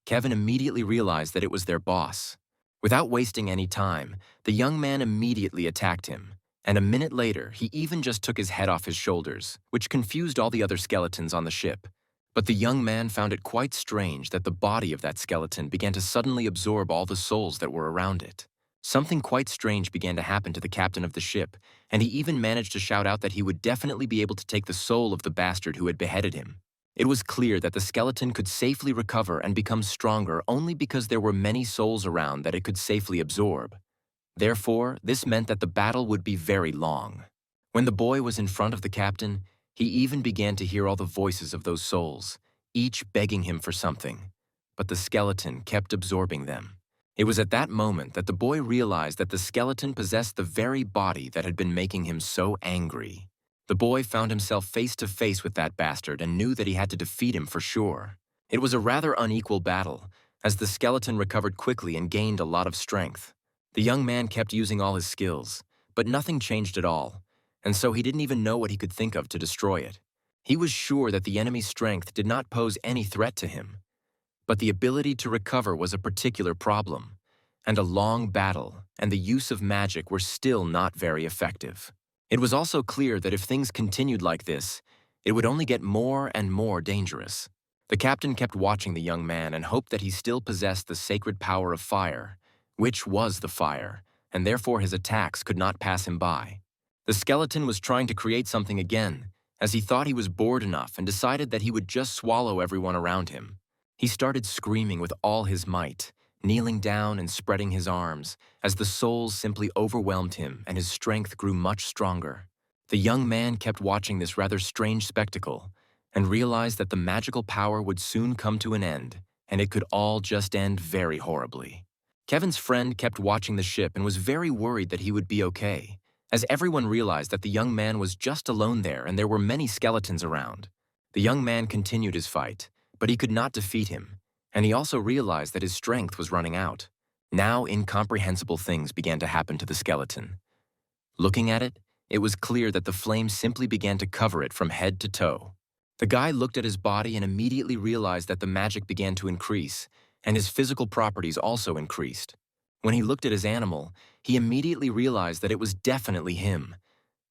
Kevin immediately realized that it was their boss. Without wasting any time, the young man immediately attacked him, and a minute later, he even just took his head off his shoulders, which confused all the other skeletons on the ship. But the young man found it quite strange that the body of that skeleton began to suddenly absorb all the souls that were around it. Something quite strange began to happen to the captain of the ship, and he even managed to shout out that he would definitely be able to take the soul of the bastard who had beheaded him. It was clear that the skeleton could safely recover and become stronger only because there were many souls around that it could safely absorb. Therefore, this meant that the battle would be very long. When the boy was in front of the captain, he even began to hear all the voices of those souls, each begging him for something. But the skeleton kept absorbing them. It was at that moment that the boy realized that the skeleton possessed the very body that had been making him so angry. The boy found himself face to face with that bastard and knew that he had to defeat him for sure. It was a rather unequal battle, as the skeleton recovered quickly and gained a lot of strength. The young man kept using all his skills, but nothing changed at all, and so he didn't even know what he could think of to destroy it. He was sure that the enemy's strength did not pose any threat to him, but the ability to recover was a particular problem, and a long battle and the use of magic were still not very effective. It was also clear that if things continued like this, it would only get more and more dangerous. The captain kept watching the young man and hoped that he still possessed the sacred power of fire, which was the fire, and therefore his attacks could not pass him by. The skeleton was trying to create something again, as he thought he was bored enough and decided that he would just swallow everyone around him. He started screaming with all his might, kneeling down and spreading his arms, as the souls simply overwhelmed him and his strength grew much stronger. The young man kept watching this rather strange spectacle and realized that the magical power would soon come to an end, and it could all just end very horribly. Kevin's friend kept watching the ship and was very worried that he would be okay, as everyone realized that the young man was just alone there and there were many skeletons around. The young man continued his fight, but he could not defeat him, and he also realized that his strength was running out. Now incomprehensible things began to happen to the skeleton. Looking at it, it was clear that the flames simply began to cover it from head to toe. The guy looked at his body and immediately realized that the magic began to increase, and his physical properties also increased. When he looked at his animal, he immediately realized that it was definitely him.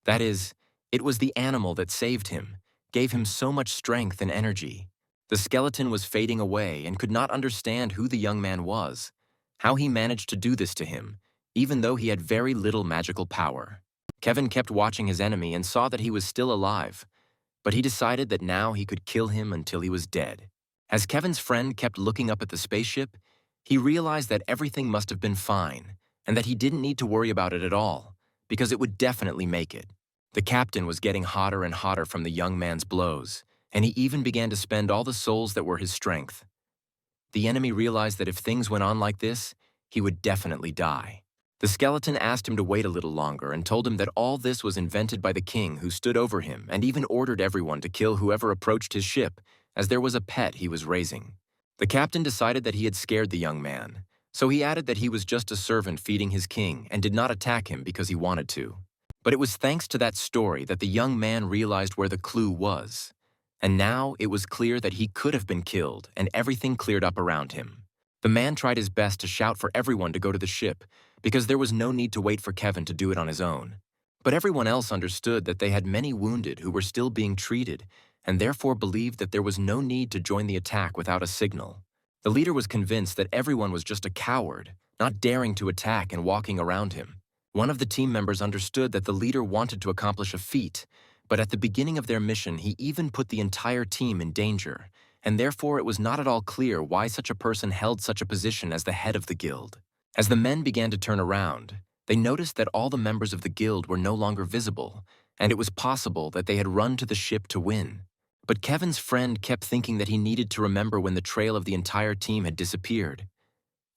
That is, it was the animal that saved him, gave him so much strength and energy. The skeleton was fading away and could not understand who the young man was, how he managed to do this to him, even though he had very little magical power. Kevin kept watching his enemy and saw that he was still alive, but he decided that now he could kill him until he was dead. As Kevin's friend kept looking up at the spaceship, he realized that everything must have been fine and that he didn't need to worry about it at all, because it would definitely make it. The captain was getting hotter and hotter from the young man's blows, and he even began to spend all the souls that were his strength. The enemy realized that if things went on like this, he would definitely die. The skeleton asked him to wait a little longer and told him that all this was invented by the king, who stood over him and even ordered everyone to kill whoever approached his ship, as there was a pet he was raising. The captain decided that he had scared the young man, so he added that he was just a servant feeding his king and did not attack him because he wanted to. But it was thanks to that story that the young man realized where the clue was. And now it was clear that he could have been killed and everything cleared up around him. The man tried his best to shout for everyone to go to the ship because there was no need to wait for Kevin to do it on his own. But everyone else understood that they had many wounded who were still being treated and therefore believed that there was no need to join the attack without a signal. The leader was convinced that everyone was just a coward, not daring to attack and walking around him. One of the team members understood that the leader wanted to accomplish a feat, but at the beginning of their mission he even put the entire team in danger, and therefore it was not at all clear why such a person held such a position as the head of the guild. As the men began to turn around, they noticed that all the members of the guild were no longer visible, and it was possible that they had run to the ship to win. But Kevin's friend kept thinking that he needed to remember when the trail of the entire team had disappeared,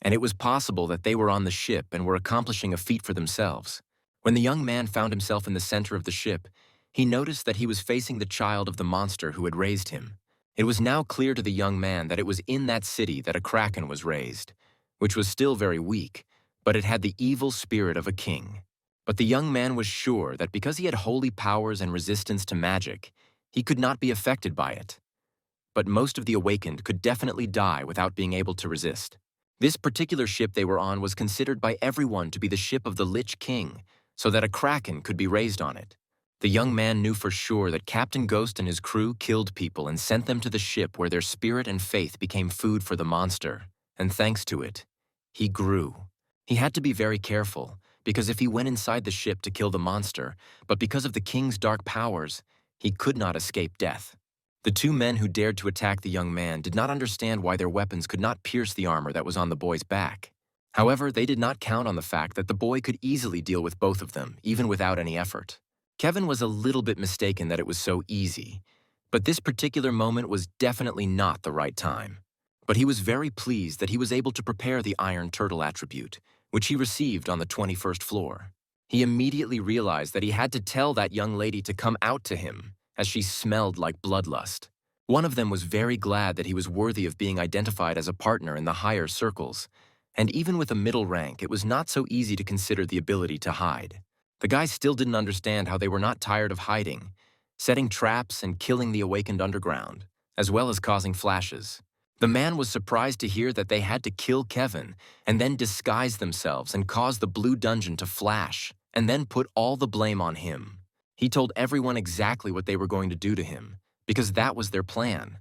and it was possible that they were on the ship and were accomplishing a feat for themselves. When the young man found himself in the center of the ship, he noticed that he was facing the child of the monster who had raised him. It was now clear to the young man that it was in that city that a kraken was raised, which was still very weak, but it had the evil spirit of a king. But the young man was sure that because he had holy powers and resistance to magic, he could not be affected by it. But most of the awakened could definitely die without being able to resist. This particular ship they were on was considered by everyone to be the ship of the Lich King, so that a kraken could be raised on it. The young man knew for sure that Captain Ghost and his crew killed people and sent them to the ship where their spirit and faith became food for the monster, and thanks to it, he grew. He had to be very careful, because if he went inside the ship to kill the monster, but because of the king's dark powers, he could not escape death. The two men who dared to attack the young man did not understand why their weapons could not pierce the armor that was on the boy's back. However, they did not count on the fact that the boy could easily deal with both of them, even without any effort. Kevin was a little bit mistaken that it was so easy, but this particular moment was definitely not the right time. But he was very pleased that he was able to prepare the Iron Turtle attribute, which he received on the 21st floor. He immediately realized that he had to tell that young lady to come out to him, as she smelled like bloodlust. One of them was very glad that he was worthy of being identified as a partner in the higher circles, and even with a middle rank, it was not so easy to consider the ability to hide. The guy still didn't understand how they were not tired of hiding, setting traps and killing the awakened underground, as well as causing flashes. The man was surprised to hear that they had to kill Kevin and then disguise themselves and cause the blue dungeon to flash, and then put all the blame on him. He told everyone exactly what they were going to do to him, because that was their plan.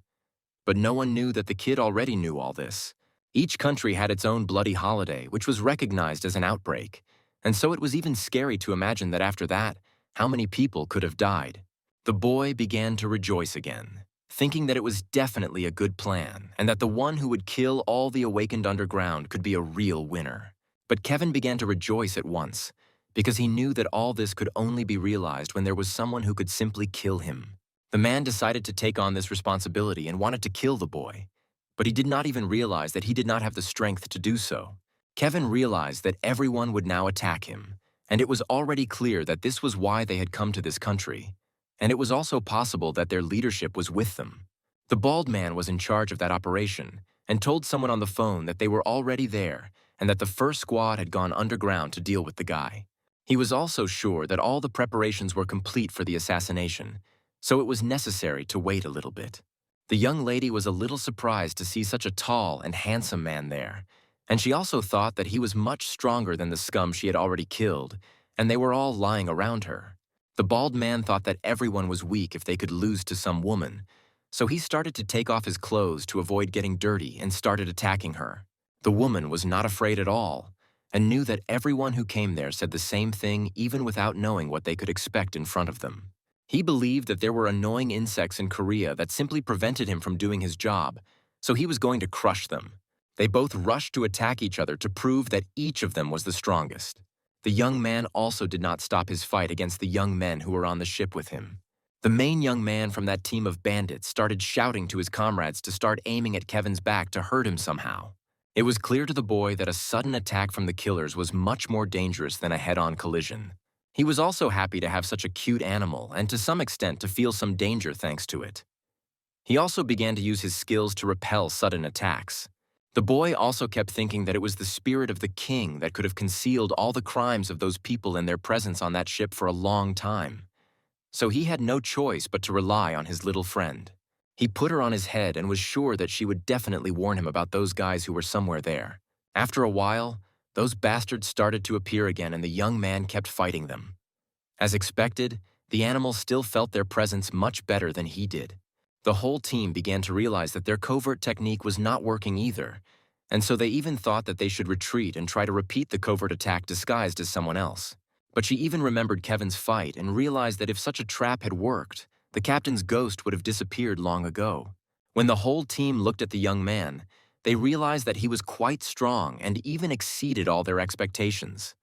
But no one knew that the kid already knew all this. Each country had its own bloody holiday, which was recognized as an outbreak, and so it was even scary to imagine that after that, how many people could have died. The boy began to rejoice again, thinking that it was definitely a good plan and that the one who would kill all the awakened underground could be a real winner. But Kevin began to rejoice at once, because he knew that all this could only be realized when there was someone who could simply kill him. The man decided to take on this responsibility and wanted to kill the boy, but he did not even realize that he did not have the strength to do so. Kevin realized that everyone would now attack him, and it was already clear that this was why they had come to this country, and it was also possible that their leadership was with them. The bald man was in charge of that operation and told someone on the phone that they were already there and that the first squad had gone underground to deal with the guy. He was also sure that all the preparations were complete for the assassination, so it was necessary to wait a little bit. The young lady was a little surprised to see such a tall and handsome man there, and she also thought that he was much stronger than the scum she had already killed, and they were all lying around her. The bald man thought that everyone was weak if they could lose to some woman, so he started to take off his clothes to avoid getting dirty and started attacking her. The woman was not afraid at all, and knew that everyone who came there said the same thing even without knowing what they could expect in front of them. He believed that there were annoying insects in Korea that simply prevented him from doing his job, so he was going to crush them. They both rushed to attack each other to prove that each of them was the strongest. The young man also did not stop his fight against the young men who were on the ship with him. The main young man from that team of bandits started shouting to his comrades to start aiming at Kevin's back to hurt him somehow. It was clear to the boy that a sudden attack from the killers was much more dangerous than a head-on collision. He was also happy to have such a cute animal and to some extent to feel some danger thanks to it. He also began to use his skills to repel sudden attacks. The boy also kept thinking that it was the spirit of the king that could have concealed all the crimes of those people and their presence on that ship for a long time. So he had no choice but to rely on his little friend. He put her on his head and was sure that she would definitely warn him about those guys who were somewhere there. After a while, those bastards started to appear again and the young man kept fighting them. As expected, the animals still felt their presence much better than he did. The whole team began to realize that their covert technique was not working either, and so they even thought that they should retreat and try to repeat the covert attack disguised as someone else. But she even remembered Kevin's fight and realized that if such a trap had worked, the captain's ghost would have disappeared long ago. When the whole team looked at the young man, they realized that he was quite strong and even exceeded all their expectations.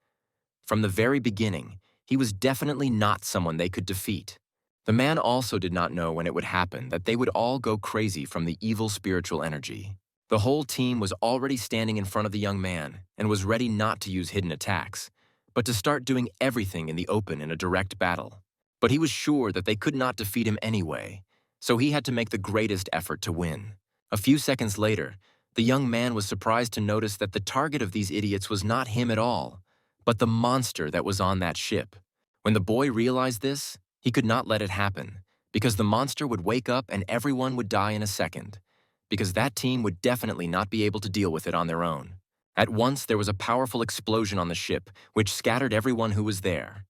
From the very beginning, he was definitely not someone they could defeat. The man also did not know when it would happen that they would all go crazy from the evil spiritual energy. The whole team was already standing in front of the young man and was ready not to use hidden attacks, but to start doing everything in the open in a direct battle. But he was sure that they could not defeat him anyway, so he had to make the greatest effort to win. A few seconds later, the young man was surprised to notice that the target of these idiots was not him at all, but the monster that was on that ship. When the boy realized this, he could not let it happen, because the monster would wake up and everyone would die in a second, because that team would definitely not be able to deal with it on their own. At once, there was a powerful explosion on the ship, which scattered everyone who was there.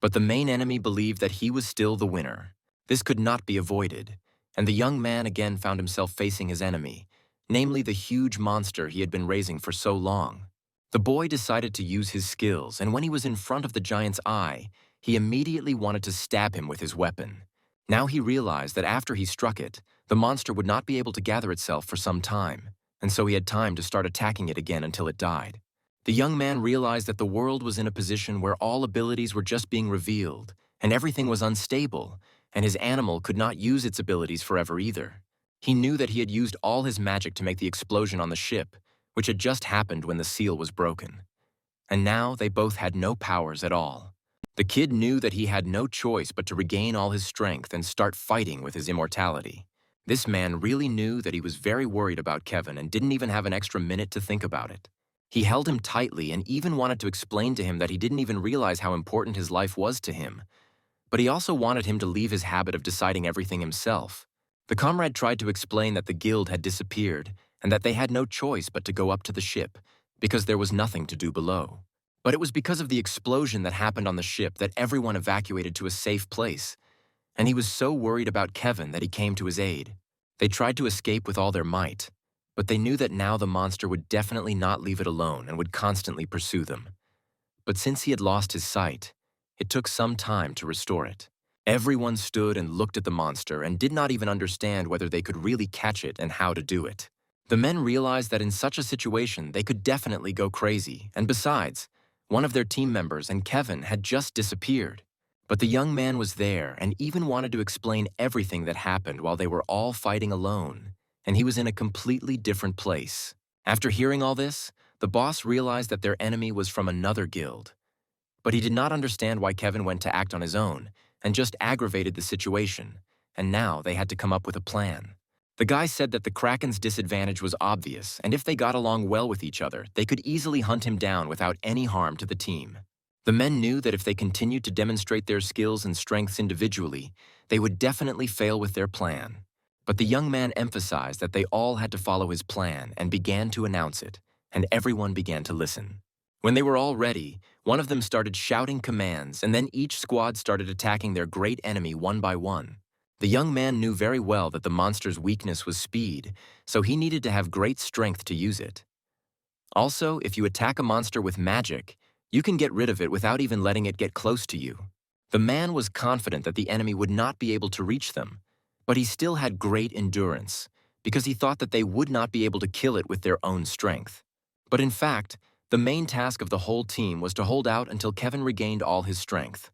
But the main enemy believed that he was still the winner. This could not be avoided, and the young man again found himself facing his enemy, namely the huge monster he had been raising for so long. The boy decided to use his skills, and when he was in front of the giant's eye, he immediately wanted to stab him with his weapon. Now he realized that after he struck it, the monster would not be able to gather itself for some time, and so he had time to start attacking it again until it died. The young man realized that the world was in a position where all abilities were just being revealed, and everything was unstable, and his animal could not use its abilities forever either. He knew that he had used all his magic to make the explosion on the ship, which had just happened when the seal was broken. And now they both had no powers at all. The kid knew that he had no choice but to regain all his strength and start fighting with his immortality. This man really knew that he was very worried about Kevin and didn't even have an extra minute to think about it. He held him tightly and even wanted to explain to him that he didn't even realize how important his life was to him. But he also wanted him to leave his habit of deciding everything himself. The comrade tried to explain that the guild had disappeared and that they had no choice but to go up to the ship because there was nothing to do below. But it was because of the explosion that happened on the ship that everyone evacuated to a safe place, and he was so worried about Kevin that he came to his aid. They tried to escape with all their might, but they knew that now the monster would definitely not leave it alone and would constantly pursue them. But since he had lost his sight, it took some time to restore it. Everyone stood and looked at the monster and did not even understand whether they could really catch it and how to do it. The men realized that in such a situation they could definitely go crazy, and besides, one of their team members and Kevin had just disappeared. But the young man was there and even wanted to explain everything that happened while they were all fighting alone, and he was in a completely different place. After hearing all this, the boss realized that their enemy was from another guild. But he did not understand why Kevin went to act on his own and just aggravated the situation, and now they had to come up with a plan. The guy said that the Kraken's disadvantage was obvious, and if they got along well with each other, they could easily hunt him down without any harm to the team. The men knew that if they continued to demonstrate their skills and strengths individually, they would definitely fail with their plan. But the young man emphasized that they all had to follow his plan and began to announce it, and everyone began to listen. When they were all ready, one of them started shouting commands, and then each squad started attacking their great enemy one by one. The young man knew very well that the monster's weakness was speed, so he needed to have great strength to use it. Also, if you attack a monster with magic, you can get rid of it without even letting it get close to you. The man was confident that the enemy would not be able to reach them, but he still had great endurance, because he thought that they would not be able to kill it with their own strength. But in fact, the main task of the whole team was to hold out until Kevin regained all his strength.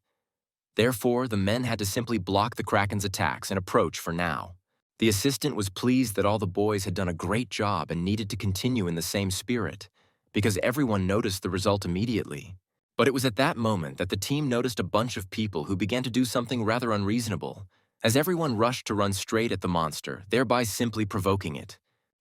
Therefore, the men had to simply block the Kraken's attacks and approach for now. The assistant was pleased that all the boys had done a great job and needed to continue in the same spirit, because everyone noticed the result immediately. But it was at that moment that the team noticed a bunch of people who began to do something rather unreasonable, as everyone rushed to run straight at the monster, thereby simply provoking it.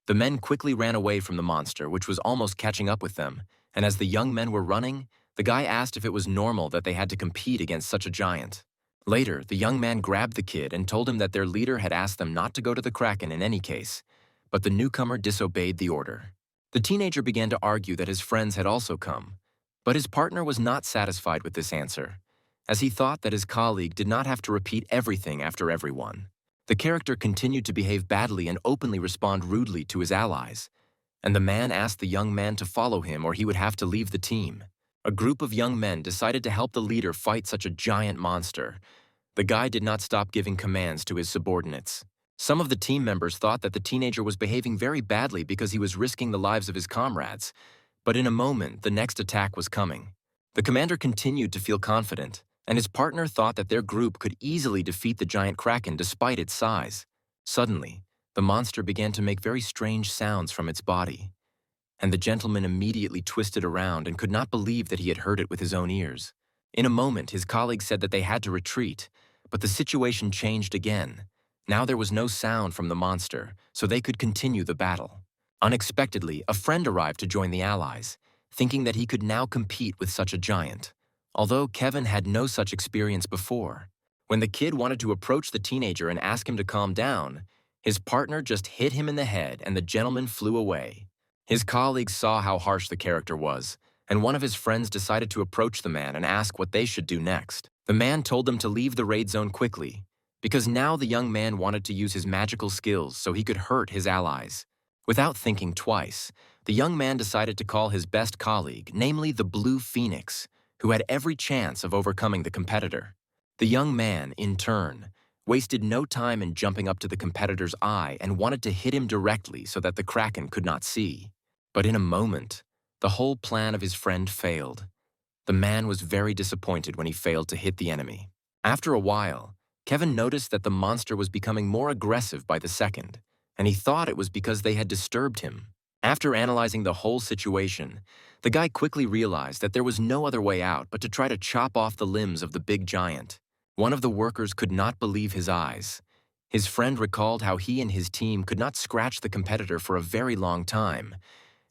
The men quickly ran away from the monster, which was almost catching up with them, and as the young men were running, the guy asked if it was normal that they had to compete against such a giant. Later, the young man grabbed the kid and told him that their leader had asked them not to go to the Kraken in any case, but the newcomer disobeyed the order. The teenager began to argue that his friends had also come, but his partner was not satisfied with this answer, as he thought that his colleague did not have to repeat everything after everyone. The character continued to behave badly and openly respond rudely to his allies, and the man asked the young man to follow him or he would have to leave the team. A group of young men decided to help the leader fight such a giant monster. The guy did not stop giving commands to his subordinates. Some of the team members thought that the teenager was behaving very badly because he was risking the lives of his comrades, but in a moment, the next attack was coming. The commander continued to feel confident, and his partner thought that their group could easily defeat the giant Kraken despite its size. Suddenly, the monster began to make very strange sounds from its body, and the gentleman immediately twisted around and could not believe that he had heard it with his own ears. In a moment, his colleagues said that they had to retreat, but the situation changed again. Now there was no sound from the monster, so they could continue the battle. Unexpectedly, a friend arrived to join the allies, thinking that he could now compete with such a giant, although Kevin had no such experience before. When the kid wanted to approach the teenager and ask him to calm down, his partner just hit him in the head and the gentleman flew away. His colleagues saw how harsh the character was, and one of his friends decided to approach the man and ask what they should do next. The man told them to leave the raid zone quickly, because now the young man wanted to use his magical skills so he could hurt his allies. Without thinking twice, the young man decided to call his best colleague, namely the Blue Phoenix, who had every chance of overcoming the competitor. The young man, in turn, wasted no time in jumping up to the competitor's eye and wanted to hit him directly so that the Kraken could not see. But in a moment, the whole plan of his friend failed. The man was very disappointed when he failed to hit the enemy. After a while, Kevin noticed that the monster was becoming more aggressive by the second, and he thought it was because they had disturbed him. After analyzing the whole situation, the guy quickly realized that there was no other way out but to try to chop off the limbs of the big giant. One of the workers could not believe his eyes. His friend recalled how he and his team could not scratch the competitor for a very long time,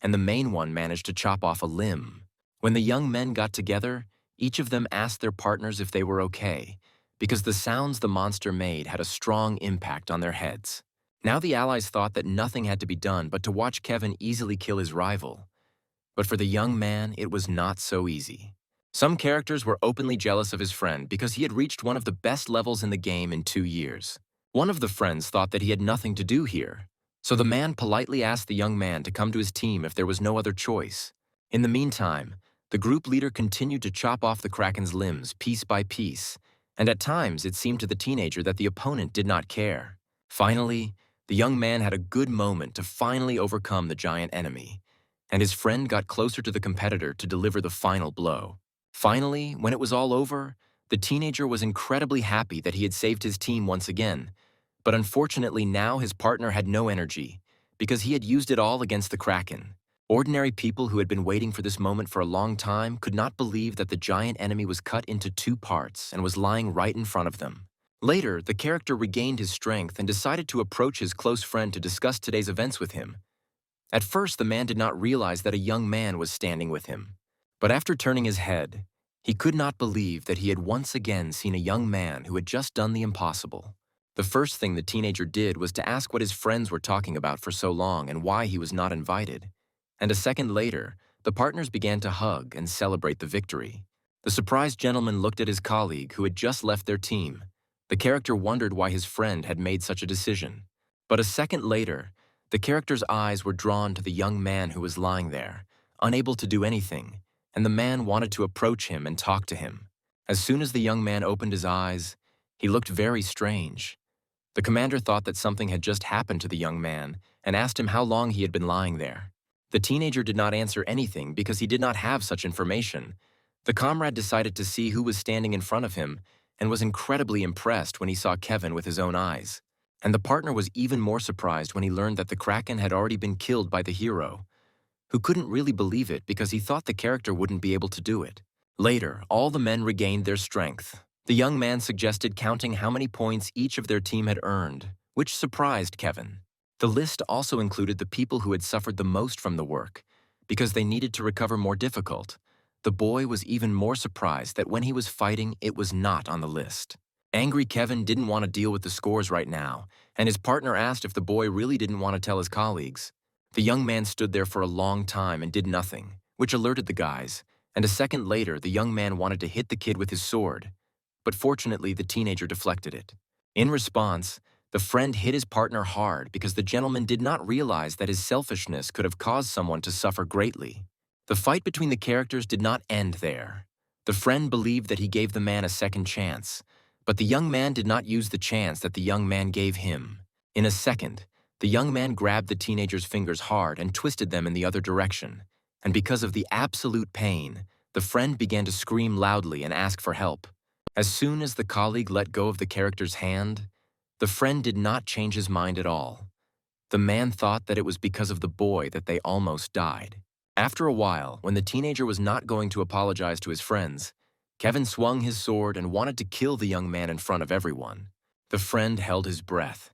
and the main one managed to chop off a limb. When the young men got together, each of them asked their partners if they were okay, because the sounds the monster made had a strong impact on their heads. Now the allies thought that nothing had to be done but to watch Kevin easily kill his rival. But for the young man, it was not so easy. Some characters were openly jealous of his friend because he had reached one of the best levels in the game in 2 years. One of the friends thought that he had nothing to do here, so the man politely asked the young man to come to his team if there was no other choice. In the meantime, the group leader continued to chop off the Kraken's limbs piece by piece, and at times it seemed to the teenager that the opponent did not care. Finally, the young man had a good moment to finally overcome the giant enemy, and his friend got closer to the competitor to deliver the final blow. Finally, when it was all over, the teenager was incredibly happy that he had saved his team once again, but unfortunately now his partner had no energy, because he had used it all against the Kraken. Ordinary people who had been waiting for this moment for a long time could not believe that the giant enemy was cut into 2 parts and was lying right in front of them. Later, the character regained his strength and decided to approach his close friend to discuss today's events with him. At first, the man did not realize that a young man was standing with him. But after turning his head, he could not believe that he had once again seen a young man who had just done the impossible. The first thing the teenager did was to ask what his friends were talking about for so long and why he was not invited. And a second later, the partners began to hug and celebrate the victory. The surprised gentleman looked at his colleague who had just left their team. The character wondered why his friend had made such a decision. But a second later, the character's eyes were drawn to the young man who was lying there, unable to do anything, and the man wanted to approach him and talk to him. As soon as the young man opened his eyes, he looked very strange. The commander thought that something had just happened to the young man and asked him how long he had been lying there. The teenager did not answer anything because he did not have such information. The comrade decided to see who was standing in front of him and was incredibly impressed when he saw Kevin with his own eyes. And the partner was even more surprised when he learned that the Kraken had already been killed by the hero, who couldn't really believe it because he thought the character wouldn't be able to do it. Later, all the men regained their strength. The young man suggested counting how many points each of their team had earned, which surprised Kevin. The list also included the people who had suffered the most from the work, because they needed to recover more difficult. The boy was even more surprised that when he was fighting, it was not on the list. Angry Kevin didn't want to deal with the scores right now, and his partner asked if the boy really didn't want to tell his colleagues. The young man stood there for a long time and did nothing, which alerted the guys, and a second later, the young man wanted to hit the kid with his sword. But fortunately, the teenager deflected it. In response, the friend hit his partner hard because the gentleman did not realize that his selfishness could have caused someone to suffer greatly. The fight between the characters did not end there. The friend believed that he gave the man a second chance, but the young man did not use the chance that the young man gave him. In a second, the young man grabbed the teenager's fingers hard and twisted them in the other direction, and because of the absolute pain, the friend began to scream loudly and ask for help. As soon as the colleague let go of the character's hand, the friend did not change his mind at all. The man thought that it was because of the boy that they almost died. After a while, when the teenager was not going to apologize to his friends, Kevin swung his sword and wanted to kill the young man in front of everyone. The friend held his breath.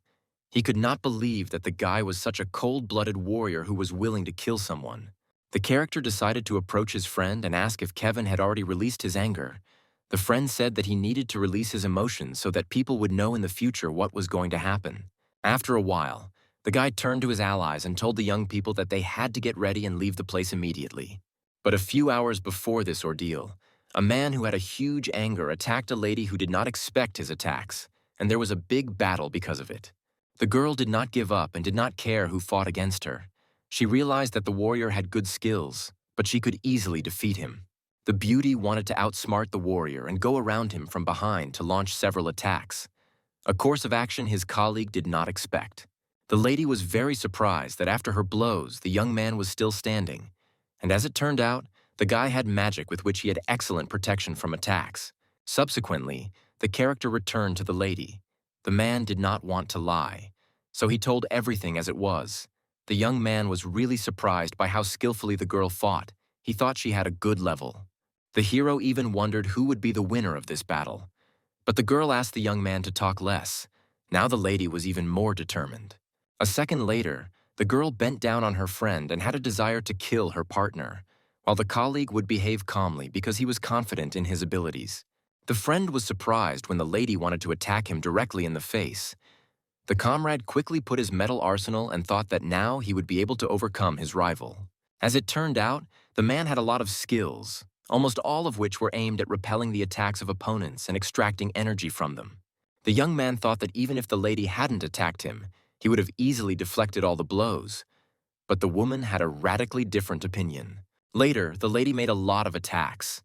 He could not believe that the guy was such a cold-blooded warrior who was willing to kill someone. The character decided to approach his friend and ask if Kevin had already released his anger. The friend said that he needed to release his emotions so that people would know in the future what was going to happen. After a while, the guy turned to his allies and told the young people that they had to get ready and leave the place immediately. But a few hours before this ordeal, a man who had a huge anger attacked a lady who did not expect his attacks, and there was a big battle because of it. The girl did not give up and did not care who fought against her. She realized that the warrior had good skills, but she could easily defeat him. The beauty wanted to outsmart the warrior and go around him from behind to launch several attacks, a course of action his colleague did not expect. The lady was very surprised that after her blows, the young man was still standing, and as it turned out, the guy had magic with which he had excellent protection from attacks. Subsequently, the character returned to the lady. The man did not want to lie, so he told everything as it was. The young man was really surprised by how skillfully the girl fought. He thought she had a good level. The hero even wondered who would be the winner of this battle. But the girl asked the young man to talk less. Now the lady was even more determined. A second later, the girl bent down on her friend and had a desire to kill her partner, while the colleague would behave calmly because he was confident in his abilities. The friend was surprised when the lady wanted to attack him directly in the face. The comrade quickly put his metal arsenal and thought that now he would be able to overcome his rival. As it turned out, The man had a lot of skills, almost all of which were aimed at repelling the attacks of opponents and extracting energy from them. The young man thought that even if the lady hadn't attacked him, he would have easily deflected all the blows. But the woman had a radically different opinion. Later, the lady made a lot of attacks.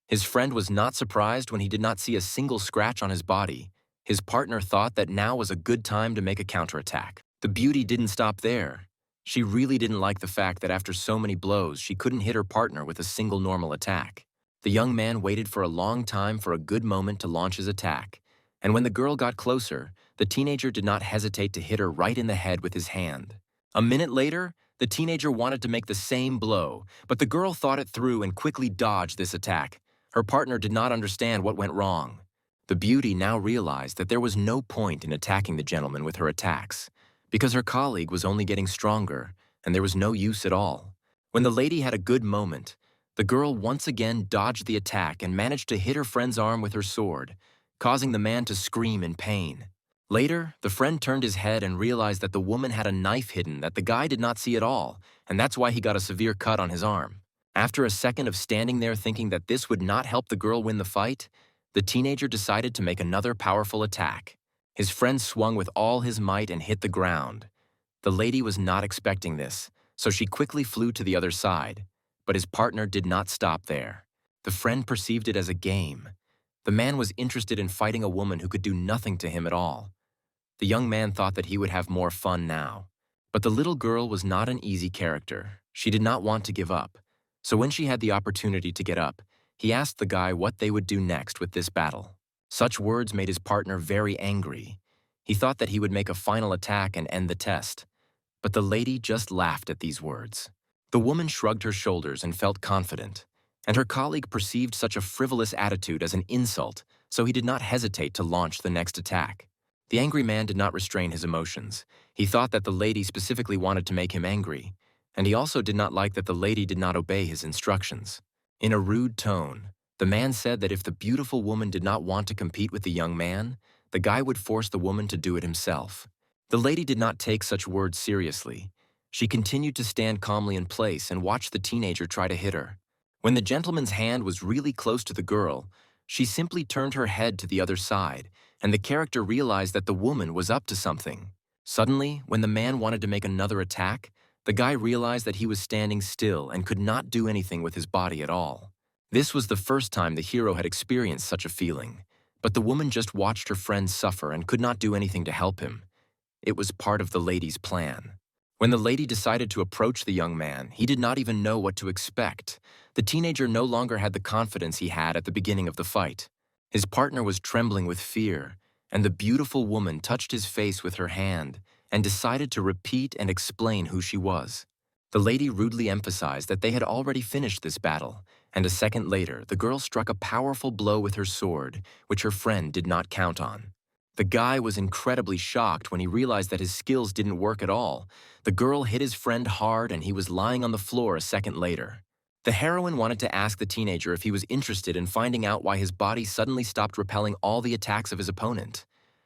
His friend was not surprised when he did not see a single scratch on his body. His partner thought that now was a good time to make a counterattack. The beauty didn't stop there. She really didn't like the fact that after so many blows, she couldn't hit her partner with a single normal attack. The young man waited for a long time for a good moment to launch his attack, and when the girl got closer, the teenager did not hesitate to hit her right in the head with his hand. A minute later, the teenager wanted to make the same blow, but the girl thought it through and quickly dodged this attack. Her partner did not understand what went wrong. The beauty now realized that there was no point in attacking the gentleman with her attacks, because her colleague was only getting stronger, and there was no use at all. When the lady had a good moment, the girl once again dodged the attack and managed to hit her friend's arm with her sword, causing the man to scream in pain. Later, the friend turned his head and realized that the woman had a knife hidden that the guy did not see at all, and that's why he got a severe cut on his arm. After a second of standing there thinking that this would not help the girl win the fight, the teenager decided to make another powerful attack. His friend swung with all his might and hit the ground. The lady was not expecting this, so she quickly flew to the other side, but his partner did not stop there. The friend perceived it as a game. The man was interested in fighting a woman who could do nothing to him at all. The young man thought that he would have more fun now. But the little girl was not an easy character. She did not want to give up. So when she had the opportunity to get up, he asked the guy what they would do next with this battle. Such words made his partner very angry. He thought that he would make a final attack and end the test. But the lady just laughed at these words. The woman shrugged her shoulders and felt confident, and her colleague perceived such a frivolous attitude as an insult, so he did not hesitate to launch the next attack. The angry man did not restrain his emotions. He thought that the lady specifically wanted to make him angry, and he also did not like that the lady did not obey his instructions. In a rude tone, the man said that if the beautiful woman did not want to compete with the young man, the guy would force the woman to do it himself. The lady did not take such words seriously. She continued to stand calmly in place and watch the teenager try to hit her. When the gentleman's hand was really close to the girl, she simply turned her head to the other side, and the character realized that the woman was up to something. Suddenly, when the man wanted to make another attack, the guy realized that he was standing still and could not do anything with his body at all. This was the first time the hero had experienced such a feeling, but the woman just watched her friend suffer and could not do anything to help him. It was part of the lady's plan. When the lady decided to approach the young man, he did not even know what to expect. The teenager no longer had the confidence he had at the beginning of the fight. His partner was trembling with fear, and the beautiful woman touched his face with her hand and decided to repeat and explain who she was. The lady rudely emphasized that they had already finished this battle, and a second later, the girl struck a powerful blow with her sword, which her friend did not count on. The guy was incredibly shocked when he realized that his skills didn't work at all. The girl hit his friend hard and he was lying on the floor a second later. The heroine wanted to ask the teenager if he was interested in finding out why his body suddenly stopped repelling all the attacks of his opponent.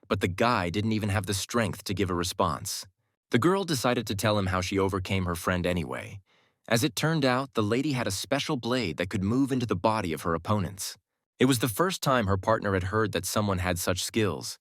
But the guy didn't even have the strength to give a response. The girl decided to tell him how she overcame her friend anyway. As it turned out, the lady had a special blade that could move into the body of her opponents. It was the first time her partner had heard that someone had such skills.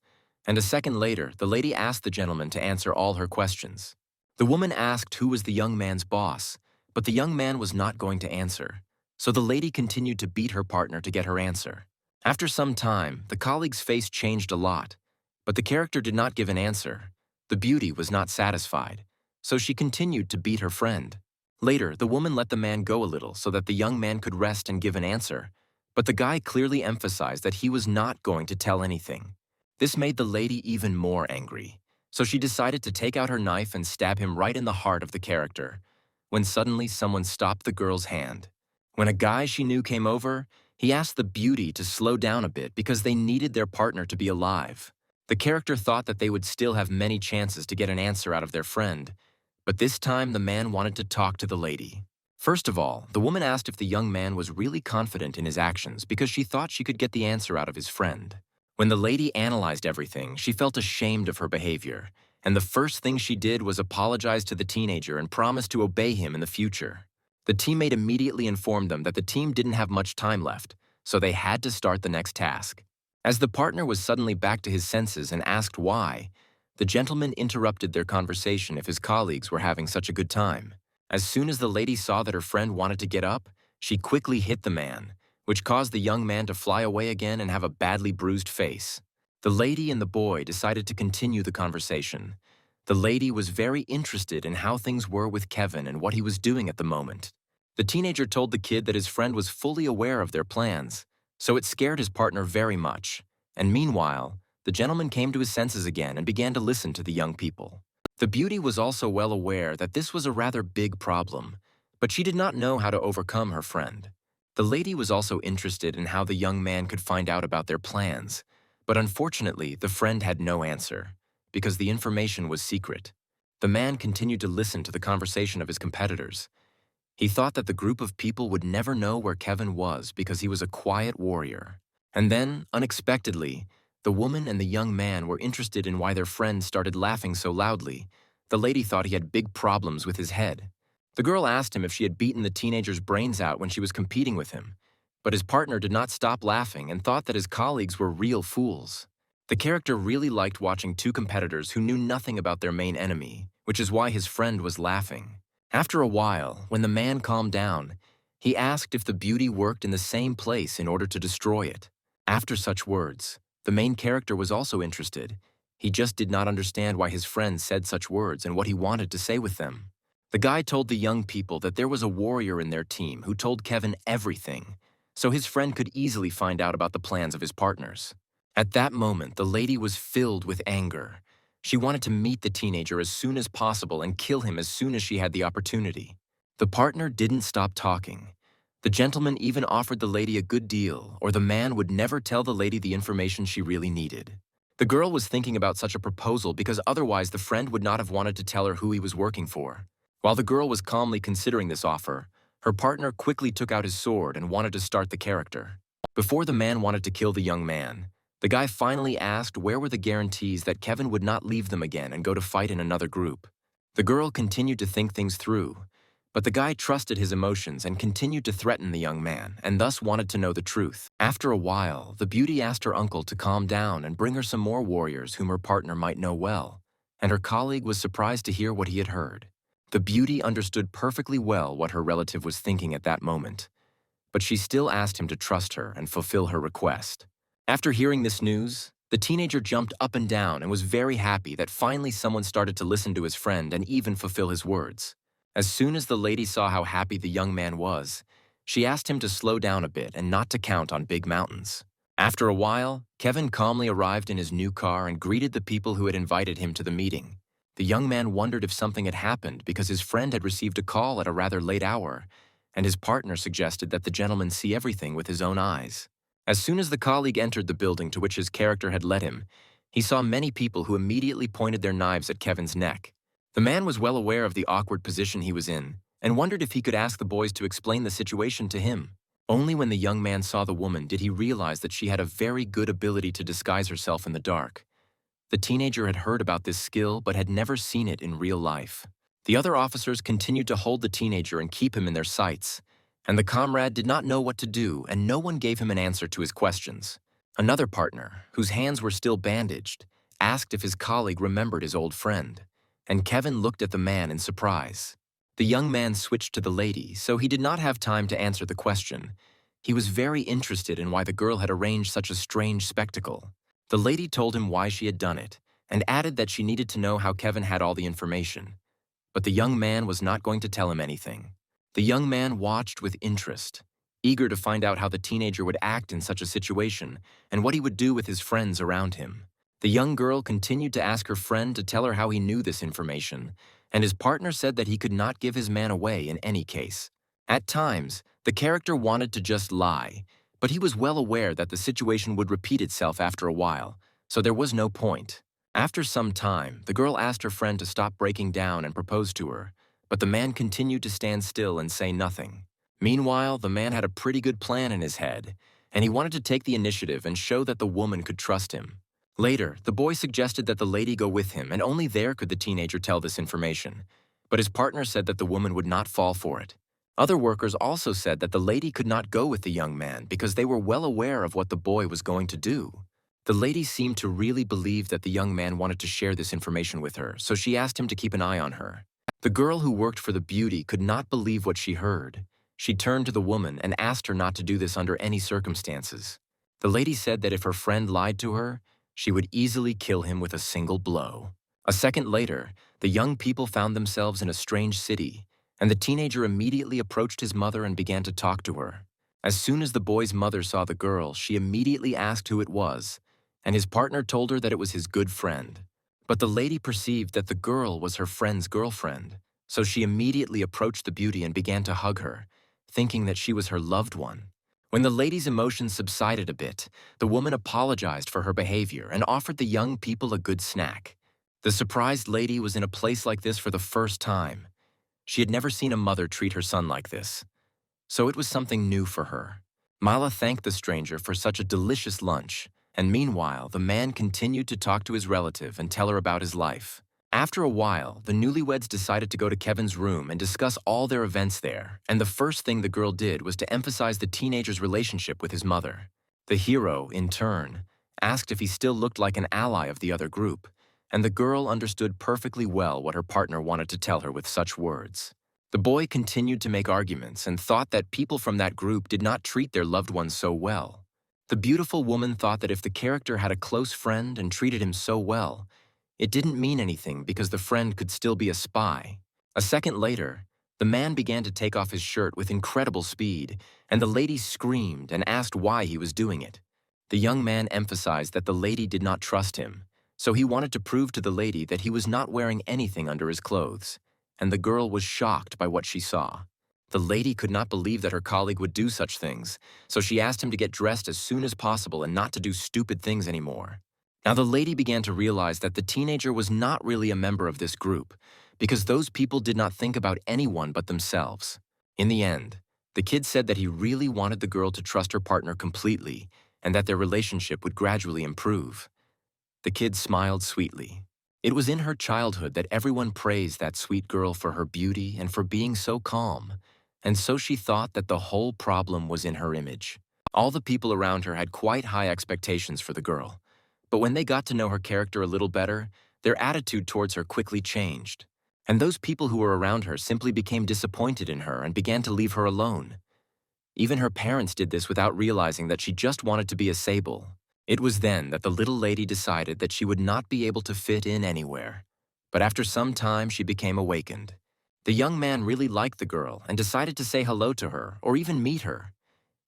And a second later, the lady asked the gentleman to answer all her questions. The woman asked who was the young man's boss, but the young man was not going to answer. So the lady continued to beat her partner to get her answer. After some time, the colleague's face changed a lot, but the character did not give an answer. The beauty was not satisfied, so she continued to beat her friend. Later, the woman let the man go a little so that the young man could rest and give an answer, but the guy clearly emphasized that he was not going to tell anything. This made the lady even more angry, so she decided to take out her knife and stab him right in the heart of the character, when suddenly someone stopped the girl's hand. When a guy she knew came over, he asked the beauty to slow down a bit because they needed their partner to be alive. The character thought that they would still have many chances to get an answer out of their friend, but this time the man wanted to talk to the lady. First of all, the woman asked if the young man was really confident in his actions because she thought she could get the answer out of his friend. When the lady analyzed everything, she felt ashamed of her behavior, and the first thing she did was apologize to the teenager and promise to obey him in the future. The teammate immediately informed them that the team didn't have much time left, so they had to start the next task. As the partner was suddenly back to his senses and asked why, the gentleman interrupted their conversation if his colleagues were having such a good time. As soon as the lady saw that her friend wanted to get up, she quickly hit the man, which caused the young man to fly away again and have a badly bruised face. The lady and the boy decided to continue the conversation. The lady was very interested in how things were with Kevin and what he was doing at the moment. The teenager told the kid that his friend was fully aware of their plans, so it scared his partner very much. And meanwhile, the gentleman came to his senses again and began to listen to the young people. The beauty was also well aware that this was a rather big problem, but she did not know how to overcome her friend. The lady was also interested in how the young man could find out about their plans, but unfortunately, the friend had no answer, because the information was secret. The man continued to listen to the conversation of his competitors. He thought that the group of people would never know where Kevin was because he was a quiet warrior. And then, unexpectedly, the woman and the young man were interested in why their friend started laughing so loudly. The lady thought he had big problems with his head. The girl asked him if she had beaten the teenager's brains out when she was competing with him, but his partner did not stop laughing and thought that his colleagues were real fools. The character really liked watching two competitors who knew nothing about their main enemy, which is why his friend was laughing. After a while, when the man calmed down, he asked if the beauty worked in the same place in order to destroy it. After such words, the main character was also interested. He just did not understand why his friend said such words and what he wanted to say with them. The guy told the young people that there was a warrior in their team who told Kevin everything, so his friend could easily find out about the plans of his partners. At that moment, the lady was filled with anger. She wanted to meet the teenager as soon as possible and kill him as soon as she had the opportunity. The partner didn't stop talking. The gentleman even offered the lady a good deal, or the man would never tell the lady the information she really needed. The girl was thinking about such a proposal because otherwise the friend would not have wanted to tell her who he was working for. While the girl was calmly considering this offer, her partner quickly took out his sword and wanted to start the character. Before the man wanted to kill the young man, the guy finally asked where were the guarantees that Kevin would not leave them again and go to fight in another group. The girl continued to think things through, but the guy trusted his emotions and continued to threaten the young man and thus wanted to know the truth. After a while, the beauty asked her uncle to calm down and bring her some more warriors whom her partner might know well, and her colleague was surprised to hear what he had heard. The beauty understood perfectly well what her relative was thinking at that moment, but she still asked him to trust her and fulfill her request. After hearing this news, the teenager jumped up and down and was very happy that finally someone started to listen to his friend and even fulfill his words. As soon as the lady saw how happy the young man was, she asked him to slow down a bit and not to count on big mountains. After a while, Kevin calmly arrived in his new car and greeted the people who had invited him to the meeting. The young man wondered if something had happened because his friend had received a call at a rather late hour, and his partner suggested that the gentleman see everything with his own eyes. As soon as the colleague entered the building to which his character had led him, he saw many people who immediately pointed their knives at Kevin's neck. The man was well aware of the awkward position he was in and wondered if he could ask the boys to explain the situation to him. Only when the young man saw the woman did he realize that she had a very good ability to disguise herself in the dark. The teenager had heard about this skill but had never seen it in real life. The other officers continued to hold the teenager and keep him in their sights, and the comrade did not know what to do and no one gave him an answer to his questions. Another partner, whose hands were still bandaged, asked if his colleague remembered his old friend, and Kevin looked at the man in surprise. The young man switched to the lady, so he did not have time to answer the question. He was very interested in why the girl had arranged such a strange spectacle. The lady told him why she had done it, and added that she needed to know how Kevin had all the information. But the young man was not going to tell him anything. The young man watched with interest, eager to find out how the teenager would act in such a situation and what he would do with his friends around him. The young girl continued to ask her friend to tell her how he knew this information, and his partner said that he could not give his man away in any case. At times, the character wanted to just lie, but he was well aware that the situation would repeat itself after a while, so there was no point. After some time, the girl asked her friend to stop breaking down and propose to her, but the man continued to stand still and say nothing. Meanwhile, the man had a pretty good plan in his head, and he wanted to take the initiative and show that the woman could trust him. Later, the boy suggested that the lady go with him, and only there could the teenager tell this information, but his partner said that the woman would not fall for it. Other workers also said that the lady could not go with the young man because they were well aware of what the boy was going to do. The lady seemed to really believe that the young man wanted to share this information with her, so she asked him to keep an eye on her. The girl who worked for the beauty could not believe what she heard. She turned to the woman and asked her not to do this under any circumstances. The lady said that if her friend lied to her, she would easily kill him with a single blow. A second later, the young people found themselves in a strange city, and the teenager immediately approached his mother and began to talk to her. As soon as the boy's mother saw the girl, she immediately asked who it was, and his partner told her that it was his good friend. But the lady perceived that the girl was her friend's girlfriend, so she immediately approached the beauty and began to hug her, thinking that she was her loved one. When the lady's emotions subsided a bit, the woman apologized for her behavior and offered the young people a good snack. The surprised lady was in a place like this for the first time. She had never seen a mother treat her son like this, so it was something new for her. Mala thanked the stranger for such a delicious lunch, and meanwhile, the man continued to talk to his relative and tell her about his life. After a while, the newlyweds decided to go to Kevin's room and discuss all their events there, and the first thing the girl did was to emphasize the teenager's relationship with his mother. The hero, in turn, asked if he still looked like an ally of the other group, and the girl understood perfectly well what her partner wanted to tell her with such words. The boy continued to make arguments and thought that people from that group did not treat their loved ones so well. The beautiful woman thought that if the character had a close friend and treated him so well, it didn't mean anything because the friend could still be a spy. A second later, the man began to take off his shirt with incredible speed, and the lady screamed and asked why he was doing it. The young man emphasized that the lady did not trust him, so he wanted to prove to the lady that he was not wearing anything under his clothes, and the girl was shocked by what she saw. The lady could not believe that her colleague would do such things, so she asked him to get dressed as soon as possible and not to do stupid things anymore. Now the lady began to realize that the teenager was not really a member of this group, because those people did not think about anyone but themselves. In the end, the kid said that he really wanted the girl to trust her partner completely and that their relationship would gradually improve. The kid smiled sweetly. It was in her childhood that everyone praised that sweet girl for her beauty and for being so calm, and so she thought that the whole problem was in her image. All the people around her had quite high expectations for the girl, but when they got to know her character a little better, their attitude towards her quickly changed. And those people who were around her simply became disappointed in her and began to leave her alone. Even her parents did this without realizing that she just wanted to be a sable. It was then that the little lady decided that she would not be able to fit in anywhere. But after some time, she became awakened. The young man really liked the girl and decided to say hello to her or even meet her.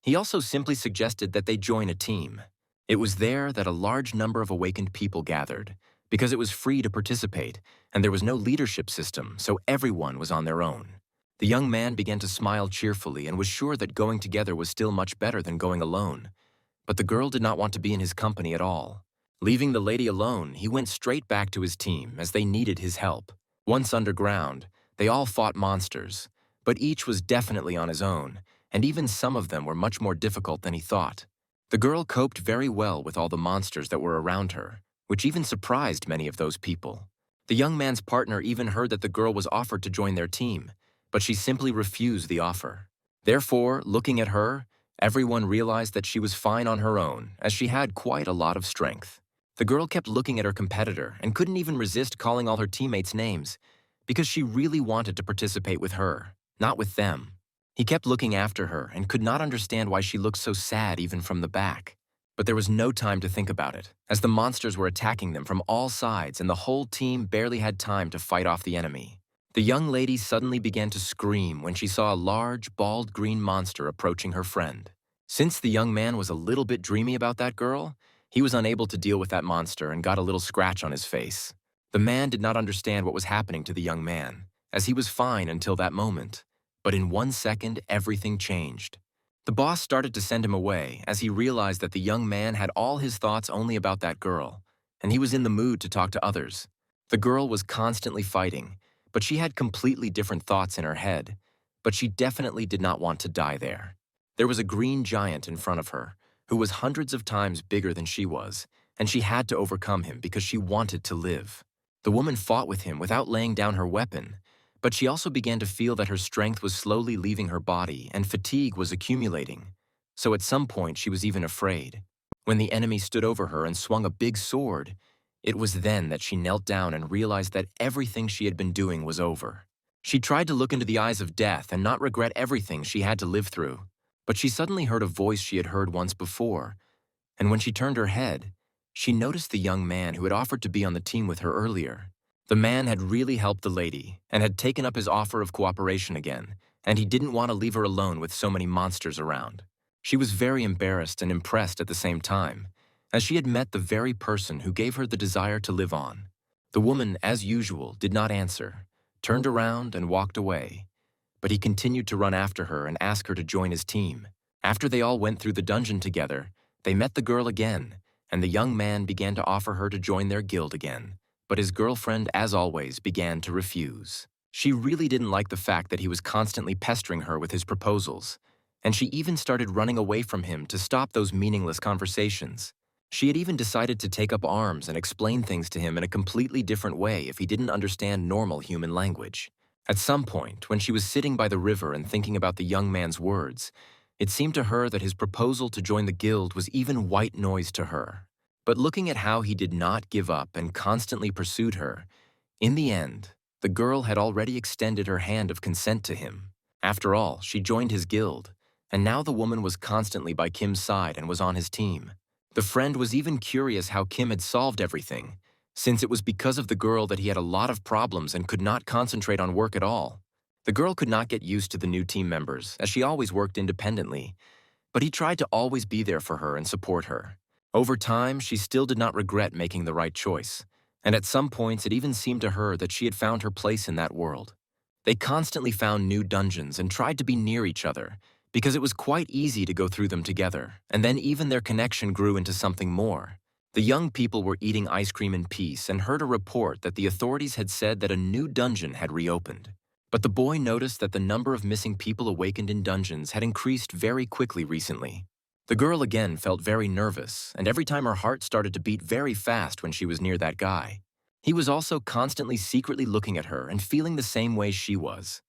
He also simply suggested that they join a team. It was there that a large number of awakened people gathered, because it was free to participate, and there was no leadership system, so everyone was on their own. The young man began to smile cheerfully and was sure that going together was still much better than going alone. But the girl did not want to be in his company at all. Leaving the lady alone, he went straight back to his team as they needed his help. Once underground, they all fought monsters, but each was definitely on his own, and even some of them were much more difficult than he thought. The girl coped very well with all the monsters that were around her, which even surprised many of those people. The young man's partner even heard that the girl was offered to join their team, but she simply refused the offer. Therefore, looking at her, everyone realized that she was fine on her own, as she had quite a lot of strength. The girl kept looking at her competitor and couldn't even resist calling all her teammates names, because she really wanted to participate with her, not with them. He kept looking after her and could not understand why she looked so sad even from the back. But there was no time to think about it, as the monsters were attacking them from all sides and the whole team barely had time to fight off the enemy. The young lady suddenly began to scream when she saw a large, bald green monster approaching her friend. Since the young man was a little bit dreamy about that girl, he was unable to deal with that monster and got a little scratch on his face. The man did not understand what was happening to the young man, as he was fine until that moment. But in 1 second, everything changed. The boss started to send him away as he realized that the young man had all his thoughts only about that girl, and he was in the mood to talk to others. The girl was constantly fighting, but she had completely different thoughts in her head, but she definitely did not want to die there. There was a green giant in front of her, who was hundreds of times bigger than she was, and she had to overcome him because she wanted to live. The woman fought with him without laying down her weapon, But she also began to feel that her strength was slowly leaving her body and fatigue was accumulating. So at some point she was even afraid. When the enemy stood over her and swung a big sword, it was then that she knelt down and realized that everything she had been doing was over. She tried to look into the eyes of death and not regret everything she had to live through. But she suddenly heard a voice she had heard once before, and when she turned her head, she noticed the young man who had offered to be on the team with her earlier. The man had really helped the lady and had taken up his offer of cooperation again, and he didn't want to leave her alone with so many monsters around. She was very embarrassed and impressed at the same time, as she had met the very person who gave her the desire to live on. The woman, as usual, did not answer, turned around and walked away. But he continued to run after her and ask her to join his team. After they all went through the dungeon together, they met the girl again, and the young man began to offer her to join their guild again. But his girlfriend, as always, began to refuse. She really didn't like the fact that he was constantly pestering her with his proposals, and she even started running away from him to stop those meaningless conversations. She had even decided to take up arms and explain things to him in a completely different way if he didn't understand normal human language. At some point, when she was sitting by the river and thinking about the young man's words, it seemed to her that his proposal to join the guild was even white noise to her. But looking at how he did not give up and constantly pursued her, in the end, the girl had already extended her hand of consent to him. After all, she joined his guild, and now the woman was constantly by Kim's side and was on his team. The friend was even curious how Kim had solved everything, since it was because of the girl that he had a lot of problems and could not concentrate on work at all. The girl could not get used to the new team members, as she always worked independently, but he tried to always be there for her and support her. Over time, she still did not regret making the right choice, and at some points it even seemed to her that she had found her place in that world. They constantly found new dungeons and tried to be near each other, because it was quite easy to go through them together, and then even their connection grew into something more. The young people were eating ice cream in peace and heard a report that the authorities had said that a new dungeon had reopened. But the boy noticed that the number of missing people awakened in dungeons had increased very quickly recently. The girl again felt very nervous, and every time her heart started to beat very fast when she was near that guy. He was also constantly secretly looking at her and feeling the same way she was.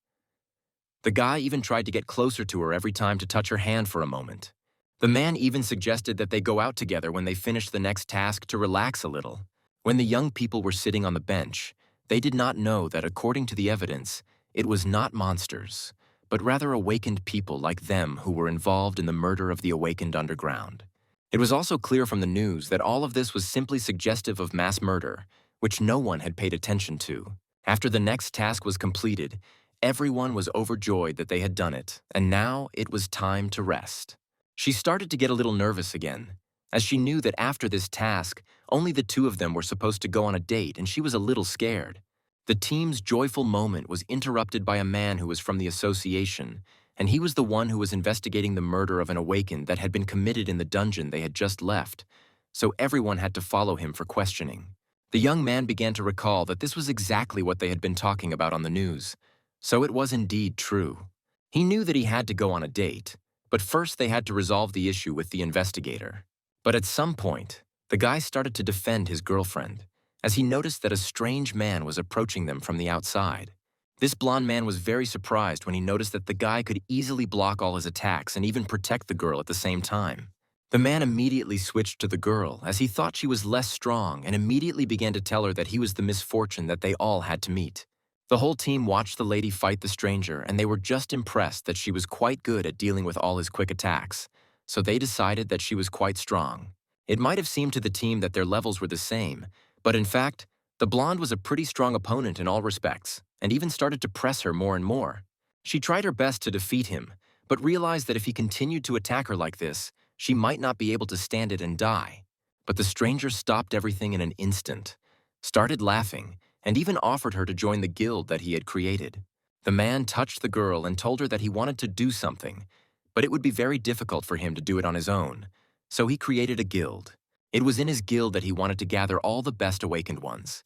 The guy even tried to get closer to her every time to touch her hand for a moment. The man even suggested that they go out together when they finished the next task to relax a little. When the young people were sitting on the bench, they did not know that according to the evidence, it was not monsters, but rather awakened people like them who were involved in the murder of the awakened underground. It was also clear from the news that all of this was simply suggestive of mass murder, which no one had paid attention to. After the next task was completed, everyone was overjoyed that they had done it, and now it was time to rest. She started to get a little nervous again, as she knew that after this task, only the two of them were supposed to go on a date, and she was a little scared. The team's joyful moment was interrupted by a man who was from the association, and he was the one who was investigating the murder of an awakened that had been committed in the dungeon they had just left, so everyone had to follow him for questioning. The young man began to recall that this was exactly what they had been talking about on the news, so it was indeed true. He knew that he had to go on a date, but first they had to resolve the issue with the investigator. But at some point, the guy started to defend his girlfriend, as he noticed that a strange man was approaching them from the outside. This blonde man was very surprised when he noticed that the guy could easily block all his attacks and even protect the girl at the same time. The man immediately switched to the girl, as he thought she was less strong, and immediately began to tell her that he was the misfortune that they all had to meet. The whole team watched the lady fight the stranger, and they were just impressed that she was quite good at dealing with all his quick attacks, so they decided that she was quite strong. It might have seemed to the team that their levels were the same, but in fact, the blonde was a pretty strong opponent in all respects, and even started to press her more and more. She tried her best to defeat him, but realized that if he continued to attack her like this, she might not be able to stand it and die. But the stranger stopped everything in an instant, started laughing, and even offered her to join the guild that he had created. The man touched the girl and told her that he wanted to do something, but it would be very difficult for him to do it on his own, so he created a guild. It was in his guild that he wanted to gather all the best awakened ones.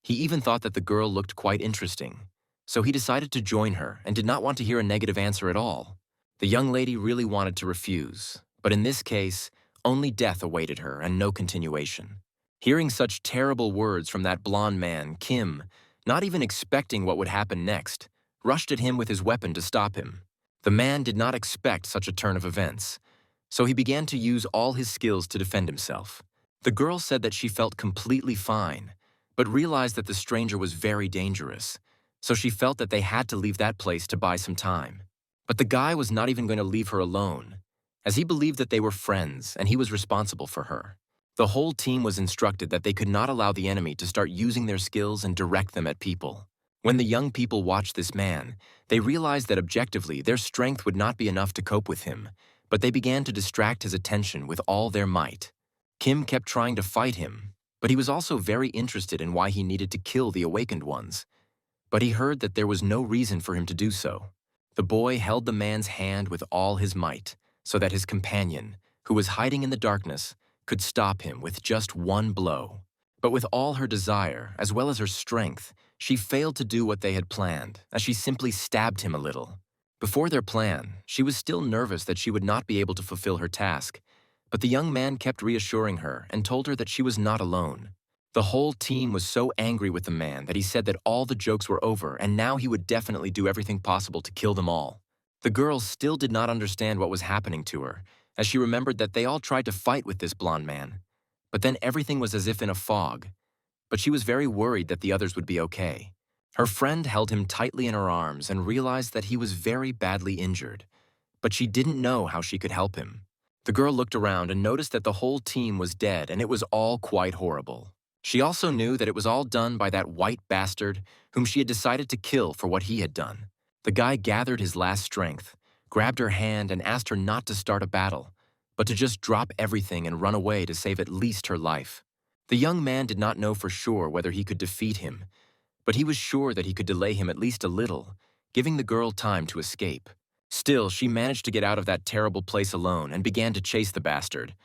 He even thought that the girl looked quite interesting, so he decided to join her and did not want to hear a negative answer at all. The young lady really wanted to refuse, but in this case, only death awaited her and no continuation. Hearing such terrible words from that blonde man, Kim, not even expecting what would happen next, rushed at him with his weapon to stop him. The man did not expect such a turn of events, so he began to use all his skills to defend himself. The girl said that she felt completely fine, but realized that the stranger was very dangerous, so she felt that they had to leave that place to buy some time. But the guy was not even going to leave her alone, as he believed that they were friends and he was responsible for her. The whole team was instructed that they could not allow the enemy to start using their skills and direct them at people. When the young people watched this man, they realized that objectively their strength would not be enough to cope with him, but they began to distract his attention with all their might. Kim kept trying to fight him, but he was also very interested in why he needed to kill the awakened ones. But he heard that there was no reason for him to do so. The boy held the man's hand with all his might, so that his companion, who was hiding in the darkness, could stop him with just one blow. But with all her desire, as well as her strength, she failed to do what they had planned, as she simply stabbed him a little. Before their plan, she was still nervous that she would not be able to fulfill her task, but the young man kept reassuring her and told her that she was not alone. The whole team was so angry with the man that he said that all the jokes were over and now he would definitely do everything possible to kill them all. The girl still did not understand what was happening to her, as she remembered that they all tried to fight with this blonde man. But then everything was as if in a fog. But she was very worried that the others would be okay. Her friend held him tightly in her arms and realized that he was very badly injured, but she didn't know how she could help him. The girl looked around and noticed that the whole team was dead and it was all quite horrible. She also knew that it was all done by that white bastard whom she had decided to kill for what he had done. The guy gathered his last strength, grabbed her hand and asked her not to start a battle, but to just drop everything and run away to save at least her life. The young man did not know for sure whether he could defeat him, but he was sure that he could delay him at least a little, giving the girl time to escape. Still, she managed to get out of that terrible place alone and began to chase the bastard,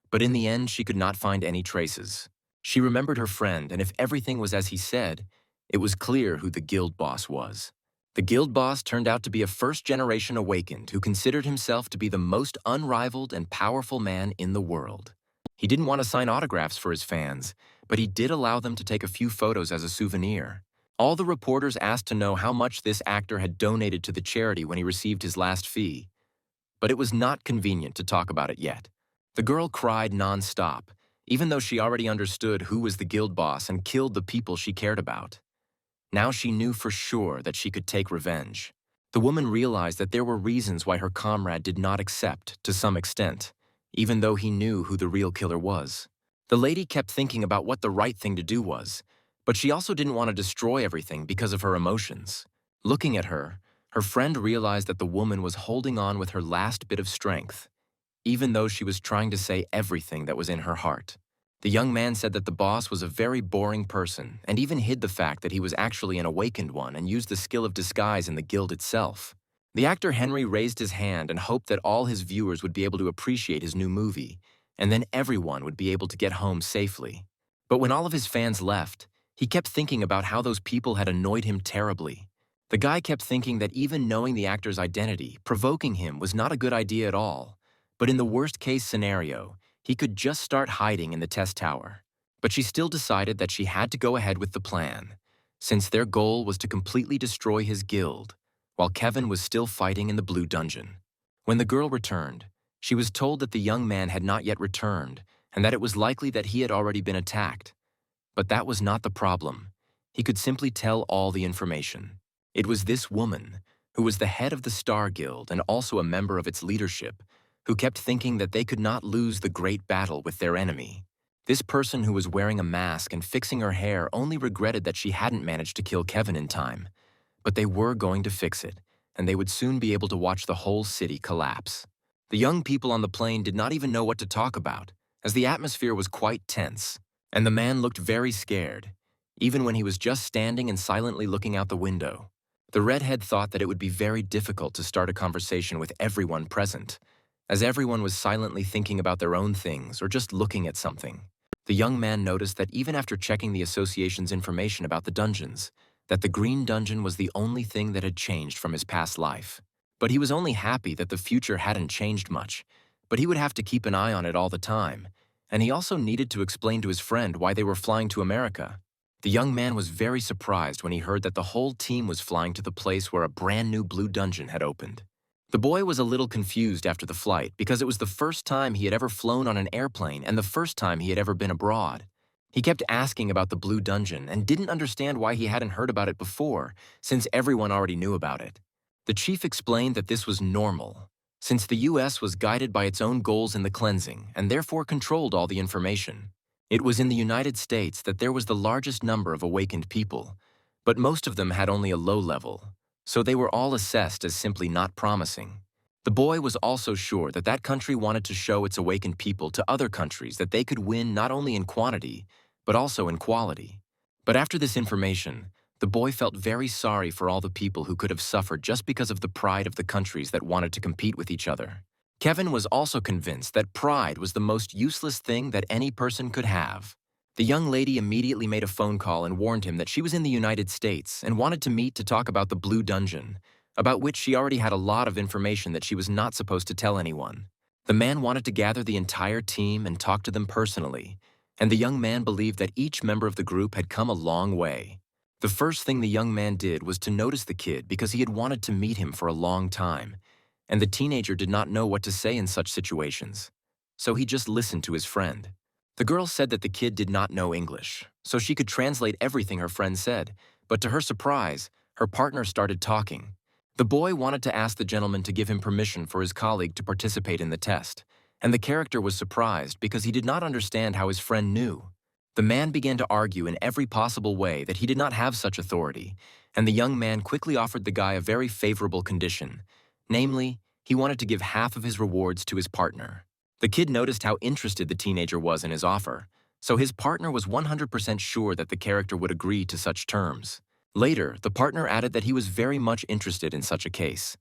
but in the end she could not find any traces. She remembered her friend, and if everything was as he said, it was clear who the guild boss was. The guild boss turned out to be a first-generation awakened who considered himself to be the most unrivaled and powerful man in the world. He didn't want to sign autographs for his fans, but he did allow them to take a few photos as a souvenir. All the reporters asked to know how much this actor had donated to the charity when he received his last fee, but it was not convenient to talk about it yet. The girl cried non-stop, even though she already understood who was the guild boss and killed the people she cared about. Now she knew for sure that she could take revenge. The woman realized that there were reasons why her comrade did not accept, to some extent, even though he knew who the real killer was. The lady kept thinking about what the right thing to do was, but she also didn't want to destroy everything because of her emotions. Looking at her, her friend realized that the woman was holding on with her last bit of strength, even though she was trying to say everything that was in her heart. The young man said that the boss was a very boring person and even hid the fact that he was actually an awakened one and used the skill of disguise in the guild itself. The actor Henry raised his hand and hoped that all his viewers would be able to appreciate his new movie, and then everyone would be able to get home safely. But when all of his fans left, he kept thinking about how those people had annoyed him terribly. The guy kept thinking that even knowing the actor's identity, provoking him was not a good idea at all. But in the worst-case scenario, he could just start hiding in the test tower. But she still decided that she had to go ahead with the plan, since their goal was to completely destroy his guild, while Kevin was still fighting in the blue dungeon. When the girl returned, she was told that the young man had not yet returned and that it was likely that he had already been attacked. But that was not the problem. He could simply tell all the information. It was this woman, who was the head of the Star Guild and also a member of its leadership, who kept thinking that they could not lose the great battle with their enemy. This person who was wearing a mask and fixing her hair only regretted that she hadn't managed to kill Kevin in time. But they were going to fix it, and they would soon be able to watch the whole city collapse. The young people on the plane did not even know what to talk about, as the atmosphere was quite tense, and the man looked very scared, even when he was just standing and silently looking out the window. The redhead thought that it would be very difficult to start a conversation with everyone present, as everyone was silently thinking about their own things or just looking at something. The young man noticed that even after checking the association's information about the dungeons, that the green dungeon was the only thing that had changed from his past life. But he was only happy that the future hadn't changed much, but he would have to keep an eye on it all the time, and he also needed to explain to his friend why they were flying to America. The young man was very surprised when he heard that the whole team was flying to the place where a brand new blue dungeon had opened. The boy was a little confused after the flight because it was the first time he had ever flown on an airplane and the first time he had ever been abroad. He kept asking about the blue dungeon and didn't understand why he hadn't heard about it before, since everyone already knew about it. The chief explained that this was normal, since the US was guided by its own goals in the cleansing and therefore controlled all the information. It was in the United States that there was the largest number of awakened people, but most of them had only a low level, so they were all assessed as simply not promising. The boy was also sure that that country wanted to show its awakened people to other countries that they could win not only in quantity, but also in quality. But after this information, the boy felt very sorry for all the people who could have suffered just because of the pride of the countries that wanted to compete with each other. Kevin was also convinced that pride was the most useless thing that any person could have. The young lady immediately made a phone call and warned him that she was in the United States and wanted to meet to talk about the Blue Dungeon, about which she already had a lot of information that she was not supposed to tell anyone. The man wanted to gather the entire team and talk to them personally, and the young man believed that each member of the group had come a long way. The first thing the young man did was to notice the kid because he had wanted to meet him for a long time, and the teenager did not know what to say in such situations, so he just listened to his friend. The girl said that the kid did not know English, so she could translate everything her friend said, but to her surprise, her partner started talking. The boy wanted to ask the gentleman to give him permission for his colleague to participate in the test, and the character was surprised because he did not understand how his friend knew. The man began to argue in every possible way that he did not have such authority, and the young man quickly offered the guy a very favorable condition. Namely, he wanted to give half of his rewards to his partner. The kid noticed how interested the teenager was in his offer, so his partner was 100% sure that the character would agree to such terms. Later, the partner added that he was very much interested in such a case,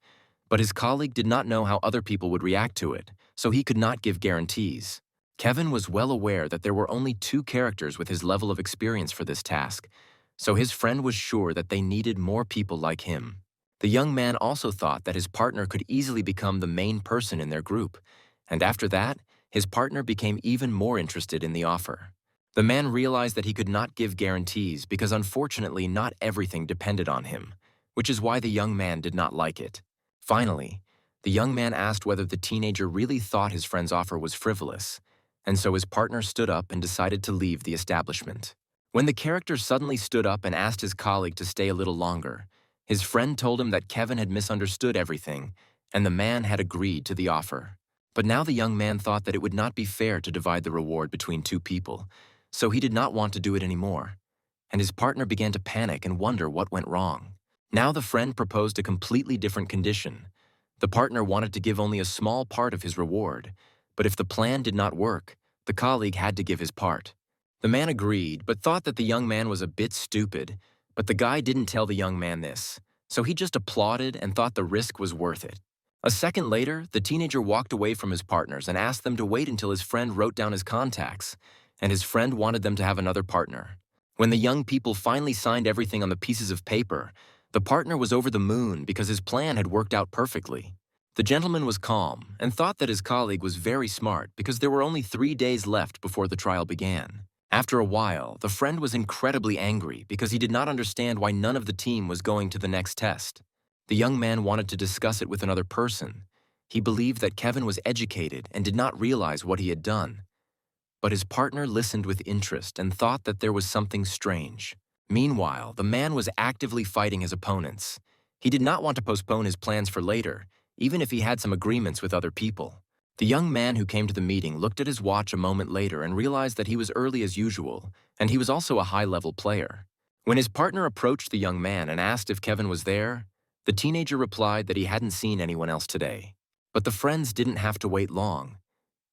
but his colleague did not know how other people would react to it, so he could not give guarantees. Kevin was well aware that there were only 2 characters with his level of experience for this task, so his friend was sure that they needed more people like him. The young man also thought that his partner could easily become the main person in their group, and after that, his partner became even more interested in the offer. The man realized that he could not give guarantees because unfortunately not everything depended on him, which is why the young man did not like it. Finally, the young man asked whether the teenager really thought his friend's offer was frivolous, and so his partner stood up and decided to leave the establishment. When the character suddenly stood up and asked his colleague to stay a little longer, his friend told him that Kevin had misunderstood everything, and the man had agreed to the offer. But now the young man thought that it would not be fair to divide the reward between 2 people, so he did not want to do it anymore, and his partner began to panic and wonder what went wrong. Now the friend proposed a completely different condition. The partner wanted to give only a small part of his reward, but if the plan did not work, the colleague had to give his part. The man agreed, but thought that the young man was a bit stupid, but the guy didn't tell the young man this, so he just applauded and thought the risk was worth it. A second later, the teenager walked away from his partners and asked them to wait until his friend wrote down his contacts, and his friend wanted them to have another partner. When the young people finally signed everything on the pieces of paper, the partner was over the moon because his plan had worked out perfectly. The gentleman was calm and thought that his colleague was very smart because there were only 3 days left before the trial began. After a while, the friend was incredibly angry because he did not understand why none of the team was going to the next test. The young man wanted to discuss it with another person. He believed that Kevin was educated and did not realize what he had done. But his partner listened with interest and thought that there was something strange. Meanwhile, the man was actively fighting his opponents. He did not want to postpone his plans for later, even if he had some agreements with other people. The young man who came to the meeting looked at his watch a moment later and realized that he was early as usual, and he was also a high-level player. When his partner approached the young man and asked if Kevin was there, the teenager replied that he hadn't seen anyone else today. But the friends didn't have to wait long.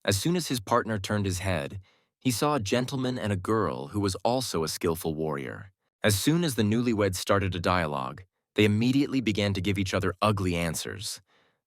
As soon as his partner turned his head, he saw a gentleman and a girl who was also a skillful warrior. As soon as the newlyweds started a dialogue, they immediately began to give each other ugly answers.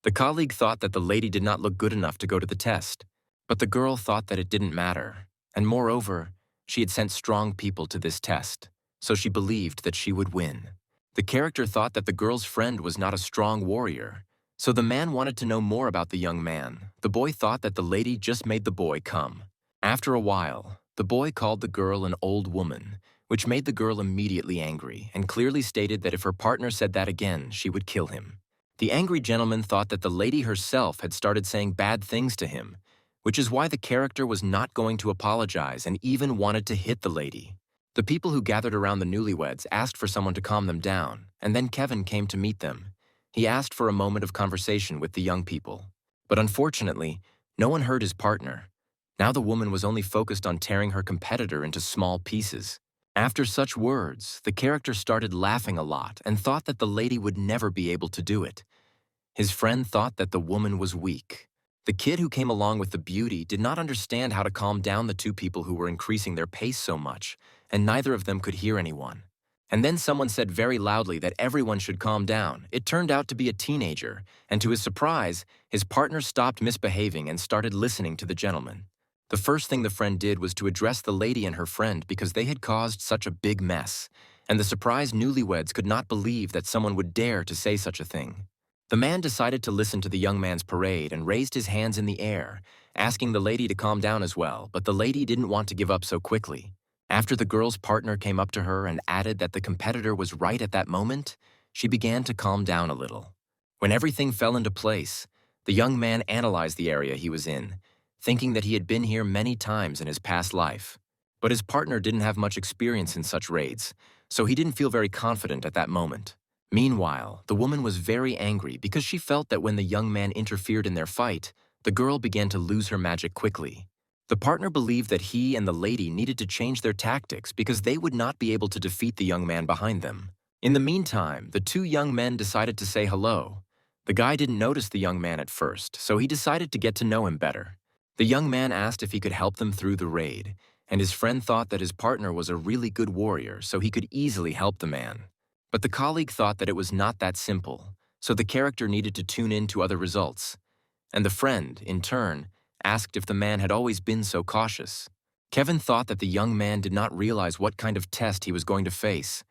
The colleague thought that the lady did not look good enough to go to the test, but the girl thought that it didn't matter, and moreover, she had sent strong people to this test, so she believed that she would win. The character thought that the girl's friend was not a strong warrior, so the man wanted to know more about the young man. The boy thought that the lady just made the boy come. After a while, the boy called the girl an old woman, which made the girl immediately angry and clearly stated that if her partner said that again, she would kill him. The angry gentleman thought that the lady herself had started saying bad things to him, which is why the character was not going to apologize and even wanted to hit the lady. The people who gathered around the newlyweds asked for someone to calm them down, and then Kevin came to meet them. He asked for a moment of conversation with the young people. But unfortunately, no one heard his partner. Now the woman was only focused on tearing her competitor into small pieces. After such words, the character started laughing a lot and thought that the lady would never be able to do it. His friend thought that the woman was weak. The kid who came along with the beauty did not understand how to calm down the two people who were increasing their pace so much, and neither of them could hear anyone. And then someone said very loudly that everyone should calm down. It turned out to be a teenager, and to his surprise, his partner stopped misbehaving and started listening to the gentleman. The first thing the friend did was to address the lady and her friend because they had caused such a big mess, and the surprised newlyweds could not believe that someone would dare to say such a thing. The man decided to listen to the young man's parade and raised his hands in the air, asking the lady to calm down as well, but the lady didn't want to give up so quickly. After the girl's partner came up to her and added that the competitor was right at that moment, she began to calm down a little. When everything fell into place, the young man analyzed the area he was in, thinking that he had been here many times in his past life. But his partner didn't have much experience in such raids, so he didn't feel very confident at that moment. Meanwhile, the woman was very angry because she felt that when the young man interfered in their fight, the girl began to lose her magic quickly. The partner believed that he and the lady needed to change their tactics because they would not be able to defeat the young man behind them. In the meantime, the two young men decided to say hello. The guy didn't notice the young man at first, so he decided to get to know him better. The young man asked if he could help them through the raid, and his friend thought that his partner was a really good warrior, so he could easily help the man. But the colleague thought that it was not that simple, so the character needed to tune in to other results. And the friend, in turn, asked if the man had always been so cautious. Kevin thought that the young man did not realize what kind of test he was going to face,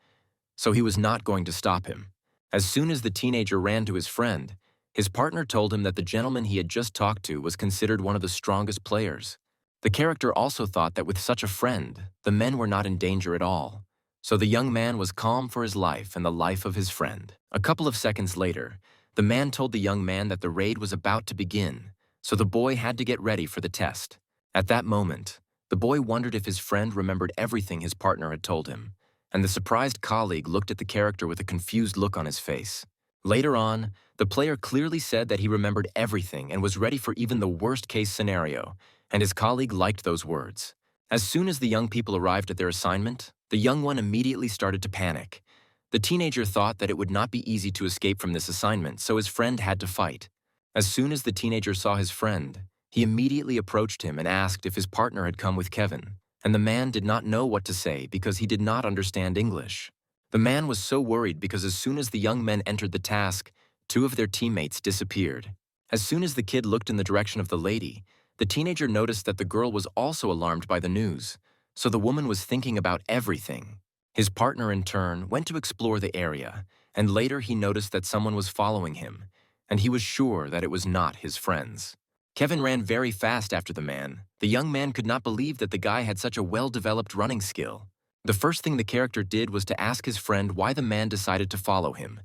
so he was not going to stop him. As soon as the teenager ran to his friend, his partner told him that the gentleman he had just talked to was considered one of the strongest players. The character also thought that with such a friend, the men were not in danger at all. So the young man was calm for his life and the life of his friend. A couple of seconds later, the man told the young man that the raid was about to begin, so the boy had to get ready for the test. At that moment, the boy wondered if his friend remembered everything his partner had told him, and the surprised colleague looked at the character with a confused look on his face. Later on, the player clearly said that he remembered everything and was ready for even the worst-case scenario, and his colleague liked those words. As soon as the young people arrived at their assignment, the young one immediately started to panic. The teenager thought that it would not be easy to escape from this assignment, so his friend had to fight. As soon as the teenager saw his friend, he immediately approached him and asked if his partner had come with Kevin, and the man did not know what to say because he did not understand English. The man was so worried because as soon as the young men entered the task, two of their teammates disappeared. As soon as the kid looked in the direction of the lady, the teenager noticed that the girl was also alarmed by the news, so the woman was thinking about everything. His partner, in turn, went to explore the area, and later he noticed that someone was following him, and he was sure that it was not his friends. Kevin ran very fast after the man. The young man could not believe that the guy had such a well-developed running skill. The first thing the character did was to ask his friend why the man decided to follow him,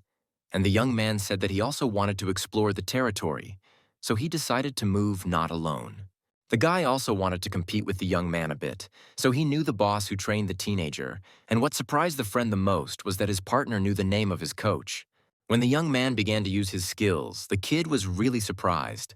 and the young man said that he also wanted to explore the territory, so he decided to move not alone. The guy also wanted to compete with the young man a bit, so he knew the boss who trained the teenager, and what surprised the friend the most was that his partner knew the name of his coach. When the young man began to use his skills, the kid was really surprised.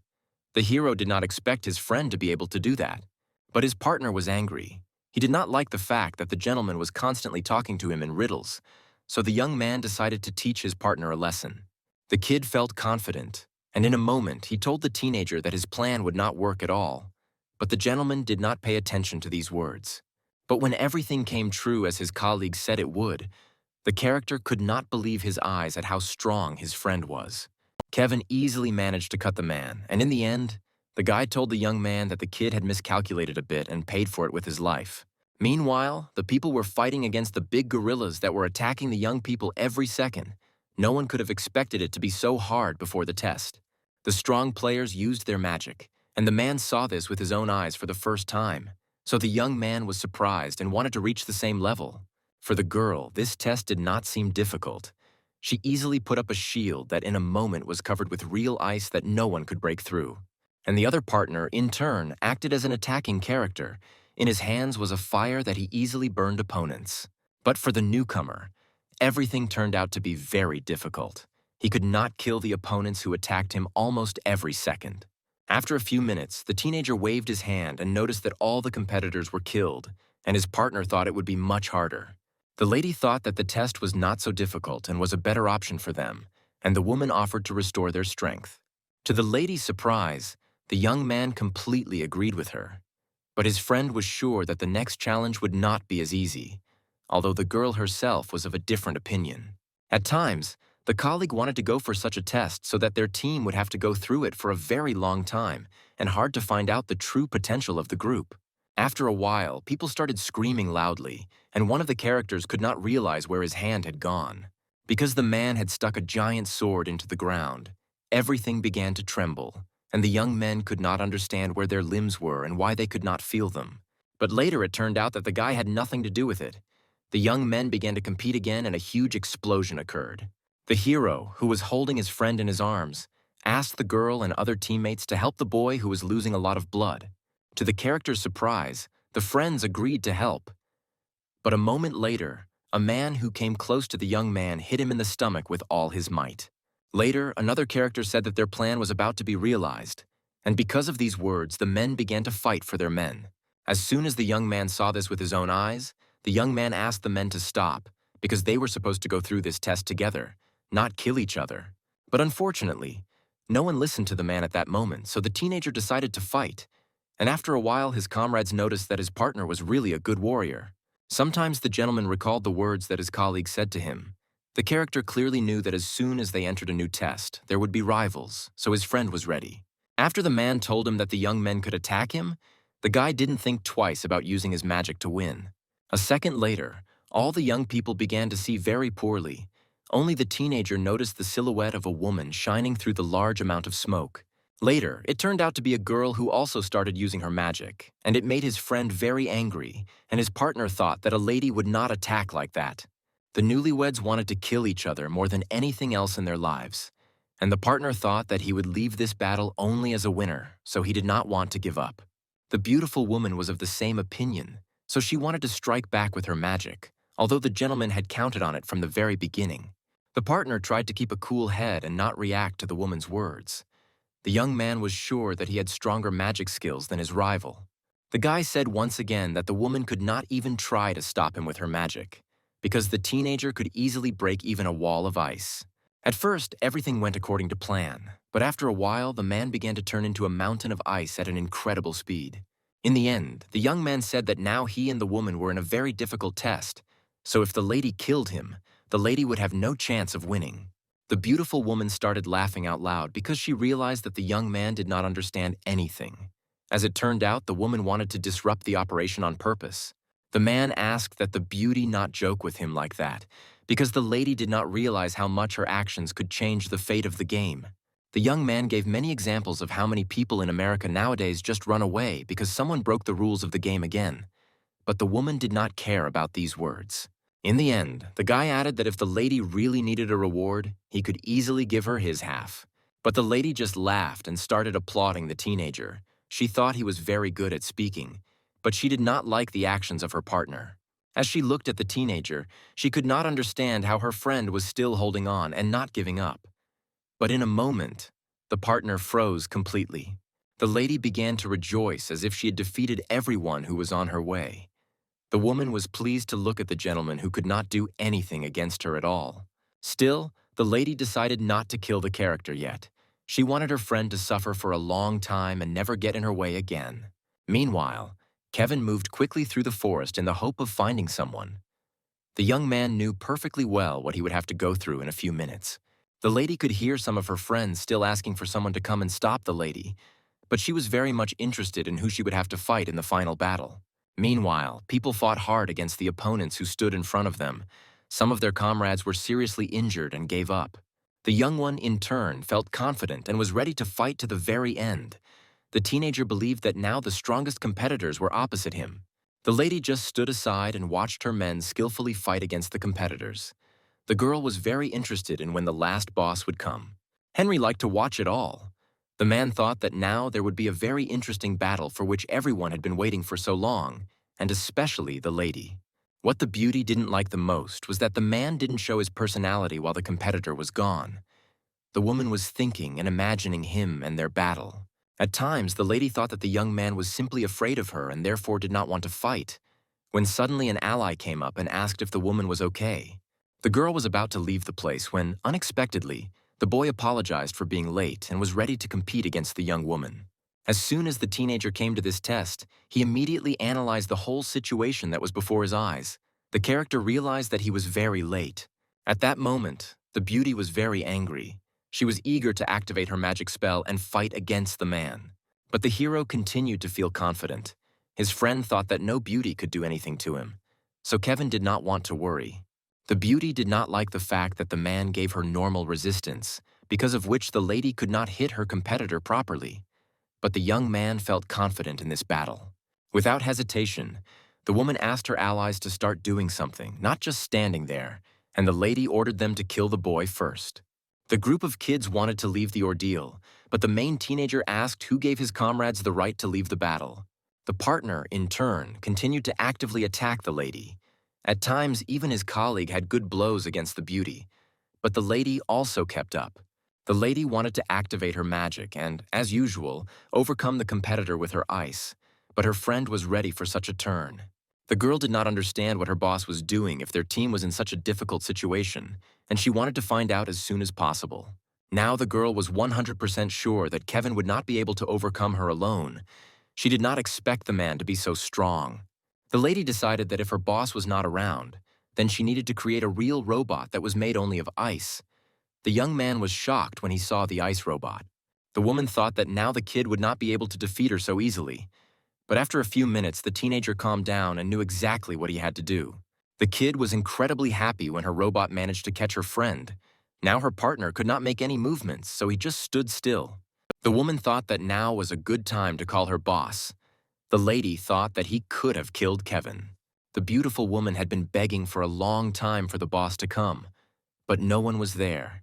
The hero did not expect his friend to be able to do that, but his partner was angry. He did not like the fact that the gentleman was constantly talking to him in riddles, so the young man decided to teach his partner a lesson. The kid felt confident, and in a moment he told the teenager that his plan would not work at all. But the gentleman did not pay attention to these words. But when everything came true as his colleague said it would, the character could not believe his eyes at how strong his friend was. Kevin easily managed to cut the man, and in the end, the guy told the young man that the kid had miscalculated a bit and paid for it with his life. Meanwhile, the people were fighting against the big gorillas that were attacking the young people every second. No one could have expected it to be so hard before the test. The strong players used their magic, and the man saw this with his own eyes for the first time. So the young man was surprised and wanted to reach the same level. For the girl, this test did not seem difficult. She easily put up a shield that in a moment was covered with real ice that no one could break through. And the other partner, in turn, acted as an attacking character. In his hands was a fire that he easily burned opponents. But for the newcomer, everything turned out to be very difficult. He could not kill the opponents who attacked him almost every second. After a few minutes, the teenager waved his hand and noticed that all the competitors were killed, and his partner thought it would be much harder. The lady thought that the test was not so difficult and was a better option for them, and the woman offered to restore their strength. To the lady's surprise, the young man completely agreed with her. But his friend was sure that the next challenge would not be as easy, although the girl herself was of a different opinion. At times, the colleague wanted to go for such a test so that their team would have to go through it for a very long time and hard to find out the true potential of the group. After a while, people started screaming loudly, and one of the characters could not realize where his hand had gone. Because the man had stuck a giant sword into the ground, everything began to tremble, and the young men could not understand where their limbs were and why they could not feel them. But later it turned out that the guy had nothing to do with it. The young men began to compete again and a huge explosion occurred. The hero, who was holding his friend in his arms, asked the girl and other teammates to help the boy who was losing a lot of blood. To the character's surprise, the friends agreed to help. But a moment later, a man who came close to the young man hit him in the stomach with all his might. Later, another character said that their plan was about to be realized, and because of these words, the men began to fight for their men. As soon as the young man saw this with his own eyes, the young man asked the men to stop, because they were supposed to go through this test together, not kill each other. But unfortunately, no one listened to the man at that moment, so the teenager decided to fight. And after a while, his comrades noticed that his partner was really a good warrior. Sometimes the gentleman recalled the words that his colleague said to him. The character clearly knew that as soon as they entered a new test, there would be rivals, so his friend was ready. After the man told him that the young men could attack him, the guy didn't think twice about using his magic to win. A second later, all the young people began to see very poorly. Only the teenager noticed the silhouette of a woman shining through the large amount of smoke. Later, it turned out to be a girl who also started using her magic, and it made his friend very angry, and his partner thought that a lady would not attack like that. The newlyweds wanted to kill each other more than anything else in their lives, and the partner thought that he would leave this battle only as a winner, so he did not want to give up. The beautiful woman was of the same opinion, so she wanted to strike back with her magic, although the gentleman had counted on it from the very beginning. The partner tried to keep a cool head and not react to the woman's words. The young man was sure that he had stronger magic skills than his rival. The guy said once again that the woman could not even try to stop him with her magic, because the teenager could easily break even a wall of ice. At first, everything went according to plan, but after a while, the man began to turn into a mountain of ice at an incredible speed. In the end, the young man said that now he and the woman were in a very difficult test, so if the lady killed him, the lady would have no chance of winning. The beautiful woman started laughing out loud because she realized that the young man did not understand anything. As it turned out, the woman wanted to disrupt the operation on purpose. The man asked that the beauty not joke with him like that, because the lady did not realize how much her actions could change the fate of the game. The young man gave many examples of how many people in America nowadays just run away because someone broke the rules of the game again. But the woman did not care about these words. In the end, the guy added that if the lady really needed a reward, he could easily give her his half. But the lady just laughed and started applauding the teenager. She thought he was very good at speaking, but she did not like the actions of her partner. As she looked at the teenager, she could not understand how her friend was still holding on and not giving up. But in a moment, the partner froze completely. The lady began to rejoice as if she had defeated everyone who was on her way. The woman was pleased to look at the gentleman who could not do anything against her at all. Still, the lady decided not to kill the character yet. She wanted her friend to suffer for a long time and never get in her way again. Meanwhile, Kevin moved quickly through the forest in the hope of finding someone. The young man knew perfectly well what he would have to go through in a few minutes. The lady could hear some of her friends still asking for someone to come and stop the lady, but she was very much interested in who she would have to fight in the final battle. Meanwhile, people fought hard against the opponents who stood in front of them. Some of their comrades were seriously injured and gave up. The young one, in turn, felt confident and was ready to fight to the very end. The teenager believed that now the strongest competitors were opposite him. The lady just stood aside and watched her men skillfully fight against the competitors. The girl was very interested in when the last boss would come. Henry liked to watch it all. The man thought that now there would be a very interesting battle for which everyone had been waiting for so long, and especially the lady. What the beauty didn't like the most was that the man didn't show his personality while the competitor was gone. The woman was thinking and imagining him and their battle. At times, the lady thought that the young man was simply afraid of her and therefore did not want to fight, when suddenly an ally came up and asked if the woman was okay. The girl was about to leave the place when, unexpectedly, the boy apologized for being late and was ready to compete against the young woman. As soon as the teenager came to this test, he immediately analyzed the whole situation that was before his eyes. The character realized that he was very late. At that moment, the beauty was very angry. She was eager to activate her magic spell and fight against the man. But the hero continued to feel confident. His friend thought that no beauty could do anything to him, so Kevin did not want to worry. The beauty did not like the fact that the man gave her normal resistance, because of which the lady could not hit her competitor properly. But the young man felt confident in this battle. Without hesitation, the woman asked her allies to start doing something, not just standing there, and the lady ordered them to kill the boy first. The group of kids wanted to leave the ordeal, but the main teenager asked who gave his comrades the right to leave the battle. The partner, in turn, continued to actively attack the lady. At times, even his colleague had good blows against the beauty, but the lady also kept up. The lady wanted to activate her magic and, as usual, overcome the competitor with her ice, but her friend was ready for such a turn. The girl did not understand what her boss was doing if their team was in such a difficult situation, and she wanted to find out as soon as possible. Now the girl was 100% sure that Kevin would not be able to overcome her alone. She did not expect the man to be so strong. The lady decided that if her boss was not around, then she needed to create a real robot that was made only of ice. The young man was shocked when he saw the ice robot. The woman thought that now the kid would not be able to defeat her so easily. But after a few minutes, the teenager calmed down and knew exactly what he had to do. The kid was incredibly happy when her robot managed to catch her friend. Now her partner could not make any movements, so he just stood still. The woman thought that now was a good time to call her boss. The lady thought that he could have killed Kevin. The beautiful woman had been begging for a long time for the boss to come, but no one was there.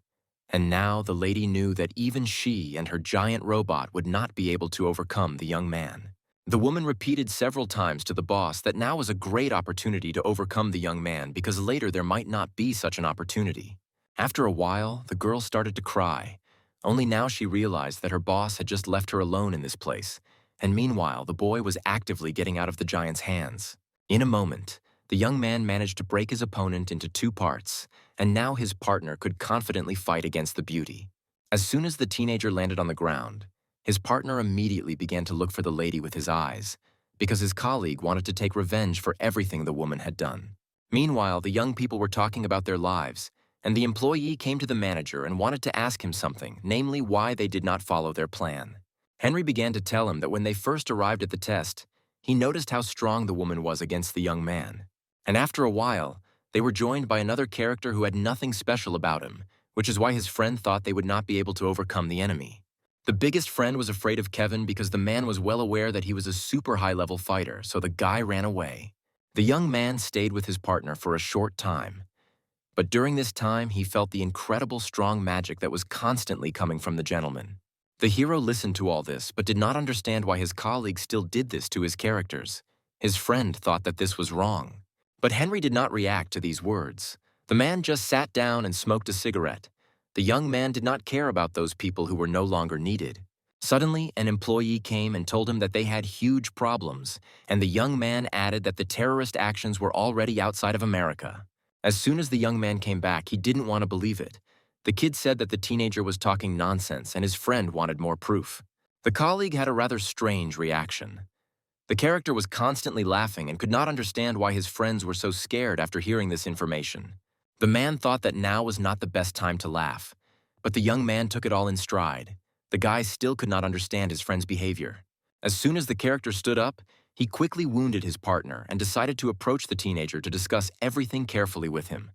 And now the lady knew that even she and her giant robot would not be able to overcome the young man. The woman repeated several times to the boss that now was a great opportunity to overcome the young man because later there might not be such an opportunity. After a while, the girl started to cry. Only now she realized that her boss had just left her alone in this place, and meanwhile the boy was actively getting out of the giant's hands. In a moment, the young man managed to break his opponent into two parts, and now his partner could confidently fight against the beauty. As soon as the teenager landed on the ground, his partner immediately began to look for the lady with his eyes, because his colleague wanted to take revenge for everything the woman had done. Meanwhile, the young people were talking about their lives, and the employee came to the manager and wanted to ask him something, namely why they did not follow their plan. Henry began to tell him that when they first arrived at the test, he noticed how strong the woman was against the young man. And after a while, they were joined by another character who had nothing special about him, which is why his friend thought they would not be able to overcome the enemy. The biggest friend was afraid of Kevin because the man was well aware that he was a super high-level fighter, so the guy ran away. The young man stayed with his partner for a short time. But during this time, he felt the incredible strong magic that was constantly coming from the gentleman. The hero listened to all this, but did not understand why his colleague still did this to his characters. His friend thought that this was wrong. But Henry did not react to these words. The man just sat down and smoked a cigarette. The young man did not care about those people who were no longer needed. Suddenly, an employee came and told him that they had huge problems, and the young man added that the terrorist actions were already outside of America. As soon as the young man came back, he didn't want to believe it. The kid said that the teenager was talking nonsense and his friend wanted more proof. The colleague had a rather strange reaction. The character was constantly laughing and could not understand why his friends were so scared after hearing this information. The man thought that now was not the best time to laugh, but the young man took it all in stride. The guy still could not understand his friend's behavior. As soon as the character stood up, he quickly wounded his partner and decided to approach the teenager to discuss everything carefully with him.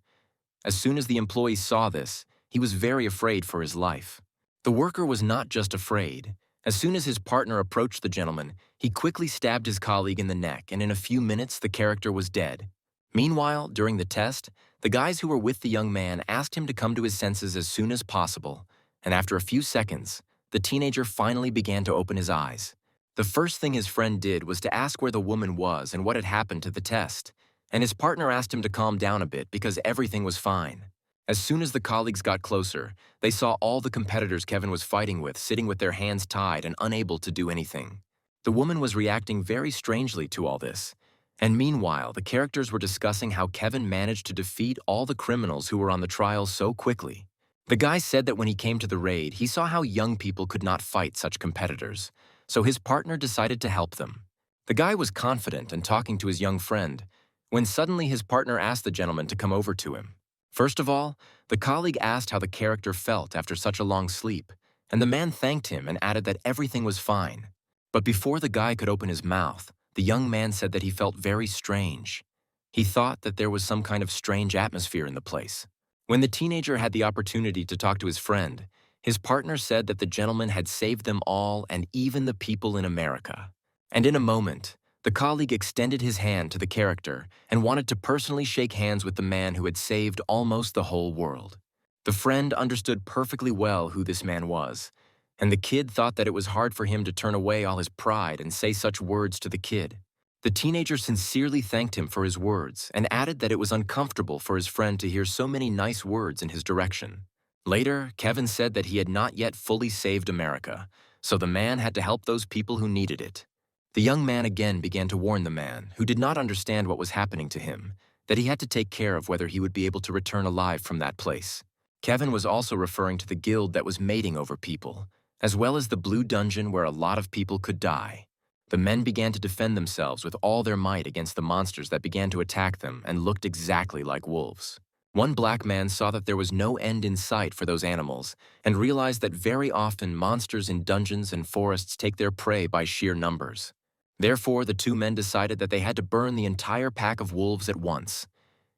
As soon as the employee saw this, he was very afraid for his life. The worker was not just afraid. As soon as his partner approached the gentleman, he quickly stabbed his colleague in the neck, and in a few minutes the character was dead. Meanwhile, during the test, the guys who were with the young man asked him to come to his senses as soon as possible, and after a few seconds, the teenager finally began to open his eyes. The first thing his friend did was to ask where the woman was and what had happened to the test, and his partner asked him to calm down a bit because everything was fine. As soon as the colleagues got closer, they saw all the competitors Kevin was fighting with sitting with their hands tied and unable to do anything. The woman was reacting very strangely to all this, and meanwhile, the characters were discussing how Kevin managed to defeat all the criminals who were on the trial so quickly. The guy said that when he came to the raid, he saw how young people could not fight such competitors, so his partner decided to help them. The guy was confident and talking to his young friend, when suddenly his partner asked the gentleman to come over to him. First of all, the colleague asked how the character felt after such a long sleep, and the man thanked him and added that everything was fine. But before the guy could open his mouth, the young man said that he felt very strange. He thought that there was some kind of strange atmosphere in the place. When the teenager had the opportunity to talk to his friend, his partner said that the gentleman had saved them all and even the people in America. And in a moment, the colleague extended his hand to the character and wanted to personally shake hands with the man who had saved almost the whole world. The friend understood perfectly well who this man was, and the kid thought that it was hard for him to turn away all his pride and say such words to the kid. The teenager sincerely thanked him for his words and added that it was uncomfortable for his friend to hear so many nice words in his direction. Later, Kevin said that he had not yet fully saved America, so the man had to help those people who needed it. The young man again began to warn the man, who did not understand what was happening to him, that he had to take care of whether he would be able to return alive from that place. Kevin was also referring to the guild that was mating over people, as well as the blue dungeon where a lot of people could die. The men began to defend themselves with all their might against the monsters that began to attack them and looked exactly like wolves. One black man saw that there was no end in sight for those animals and realized that very often monsters in dungeons and forests take their prey by sheer numbers. Therefore, the two men decided that they had to burn the entire pack of wolves at once,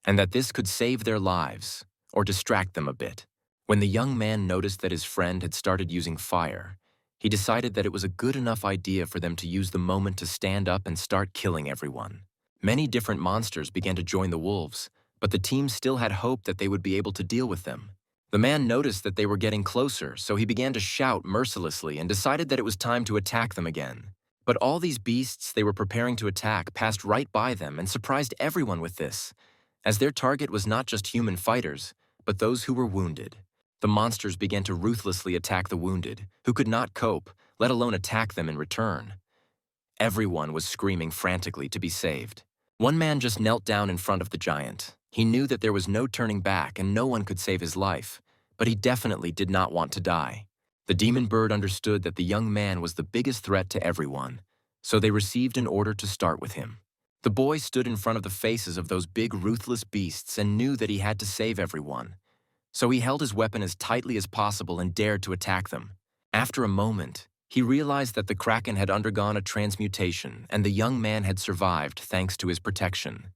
and that this could save their lives, or distract them a bit. When the young man noticed that his friend had started using fire, he decided that it was a good enough idea for them to use the moment to stand up and start killing everyone. Many different monsters began to join the wolves, but the team still had hope that they would be able to deal with them. The man noticed that they were getting closer, so he began to shout mercilessly and decided that it was time to attack them again. But all these beasts they were preparing to attack passed right by them and surprised everyone with this, as their target was not just human fighters, but those who were wounded. The monsters began to ruthlessly attack the wounded, who could not cope, let alone attack them in return. Everyone was screaming frantically to be saved. One man just knelt down in front of the giant. He knew that there was no turning back and no one could save his life, but he definitely did not want to die. The demon bird understood that the young man was the biggest threat to everyone, so they received an order to start with him. The boy stood in front of the faces of those big ruthless beasts and knew that he had to save everyone. So he held his weapon as tightly as possible and dared to attack them. After a moment, he realized that the kraken had undergone a transmutation and the young man had survived thanks to his protection.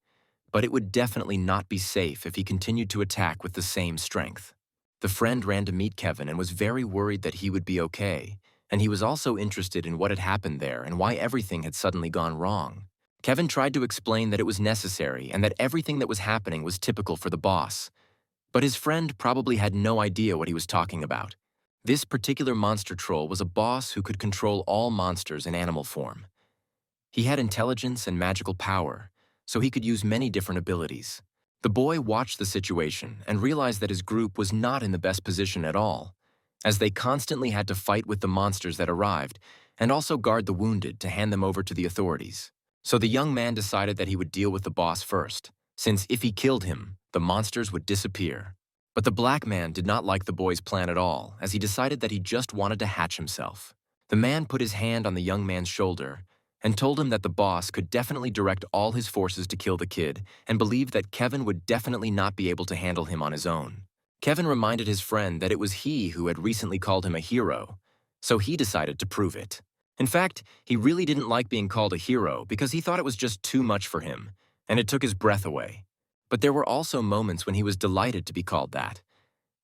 But it would definitely not be safe if he continued to attack with the same strength. The friend ran to meet Kevin and was very worried that he would be okay, and he was also interested in what had happened there and why everything had suddenly gone wrong. Kevin tried to explain that it was necessary and that everything that was happening was typical for the boss, but his friend probably had no idea what he was talking about. This particular monster troll was a boss who could control all monsters in animal form. He had intelligence and magical power, so he could use many different abilities. The boy watched the situation and realized that his group was not in the best position at all, as they constantly had to fight with the monsters that arrived and also guard the wounded to hand them over to the authorities. So the young man decided that he would deal with the boss first, since if he killed him, the monsters would disappear. But the black man did not like the boy's plan at all, as he decided that he just wanted to hatch himself. The man put his hand on the young man's shoulder and told him that the boss could definitely direct all his forces to kill the kid and believed that Kevin would definitely not be able to handle him on his own. Kevin reminded his friend that it was he who had recently called him a hero, so he decided to prove it. In fact, he really didn't like being called a hero because he thought it was just too much for him, and it took his breath away. But there were also moments when he was delighted to be called that.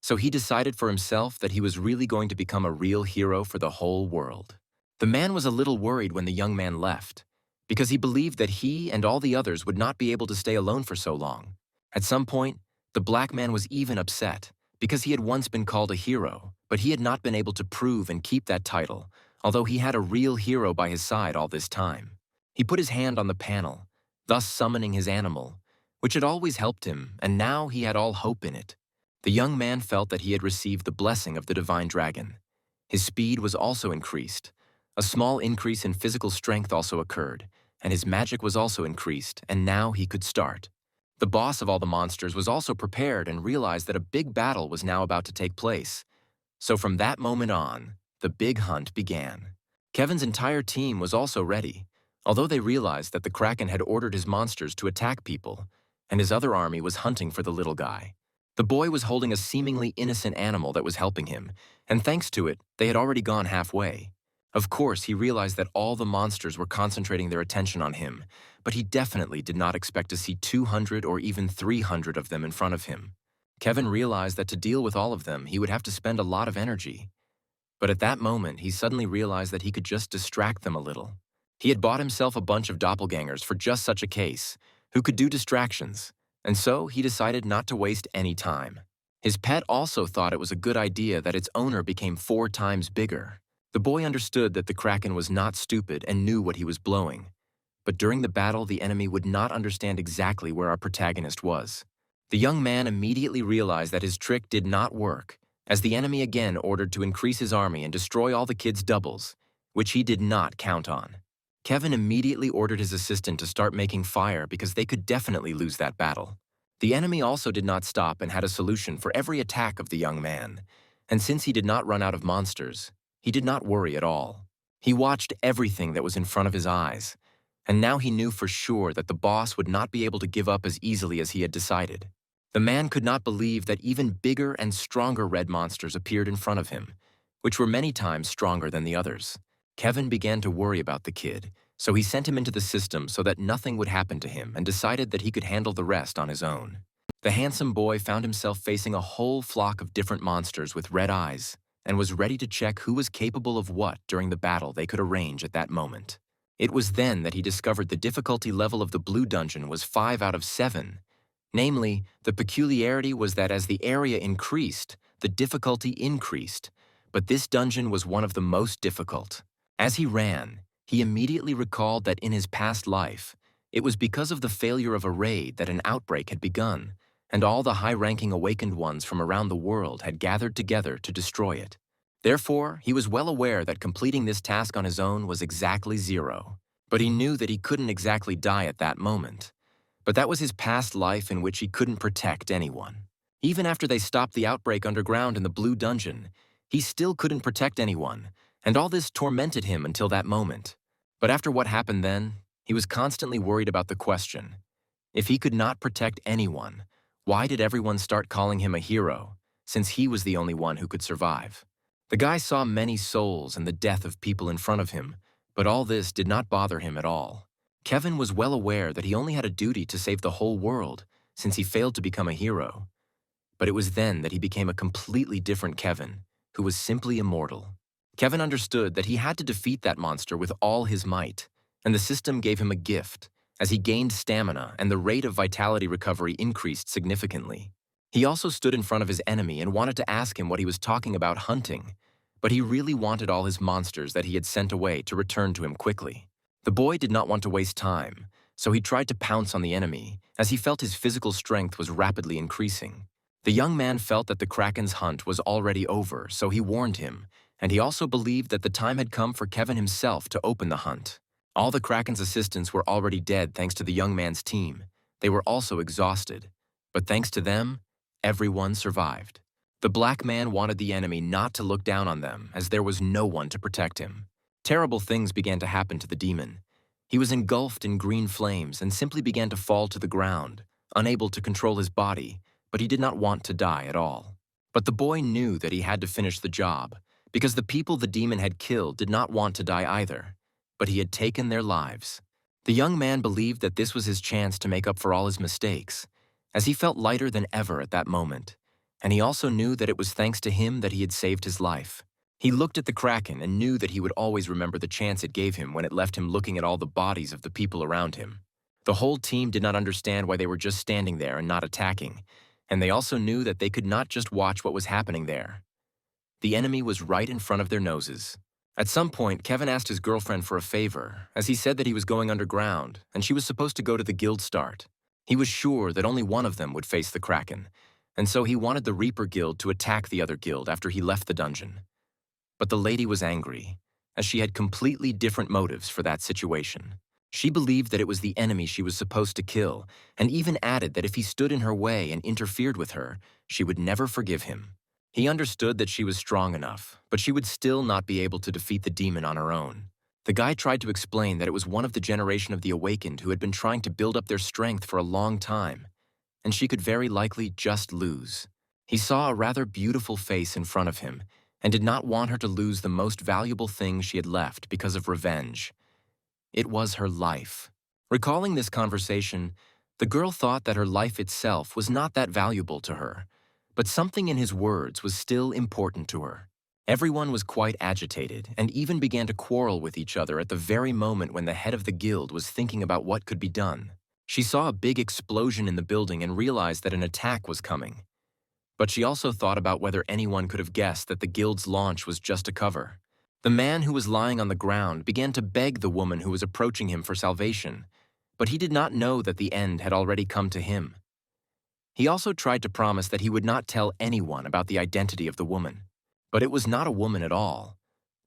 So he decided for himself that he was really going to become a real hero for the whole world. The man was a little worried when the young man left, because he believed that he and all the others would not be able to stay alone for so long. At some point, the black man was even upset, because he had once been called a hero, but he had not been able to prove and keep that title, although he had a real hero by his side all this time. He put his hand on the panel, thus summoning his animal, which had always helped him, and now he had all hope in it. The young man felt that he had received the blessing of the divine dragon. His speed was also increased. A small increase in physical strength also occurred, and his magic was also increased, and now he could start. The boss of all the monsters was also prepared and realized that a big battle was now about to take place. So from that moment on, the big hunt began. Kevin's entire team was also ready, although they realized that the Kraken had ordered his monsters to attack people, and his other army was hunting for the little guy. The boy was holding a seemingly innocent animal that was helping him, and thanks to it, they had already gone halfway. Of course, he realized that all the monsters were concentrating their attention on him, but he definitely did not expect to see 200 or even 300 of them in front of him. Kevin realized that to deal with all of them, he would have to spend a lot of energy. But at that moment, he suddenly realized that he could just distract them a little. He had bought himself a bunch of doppelgangers for just such a case, who could do distractions, and so he decided not to waste any time. His pet also thought it was a good idea that its owner became 4 times bigger. The boy understood that the Kraken was not stupid and knew what he was blowing. But during the battle, the enemy would not understand exactly where our protagonist was. The young man immediately realized that his trick did not work, as the enemy again ordered to increase his army and destroy all the kids' doubles, which he did not count on. Kevin immediately ordered his assistant to start making fire because they could definitely lose that battle. The enemy also did not stop and had a solution for every attack of the young man, and since he did not run out of monsters, he did not worry at all. He watched everything that was in front of his eyes, and now he knew for sure that the boss would not be able to give up as easily as he had decided. The man could not believe that even bigger and stronger red monsters appeared in front of him, which were many times stronger than the others. Kevin began to worry about the kid, so he sent him into the system so that nothing would happen to him and decided that he could handle the rest on his own. The handsome boy found himself facing a whole flock of different monsters with red eyes, and was ready to check who was capable of what during the battle they could arrange at that moment. It was then that he discovered the difficulty level of the blue dungeon was 5 out of 7. Namely, the peculiarity was that as the area increased, the difficulty increased, but this dungeon was one of the most difficult. As he ran, he immediately recalled that in his past life, it was because of the failure of a raid that an outbreak had begun, and all the high-ranking awakened ones from around the world had gathered together to destroy it. Therefore, he was well aware that completing this task on his own was exactly 0. But he knew that he couldn't exactly die at that moment. But that was his past life in which he couldn't protect anyone. Even after they stopped the outbreak underground in the blue dungeon, he still couldn't protect anyone, and all this tormented him until that moment. But after what happened then, he was constantly worried about the question: if he could not protect anyone, why did everyone start calling him a hero, since he was the only one who could survive? The guy saw many souls and the death of people in front of him, but all this did not bother him at all. Kevin was well aware that he only had a duty to save the whole world, since he failed to become a hero. But it was then that he became a completely different Kevin, who was simply immortal. Kevin understood that he had to defeat that monster with all his might, and the system gave him a gift, as he gained stamina and the rate of vitality recovery increased significantly. He also stood in front of his enemy and wanted to ask him what he was talking about hunting, but he really wanted all his monsters that he had sent away to return to him quickly. The boy did not want to waste time, so he tried to pounce on the enemy, as he felt his physical strength was rapidly increasing. The young man felt that the Kraken's hunt was already over, so he warned him, and he also believed that the time had come for Kevin himself to open the hunt. All the Kraken's assistants were already dead thanks to the young man's team. They were also exhausted, but thanks to them, everyone survived. The black man wanted the enemy not to look down on them, as there was no one to protect him. Terrible things began to happen to the demon. He was engulfed in green flames and simply began to fall to the ground, unable to control his body, but he did not want to die at all. But the boy knew that he had to finish the job, because the people the demon had killed did not want to die either, but he had taken their lives. The young man believed that this was his chance to make up for all his mistakes, as he felt lighter than ever at that moment, and he also knew that it was thanks to him that he had saved his life. He looked at the Kraken and knew that he would always remember the chance it gave him when it left him looking at all the bodies of the people around him. The whole team did not understand why they were just standing there and not attacking, and they also knew that they could not just watch what was happening there. The enemy was right in front of their noses. At some point, Kevin asked his girlfriend for a favor, as he said that he was going underground, and she was supposed to go to the guild start. He was sure that only one of them would face the Kraken, and so he wanted the Reaper Guild to attack the other guild after he left the dungeon. But the lady was angry, as she had completely different motives for that situation. She believed that it was the enemy she was supposed to kill, and even added that if he stood in her way and interfered with her, she would never forgive him. He understood that she was strong enough, but she would still not be able to defeat the demon on her own. The guy tried to explain that it was one of the generation of the Awakened who had been trying to build up their strength for a long time, and she could very likely just lose. He saw a rather beautiful face in front of him, and did not want her to lose the most valuable thing she had left because of revenge. It was her life. Recalling this conversation, the girl thought that her life itself was not that valuable to her, but something in his words was still important to her. Everyone was quite agitated and even began to quarrel with each other at the very moment when the head of the guild was thinking about what could be done. She saw a big explosion in the building and realized that an attack was coming. But she also thought about whether anyone could have guessed that the guild's launch was just a cover. The man who was lying on the ground began to beg the woman who was approaching him for salvation, but he did not know that the end had already come to him. He also tried to promise that he would not tell anyone about the identity of the woman. But it was not a woman at all,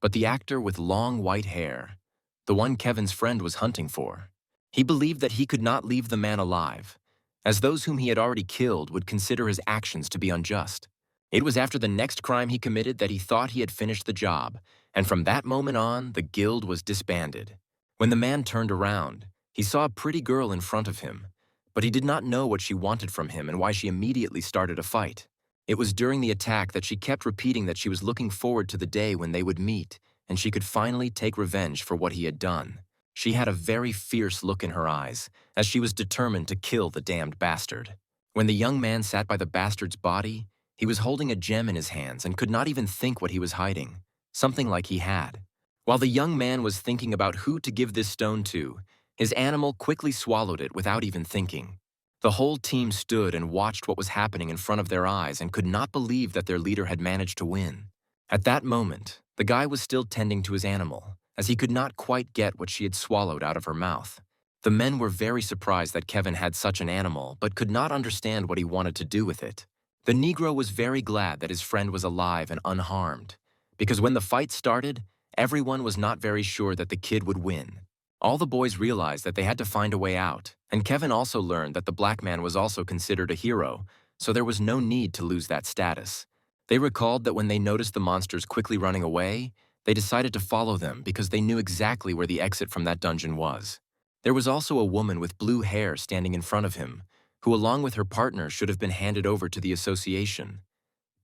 but the actor with long white hair, the one Kevin's friend was hunting for. He believed that he could not leave the man alive, as those whom he had already killed would consider his actions to be unjust. It was after the next crime he committed that he thought he had finished the job, and from that moment on, the guild was disbanded. When the man turned around, he saw a pretty girl in front of him, but he did not know what she wanted from him and why she immediately started a fight. It was during the attack that she kept repeating that she was looking forward to the day when they would meet, and she could finally take revenge for what he had done. She had a very fierce look in her eyes, as she was determined to kill the damned bastard. When the young man sat by the bastard's body, he was holding a gem in his hands and could not even think what he was hiding, something like he had. While the young man was thinking about who to give this stone to, his animal quickly swallowed it without even thinking. The whole team stood and watched what was happening in front of their eyes and could not believe that their leader had managed to win. At that moment, the guy was still tending to his animal, as he could not quite get what she had swallowed out of her mouth. The men were very surprised that Kevin had such an animal, but could not understand what he wanted to do with it. The Negro was very glad that his friend was alive and unharmed, because when the fight started, everyone was not very sure that the kid would win. All the boys realized that they had to find a way out, and Kevin also learned that the black man was also considered a hero, so there was no need to lose that status. They recalled that when they noticed the monsters quickly running away, they decided to follow them because they knew exactly where the exit from that dungeon was. There was also a woman with blue hair standing in front of him, who along with her partner should have been handed over to the association.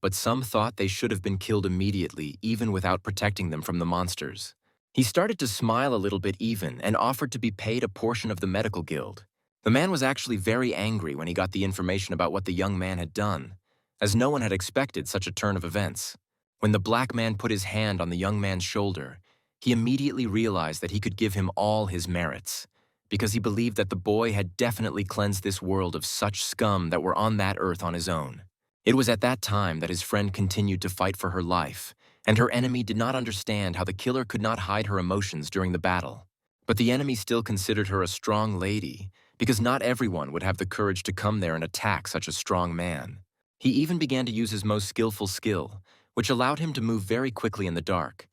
But some thought they should have been killed immediately, even without protecting them from the monsters. He started to smile a little bit even and offered to be paid a portion of the medical guild. The man was actually very angry when he got the information about what the young man had done, as no one had expected such a turn of events. When the black man put his hand on the young man's shoulder, he immediately realized that he could give him all his merits, because he believed that the boy had definitely cleansed this world of such scum that were on that earth on his own. It was at that time that his friend continued to fight for her life, and her enemy did not understand how the killer could not hide her emotions during the battle. But the enemy still considered her a strong lady, because not everyone would have the courage to come there and attack such a strong man. He even began to use his most skillful skill, which allowed him to move very quickly in the dark.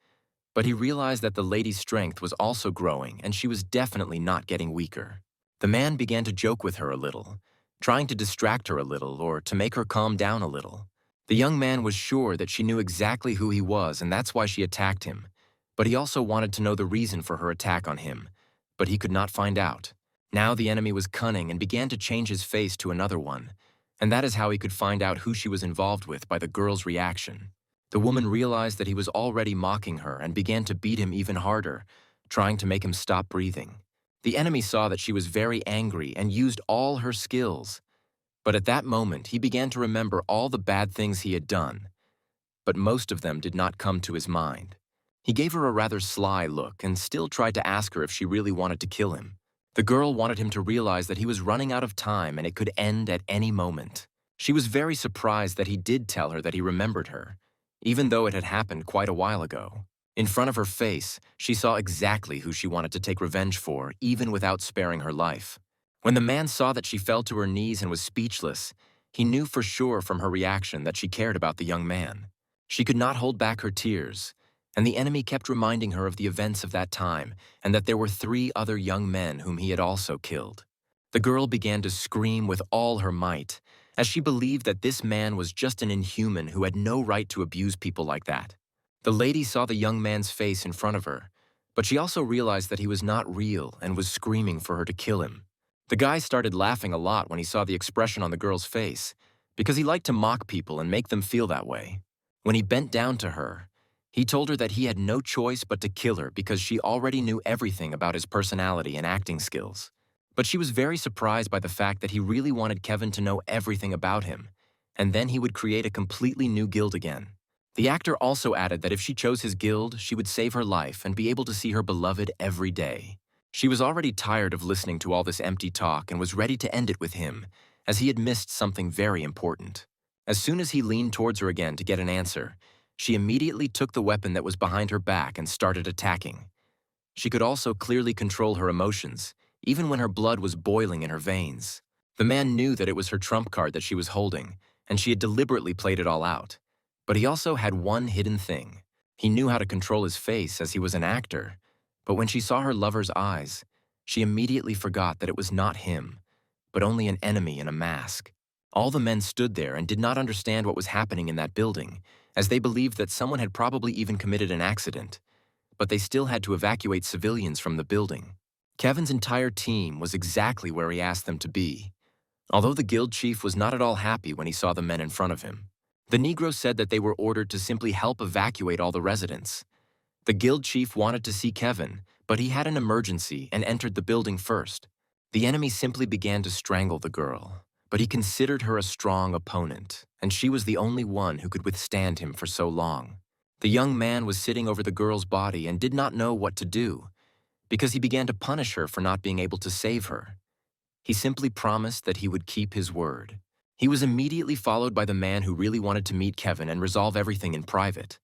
But he realized that the lady's strength was also growing, and she was definitely not getting weaker. The man began to joke with her a little, trying to distract her a little or to make her calm down a little. The young man was sure that she knew exactly who he was, and that's why she attacked him. But he also wanted to know the reason for her attack on him, but he could not find out. Now the enemy was cunning and began to change his face to another one, and that is how he could find out who she was involved with by the girl's reaction. The woman realized that he was already mocking her and began to beat him even harder, trying to make him stop breathing. The enemy saw that she was very angry and used all her skills. But at that moment, he began to remember all the bad things he had done. but most of them did not come to his mind. He gave her a rather sly look and still tried to ask her if she really wanted to kill him. The girl wanted him to realize that he was running out of time and it could end at any moment. She was very surprised that he did tell her that he remembered her, even though it had happened quite a while ago. In front of her face, she saw exactly who she wanted to take revenge for, even without sparing her life. When the man saw that she fell to her knees and was speechless, he knew for sure from her reaction that she cared about the young man. She could not hold back her tears, and the enemy kept reminding her of the events of that time and that there were 3 other young men whom he had also killed. The girl began to scream with all her might, as she believed that this man was just an inhuman who had no right to abuse people like that. The lady saw the young man's face in front of her, but she also realized that he was not real and was screaming for her to kill him. The guy started laughing a lot when he saw the expression on the girl's face, because he liked to mock people and make them feel that way. When he bent down to her, he told her that he had no choice but to kill her because she already knew everything about his personality and acting skills. But she was very surprised by the fact that he really wanted Kevin to know everything about him, and then he would create a completely new guild again. The actor also added that if she chose his guild, she would save her life and be able to see her beloved every day. She was already tired of listening to all this empty talk and was ready to end it with him, as he had missed something very important. As soon as he leaned towards her again to get an answer, she immediately took the weapon that was behind her back and started attacking. She could also clearly control her emotions, even when her blood was boiling in her veins. The man knew that it was her trump card that she was holding, and she had deliberately played it all out. But he also had one hidden thing. He knew how to control his face as he was an actor, but when she saw her lover's eyes, she immediately forgot that it was not him, but only an enemy in a mask. All the men stood there and did not understand what was happening in that building, as they believed that someone had probably even committed an accident, but they still had to evacuate civilians from the building. Kevin's entire team was exactly where he asked them to be, although the guild chief was not at all happy when he saw the men in front of him. The Negro said that they were ordered to simply help evacuate all the residents. The guild chief wanted to see Kevin, but he had an emergency and entered the building first. The enemy simply began to strangle the girl, but he considered her a strong opponent, and she was the only one who could withstand him for so long. The young man was sitting over the girl's body and did not know what to do, because he began to punish her for not being able to save her. He simply promised that he would keep his word. He was immediately followed by the man who really wanted to meet Kevin and resolve everything in private.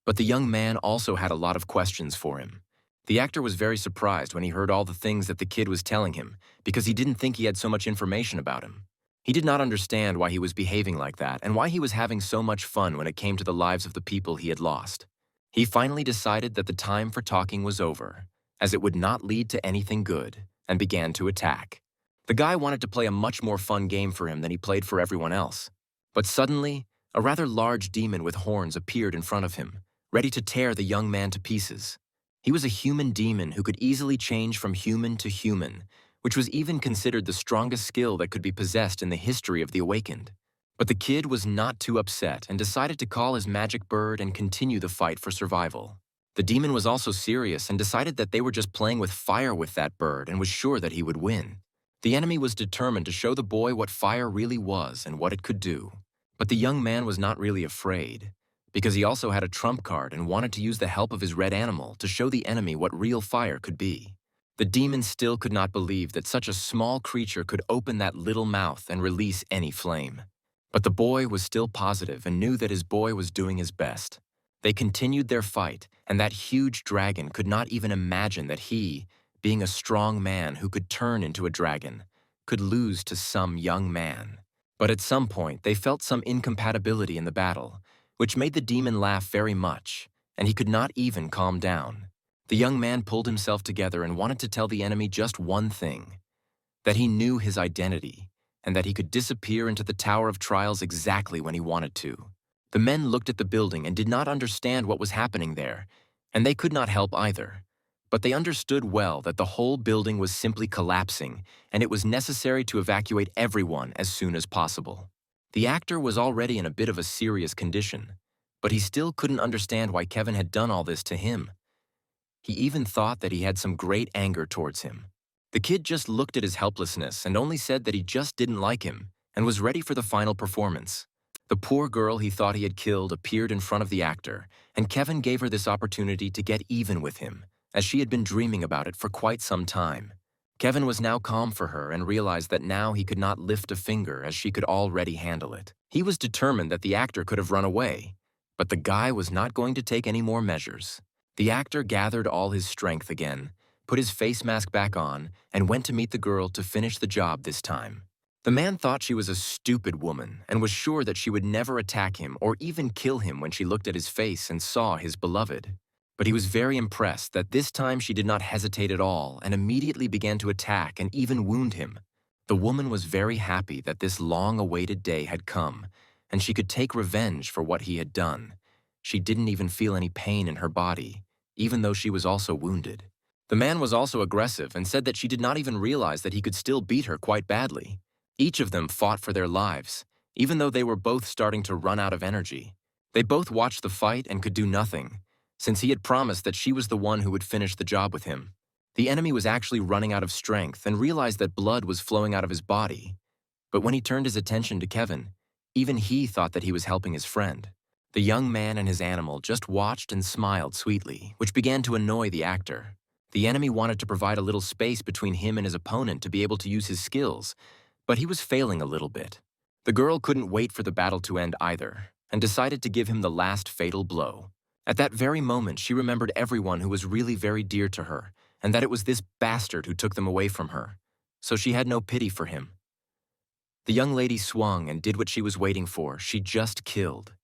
But the young man also had a lot of questions for him. The actor was very surprised when he heard all the things that the kid was telling him, because he didn't think he had so much information about him. He did not understand why he was behaving like that and why he was having so much fun when it came to the lives of the people he had lost. He finally decided that the time for talking was over, as it would not lead to anything good, and began to attack. The guy wanted to play a much more fun game for him than he played for everyone else. But suddenly, a rather large demon with horns appeared in front of him, ready to tear the young man to pieces. He was a human demon who could easily change from human to human, which was even considered the strongest skill that could be possessed in the history of the Awakened. But the kid was not too upset and decided to call his magic bird and continue the fight for survival. The demon was also serious and decided that they were just playing with fire with that bird and was sure that he would win. The enemy was determined to show the boy what fire really was and what it could do. But the young man was not really afraid, because he also had a trump card and wanted to use the help of his red animal to show the enemy what real fire could be. The demon still could not believe that such a small creature could open that little mouth and release any flame. But the boy was still positive and knew that his boy was doing his best. They continued their fight, and that huge dragon could not even imagine that he, being a strong man who could turn into a dragon, could lose to some young man. But at some point, they felt some incompatibility in the battle, which made the demon laugh very much, and he could not even calm down. The young man pulled himself together and wanted to tell the enemy just one thing, that he knew his identity, and that he could disappear into the Tower of Trials exactly when he wanted to. The men looked at the building and did not understand what was happening there, and they could not help either. But they understood well that the whole building was simply collapsing, and it was necessary to evacuate everyone as soon as possible. The actor was already in a bit of a serious condition, but he still couldn't understand why Kevin had done all this to him. He even thought that he had some great anger towards him. The kid just looked at his helplessness and only said that he just didn't like him and was ready for the final performance. The poor girl he thought he had killed appeared in front of the actor, and Kevin gave her this opportunity to get even with him, as she had been dreaming about it for quite some time. Kevin was now calm for her and realized that now he could not lift a finger as she could already handle it. He was determined that the actor could have run away, but the guy was not going to take any more measures. The actor gathered all his strength again, put his face mask back on, and went to meet the girl to finish the job this time. The man thought she was a stupid woman and was sure that she would never attack him or even kill him when she looked at his face and saw his beloved. But he was very impressed that this time she did not hesitate at all and immediately began to attack and even wound him. The woman was very happy that this long-awaited day had come, and she could take revenge for what he had done. She didn't even feel any pain in her body, even though she was also wounded. The man was also aggressive and said that she did not even realize that he could still beat her quite badly. Each of them fought for their lives, even though they were both starting to run out of energy. They both watched the fight and could do nothing, since he had promised that she was the one who would finish the job with him. The enemy was actually running out of strength and realized that blood was flowing out of his body. But when he turned his attention to Kevin, even he thought that he was helping his friend. The young man and his animal just watched and smiled sweetly, which began to annoy the actor. The enemy wanted to provide a little space between him and his opponent to be able to use his skills, but he was failing a little bit. The girl couldn't wait for the battle to end either, and decided to give him the last fatal blow. At that very moment, she remembered everyone who was really very dear to her, and that it was this bastard who took them away from her, so she had no pity for him. The young lady swung and did what she was waiting for. She just killed.